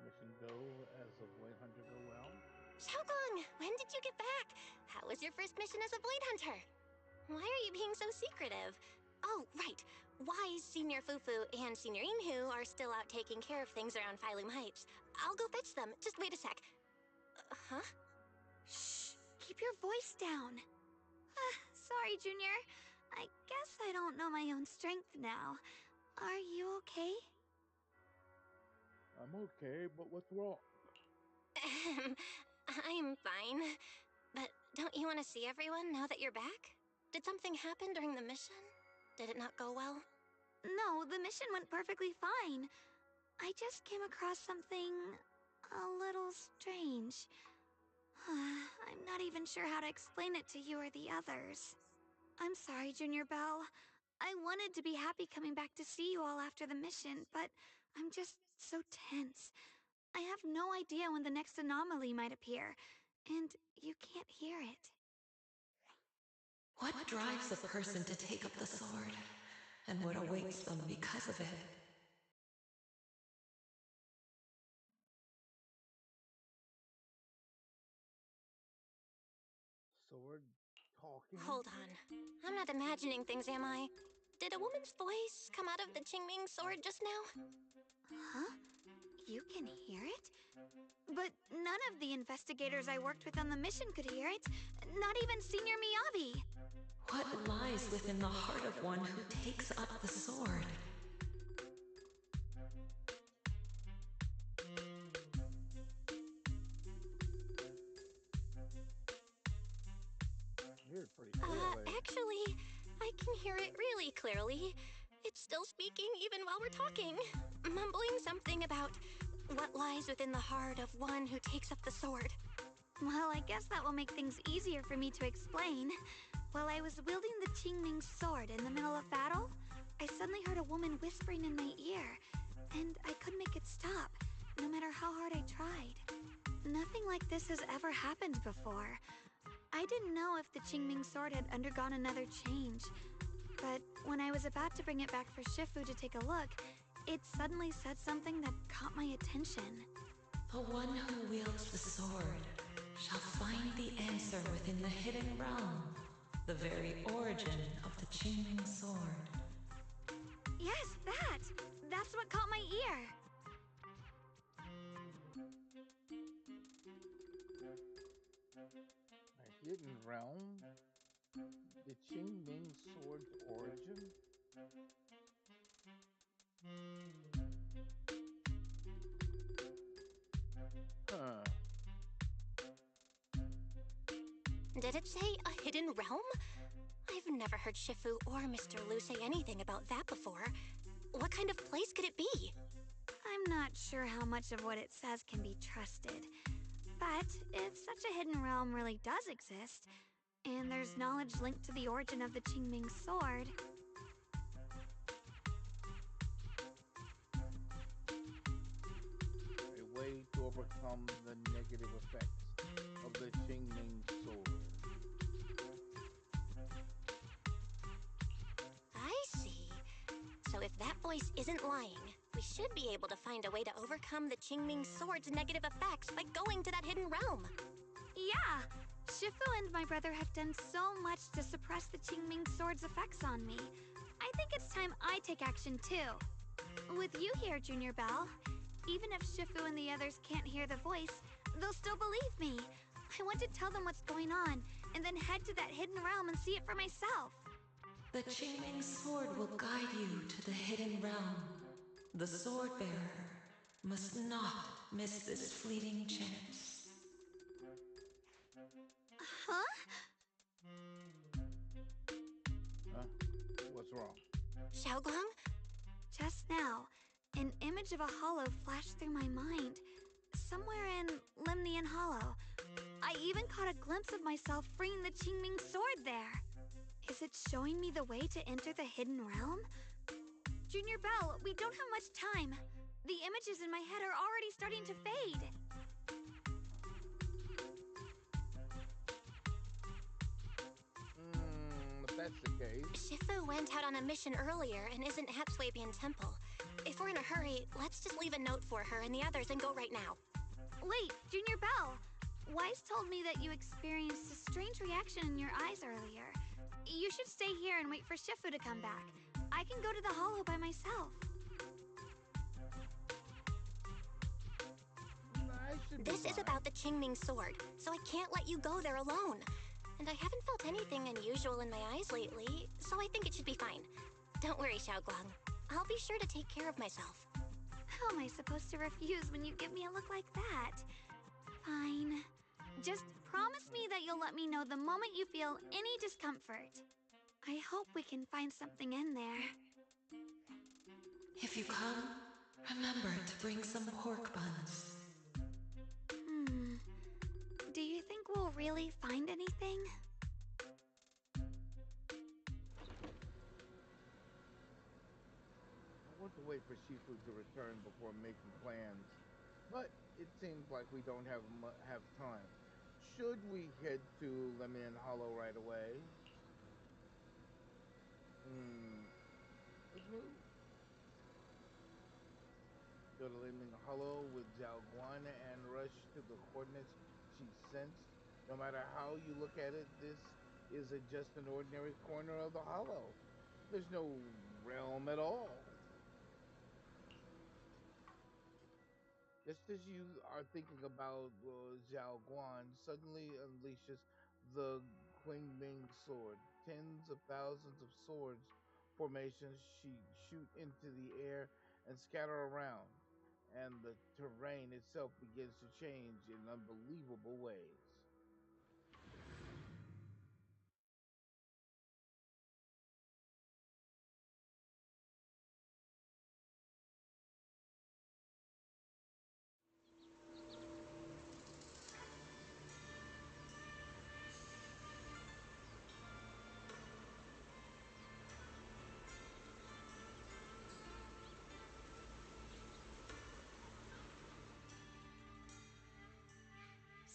Mission go as a Blade Hunter go well. Xiaogong, when did you get back? How was your first mission as a Blade Hunter? Why are you being so secretive? Oh, right. Wise Senior Fufu and Senior Inhu are still out taking care of things around Phylum Heights. I'll go fetch them. Just wait a sec. Huh? Shh! Keep your voice down. Sorry, Junior. I guess I don't know my own strength now. Are you okay? I'm okay, but what's wrong? I'm fine. But don't you want to see everyone now that you're back? Did something happen during the mission? Did it not go well? No, the mission went perfectly fine. I just came across something a little strange. I'm not even sure how to explain it to you or the others. I'm sorry, Junior Belle. I wanted to be happy coming back to see you all after the mission, but I'm just so tense. I have no idea when the next anomaly might appear, and you can't hear it. What drives a person to take up the sword? And what awaits them because of it? Sword talking? Hold on. I'm not imagining things, am I? Did a woman's voice come out of the Qingming sword just now? Huh? You can hear it? But none of the investigators I worked with on the mission could hear it. Not even Senior Miyabi. What lies within the heart of one who takes up the sword? Hear it pretty clearly. Actually, I can hear it really clearly. It's still speaking even while we're talking. Mumbling something about what lies within the heart of one who takes up the sword. Well, I guess that will make things easier for me to explain. While I was wielding the Qingming sword in the middle of battle, I suddenly heard a woman whispering in my ear, and I couldn't make it stop, no matter how hard I tried. Nothing like this has ever happened before. I didn't know if the Qingming sword had undergone another change, but when I was about to bring it back for Shifu to take a look, it suddenly said something that caught my attention. The one who wields the sword shall find the answer within the hidden realm, the very origin of the Qingming sword. Yes, that! That's what caught my ear! A hidden realm? The Qingming sword's origin? Huh. Did it say a hidden realm? I've never heard Shifu or Mr. Lu say anything about that before. What kind of place could it be? I'm not sure how much of what it says can be trusted. But if such a hidden realm really does exist, and there's knowledge linked to the origin of the Qingming sword... A way to overcome the negative effects of the Qingming sword. I see. So if that voice isn't lying, we should be able to find a way to overcome the Qingming sword's negative effects by going to that hidden realm. Yeah! Shifu and my brother have done so much to suppress the Qingming sword's effects on me. I think it's time I take action too. With you here, Junior Belle, even if Shifu and the others can't hear the voice, they'll still believe me. I want to tell them what's going on, and then head to that hidden realm and see it for myself. The Qingming sword will guide you to the hidden realm. The sword bearer must not miss this fleeting chance. Huh? What's wrong? Xiaogong? Just now, an image of a hollow flashed through my mind. Somewhere in Limnian Hollow. I even caught a glimpse of myself freeing the Qingming sword there. Is it showing me the way to enter the hidden realm? Junior Belle, we don't have much time. The images in my head are already starting to fade. that's the case. Shifu went out on a mission earlier and isn't at Swabian Temple. If we're in a hurry, let's just leave a note for her and the others and go right now. Wait, Junior Bell. Wise told me that you experienced a strange reaction in your eyes earlier. You should stay here and wait for Shifu to come back. I can go to the hollow by myself. This is about the Qingming sword, so I can't let you go there alone. And I haven't felt anything unusual in my eyes lately, so I think it should be fine. Don't worry, Xiaoguang. I'll be sure to take care of myself. How am I supposed to refuse when you give me a look like that? Fine. Just promise me that you'll let me know the moment you feel any discomfort. I hope we can find something in there. If you come, remember to bring some pork buns. Do you think we'll really find anything? I want to wait for Shifu to return before making plans, but it seems like we don't have time. Should we head to Lemon Hollow right away? Let's move. Go to Lemon Hollow with Zhao Guan and rush to the coordinates she sensed. No matter how you look at it, this isn't just an ordinary corner of the hollow. There's no realm at all. Just as you are thinking about Zhao Guan, suddenly unleashes the Qingming sword. Tens of thousands of swords formations shoot into the air and scatter around, and the terrain itself begins to change in unbelievable ways.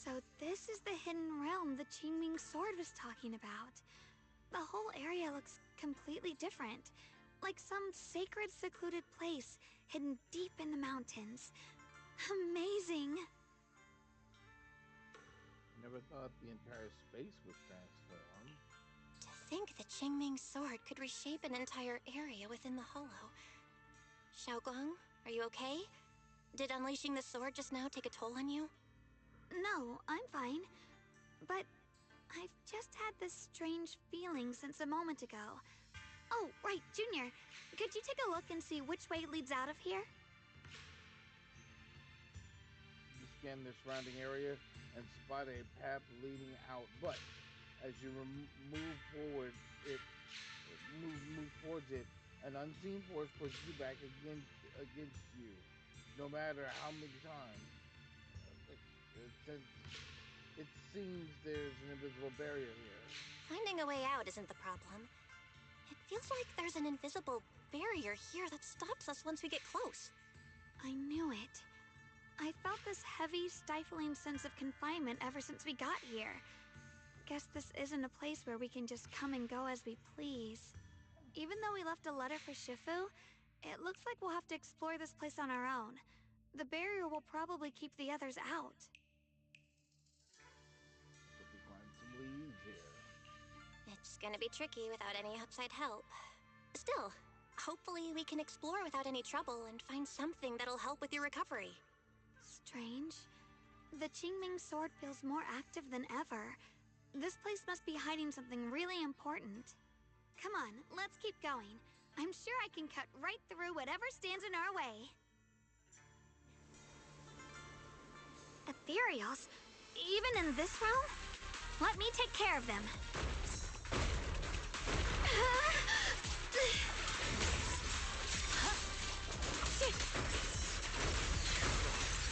So this is the hidden realm the Qingming sword was talking about. The whole area looks completely different. Like some sacred, secluded place hidden deep in the mountains. Amazing! Never thought the entire space would transform. To think the Qingming sword could reshape an entire area within the hollow. Xiaoguang, are you okay? Did unleashing the sword just now take a toll on you? No, I'm fine. But I've just had this strange feeling since a moment ago. Oh, right, Junior. Could you take a look and see which way leads out of here? You scan the surrounding area and spot a path leading out, but as you move forward, move towards it, an unseen force pushes you back against you. No matter how many times, it seems there's an invisible barrier here. Finding a way out isn't the problem. It feels like there's an invisible barrier here that stops us once we get close. I knew it. I felt this heavy, stifling sense of confinement ever since we got here. Guess this isn't a place where we can just come and go as we please. Even though we left a letter for Shifu, it looks like we'll have to explore this place on our own. The barrier will probably keep the others out. Hope we find some leads here. It's gonna be tricky without any outside help. Still, hopefully we can explore without any trouble and find something that'll help with your recovery. Strange. The Qingming sword feels more active than ever. This place must be hiding something really important. Come on, let's keep going. I'm sure I can cut right through whatever stands in our way. Ethereals? Even in this realm? Let me take care of them.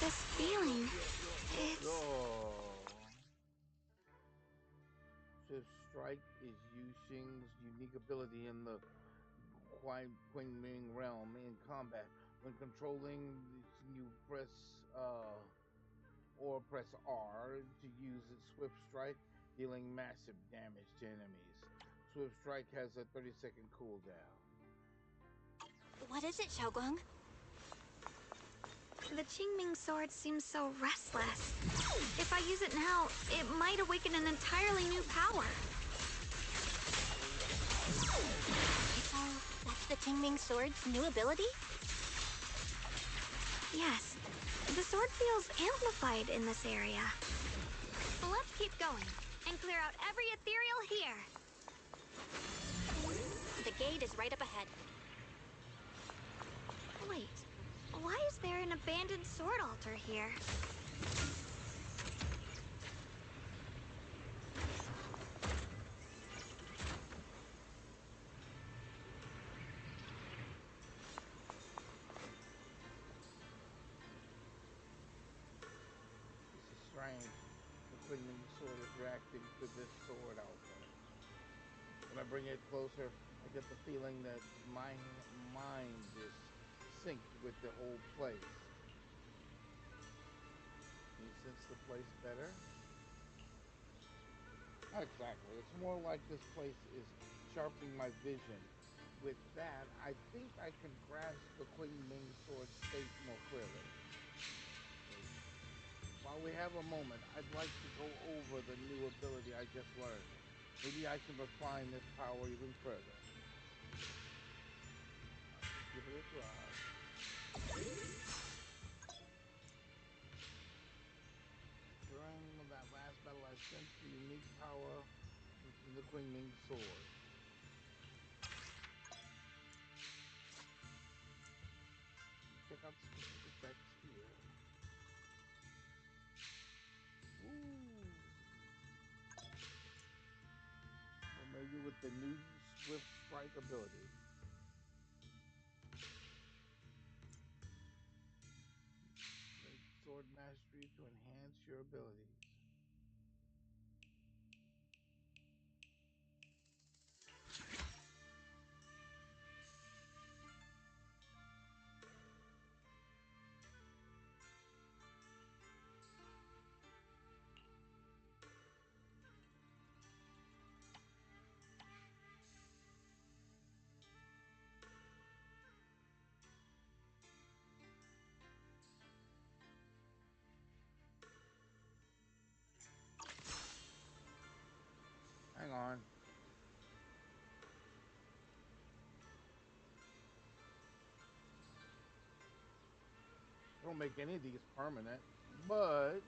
This feeling, it's... Swift Strike is Yu Xing's unique ability in the Qingming realm in combat. When controlling, you press R to use its Swift Strike, dealing massive damage to enemies. Swift Strike has a 30-second cooldown. What is it, Xiaoguang? The Qingming sword seems so restless. If I use it now, it might awaken an entirely new power. So, that's the Qingming sword's new ability? Yes. The sword feels amplified in this area. Let's keep going and clear out every ethereal here. The gate is right up ahead. Wait, why is there an abandoned sword altar here? This is strange. The clinging sword is reacting to this sword altar. When I bring it closer, I get the feeling that my mind is synced with the whole place. Can you sense the place better? Not exactly. It's more like this place is sharpening my vision. With that, I think I can grasp the Qingming sword's state more clearly. While we have a moment, I'd like to go over the new ability I just learned. Maybe I can refine this power even further. Give it a try. During that last battle, I sensed the unique power within the Qingming sword. Check out the specific effects here. Ooh. Familiar with the new Swift Strike ability. Sword mastery to enhance your abilities. Hang on. Don't make any of these permanent, but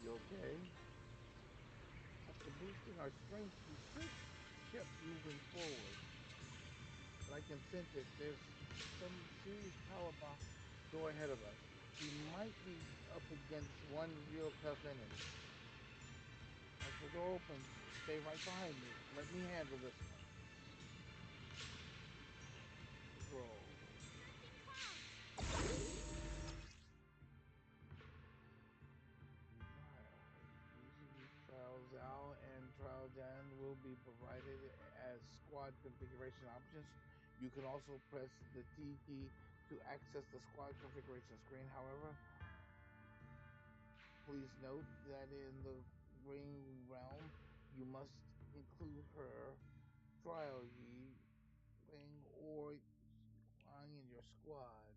you okay? After boosting our strength, we should keep moving forward. But I can sense it. There's some serious power door ahead of us. We might be up against one real tough enemy. As the door opens, stay right behind me. Let me handle this one. Roll. Trial Zal and Trial Dan will be provided as squad configuration options. You can also press the T key to access the squad configuration screen. However, please note that in the ring realm, you must include her, Trial Yi, Ring, or Yang in your squad.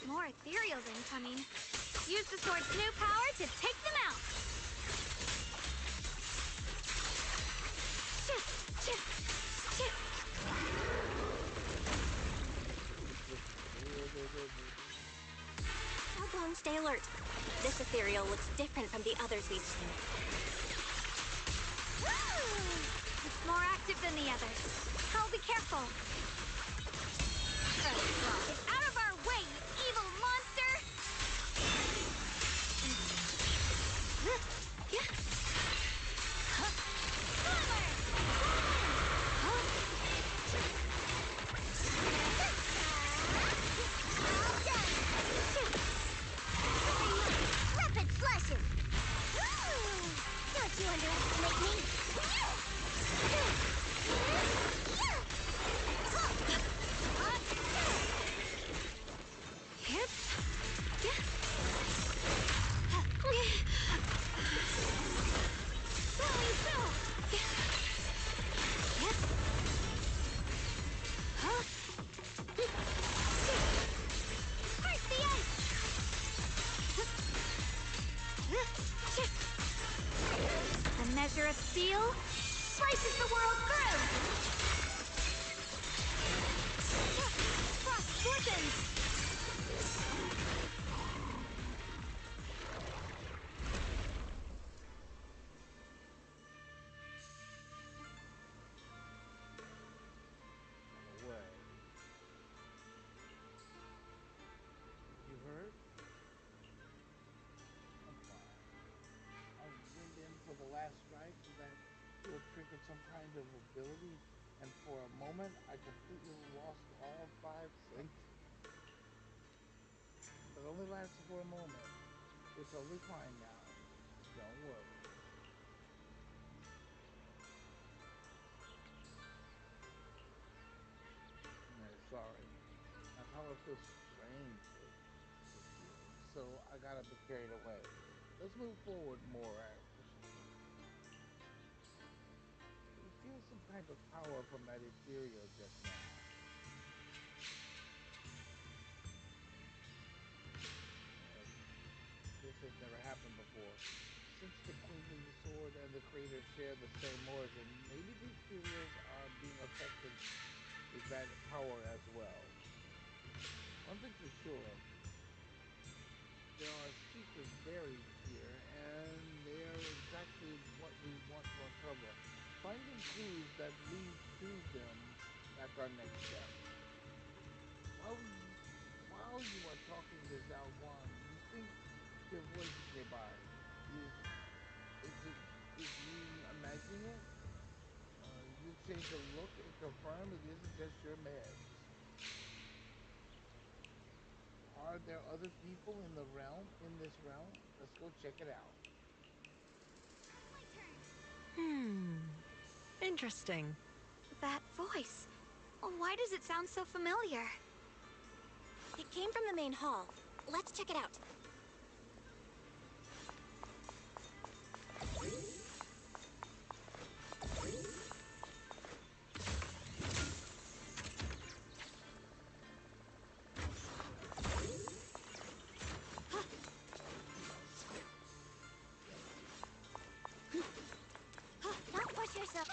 More ethereals incoming. Use the sword's new power to take them out. Xiaoguang, stay alert. This ethereal looks different from the others we've seen. It's more active than the others. I'll be careful. Get out of our way, you evil monster! steel slices the world through! Frost scorpions! Away. You heard? I'm fine. I went in for the last strike so that you had triggered some kind of ability, and for a moment I completely lost all 5 senses. But it only lasted for a moment. You're totally fine now. Don't worry. Sorry. My power feels strange with you, so I got a bit carried away. Let's move forward more efficiently. You feel some kind of power from that ethereal just now. This has never happened before. Since the Clinging Sword and the creator share the same origin, maybe the Ethereals are being affected with that power as well. One thing for sure, there are secrets buried here, and they are exactly what we want to uncover. Finding clues that lead to them, that's our next step. While you are talking to Zhao Guan, you think your voice is nearby. Is me imagining it? You change a look and confirm it isn't just your meds. Are there other people in this realm? Let's go check it out. Interesting. That voice. Why does it sound so familiar? It came from the main hall. Let's check it out. Don't push yourself.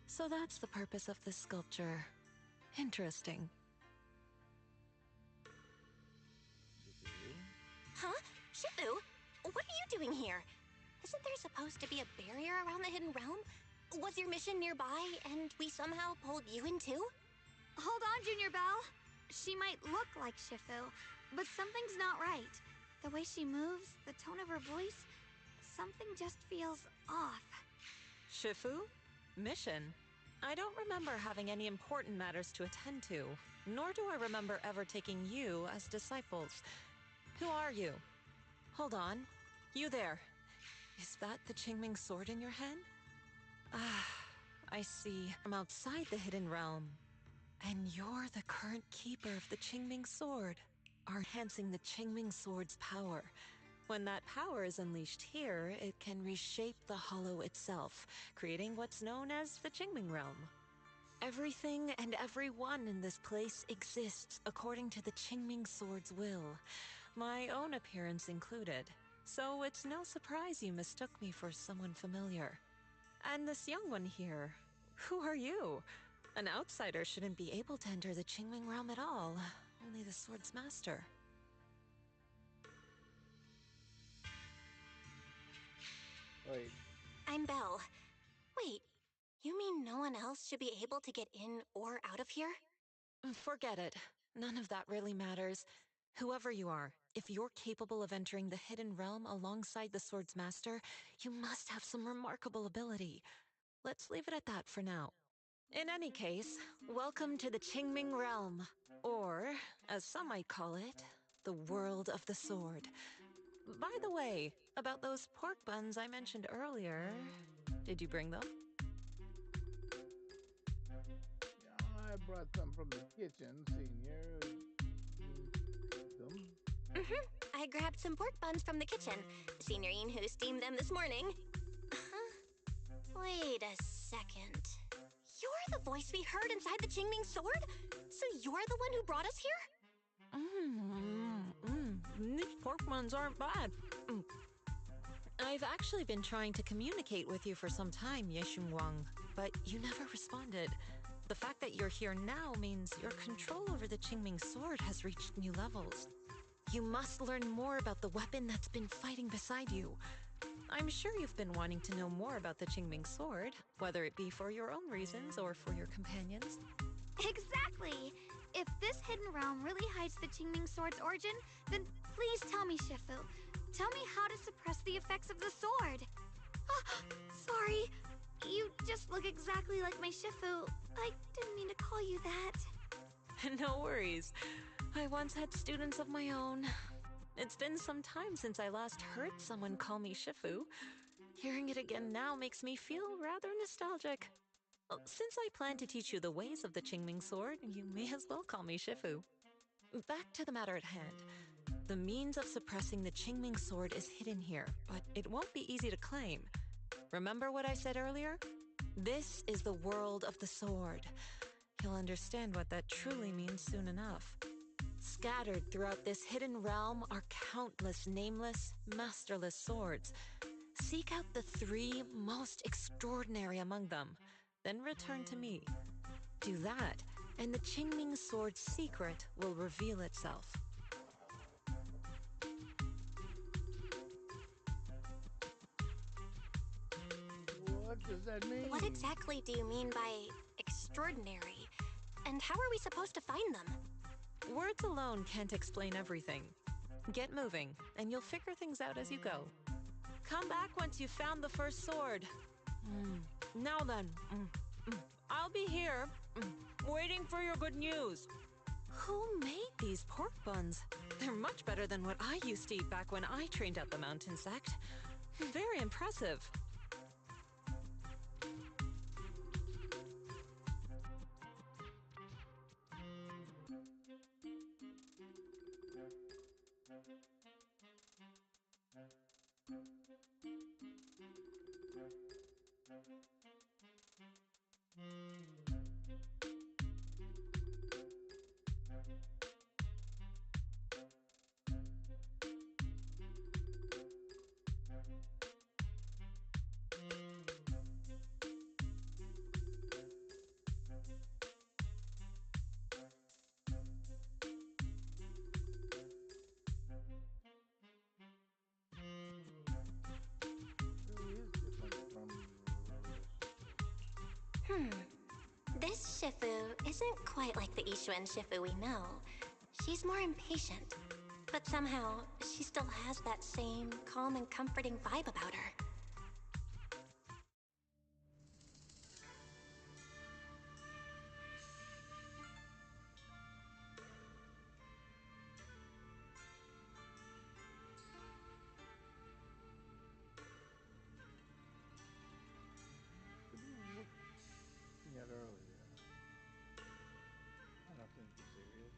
So that's the purpose of this sculpture. Interesting. Huh? Shifu? What are you doing here? Isn't there supposed to be a barrier around the hidden realm? Was your mission nearby and we somehow pulled you in too? Hold on, Junior Belle. She might look like Shifu, but something's not right. The way she moves, the tone of her voice, something just feels off. Shifu? Mission? I don't remember having any important matters to attend to, nor do I remember ever taking you as disciples. Who are you? Hold on. You there. Is that the Qingming sword in your hand? Ah, I see. I'm outside the hidden realm. And you're the current keeper of the Qingming sword, enhancing the Qingming sword's power. When that power is unleashed here, it can reshape the hollow itself, creating what's known as the Qingming realm. Everything and everyone in this place exists according to the Qingming sword's will, my own appearance included. So it's no surprise you mistook me for someone familiar. And this young one here, who are you? An outsider shouldn't be able to enter the Qingming realm at all, only the sword's master. Wait. I'm Belle. Wait, you mean no one else should be able to get in or out of here? Forget it. None of that really matters. Whoever you are, if you're capable of entering the hidden realm alongside the sword's master, you must have some remarkable ability. Let's leave it at that for now. In any case, welcome to the Qingming realm, or, as some might call it, the world of the sword. By the way, about those pork buns I mentioned earlier, did you bring them? I brought them from the kitchen, Senior. I grabbed some pork buns from the kitchen. Senior who steamed them this morning. Wait a second. You're the voice we heard inside the Qingming sword? So you're the one who brought us here? These pork buns aren't bad. I've actually been trying to communicate with you for some time, Yeshun Wang, but you never responded. The fact that you're here now means your control over the Qingming sword has reached new levels. You must learn more about the weapon that's been fighting beside you. I'm sure you've been wanting to know more about the Qingming sword, whether it be for your own reasons or for your companions. Exactly! If this hidden realm really hides the Qingming sword's origin, then please tell me, Shifu. Tell me how to suppress the effects of the sword. Sorry. You just look exactly like my Shifu. I didn't mean to call you that. No worries. I once had students of my own. It's been some time since I last heard someone call me Shifu. Hearing it again now makes me feel rather nostalgic. Well, since I plan to teach you the ways of the Qingming sword, you may as well call me Shifu. Back to the matter at hand. The means of suppressing the Qingming sword is hidden here, but it won't be easy to claim. Remember what I said earlier? This is the world of the sword. You'll understand what that truly means soon enough. Scattered throughout this hidden realm are countless nameless, masterless swords. Seek out the 3 most extraordinary among them, then return to me. Do that, and the Qingming sword's secret will reveal itself. What does that mean? What exactly do you mean by extraordinary? And how are we supposed to find them? Words alone can't explain everything. Get moving, and you'll figure things out as you go. Come back once you've found the first sword. Now then, I'll be here, waiting for your good news. Who made these pork buns? They're much better than what I used to eat back when I trained at the mountain sect. Very impressive. This Shifu isn't quite like the Ishuan Shifu we know. She's more impatient, but somehow she still has that same calm and comforting vibe about her. At earlier. I don't think you're serious.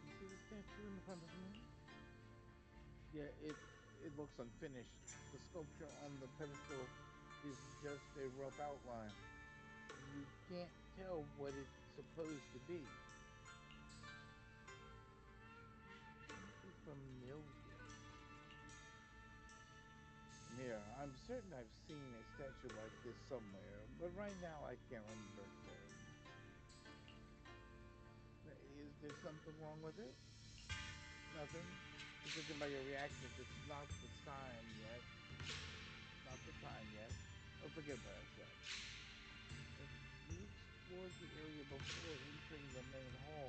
You see the statue in front of me? Yeah, it looks unfinished. The sculpture on the pedestal is just a rough outline. You can't tell what it's supposed to be. It's familiar. Yeah, I'm certain I've seen a statue like this somewhere, but right now I can't remember its name. Is there something wrong with it? Nothing? Judging by your reactions, it's not the time yet. Not the time yet. Oh, forget what I said. If you explored the area before entering the main hall,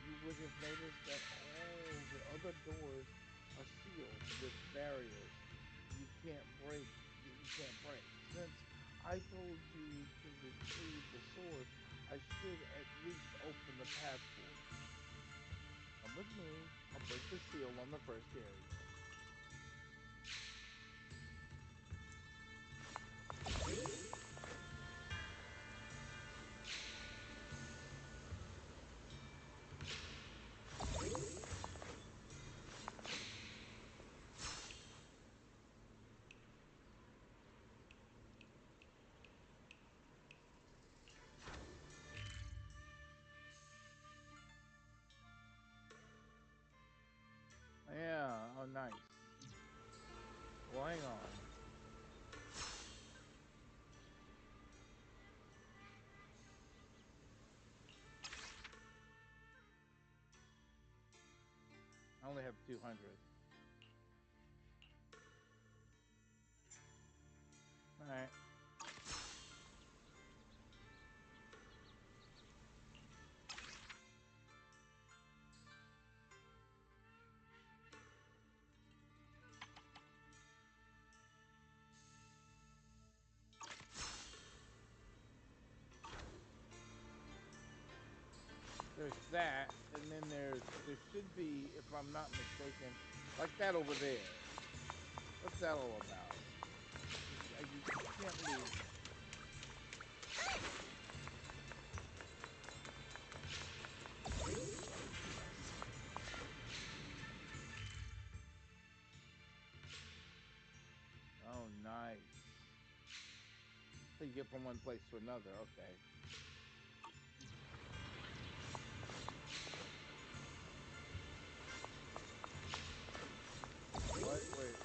you would have noticed that all the other doors are sealed with barriers you can't break. Since I told you to retrieve the sword, I should at least open the path for it. Come with me. I'll break the seal on the first area. only have 200. All right. There's that, and then there should be, if I'm not mistaken, like that over there. What's that all about? You can't leave. Oh, nice. So you get from one place to another. Okay. What? Wait.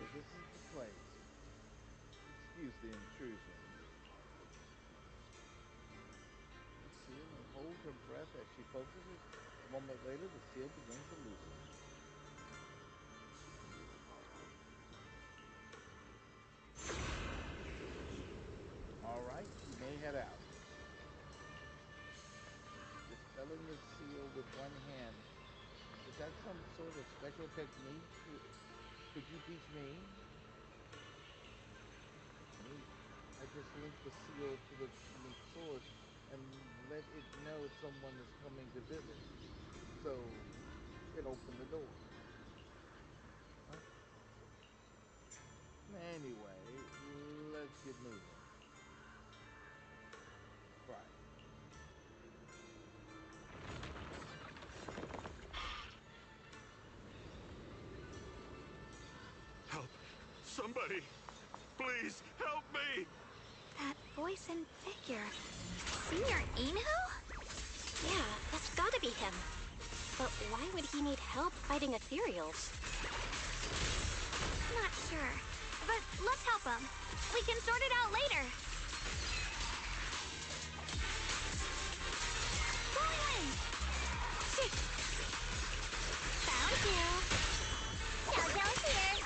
So this is the place. Excuse the intrusion. The seal and hold her breath as she focuses. A moment later, the seal begins to loosen. All right, you may head out. Dispelling the seal with one hand. Is that some sort of special technique? Could you teach me? I just link the seal to the enemy's sword and let it know someone is coming to visit. So it opened the door. Huh? Anyway, let's get moving. Right. Help! Somebody! Please, help me! That voice and figure. Senior Inu? Yeah, that's gotta be him. But why would he need help fighting ethereals? Not sure, but let's help him. We can sort it out later. Going in. Found you. Now down here.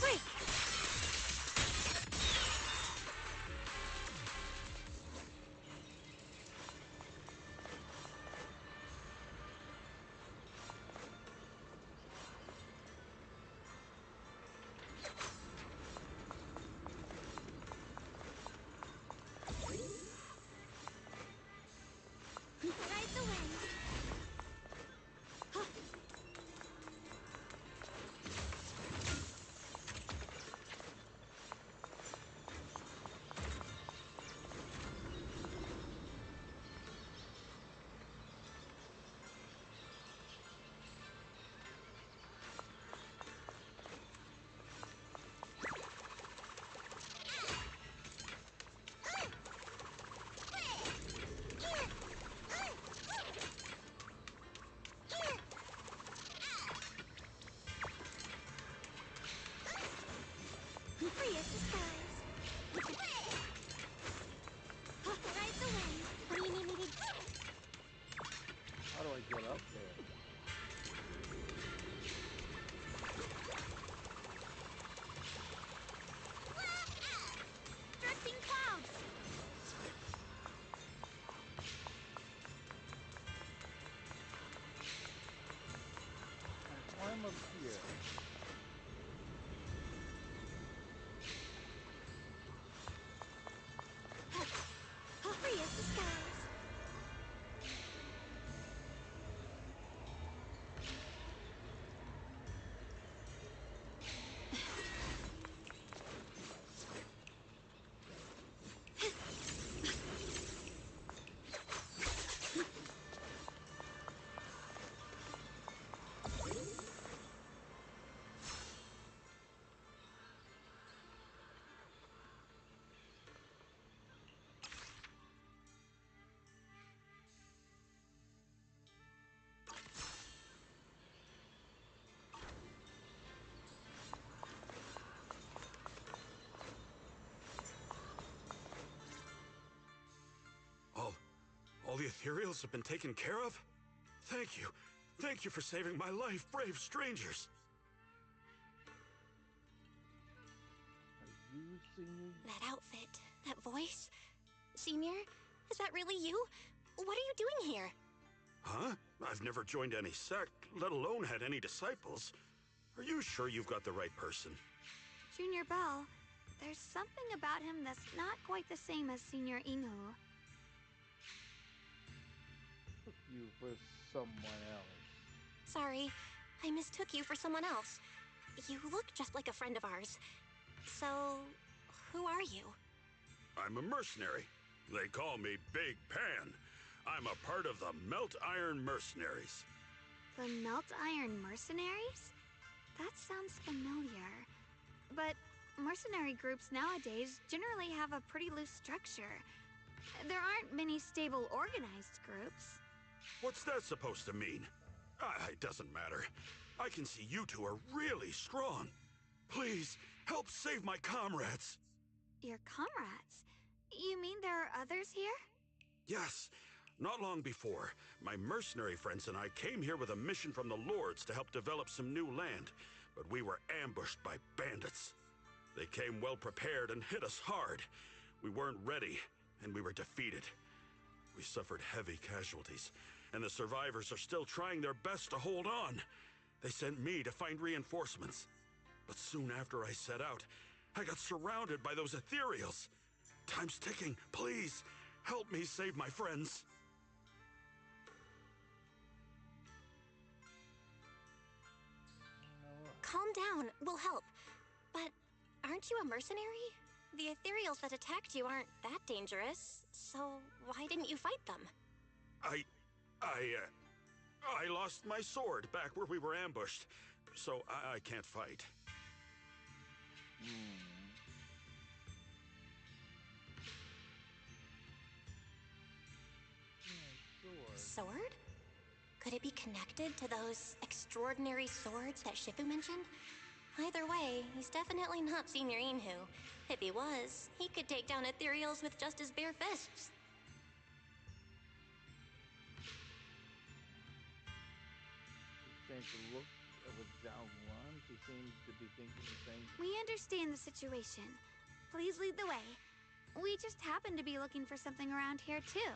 Wait. Ride the wind. Free as the skies. Ride the wind. What do you need me to do? How do I get up there? Drifting clouds. Climb up here. Free as the skies. ethereals have been taken care of? Thank you. Thank you for saving my life, brave strangers. Are you Senior? That outfit, that voice. Senior, is that really you? What are you doing here? Huh? I've never joined any sect, let alone had any disciples. Are you sure you've got the right person? Junior Bell, there's something about him that's not quite the same as Senior Inhu. Took you for someone else. Sorry, I mistook you for someone else. You look just like a friend of ours. So, who are you? I'm a mercenary. They call me Big Pan. I'm a part of the Melt Iron Mercenaries. The Melt Iron Mercenaries? That sounds familiar. But mercenary groups nowadays generally have a pretty loose structure. There aren't many stable organized groups. What's that supposed to mean? It doesn't matter. I can see you two are really strong. Please, help save my comrades. Your comrades? You mean there are others here? Yes. Not long before, my mercenary friends and I came here with a mission from the Lords to help develop some new land, but we were ambushed by bandits. They came well prepared and hit us hard. We weren't ready, and we were defeated. We suffered heavy casualties, and the survivors are still trying their best to hold on. They sent me to find reinforcements. But soon after I set out, I got surrounded by those ethereals. Time's ticking. Please, help me save my friends. Calm down, we'll help. But aren't you a mercenary? The ethereals that attacked you aren't that dangerous, so why didn't you fight them? I lost my sword back where we were ambushed, so I can't fight. Sword? Could it be connected to those extraordinary swords that Shifu mentioned? Either way, he's definitely not Senior Inhu. If he was, he could take down ethereals with just his bare fists. Change the look of Exile 1. She seems to be thinking the same. We understand the situation. Please lead the way. We just happen to be looking for something around here, too.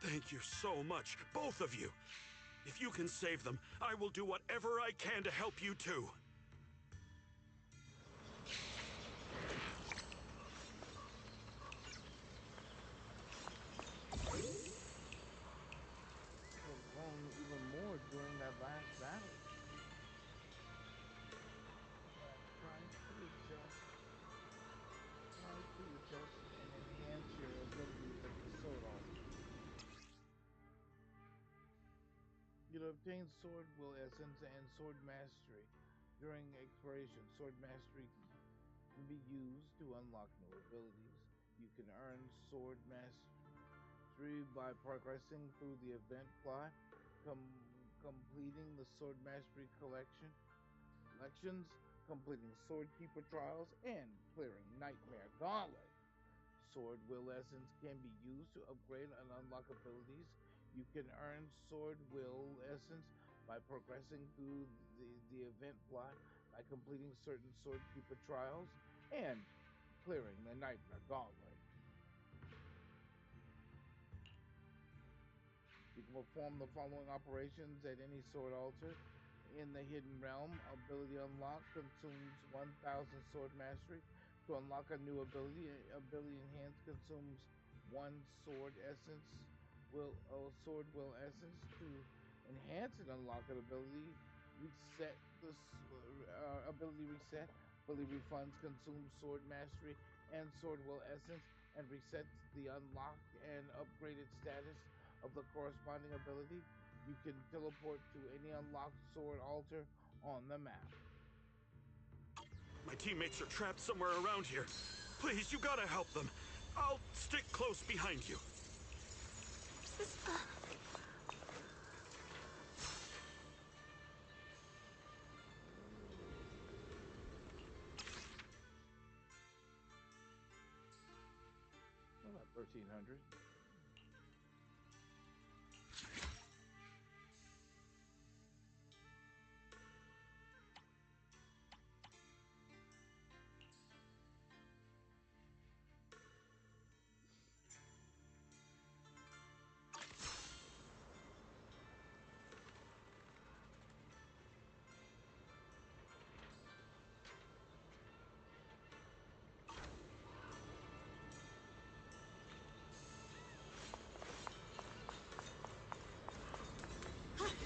Thank you so much, both of you. If you can save them, I will do whatever I can to help you too. Grown even more during that last battle. Trying to adjust and enhance your abilities as a sword artist. You'll obtain Sword Will Essence and Sword Mastery. During exploration, Sword Mastery can be used to unlock new abilities. You can earn Sword Mastery by progressing through the event plot, completing the Sword Mastery collections, completing Sword Keeper trials, and clearing Nightmare Gauntlet. Sword Will Essence can be used to upgrade and unlock abilities. You can earn Sword Will Essence by progressing through the event plot, by completing certain Sword Keeper trials, and clearing the Nightmare Gauntlet. You can perform the following operations at any sword altar. In the Hidden Realm, ability unlock consumes 1,000 Sword Mastery. To unlock a new ability enhance consumes 1 Sword Will Essence. To enhance and unlock an ability, reset the ability reset. Fully refunds consumes Sword Mastery and Sword Will Essence and resets the unlocked and upgraded status of the corresponding ability. You can teleport to any unlocked sword altar on the map. My teammates are trapped somewhere around here. Please, you gotta help them. I'll stick close behind you. About 1,300.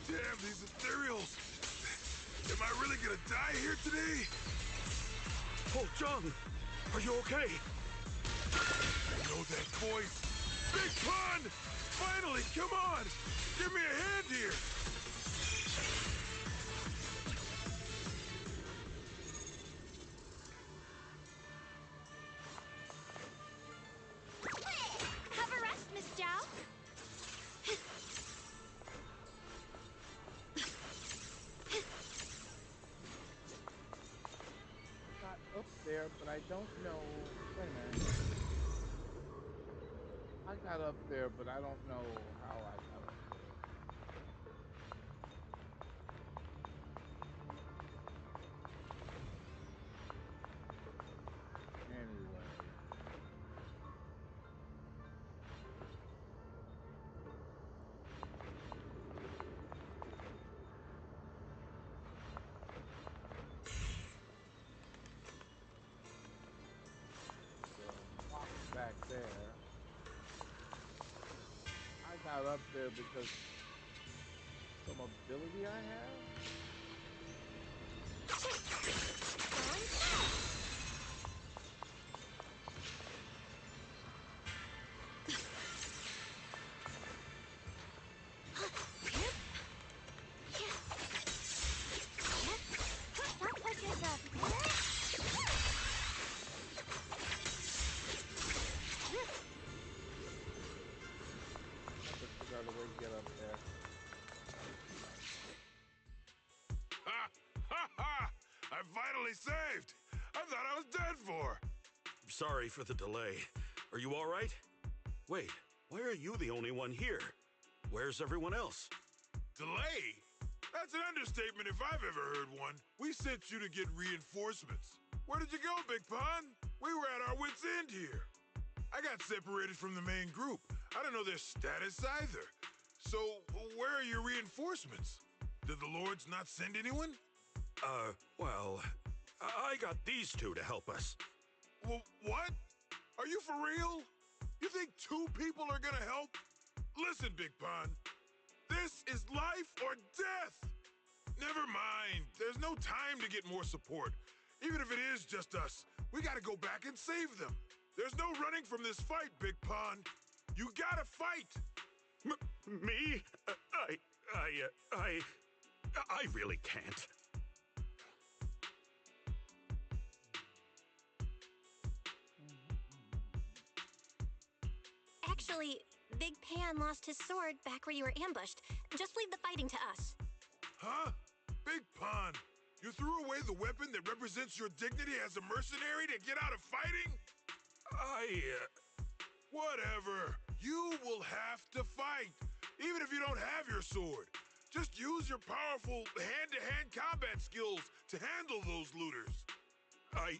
Damn, these ethereals! Am I really gonna die here today? Oh, John, are you okay? I know that voice. Big Pun! Finally, come on! Give me a hand here! Have a rest, Miss Zhao. Got up there, but I don't know. Wait a minute. I got up there, but I don't know how I got up there. Anyway. Back there. I got up there because some ability I have. Don't push yourself. Figure out a way to get up there. Ha! Ha ha! I'm finally saved! I thought I was dead for! Sorry for the delay. Are you all right? Wait, why are you the only one here? Where's everyone else? Delay? That's an understatement if I've ever heard one. We sent you to get reinforcements. Where did you go, Big Pun? We were at our wits' end here. I got separated from the main group. I don't know their status either. So, where are your reinforcements? Did the Lords not send anyone? Well, I got these two to help us. What? Are you for real? You think two people are gonna help? Listen, Big Pun. This is life or death! Never mind. There's no time to get more support. Even if it is just us, we gotta go back and save them. There's no running from this fight, Big Pun. You gotta fight! Me? I really can't. Actually, Big Pan lost his sword back where you were ambushed. Just leave the fighting to us. Huh? Big Pun, you threw away the weapon that represents your dignity as a mercenary to get out of fighting? Whatever. You will have to fight, even if you don't have your sword. Just use your powerful hand-to-hand combat skills to handle those looters. I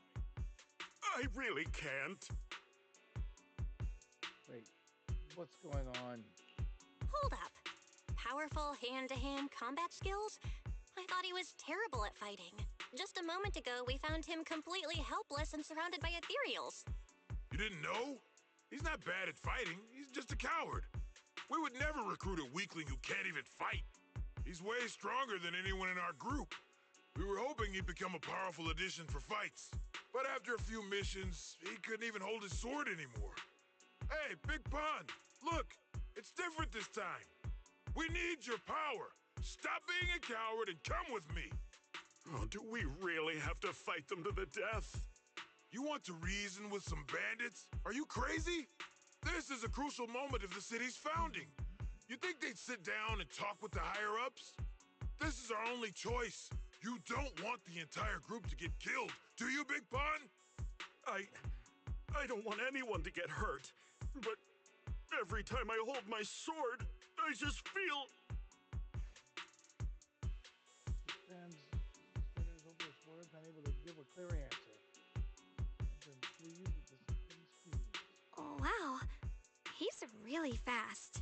really can't. Wait, what's going on? Hold up. Powerful hand-to-hand combat skills? I thought he was terrible at fighting. Just a moment ago, we found him completely helpless and surrounded by ethereals. You didn't know? He's not bad at fighting. He's just a coward. We would never recruit a weakling who can't even fight. He's way stronger than anyone in our group. We were hoping he'd become a powerful addition for fights. But after a few missions, he couldn't even hold his sword anymore. Hey, Big Pun, look, it's different this time. We need your power. Stop being a coward and come with me. Oh, do we really have to fight them to the death? You want to reason with some bandits? Are you crazy? This is a crucial moment of the city's founding. You think they'd sit down and talk with the higher-ups? This is our only choice. You don't want the entire group to get killed, do you, Big Pun? I don't want anyone to get hurt, but every time I hold my sword, I just feel... Fans, senators over his words, unable to give a clear answer. And pleased with this speed. Oh, wow. He's really fast.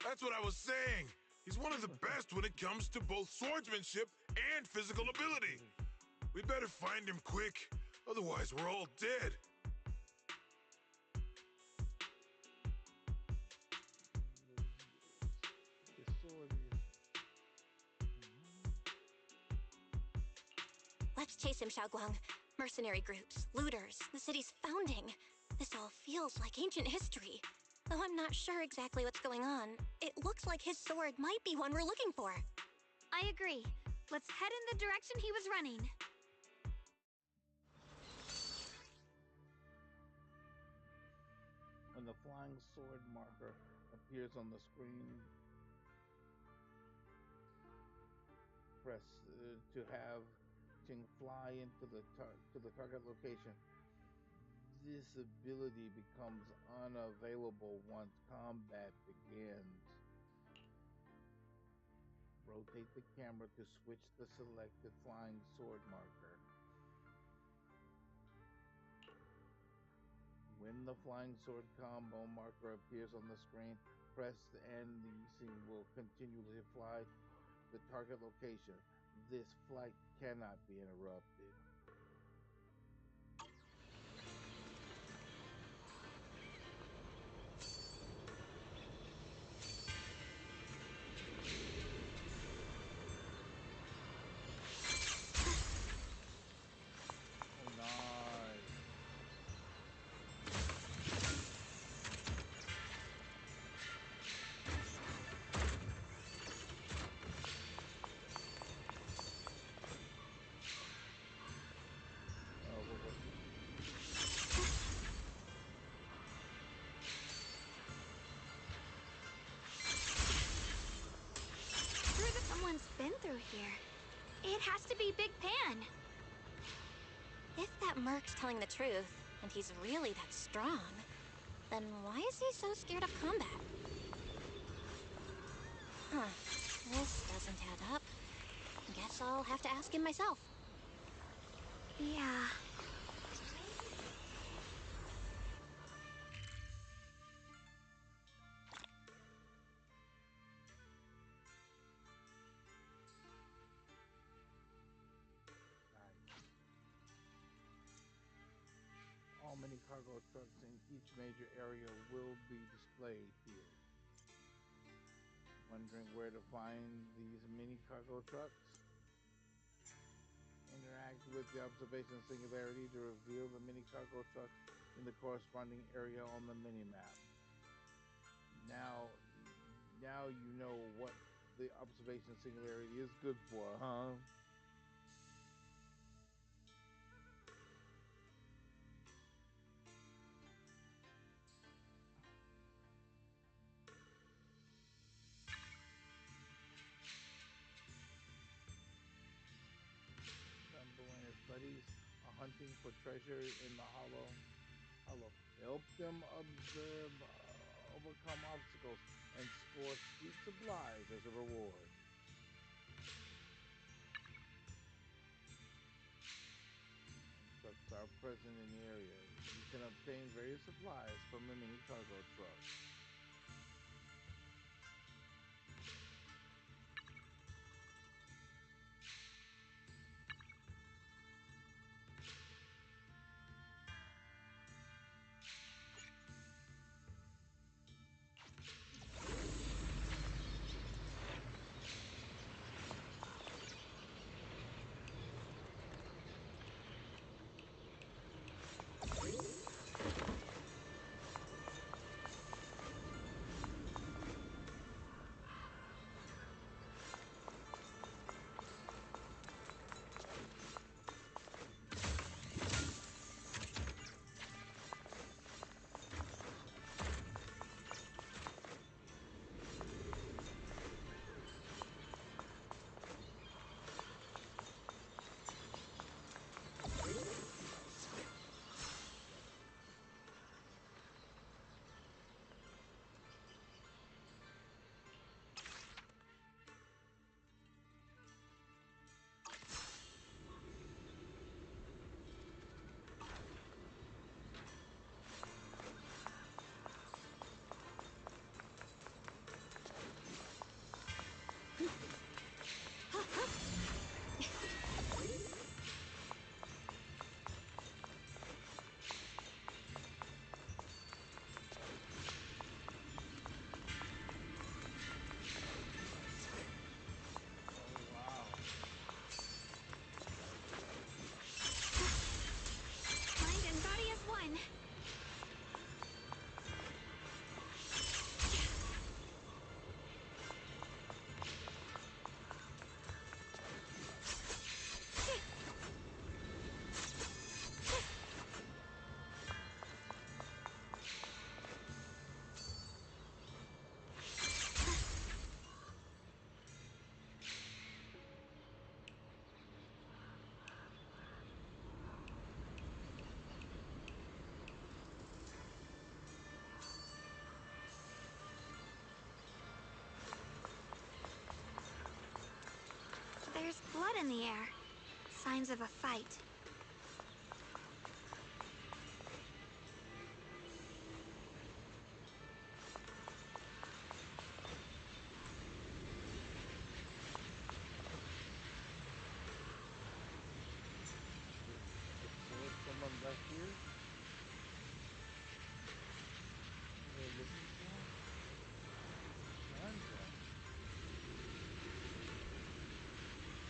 That's what I was saying. He's one of the best when it comes to both swordsmanship and physical ability. We better find him quick, otherwise we're all dead. The sword Let's chase him, Xiaoguang. Mercenary groups, looters, the city's founding. This all feels like ancient history. Though I'm not sure exactly what's going on, it looks like his sword might be one we're looking for. I agree. Let's head in the direction he was running. When the flying sword marker appears on the screen, press to have Ting fly into the target location. This ability becomes unavailable once combat begins. Rotate the camera to switch the selected flying sword marker. When the flying sword combo marker appears on the screen, press and the scene will continually fly to the target location. This flight cannot be interrupted. Oh, nice. Sure that someone's been through here. It has to be Big Pan. If that merc's telling the truth, and he's really that strong, then why is he so scared of combat? Huh. This doesn't add up. Guess I'll have to ask him myself. Yeah. All mini cargo trucks in each major area will be displayed here. Wondering where to find these mini cargo trucks? Interact with the observation singularity to reveal the mini cargo trucks in the corresponding area on the mini-map. Now you know what the observation singularity is good for, huh? Dumbo and his buddies are hunting for treasure in the hollow. Help them observe, overcome obstacles, and score sweet supplies as a reward. Trucks are present in the area. You can obtain various supplies from the mini cargo truck. There's blood in the air. Signs of a fight. Someone left here? They're looking for? Contact.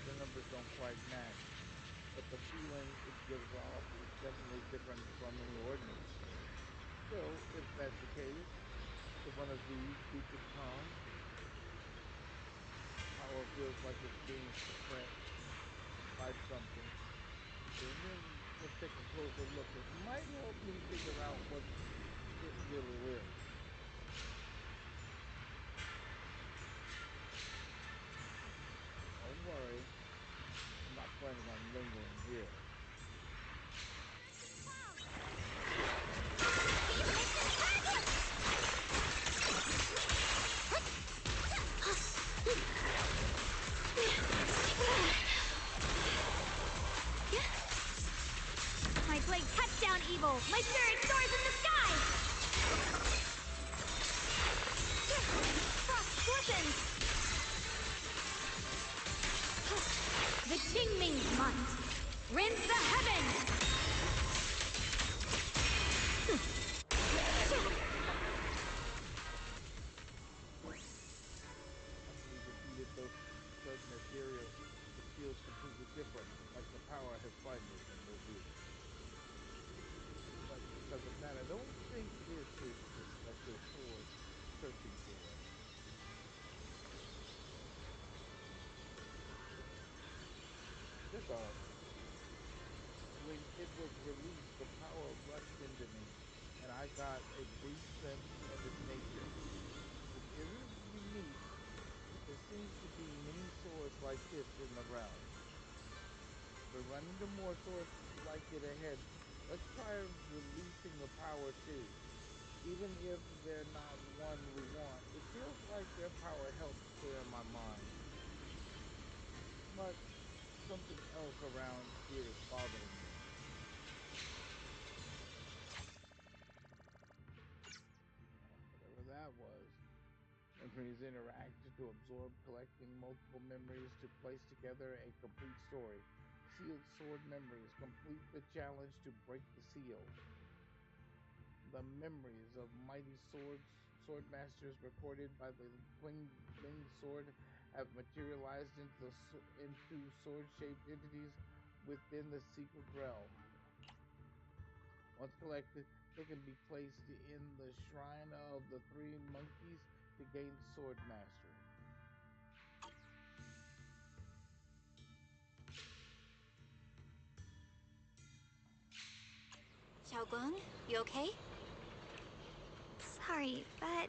The numbers don't quite match, but the feeling it gives off is definitely different from any ordinary sword. Still, if that's the case, if one of these beat the con, power feels like it's being suppressed by something. And then let's take a closer look. It might help me figure out what it really is. Don't worry, I'm not planning on lingering here. My blade cuts down evil! My spirit soars in the sky! Frost scorpions! The Qingming's might. Rends the heavens! After we defeated those certain ethereal, it feels completely different, like the power has finally been revealed. But because of that, I don't think this is the special sword searching for. This arc, when it was released, the power rushed into me, and I got a brief sense of its nature. It isn't unique, but there seems to be many swords like this in the realm. If we run into more swords like it ahead, let's try releasing the power too. Even if they're not one we want, it feels like their power helps clear my mind. But something else around here is bothering me. Whatever that was. Memories interact to absorb, collecting multiple memories to place together a complete story. Sealed sword memories complete the challenge to break the seal. The memories of mighty sword masters recorded by the winged sword have materialized into sword-shaped entities within the secret realm. Once collected, they can be placed in the shrine of the three monkeys to gain sword mastery. Xiaoguang, you okay? Sorry, but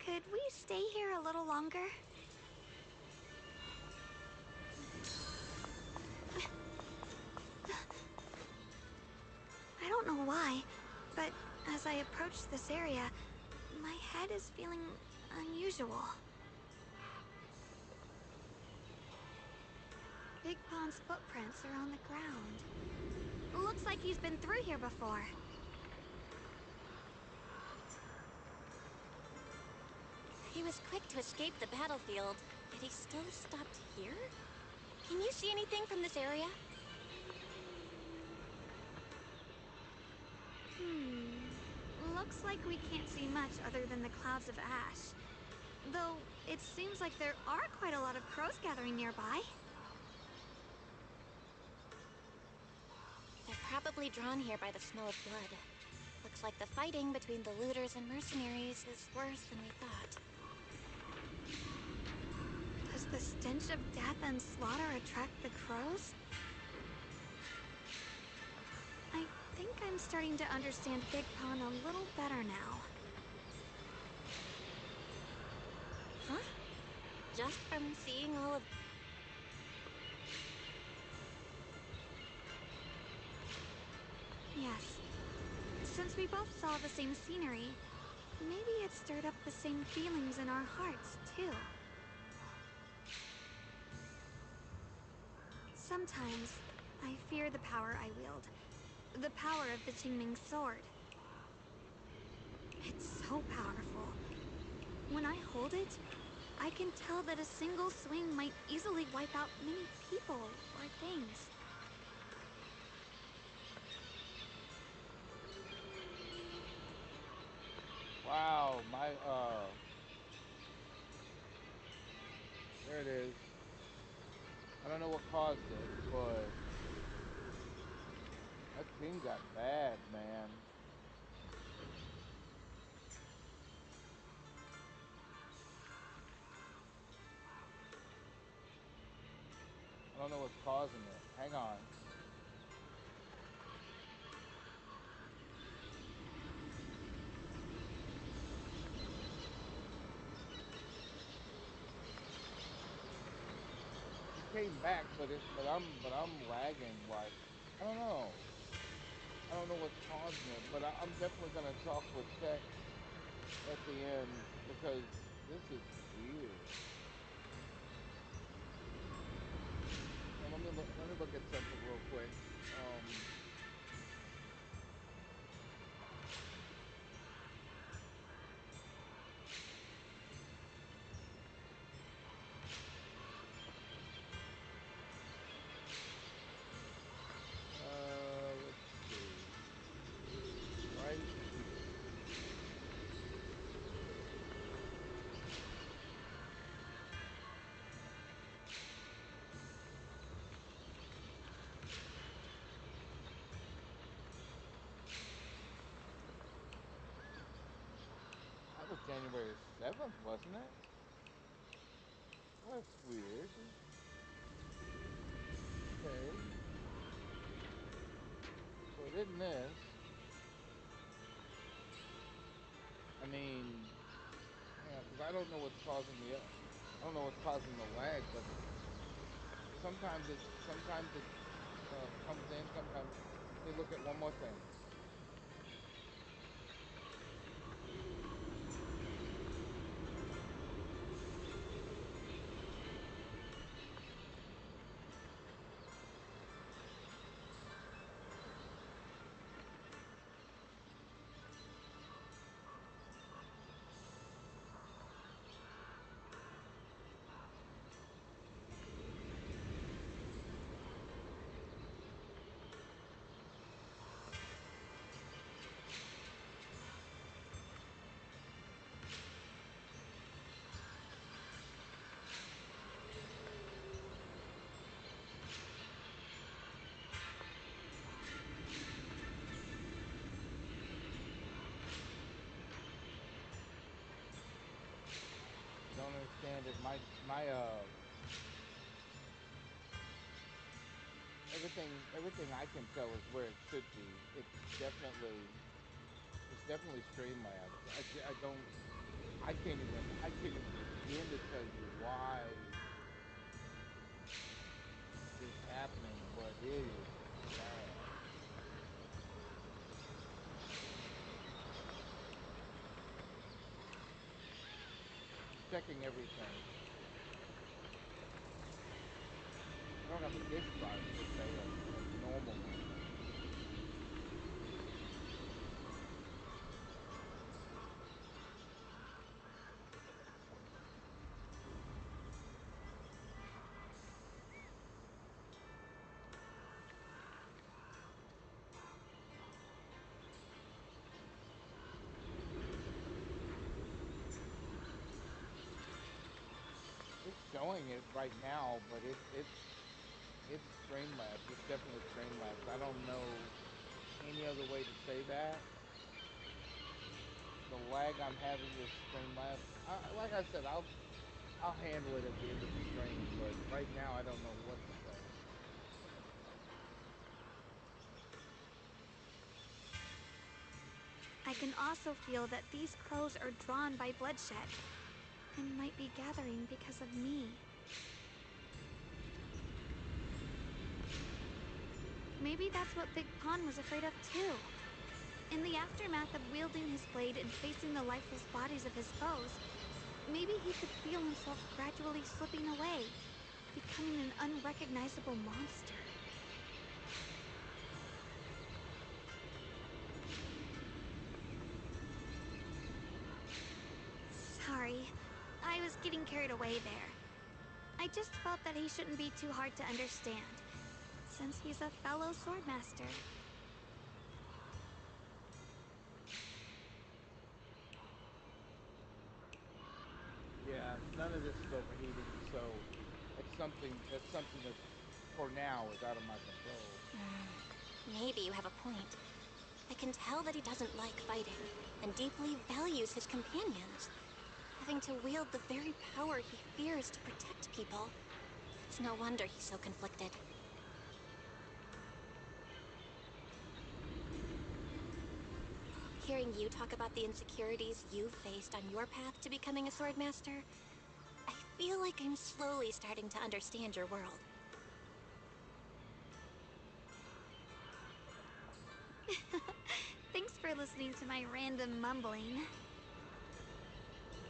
could we stay here a little longer? I don't know why, but as I approach this area, my head is feeling unusual. Big Pond's footprints are on the ground. Looks like he's been through here before. He was quick to escape the battlefield, yet he still stopped here? Can you see anything from this area? Looks like we can't see much other than the clouds of ash. Though, it seems like there are quite a lot of crows gathering nearby. They're probably drawn here by the smell of blood. Looks like the fighting between the looters and mercenaries is worse than we thought. Does the stench of death and slaughter attract the crows? I think I'm starting to understand Big Pond a little better now. Huh? Just from seeing all of... Yes. Since we both saw the same scenery, maybe it stirred up the same feelings in our hearts, too. Sometimes, I fear the power I wield. The power of the Qingming sword. It's so powerful. When I hold it, I can tell that a single swing might easily wipe out many people or things. Wow, there it is. I don't know what caused it, but that thing got bad, man. I don't know what's causing it. Hang on. It came back, but I'm lagging like I don't know. I don't know what's causing it, but I'm definitely gonna talk with tech at the end because this is weird. Now, let me look at something real quick. Let's see. Right here. That was January 7th, wasn't it? That's weird. Okay. So it isn't this. I mean, hang on, because I don't know what's causing I don't know what's causing the lag, but sometimes it comes in. Sometimes. Let me look at one more thing. I don't understand it. Everything I can tell is where it should be. It's definitely Streamlabs. I can't even begin to tell you why it's happening, but it is bad. I'm checking everything. I don't have a disk drive per se, a normal one. It's showing it right now, but it's Streamlabs. It's definitely Streamlabs. I don't know any other way to say that. The lag I'm having is Streamlabs. Like I said, I'll handle it at the end of the stream, but right now I don't know what to say. I can also feel that these crows are drawn by bloodshed and might be gathering because of me. Maybe that's what Big Pon was afraid of too. In the aftermath of wielding his blade and facing the lifeless bodies of his foes, maybe he could feel himself gradually slipping away, becoming an unrecognizable monster. Sorry, I was getting carried away there. I just felt that he shouldn't be too hard to understand, since he's a fellow swordmaster. Yeah, none of this is overheating, so it's something that's for now is out of my control. Maybe you have a point. I can tell that he doesn't like fighting, and deeply values his companions. Having to wield the very power he fears to protect people. It's no wonder he's so conflicted. Hearing you talk about the insecurities you faced on your path to becoming a swordmaster, I feel like I'm slowly starting to understand your world. Thanks for listening to my random mumbling.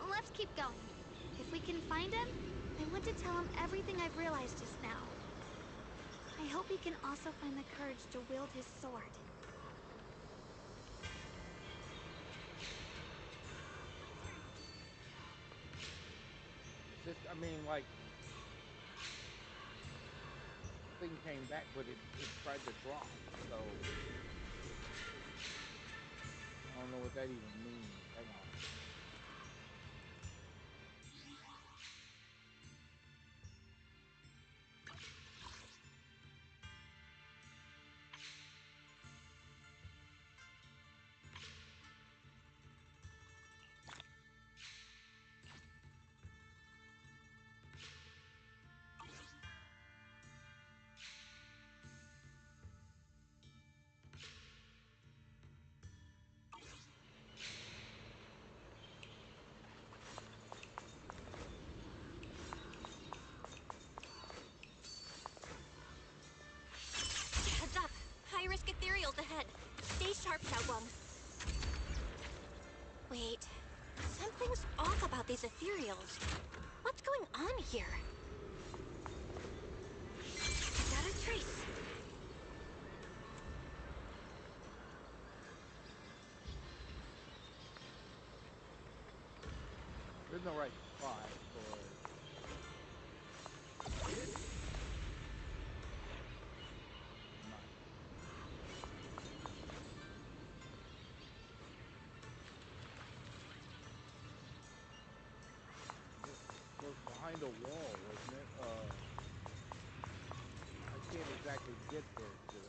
Let's keep going. If we can find him, I want to tell him everything I've realized just now. I hope he can also find the courage to wield his sword. It's just, I mean, like, thing came back, but it tried to drop, so I don't know what that even means. Hang on. Heads up! High-risk ethereals ahead. Stay sharp, Xiaoguang. Wait, something's off about these ethereals. What's going on here? Got a trace. There's no right spot for it was behind a wall, wasn't it? I can't exactly get there to it,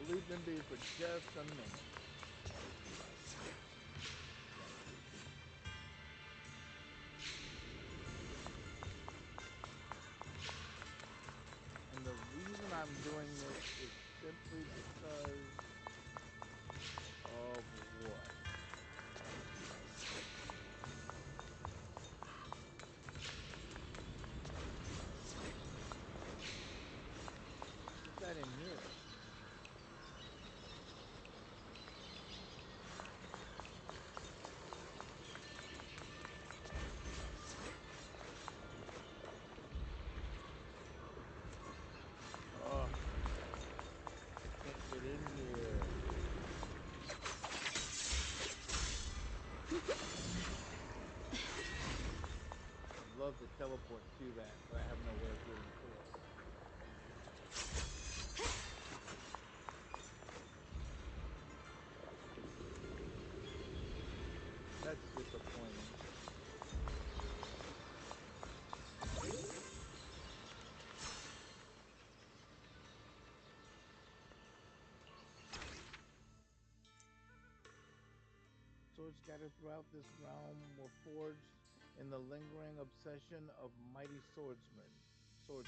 We'll leave them be for just a minute. And the reason I'm doing this is simply because of what? What's that in here? Oh, can't get in here. I'd love to teleport to that, but I have no way of getting to it. That's disappointing. Swords scattered throughout this realm were forged in the lingering obsession of mighty swordmasters.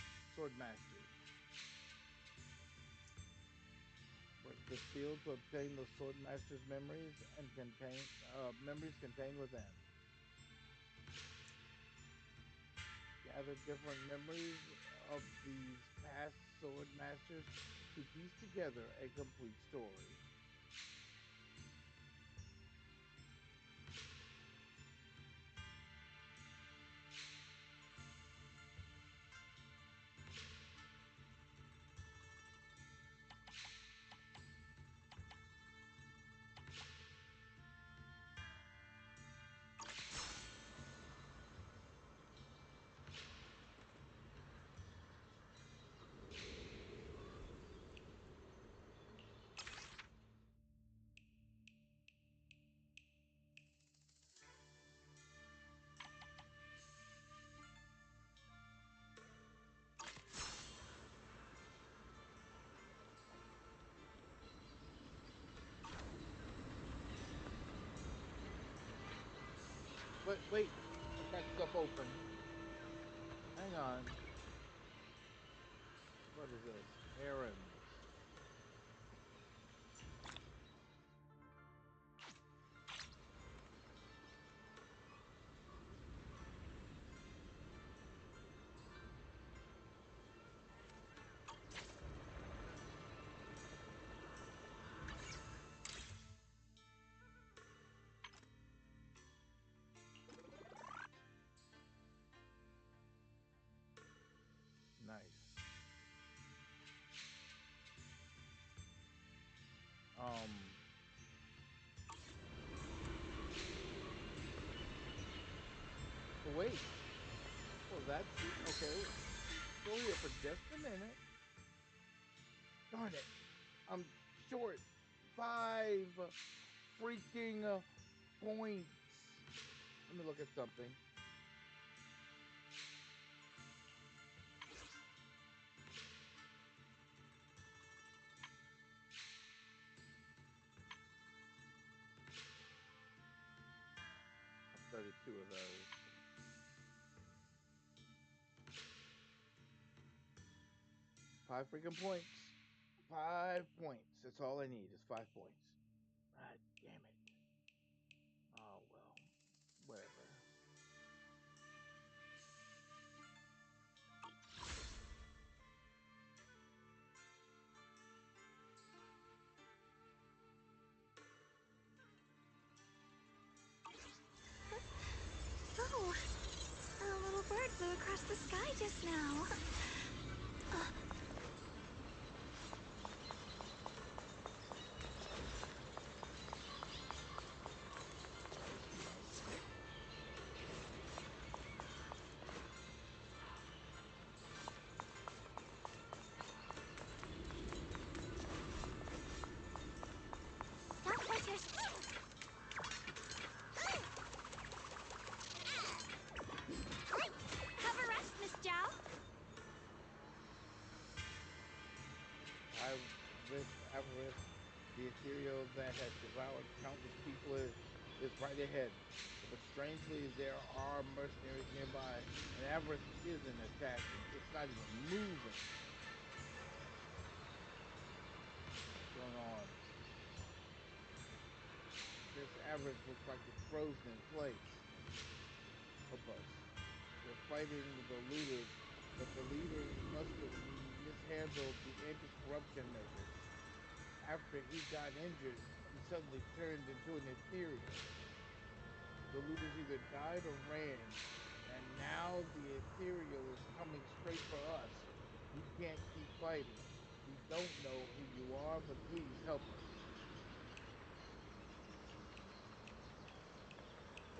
Break the seal to obtain the sword master's memories and memories contained within. Gather different memories of these past sword masters to piece together a complete story. But wait, I got stuff open. Hang on. What is this? Errands. Nice. Oh, wait. Well, that's okay. Go here for just a minute. Darn it. I'm short 5 freaking points. Let me look at something. I have 32 of those. 5 freaking points. 5 points. That's all I need is 5 points. God damn it. Oh, well. Whatever. Oh, a little bird flew across the sky just now. Don't push your... Have a rest, Miss Zhao. With avarice, the ethereal that has devoured countless people is right ahead. But strangely, there are mercenaries nearby, and avarice isn't attacking. It's not even moving. What's going on? This avarice looks like it's frozen in place. Help us. We're fighting the looters, but the leader must have mishandled the anti-corruption measures. After he got injured, he suddenly turned into an ethereal. The looters either died or ran, and now the ethereal is coming straight for us. We can't keep fighting. We don't know who you are, but please help us.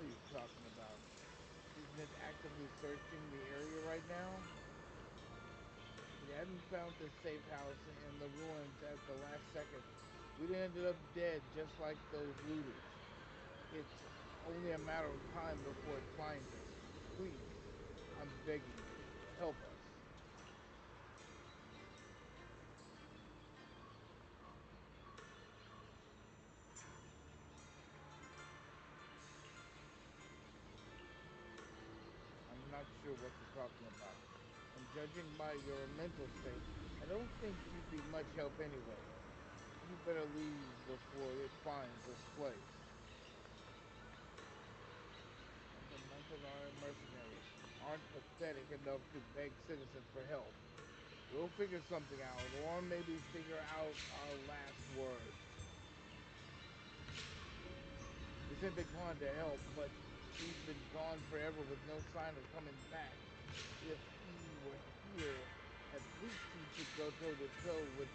What are you talking about? Isn't it actively searching the area right now? We hadn't found this safe house in the ruins at the last second. We'd ended up dead just like those looters. It's only a matter of time before it finds us. Please, I'm begging you, help us. I'm not sure what you're talking about. And judging by your mental state, I don't think you'd be much help anyway. you better leave before it finds this place. Our mercenaries aren't pathetic enough to beg citizens for help. We'll figure something out, or maybe figure out our last words. We sent Big Pond to help, but he's been gone forever with no sign of coming back. If he were here, at least he could go toe to toe with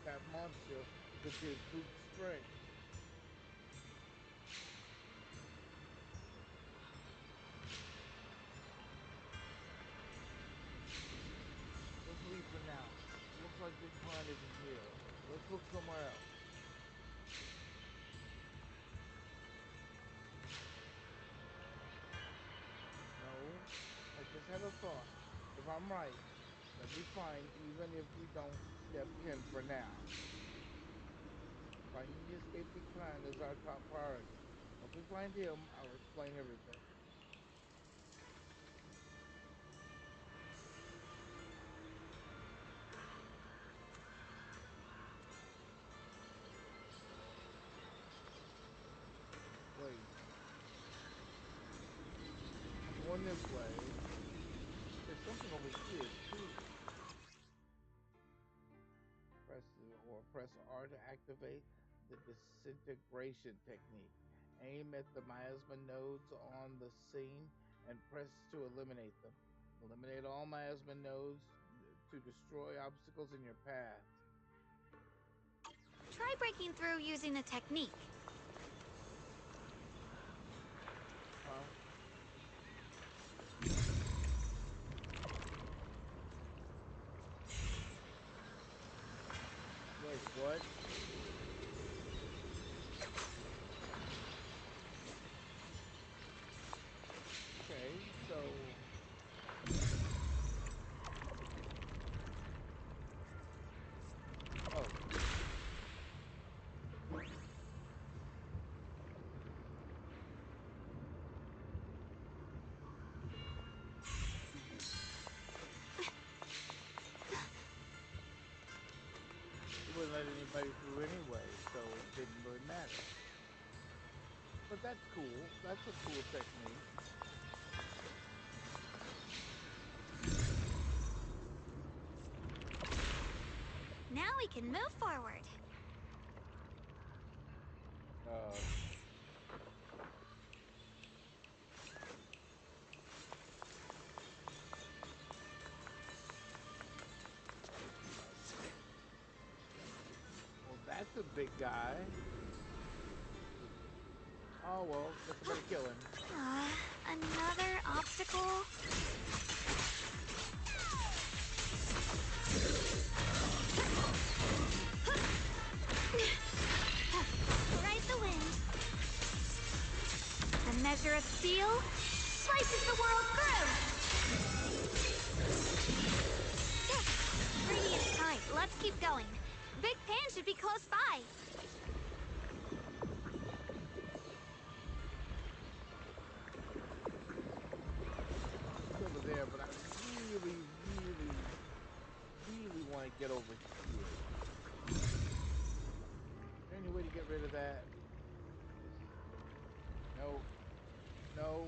that monster with his boot strength. Let's leave for now. Looks like Big Pond isn't here. Let's look somewhere else. No, I just had a thought. If I'm right, that'd be fine even if we don't step in for now. Finding the escaping clan is our top priority. Once we find him, I'll explain everything. Wait. I'm going this way. There's something over here too. Press R to activate the disintegration technique. Aim at the miasma nodes on the scene and press to eliminate them. Eliminate all miasma nodes to destroy obstacles in your path. Try breaking through using a technique. Huh? Wait, what? Okay, so... Oh. It wouldn't let anybody through anyway, so it didn't really matter. But that's cool. That's a cool technique. Now we can move forward. Well, that's a big guy. Oh, well, guess we better kill him. Another obstacle? Ride the wind. A measure of steel slices the world through! Radiant's tight. Let's keep going. Big Pan should be close by. It's over there, but I really want to get over here. Is there any way to get rid of that? No. No.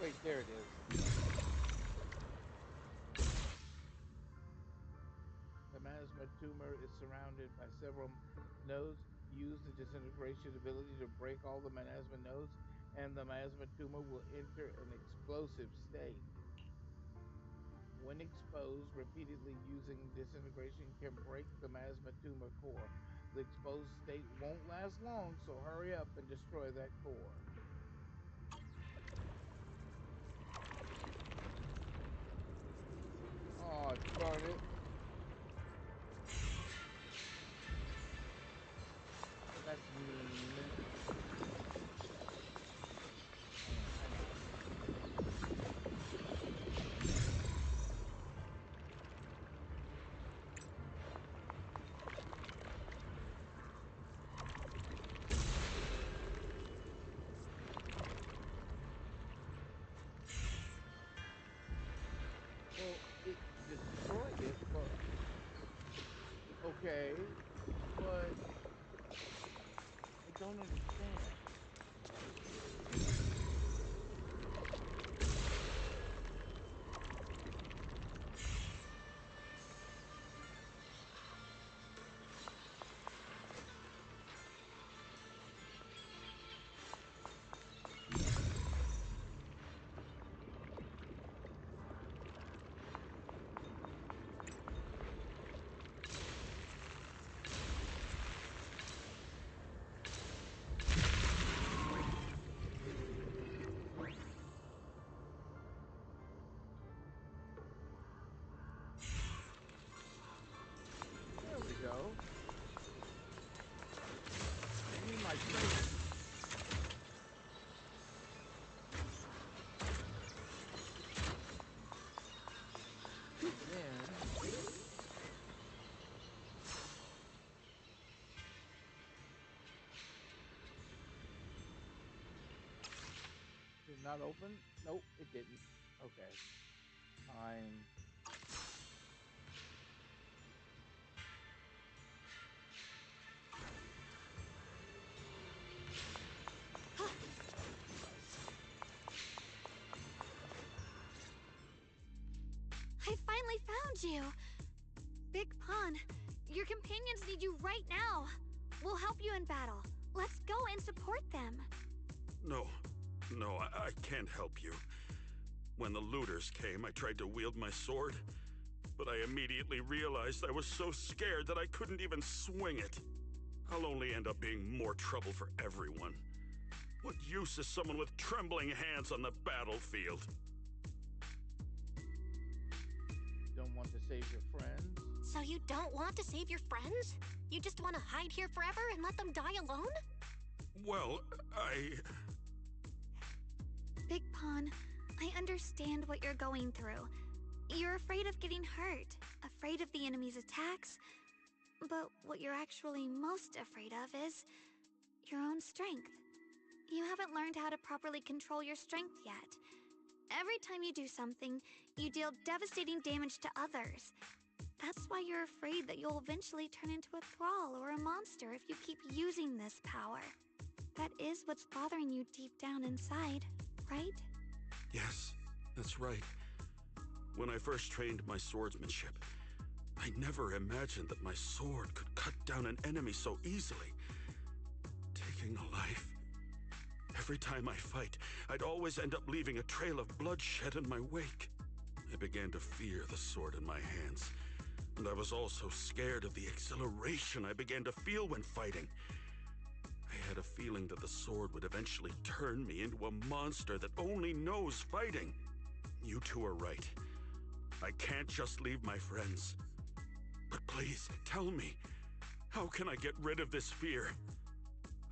Wait, there it is. The miasma tumor is surrounded by several nodes. Use the disintegration ability to break all the miasma nodes, and the miasma tumor will enter an explosive state. When exposed, repeatedly using disintegration can break the miasma tumor core. The exposed state won't last long, so hurry up and destroy that core. Oh, darn it. That's mean. Okay, but I don't understand. There we go. Give me my training. Then did it not open? Nope, it didn't. Okay. Fine. I finally found you! Big Pun, your companions need you right now. We'll help you in battle. Let's go and support them. No, I can't help you. When the looters came, I tried to wield my sword, but I immediately realized I was so scared that I couldn't even swing it. I'll only end up being more trouble for everyone. What use is someone with trembling hands on the battlefield? Don't want to save your friends? So you don't want to save your friends? You just want to hide here forever and let them die alone? Well, Big Pun, I understand what you're going through. You're afraid of getting hurt, afraid of the enemy's attacks, but what you're actually most afraid of is your own strength. You haven't learned how to properly control your strength yet. Every time you do something, you deal devastating damage to others. That's why you're afraid that you'll eventually turn into a thrall or a monster if you keep using this power. That is what's bothering you deep down inside, right? yes, that's right. When I first trained my swordsmanship, I never imagined that my sword could cut down an enemy so easily. Taking a life. Every time I fight, I'd always end up leaving a trail of bloodshed in my wake. I began to fear the sword in my hands, and I was also scared of the exhilaration I began to feel when fighting. I had a feeling that the sword would eventually turn me into a monster that only knows fighting. You two are right. I can't just leave my friends. But please, tell me, how can I get rid of this fear?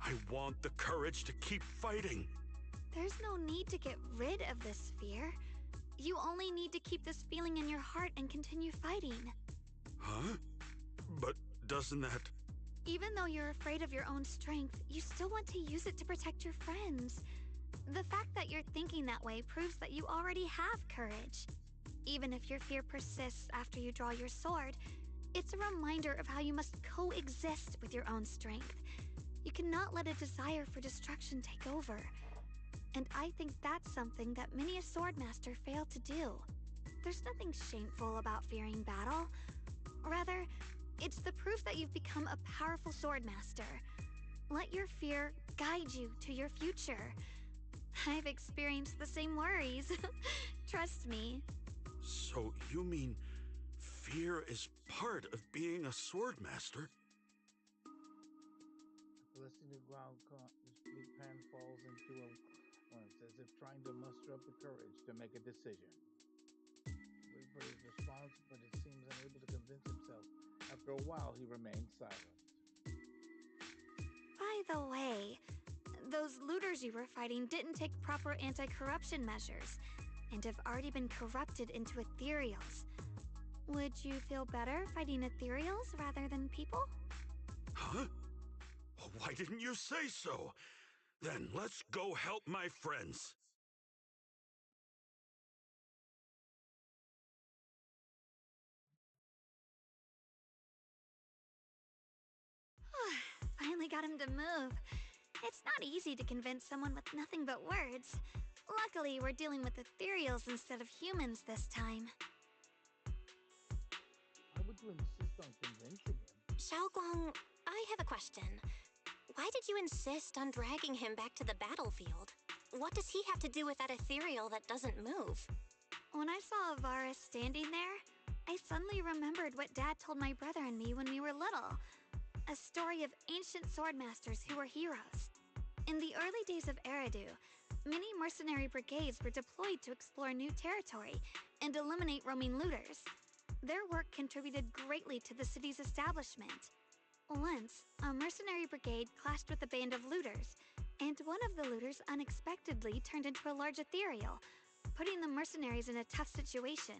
I want the courage to keep fighting. There's no need to get rid of this fear. You only need to keep this feeling in your heart and continue fighting. Huh? But doesn't that... Even though you're afraid of your own strength, you still want to use it to protect your friends. The fact that you're thinking that way proves that you already have courage. Even if your fear persists after you draw your sword, it's a reminder of how you must coexist with your own strength. You cannot let a desire for destruction take over. And I think that's something that many a swordmaster fail to do. There's nothing shameful about fearing battle. Rather, it's the proof that you've become a powerful swordmaster. Let your fear guide you to your future. I've experienced the same worries. Trust me. So you mean fear is part of being a swordmaster? Blessing the ground, this big pan falls into a once, as if trying to muster up the courage to make a decision. Wait for his response, but it seems unable to convince himself. After a while, he remained silent. By the way, those looters you were fighting didn't take proper anti-corruption measures, and have already been corrupted into ethereals. Would you feel better fighting ethereals rather than people? Huh? Why didn't you say so? Then let's go help my friends. finally got him to move. It's not easy to convince someone with nothing but words. Luckily, we're dealing with ethereals instead of humans this time. Why would you insist on convincing him? Xiaoguang, I have a question. Why did you insist on dragging him back to the battlefield? What does he have to do with that ethereal that doesn't move? When I saw Avaris standing there, I suddenly remembered what Dad told my brother and me when we were little. A story of ancient swordmasters who were heroes. In the early days of Eridu, many mercenary brigades were deployed to explore new territory and eliminate roaming looters. Their work contributed greatly to the city's establishment. Once, a mercenary brigade clashed with a band of looters, and one of the looters unexpectedly turned into a large ethereal, putting the mercenaries in a tough situation.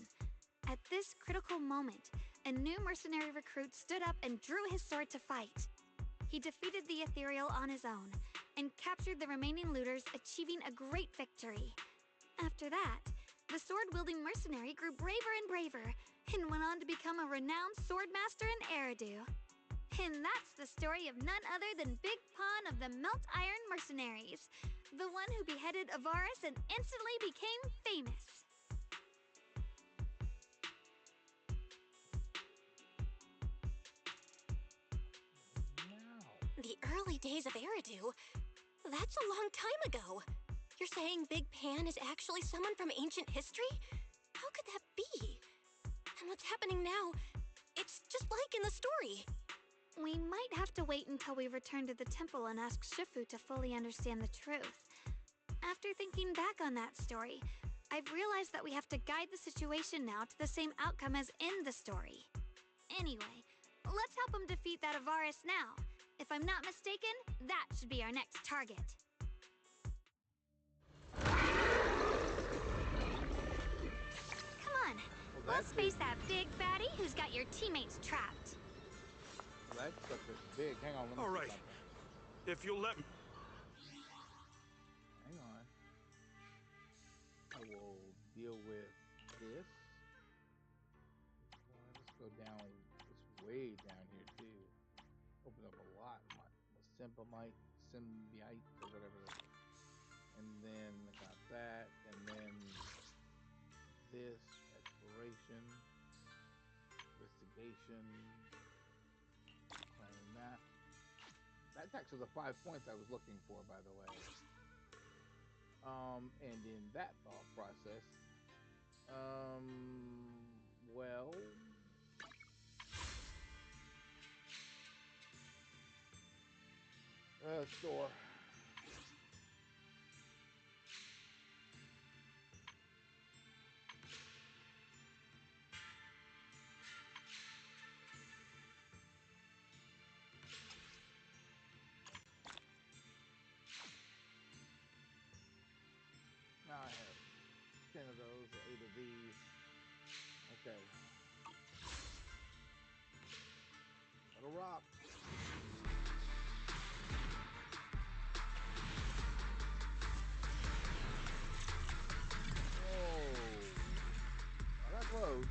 At this critical moment, a new mercenary recruit stood up and drew his sword to fight. He defeated the ethereal on his own, and captured the remaining looters, achieving a great victory. After that, the sword-wielding mercenary grew braver and braver, and went on to become a renowned swordmaster in Eridu. And that's the story of none other than Big Pawn of the Melt Iron Mercenaries, the one who beheaded Avaris and instantly became famous. The early days of Eridu? That's a long time ago. You're saying Big Pan is actually someone from ancient history? How could that be? And what's happening now, it's just like in the story. We might have to wait until we return to the temple and ask Shifu to fully understand the truth. After thinking back on that story, I've realized that we have to guide the situation now to the same outcome as in the story. Anyway, let's help him defeat that Avaris now. If I'm not mistaken, that should be our next target. Come on, let's face that big baddie who's got your teammates trapped. That sucker's big. Hang on, let me All see right. something. If you'll let me... Hang on. I will deal with this. Let's go down. It's way down here too. Open up a lot. Symbiote or whatever. And then I got that. And then this. Exploration. Investigation. Claim that. That's actually the 5 points I was looking for, by the way. And in that thought process, well, store. Now I have 10 of those, 8 of these. Okay. Little rock. Whoa. Well, that close.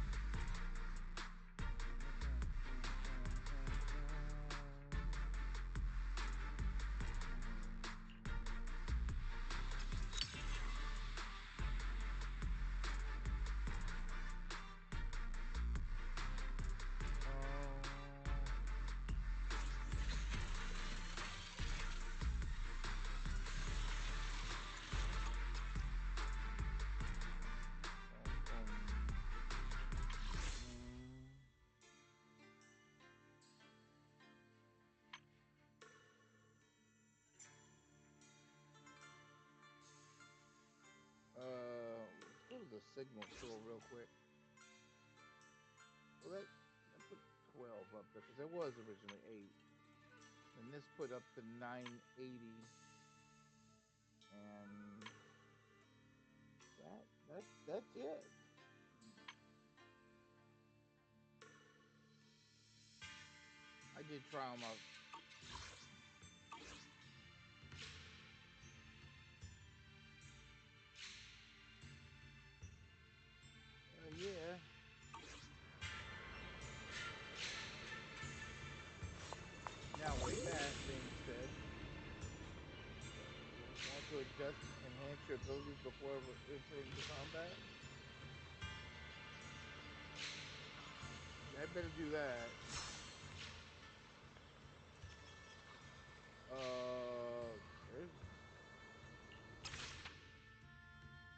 Let's go to the signal tool real quick. Well, that put 12 up there because it was originally 8, and this put up to 980, and that's it. I did try them out. Yeah. Now with that being adjust, enhance your abilities before entering the combat? I better do that. There's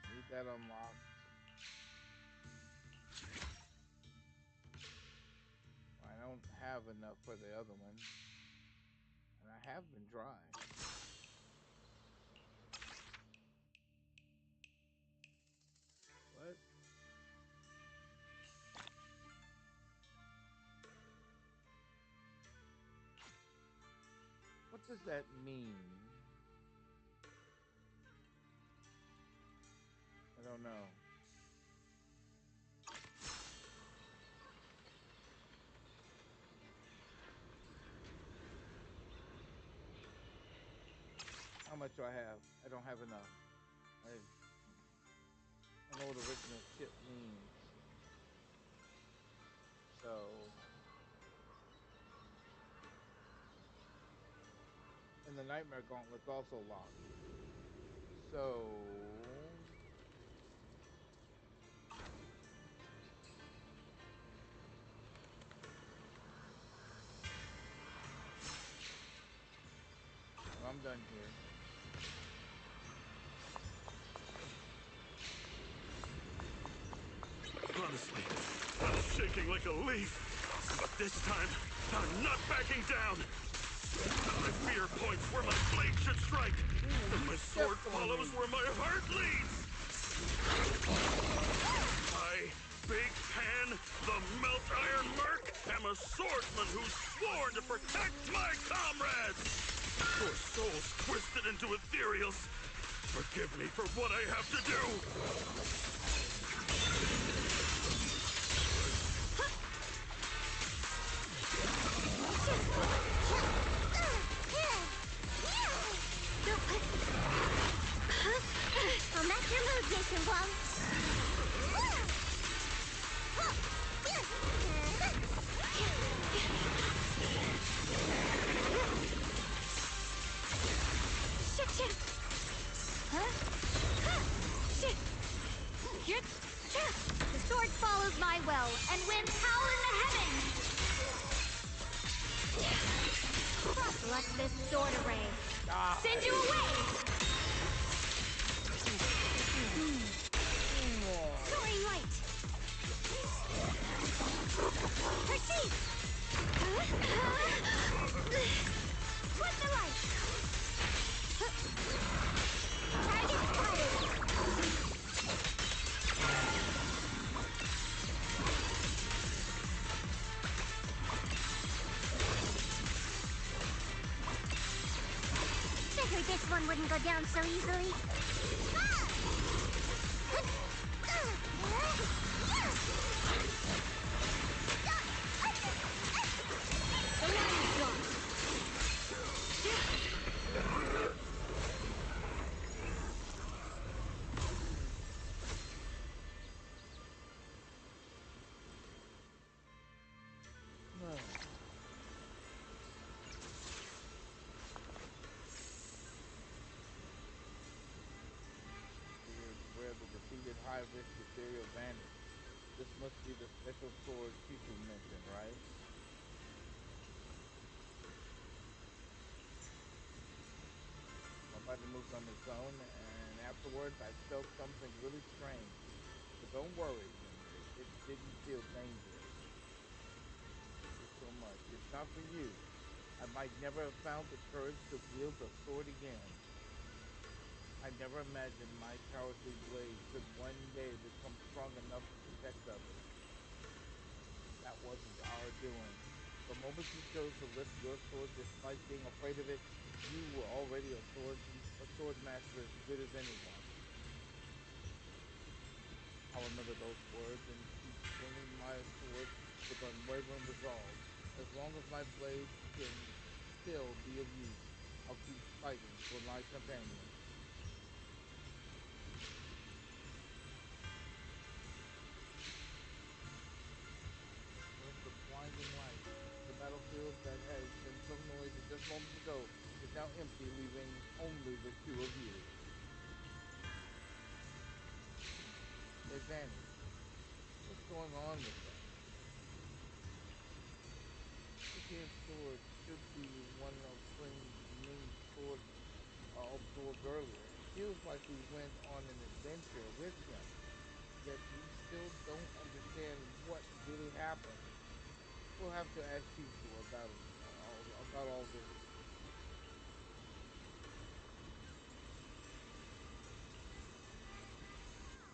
need that unlocked. I don't have enough for the other one, and I have been dry. What? What does that mean? I don't know. How much do I have? I don't have enough. I don't know what original shit means. So, and the Nightmare Gauntlet's also locked. So, I'm done here. Honestly, I'm shaking like a leaf. But this time, I'm not backing down. My fear points where my blade should strike, and my sword follows where my heart leads. I, Big Pan, the Melt Iron Merc, am a swordsman who's sworn to protect my comrades. Poor souls twisted into ethereals. Forgive me for what I have to do. I'll match your mood, Jason Blum. Shit. Shit. The sword follows my will, and winds howl in the heavens. Let this sword array send you away. Soaring light. Perceive. Flip the light. Target spotted. Figured this one wouldn't go down so easily. The line is gone. Where the defeated high-risk ethereal bandit. This must be the special sword Chifu mentioned, right? My body moved on its own, and afterwards I felt something really strange. But don't worry, it didn't feel dangerous. Thank you so much. If not for you, I might never have found the courage to wield a sword again. I never imagined my cowardly blade could one day become strong enough to protect others. That wasn't our doing. The moment you chose to lift your sword despite being afraid of it, you were already a sword master as good as anyone. I'll remember those words and keep swinging my sword with unwavering resolve. As long as my blade can still be of use, I'll keep fighting for my companions. The blinding light. The battlefield that has been so noisy just moments ago is now empty, leaving only the two of you. advantage. What's going on with that? This here sword should be one of Ming's sword absorbed earlier. It feels like we went on an adventure with him, yet we still don't understand what really happened. We'll have to ask Chifu about it, about all this.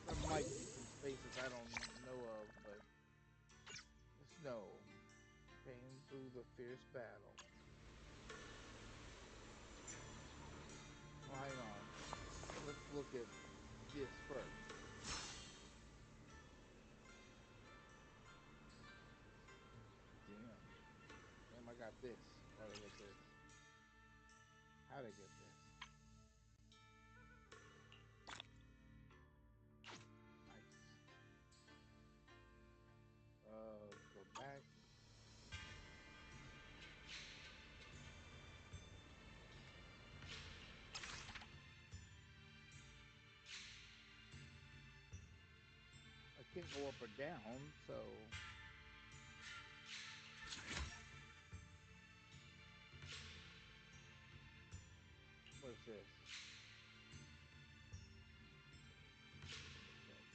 There might be some spaces I don't know of, but the snow came through the fierce battle. Well, hang on. Let's look at this first. Damn, I got this. Why did I get this? How did I get this? Nice. Go back. I can't go up or down, so what's this?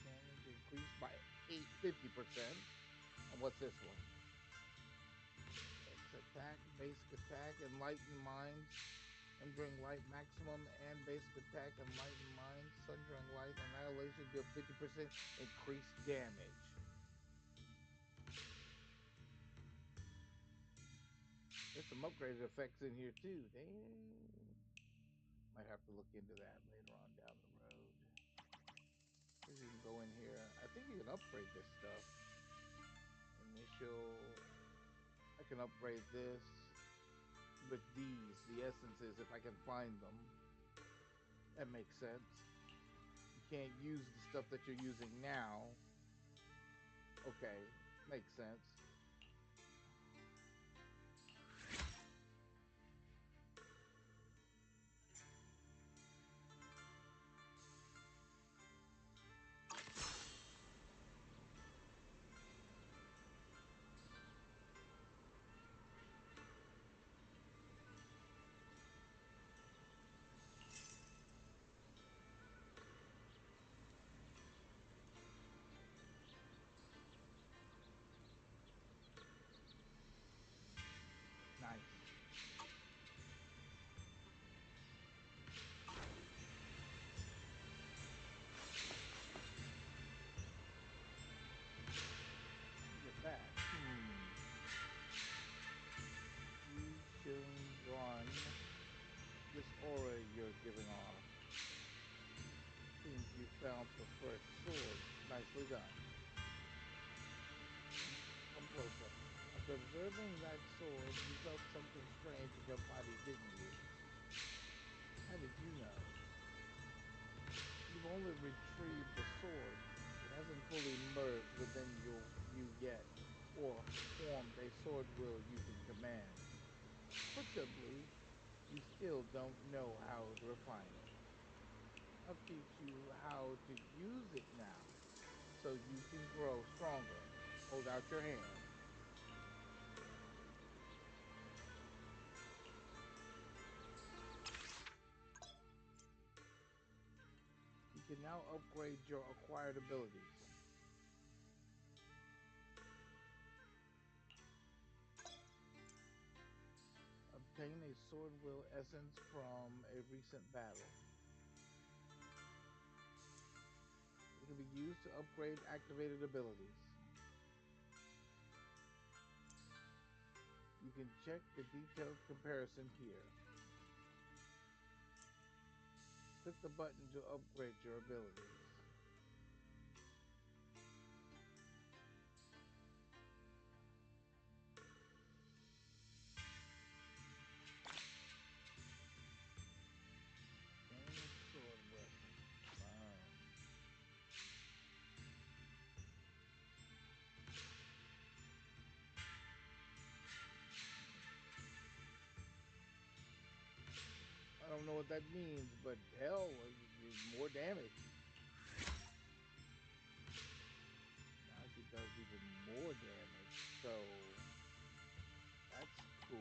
Damage increased by 50%. And what's this one? It's attack, basic attack, enlighten minds, sundering light maximum, and basic attack, enlighten minds, sundering light, annihilation, deal 50% increased damage. There's some upgraded effects in here too. Damn. Might have to look into that later on down the road. You can go in here. I think you can upgrade this stuff. Initial. I can upgrade this with these, the essences, if I can find them. That makes sense. You can't use the stuff that you're using now. Okay, makes sense. Nice. Look at that. Run. This aura you're giving off. Seems you found the first sword. Nicely done. Come closer. After observing that sword, you felt something strange in your body, didn't you? How did you know? You've only retrieved the sword. It hasn't fully merged within you yet, or formed a sword will you can command. Put simply, you still don't know how to refine it. I'll teach you how to use it now, so you can grow stronger. Hold out your hand. You can now upgrade your acquired abilities. Obtain a sword will essence from a recent battle. It can be used to upgrade activated abilities. You can check the detailed comparison here. Click the button to upgrade your abilities. I don't know what that means, but hell, more damage. more damage, so that's cool.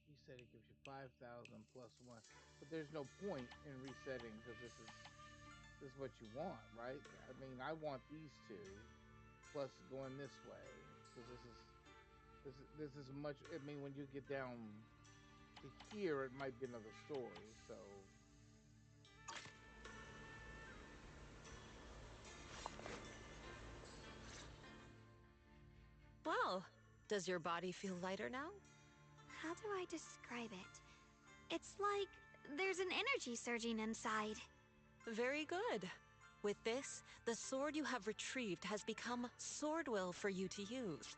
He said it gives you 5,000 plus one, but there's no point in resetting because this is what you want, right? I mean, I want these two plus going this way because this is much. I mean, when you get down to here, it might be another story. So. Well, does your body feel lighter now? How do I describe it? It's like there's an energy surging inside. Very good. With this, the sword you have retrieved has become Swordwill for you to use.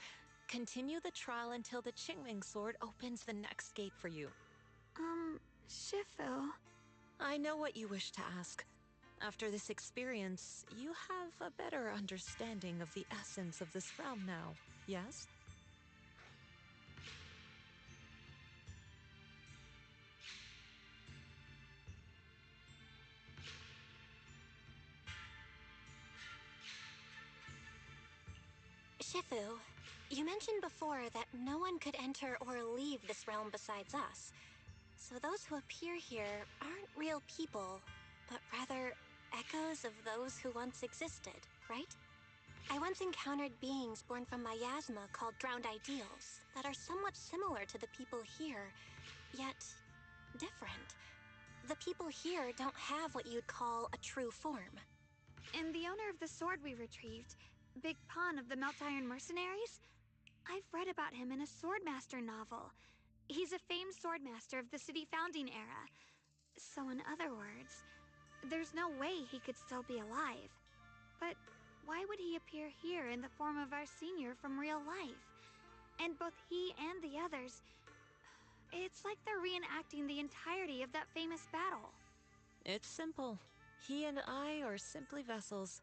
Continue the trial until the Qingming sword opens the next gate for you. Shifu. I know what you wish to ask. After this experience, you have a better understanding of the essence of this realm now, yes? Shifu, you mentioned before that no one could enter or leave this realm besides us. So those who appear here aren't real people, but rather echoes of those who once existed, right? I once encountered beings born from miasma called drowned ideals that are somewhat similar to the people here, yet different. The people here don't have what you'd call a true form. And the owner of the sword we retrieved, Big Pon of the Melt Iron Mercenaries? I've read about him in a Swordmaster novel. He's a famed swordmaster of the city founding era. So in other words, there's no way he could still be alive. But why would he appear here in the form of our senior from real life? And both he and the others, it's like they're reenacting the entirety of that famous battle. It's simple. He and I are simply vessels.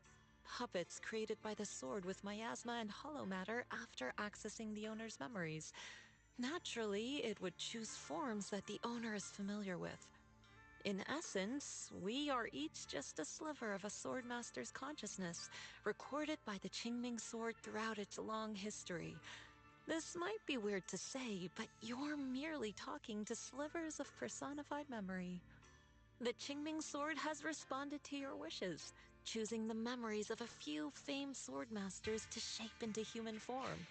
Puppets created by the sword with miasma and hollow matter after accessing the owner's memories. Naturally, it would choose forms that the owner is familiar with. In essence, we are each just a sliver of a swordmaster's consciousness, recorded by the Qingming sword throughout its long history. This might be weird to say, but you're merely talking to slivers of personified memory. The Qingming sword has responded to your wishes, choosing the memories of a few famed swordmasters to shape into human form.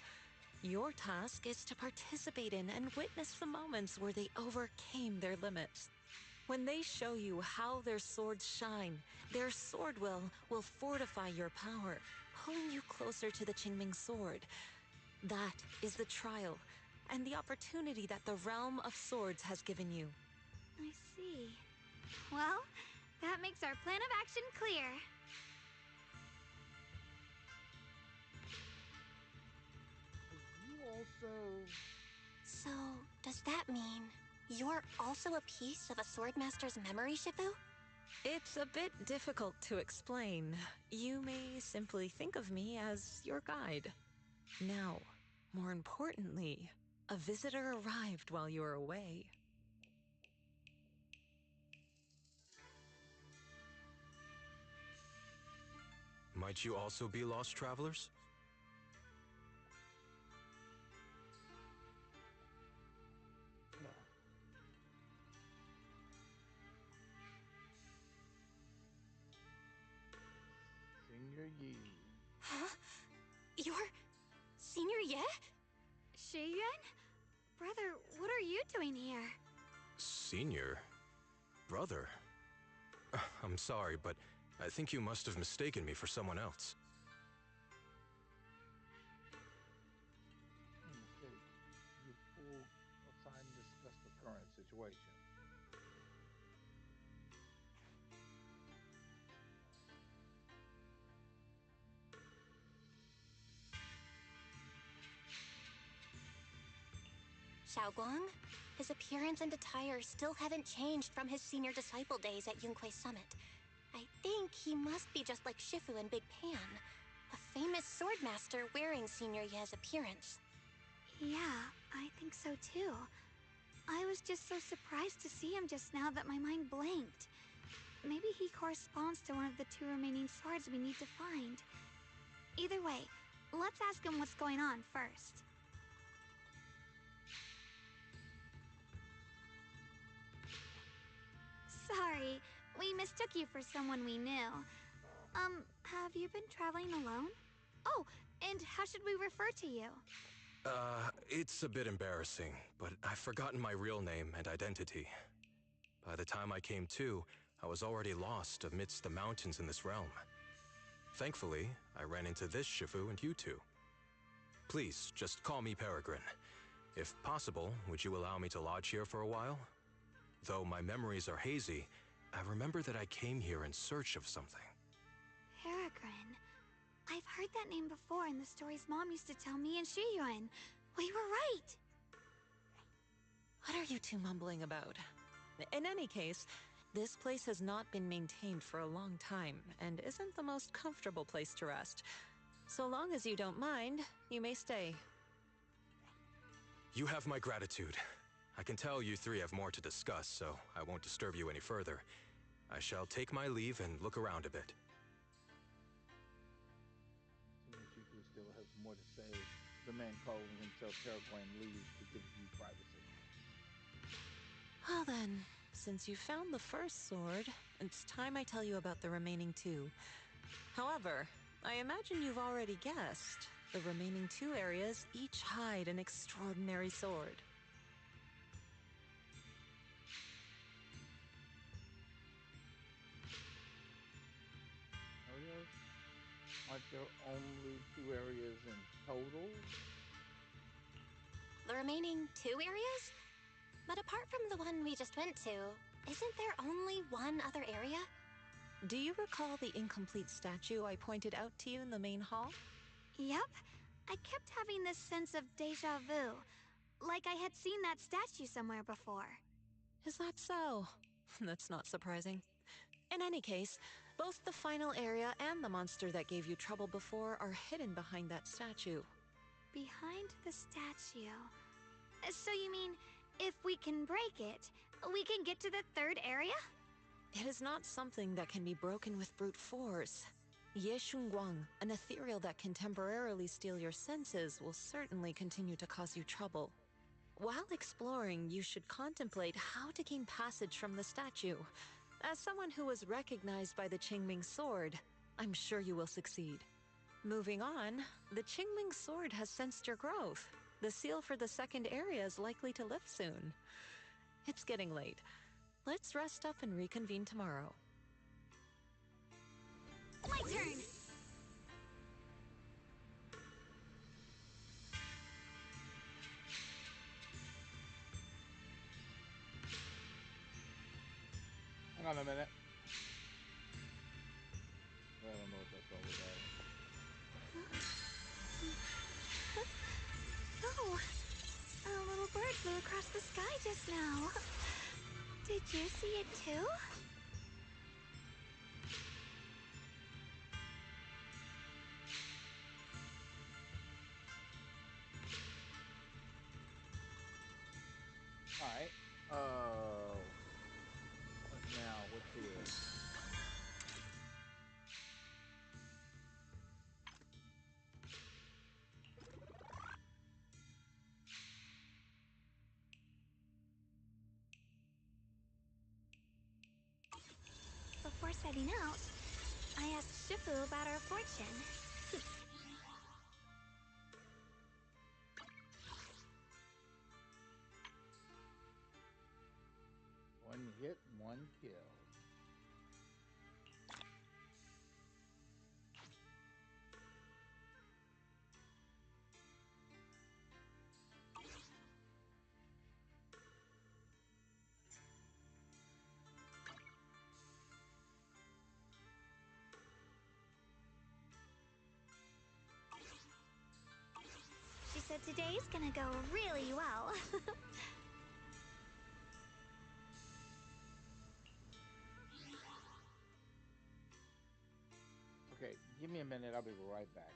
Your task is to participate in and witness the moments where they overcame their limits. When they show you how their swords shine, their Swordwill will fortify your power, pulling you closer to the Qingming sword. That is the trial, and the opportunity that the Realm of Swords has given you. I see. Well, that makes our plan of action clear. You also... So, does that mean you're also a piece of a swordmaster's memory, Shifu? It's a bit difficult to explain. You may simply think of me as your guide. Now, more importantly, a visitor arrived while you were away. Might you also be lost travelers? Senior Yi. Huh? You're Senior Ye? Shiyuan? Brother, what are you doing here? Senior? Brother? I'm sorry, but I think you must have mistaken me for someone else. Mistake. You pulled aside and discuss the current situation. Xiaoguang? His appearance and attire still haven't changed from his senior disciple days at Yunquei Summit. I think he must be just like Shifu and Big Pan, a famous swordmaster wearing Senior Ye's appearance. Yeah, I think so too. I was just so surprised to see him just now that my mind blanked. Maybe he corresponds to one of the 2 remaining swords we need to find. Either way, let's ask him what's going on first. Sorry, we mistook you for someone we knew. Have you been traveling alone? Oh, and how should we refer to you? It's a bit embarrassing, but I've forgotten my real name and identity. By the time I came to, I was already lost amidst the mountains in this realm. Thankfully, I ran into this Shifu and you two. Please, just call me Peregrine. If possible, would you allow me to lodge here for a while? Though my memories are hazy, I remember that I came here in search of something. Peregrine. I've heard that name before in the stories Mom used to tell me and Shiyuan. We were right! What are you two mumbling about? In any case, this place has not been maintained for a long time and isn't the most comfortable place to rest. So long as you don't mind, you may stay. You have my gratitude. I can tell you three have more to discuss, so I won't disturb you any further. I shall take my leave and look around a bit. Chiku still has more to say. The man calling himself Peregrine leaves to give you privacy. Well then, since you found the first sword, it's time I tell you about the remaining 2. However, I imagine you've already guessed. The remaining 2 areas each hide an extraordinary sword. Areas? Aren't there only 2 areas in total? The remaining 2 areas? But apart from the one we just went to, isn't there only one other area? Do you recall the incomplete statue I pointed out to you in the main hall? Yep. I kept having this sense of deja vu. Like I had seen that statue somewhere before. Is that so? That's not surprising. In any case, both the final area and the monster that gave you trouble before are hidden behind that statue. Behind the statue. So you mean, if we can break it, we can get to the 3rd area? It is not something that can be broken with brute force. Ye Shunguang, an ethereal that can temporarily steal your senses, will certainly continue to cause you trouble. While exploring, you should contemplate how to gain passage from the statue. As someone who was recognized by the Qingming sword, I'm sure you will succeed. Moving on, the Qingming sword has sensed your growth. The seal for the 2nd area is likely to lift soon. It's getting late. Let's rest up and reconvene tomorrow. My turn! Hang on a minute. I don't know what that's all about. Oh, a little bird flew across the sky just now. Did you see it too? Alright. Now, what's here? Before setting out, I asked Shifu about our fortune. One hit, 1 kill. She said today's gonna go really well. Okay, give me a minute. I'll be right back.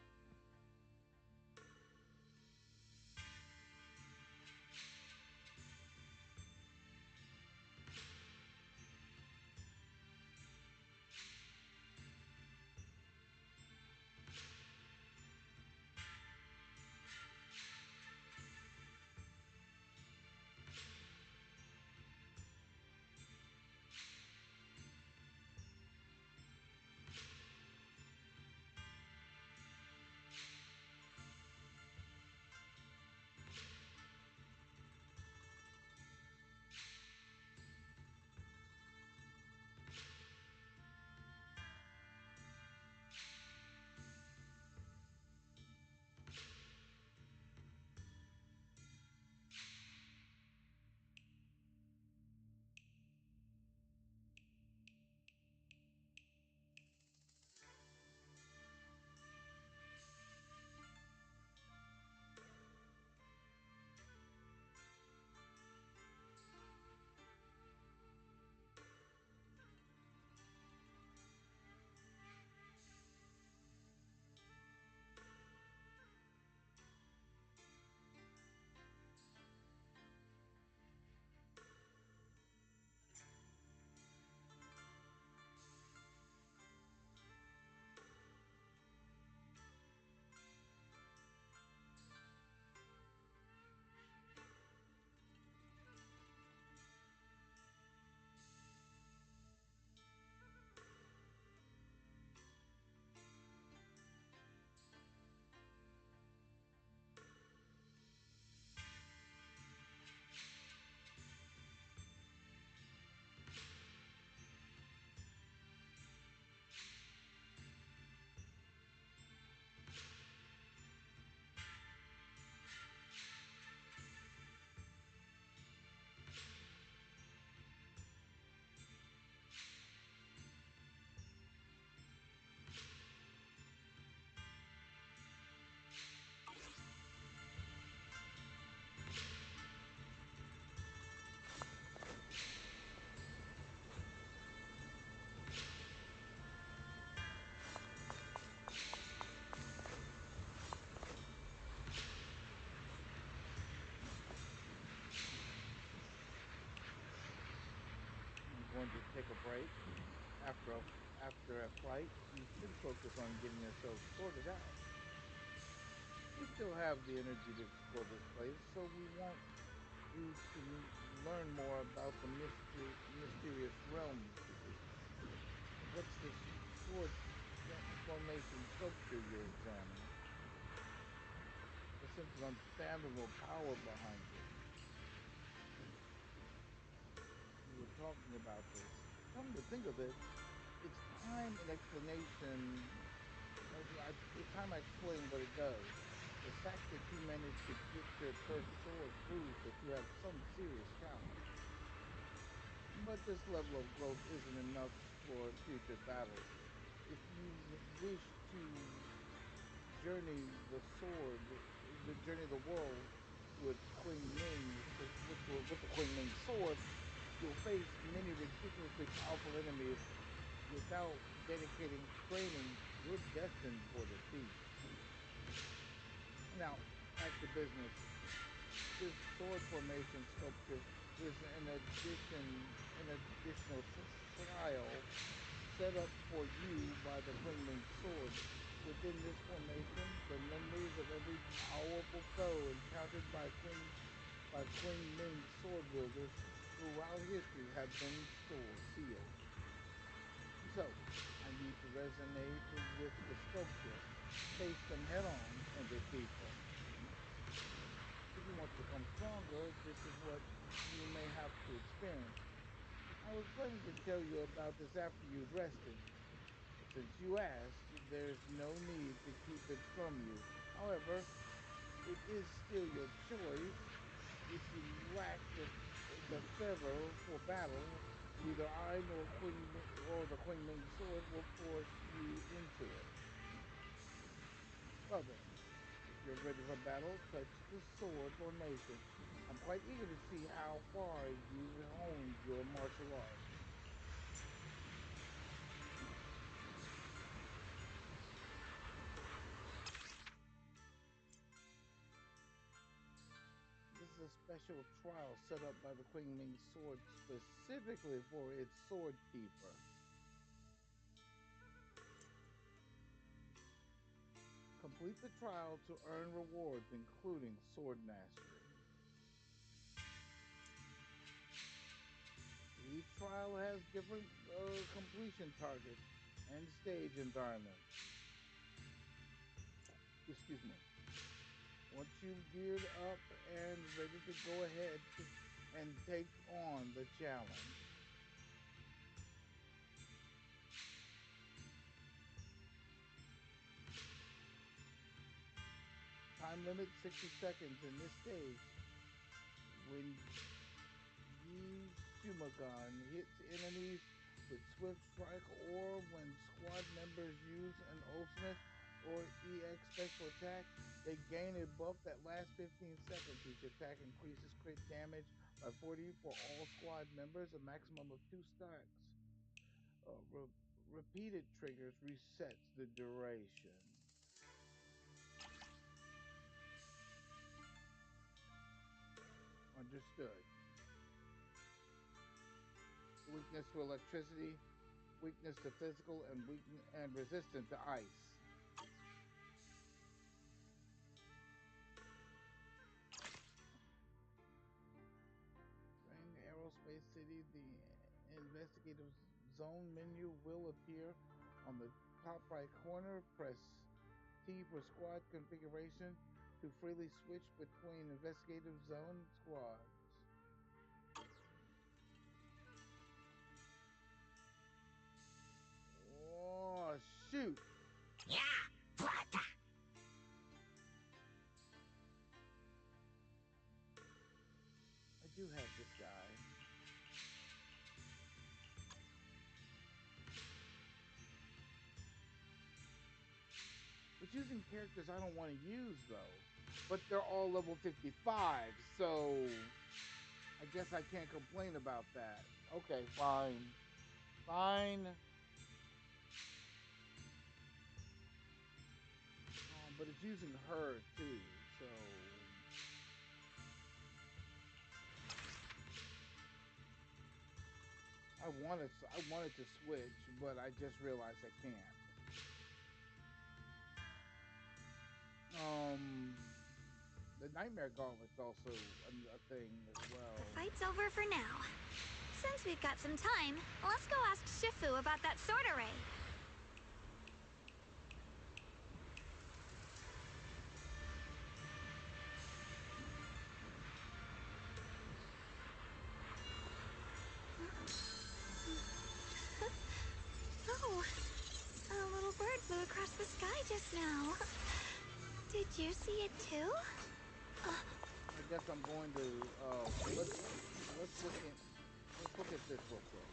I'm going to take a break. After a flight, you should focus on getting yourself sorted out. You still have the energy to explore this place, so we want you to learn more about the mysterious realms. What's this sword formation sculpture you're examining? I sense an unfathomable power behind it. We were talking about this. Come to think of it, it's time an explanation. It's time I explain what it does. The fact that you managed to get your cursed sword proves that you have some serious challenge. But this level of growth isn't enough for future battles. If you wish to journey journey the world with Queen Ming's, with the Queen Ming sword, you'll face many ridiculously powerful enemies. Without dedicating training, you're destined for defeat. Now, back to business. This sword formation sculpture is an additional trial set up for you by the Queen Ming sword. Within this formation, the memories of every powerful foe encountered by Queen Ming sword wielders throughout history have been sealed. So, I need to resonate with the sculpture, face them head on, and defeat them. If you want to become stronger, this is what you may have to experience. I was planning to tell you about this after you'd rested, but since you asked, there's no need to keep it from you. However, it is still your choice. If you lack the fervor for battle, neither I nor the Queen Ming sword will force you into it. Well then, you're ready for battle, touch the sword formation. I'm quite eager to see how far you've honed your martial arts. This is a special trial set up by the Qingming Sword specifically for its sword keeper. Complete the trial to earn rewards, including sword mastery. Each trial has different completion targets and stage environments. Excuse me. Once you've geared up and ready to go ahead and take on the challenge. Time limit 60 seconds in this stage. When Yi Shumagon hits enemies with Swift Strike, or when squad members use an ultimate or EX special attack, they gain a buff that lasts 15 seconds. Each attack increases crit damage by 40 for all squad members, a maximum of 2 stacks. Repeated triggers resets the duration. Understood. Weakness to electricity, weakness to physical, and resistant to ice. In Aerospace City, the investigative zone menu will appear on the top right corner. Press T for squad configuration to freely switch between investigative zone squads. Oh, shoot! Yeah, brother! I do have this guy. It's using characters I don't want to use, though. But they're all level 55, so I guess I can't complain about that. Okay, fine. Fine. But it's using her, too, so... I wanted to switch, but I just realized I can't. The Nightmare Gauntlet's also a thing as well. The fight's over for now. Since we've got some time, let's go ask Shifu about that sword array. Oh, a little bird flew across the sky just now. Did you see it too? I guess I'm going to let's look at this real quick.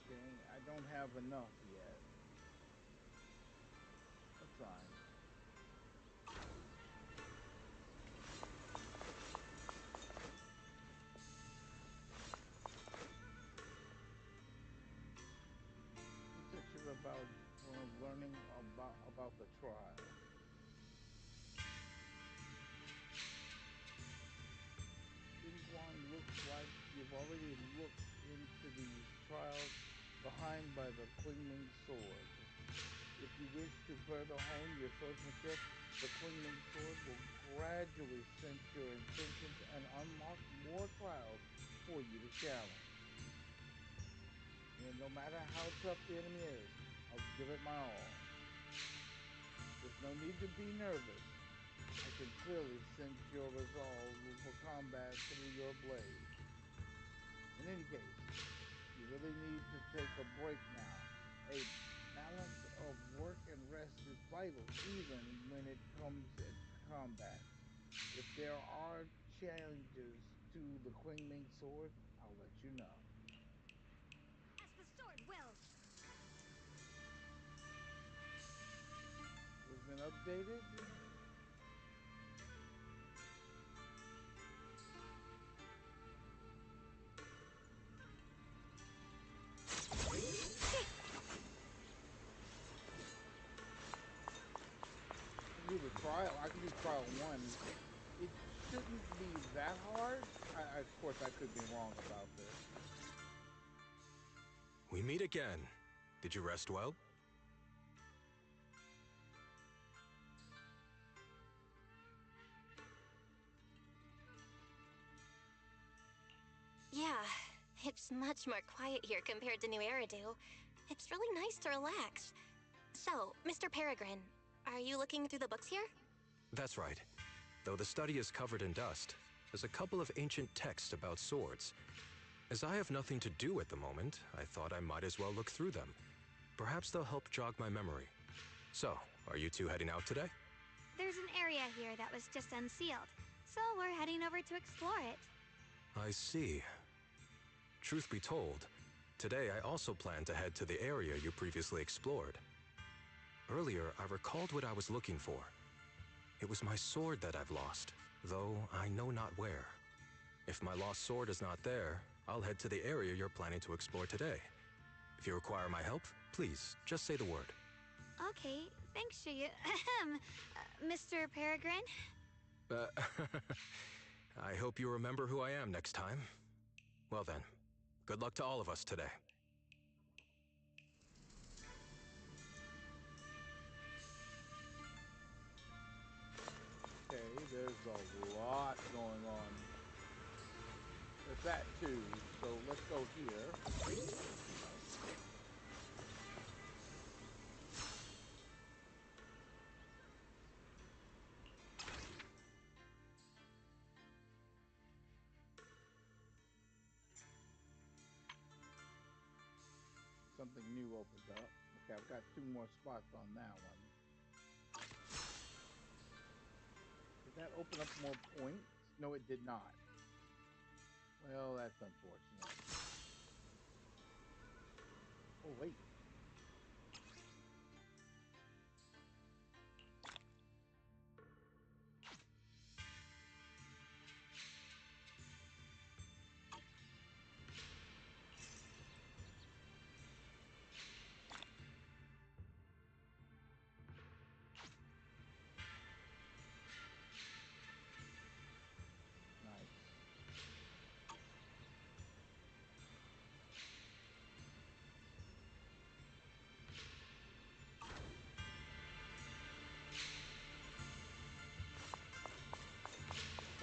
Okay, I don't have enough yet. That's fine. Section about learning about the trial. Dingguan looks like you've already looked into these trials behind by the Qingming sword. If you wish to further hone your swordsmanship, the Qingming sword will gradually sense your intentions and unlock more trials for you to challenge. And no matter how tough the enemy is, I'll give it my all. There's no need to be nervous. I can clearly sense your resolve for combat through your blade. In any case, you really need to take a break now. A balance of work and rest is vital, even when it comes to combat. If there are challenges to the Qingming sword, I'll let you know. As the sword wills. updated. Do the trial. I can do trial 1. It shouldn't be that hard. Of course, I could be wrong about this. We meet again. Did you rest well? Yeah, it's much more quiet here compared to New Eridu. It's really nice to relax. So, Mr. Peregrine, are you looking through the books here? That's right. Though the study is covered in dust, there's a couple of ancient texts about swords. As I have nothing to do at the moment, I thought I might as well look through them. Perhaps they'll help jog my memory. So, are you two heading out today? There's an area here that was just unsealed, so we're heading over to explore it. I see. Truth be told, today I also plan to head to the area you previously explored. Earlier, I recalled what I was looking for. It was my sword that I've lost, though I know not where. If my lost sword is not there, I'll head to the area you're planning to explore today. If you require my help, please, just say the word. Okay, thanks, Shiyu. Mr. Peregrine? I hope you remember who I am next time. Well then, good luck to all of us today. Okay, there's a lot going on. There's that too, so let's go here. Something new opened up. Okay, I've got 2 more spots on that one. Did that open up more points? No, it did not. Well, that's unfortunate. Oh, wait.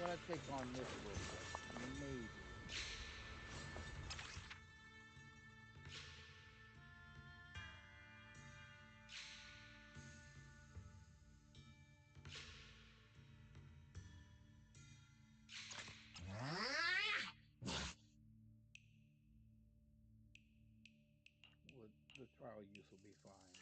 I'm gonna take on this real quick. Maybe. Well, the trial use will be fine.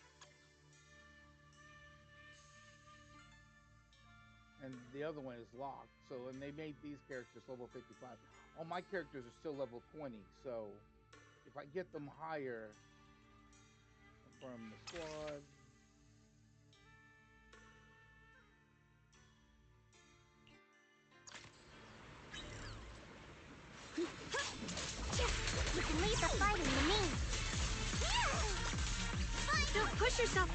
And the other one is locked. So, and they made these characters level 55. All my characters are still level 20. So, if I get them higher from the squad, You can leave the fighting to me. Don't push yourself.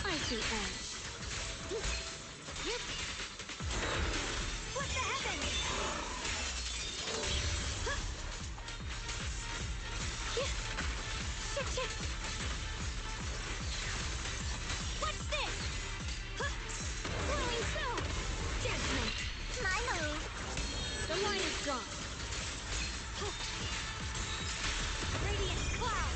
Icy edge. What the heavens? Shit. What's this? Glowing stone. Judgment. My move. The line is drawn. Radiant cloud.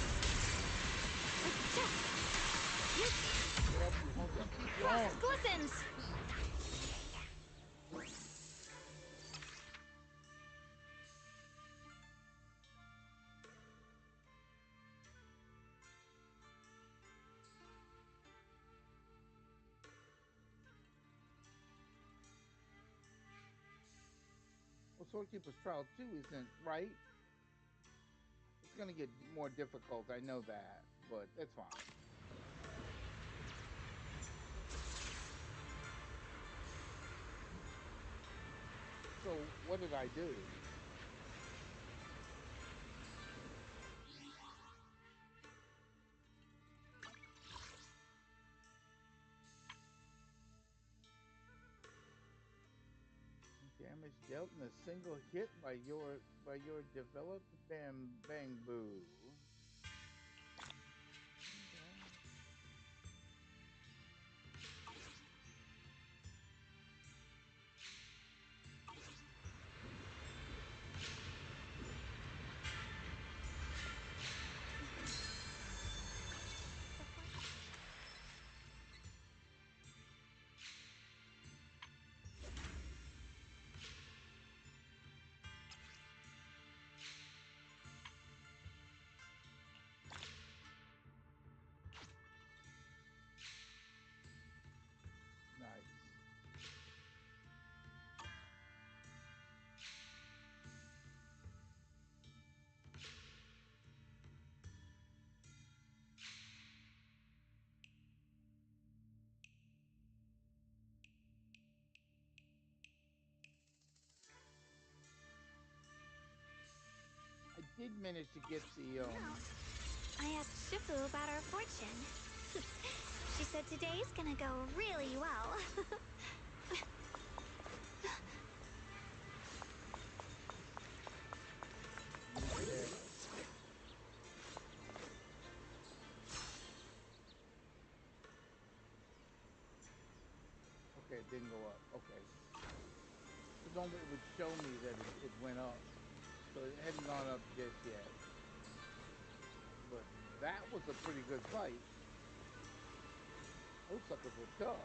Frost glistens. Swordkeeper's Trial 2 isn't right. It's gonna get more difficult, I know that, but that's fine. So what did I do? Damage dealt in a single hit by your developed bamboo. Nice. I did manage to get the I asked Shifu about our fortune. She said today's gonna go really well. Okay, it didn't go up. Okay. It only would show me that it went up. So it hadn't gone up just yet. But that was a pretty good fight. Those suckers were tough.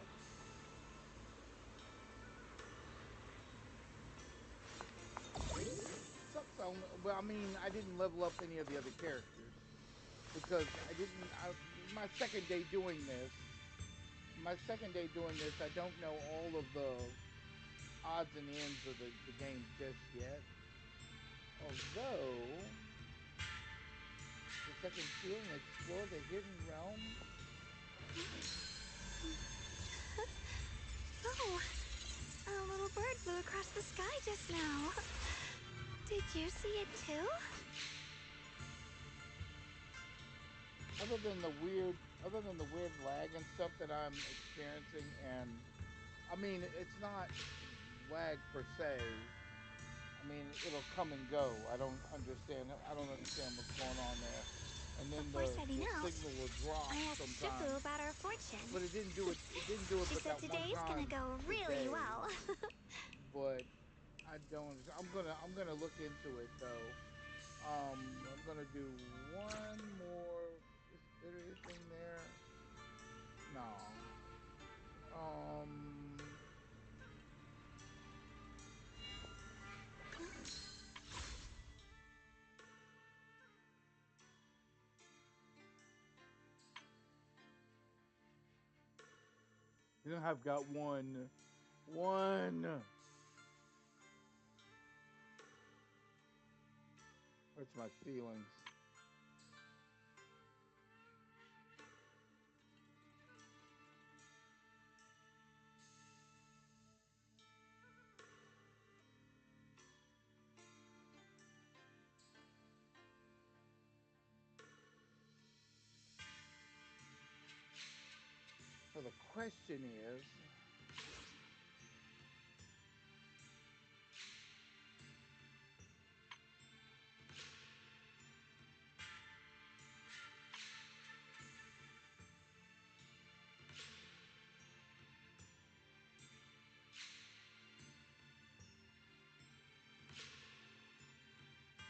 Sucks on, well, I mean, I didn't level up any of the other characters because my second day doing this, I don't know all of the odds and ends of the game just yet. Although, the second seal and explore the hidden realm. Oh, a little bird flew across the sky just now. Did you see it too? Other than the weird lag and stuff that I'm experiencing, and I mean, it's not lag per se. I mean, it'll come and go. I don't understand what's going on there. And then Before setting the out, signal will drop I asked sometimes. Shifu about our fortune. But it didn't do it. She But said that one today's gonna time go really today. well. But I don't. I'm gonna look into it though. I'm gonna do one more. Is there anything there? No. You know, I've got one. Hurts my feelings. So the question is,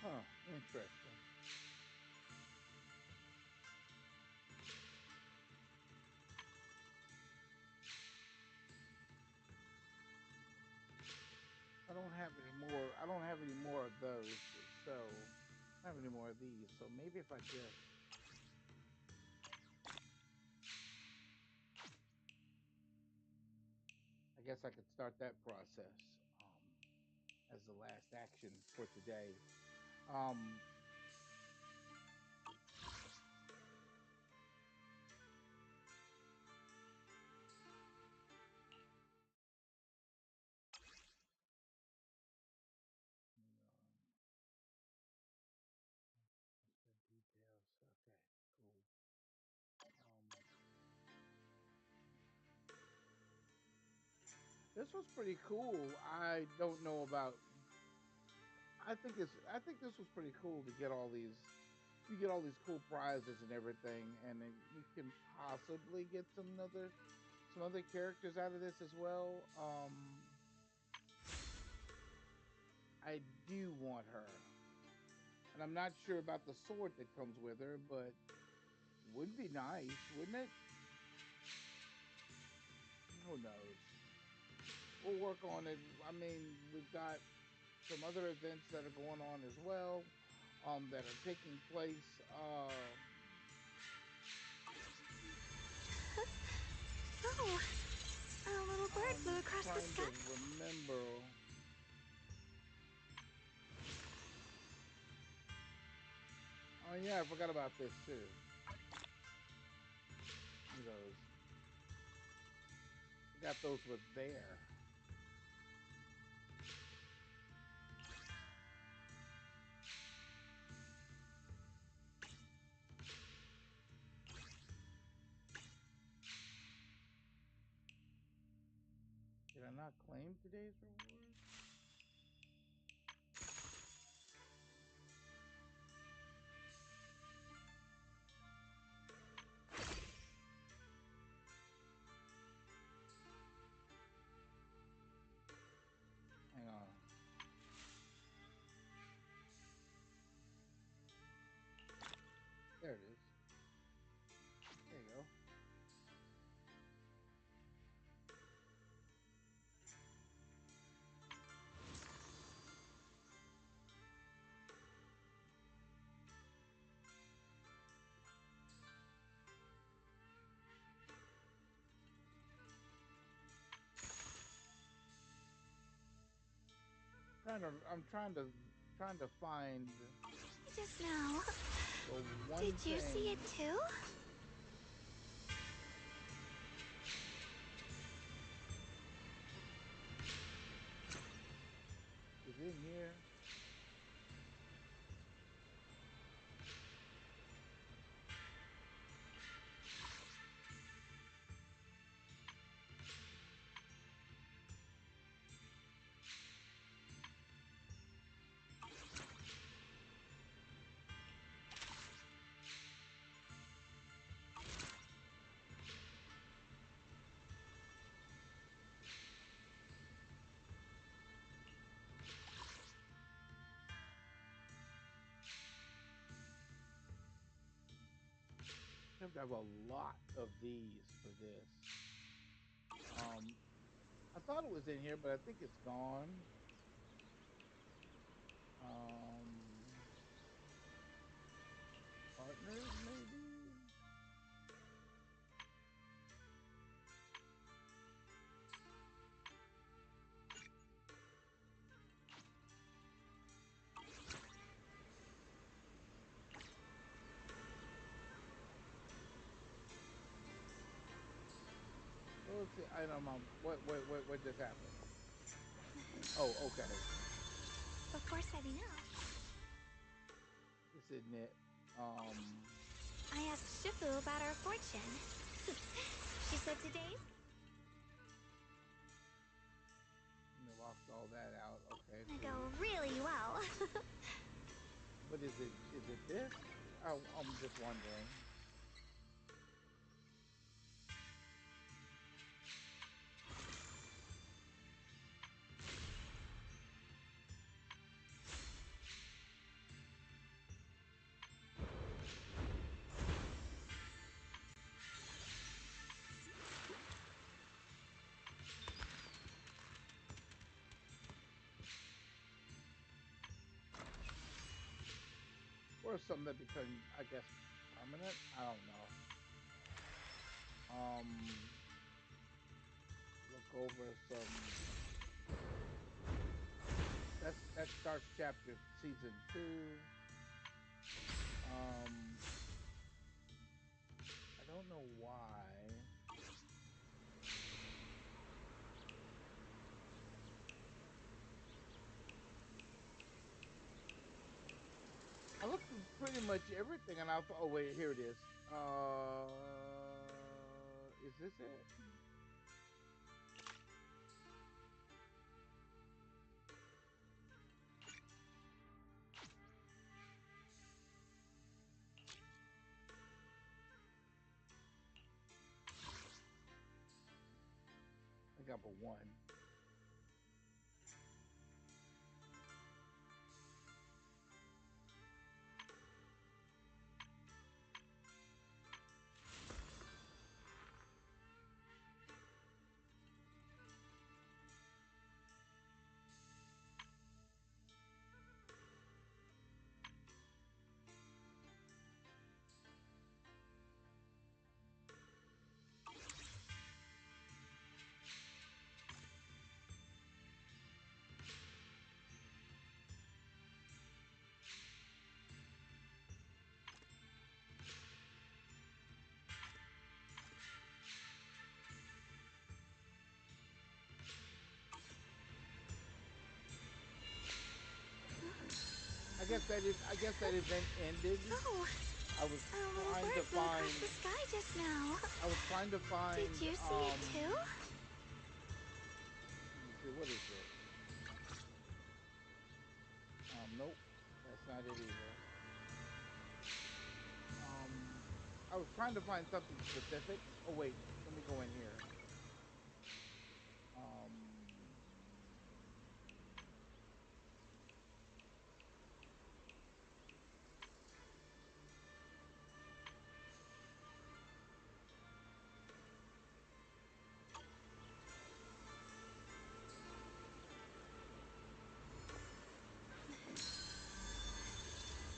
huh, interesting. I don't have any more of those, so I don't have any more of these. So maybe if I just I guess I could start that process. as the last action for today. Um, details. Okay, cool. This was pretty cool. I don't know about. I think this was pretty cool to get all these. You get all these cool prizes and everything, and then you can possibly get some other characters out of this as well. I do want her, and I'm not sure about the sword that comes with her, but would be nice, wouldn't it? Who knows? We'll work on it. I mean, we've got some other events that are going on as well, that are taking place. Oh, a little bird flew across the sky. I'm trying to remember. Oh yeah, I forgot about this too. Those. Forgot those were there. Did I not claim today's reward? Hang on. There it is. There you go. I'm trying to find just now. one Did you see it thing. too? Is in here? I have to have a lot of these for this. I thought it was in here, but I think it's gone. Partners, maybe? Well, let's see. I don't know. What just happened? Oh, okay. Before setting out, This isn't it. I asked Shifu about our fortune. She said today's. You lost all that out. Okay. Cool. Go really well. But is it this? I'm just wondering. Or something that becomes, I guess, permanent? I don't know. Look over some that starts chapter season 2. I don't know why. I looked through pretty much everything, and I thought, oh wait, here it is. Is this it? I got but one. I guess that event ended. Oh, I was a little trying bird to flew across find. the sky just now. I was trying to find. Did you see it too? Let me see. What is this? Nope. That's not it either. I was trying to find something specific. Oh wait, let me go in here.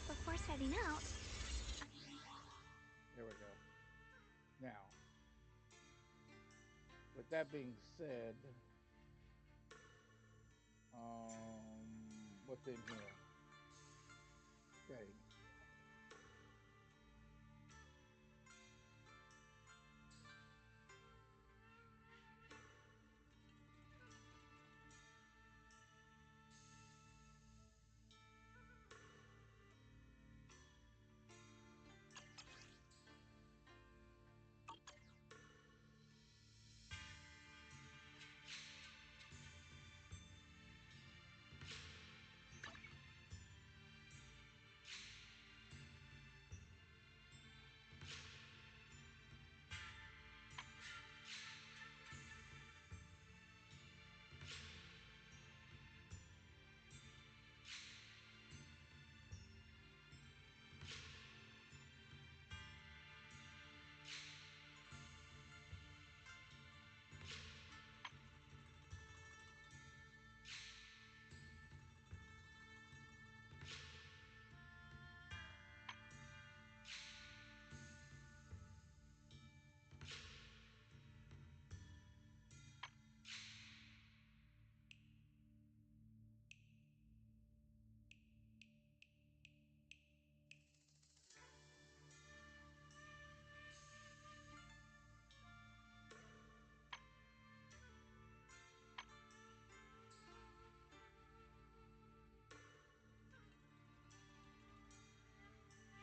Before setting out. There we go. Now, with that being said, what's in here? Okay.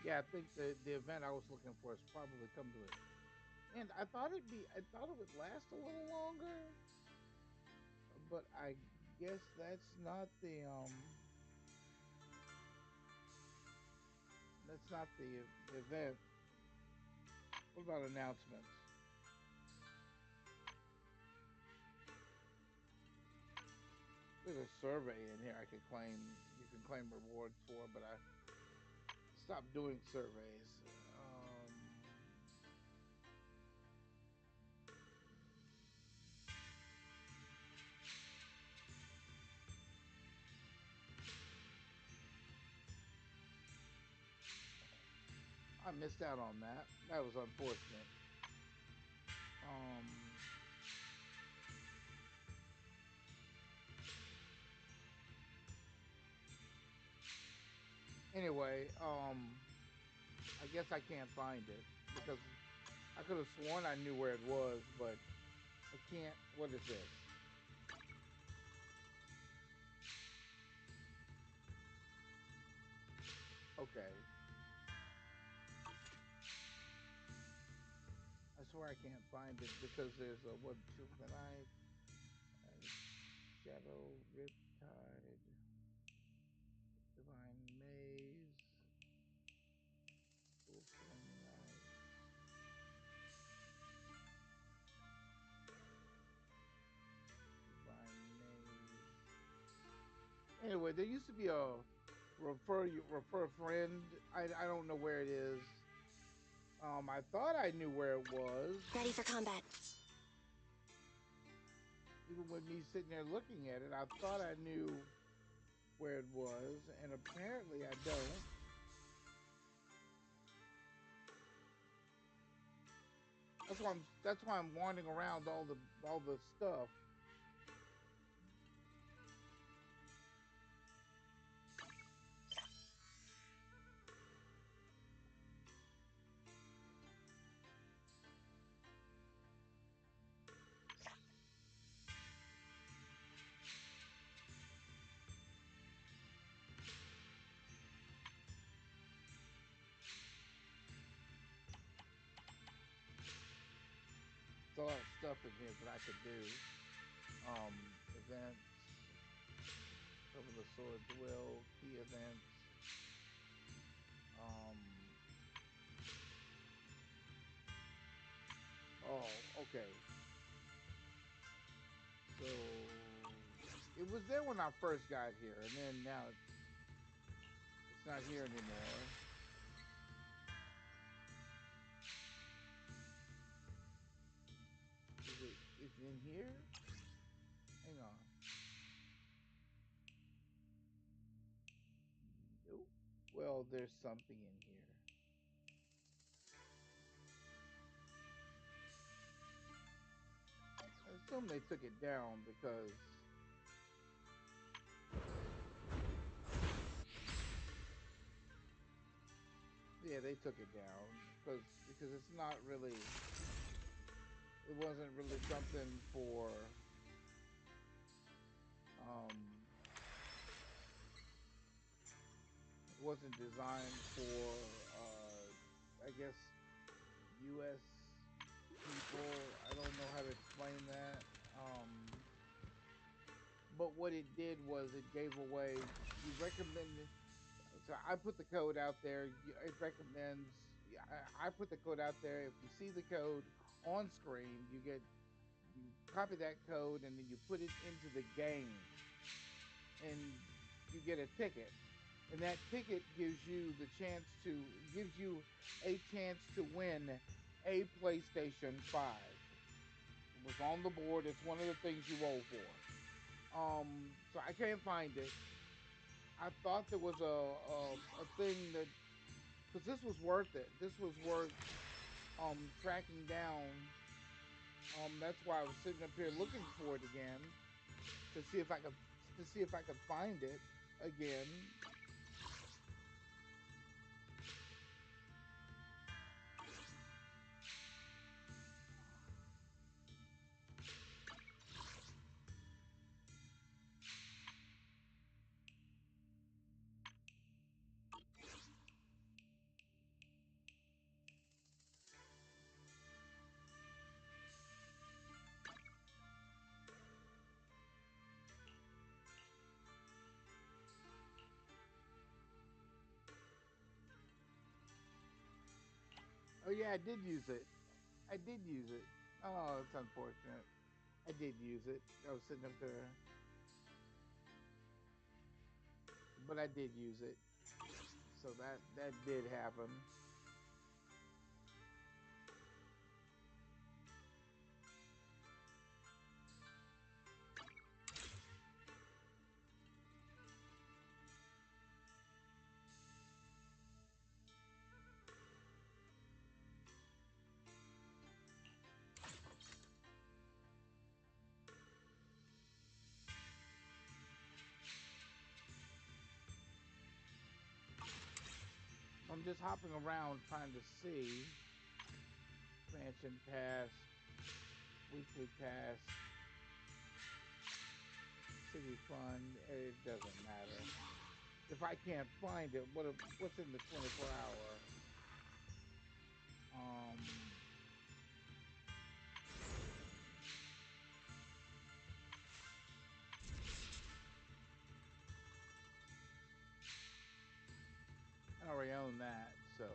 Yeah, I think the event I was looking for has probably come to it. And I thought it would last a little longer, but I guess that's not the event. What about announcements? There's a survey in here I could claim. You can claim rewards for, but I stopped doing surveys. I missed out on that. That was unfortunate. Anyway, I guess I can't find it because I could have sworn I knew where it was, but I can't. What is this? Okay. I swear I can't find it because there's a what? Chill of the Night, Shadow, Riptide, Divine Maze, Wolfram Night. Divine Maze. Anyway, there used to be a refer friend. I don't know where it is. I thought I knew where it was. Ready for combat. Even with me sitting there looking at it, I thought I knew where it was, and apparently I don't. That's why I'm wandering around all the stuff. There's a lot of stuff in here that I could do. Events, cover the sword's will, key events. Oh, okay. So it was there when I first got here, and then now it's not here anymore. Is it in here? Hang on. Nope. Well, there's something in here. I assume they took it down because yeah, they took it down because it's not really, it wasn't really something for it wasn't designed for I guess US people. I don't know how to explain that. But what it did was it gave away, you recommend, so I put the code out there. It recommends, I put the code out there. If you see the code on screen, you copy that code and then you put it into the game and you get a ticket. And that ticket gives you a chance to win a PlayStation 5. It was on the board. It's one of the things you roll for. So I can't find it. I thought there was a thing that, because this was worth it. This was worth tracking down. That's why I was sitting up here looking for it again to see if I could find it again. Oh yeah, I did use it. I did use it. Oh, it's unfortunate. I did use it. I was sitting up there, but I did use it. So that did happen. just hopping around trying to see expansion task, weekly task, city fund. It doesn't matter. If I can't find it, what's in the 24-hour? I already own that, so.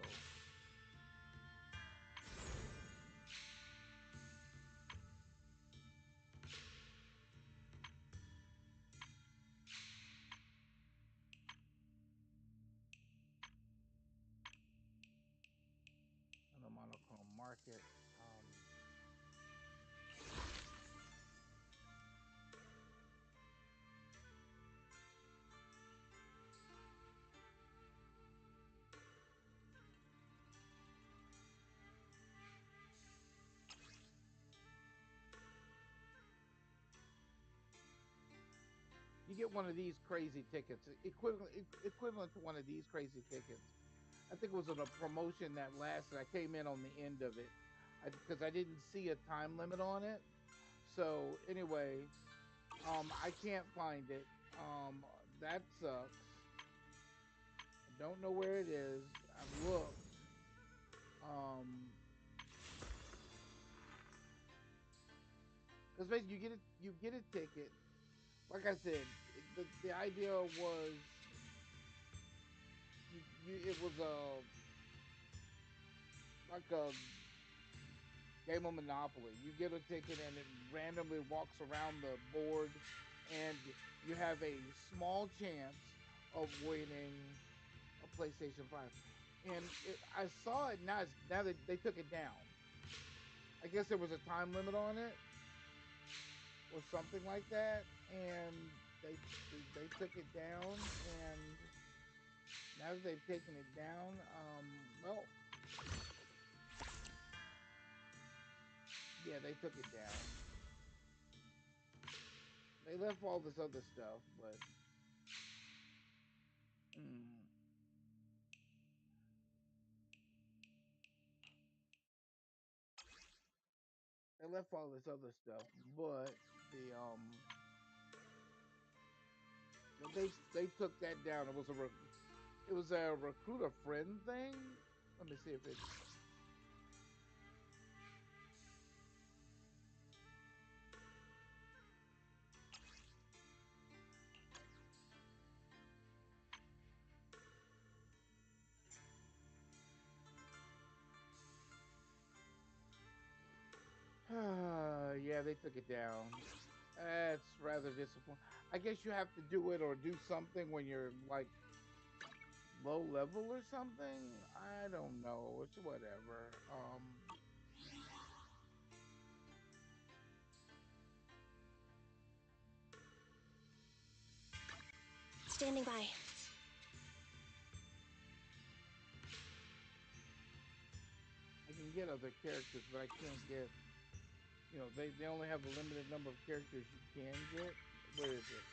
And the monochrome market. You get one of these crazy tickets, equivalent to one of these crazy tickets. I think it was on a promotion that lasted. I came in on the end of it because I didn't see a time limit on it. So anyway, I can't find it. That sucks. I don't know where it is. I've looked. Because basically you get a ticket. Like I said, the idea was it was like a game of Monopoly. You get a ticket and it randomly walks around the board, and you have a small chance of winning a PlayStation 5. And I saw it now that they took it down. I guess there was a time limit on it or something like that, and they took it down. And now that they've taken it down, well, yeah, they took it down. They left all this other stuff, but they left all this other stuff, but they took that down. It was a recruit a friend thing. Let me see if it's. Yeah, they took it down. That's rather disappointing. I guess you have to do it or do something when you're like low level or something. I don't know. It's whatever. Standing by. I can get other characters, but I can't get. They only have a limited number of characters you can get. Where is it?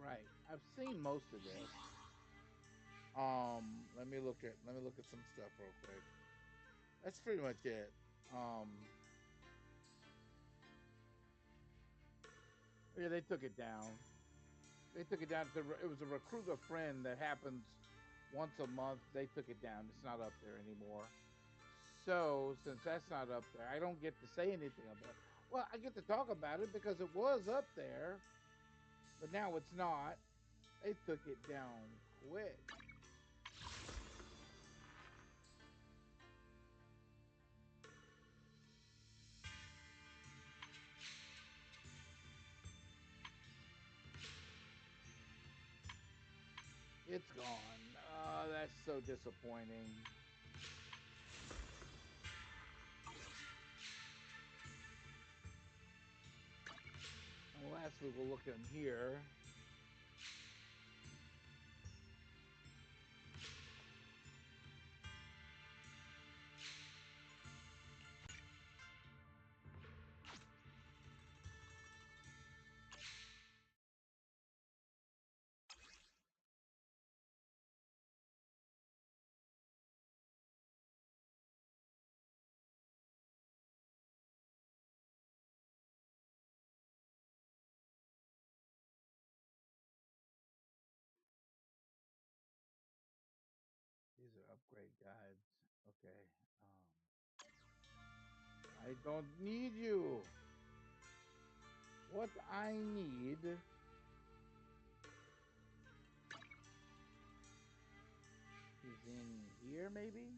Right. I've seen most of this. Let me look at some stuff real quick. That's pretty much it. Yeah, they took it down. They took it down. It was a recruit a friend that happens once a month. They took it down. It's not up there anymore. So since that's not up there, I don't get to say anything about it. Well, I get to talk about it because it was up there. But now it's not. They took it down quick. It's gone. Oh, that's so disappointing. And lastly, we'll look in here. These are upgrade guides. Okay. I don't need you. What I need is in here, maybe?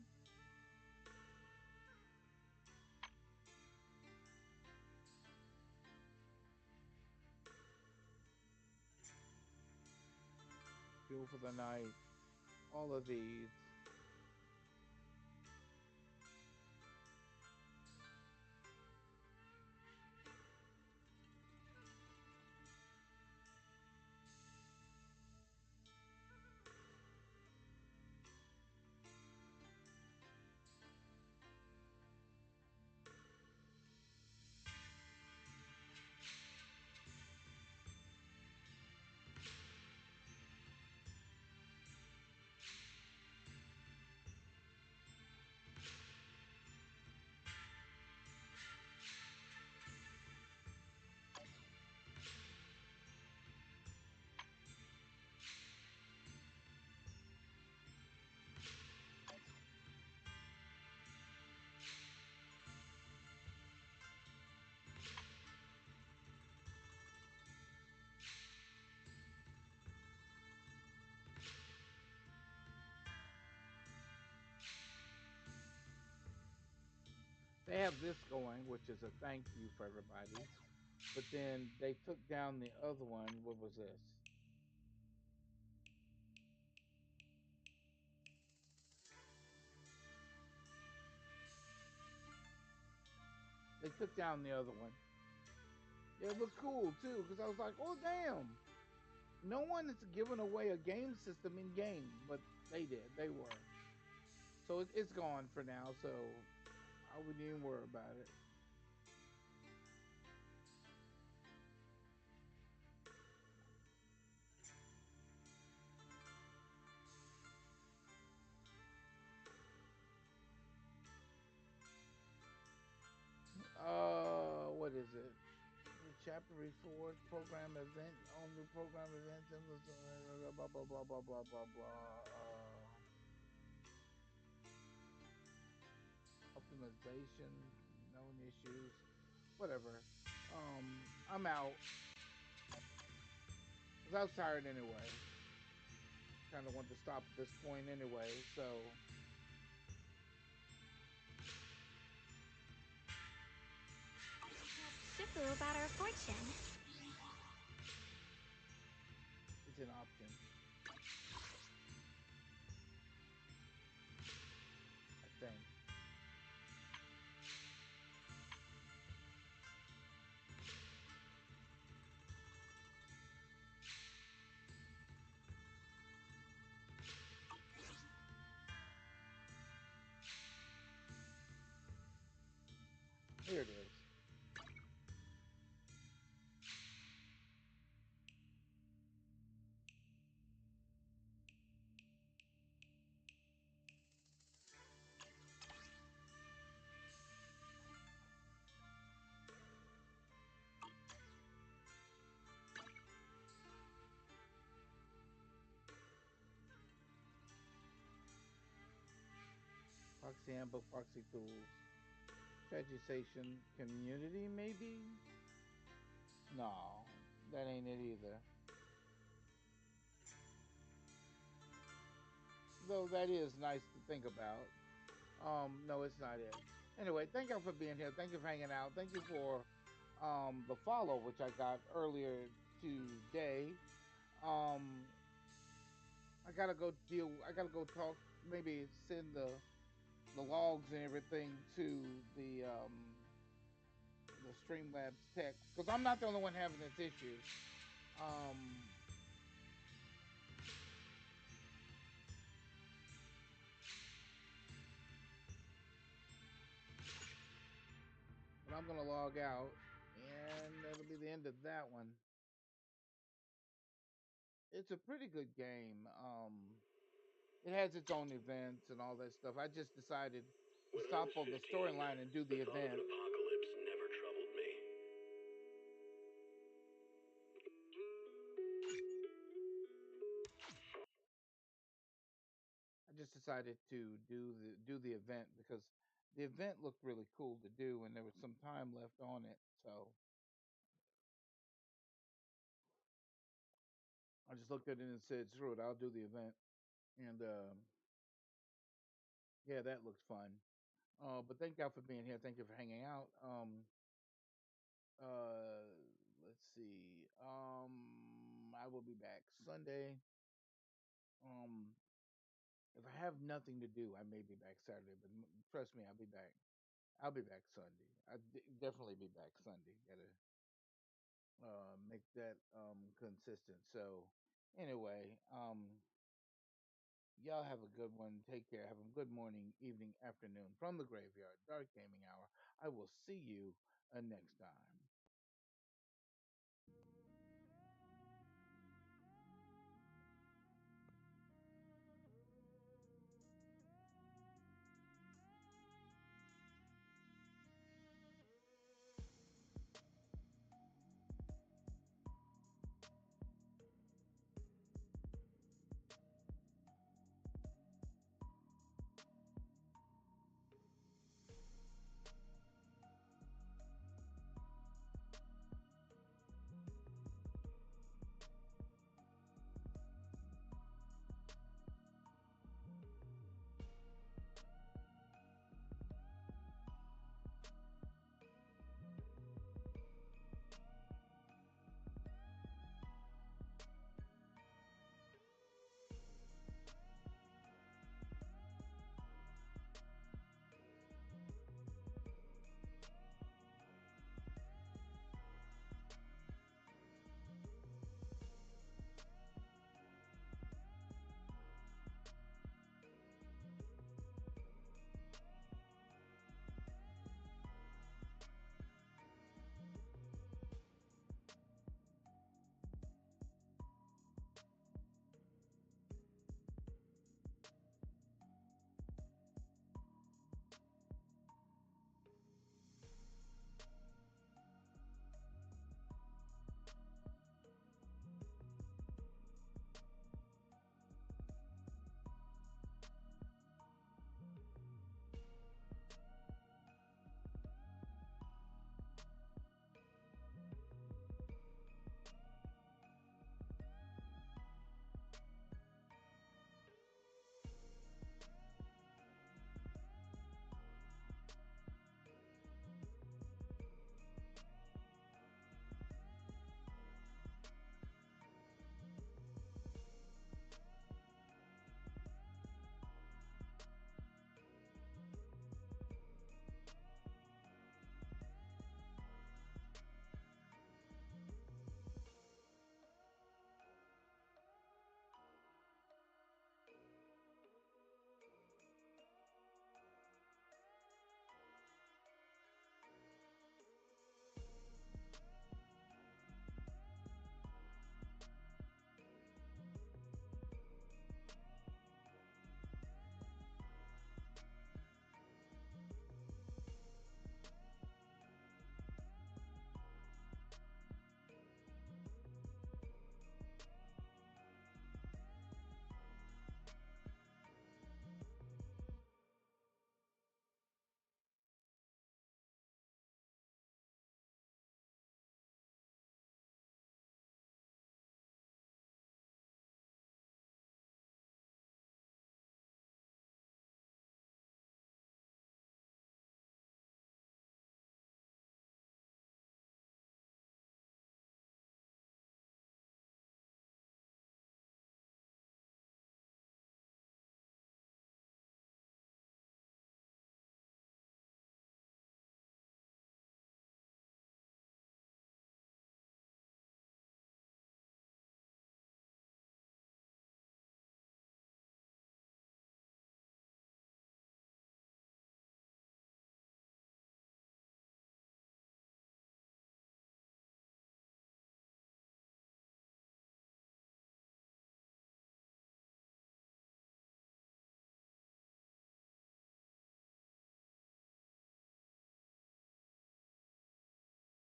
Fuel for the night. All of these. They have this going, which is a thank you for everybody. But then they took down the other one. What was this? They took down the other one. It looked cool too, because I was like, oh damn. No one is giving away a game system in game, but they did. They were. So it's gone for now, so I wouldn't even worry about it. What is it? New chapter reforged program event, all new program events, and blah blah blah blah blah blah blah. Optimization, known issues, whatever. I'm out. Cause I was tired anyway. Kind of want to stop at this point anyway, so. Shifu about our fortune. It's an option. I think. Here it is. Proxy handbook, proxy tools. Strategy station, community maybe? No, that ain't it either. although that is nice to think about. No, it's not it. Anyway, thank y'all for being here. Thank you for hanging out. Thank you for the follow, which I got earlier today. I gotta go talk, maybe send the logs and everything to the Streamlabs tech, because I'm not the only one having this issue. But I'm gonna log out, and that'll be the end of that one. It's a pretty good game. It has its own events and all that stuff. I just decided to stop on the storyline and do the event. Apocalypse never troubled me. I just decided to do the event because the event looked really cool to do, and there was some time left on it. So I just looked at it and said, "Screw it, I'll do the event." And yeah, that looks fun. But thank y'all for being here. Thank you for hanging out. Uh, let's see. I will be back Sunday. Um, if I have nothing to do, I may be back Saturday. But trust me, I'll be back. I'll be back Sunday. Definitely be back Sunday. Gotta make that consistent. So anyway, y'all have a good one. Take care. Have a good morning, evening, afternoon from the graveyard, Dark Gaming Hour. I will see you next time.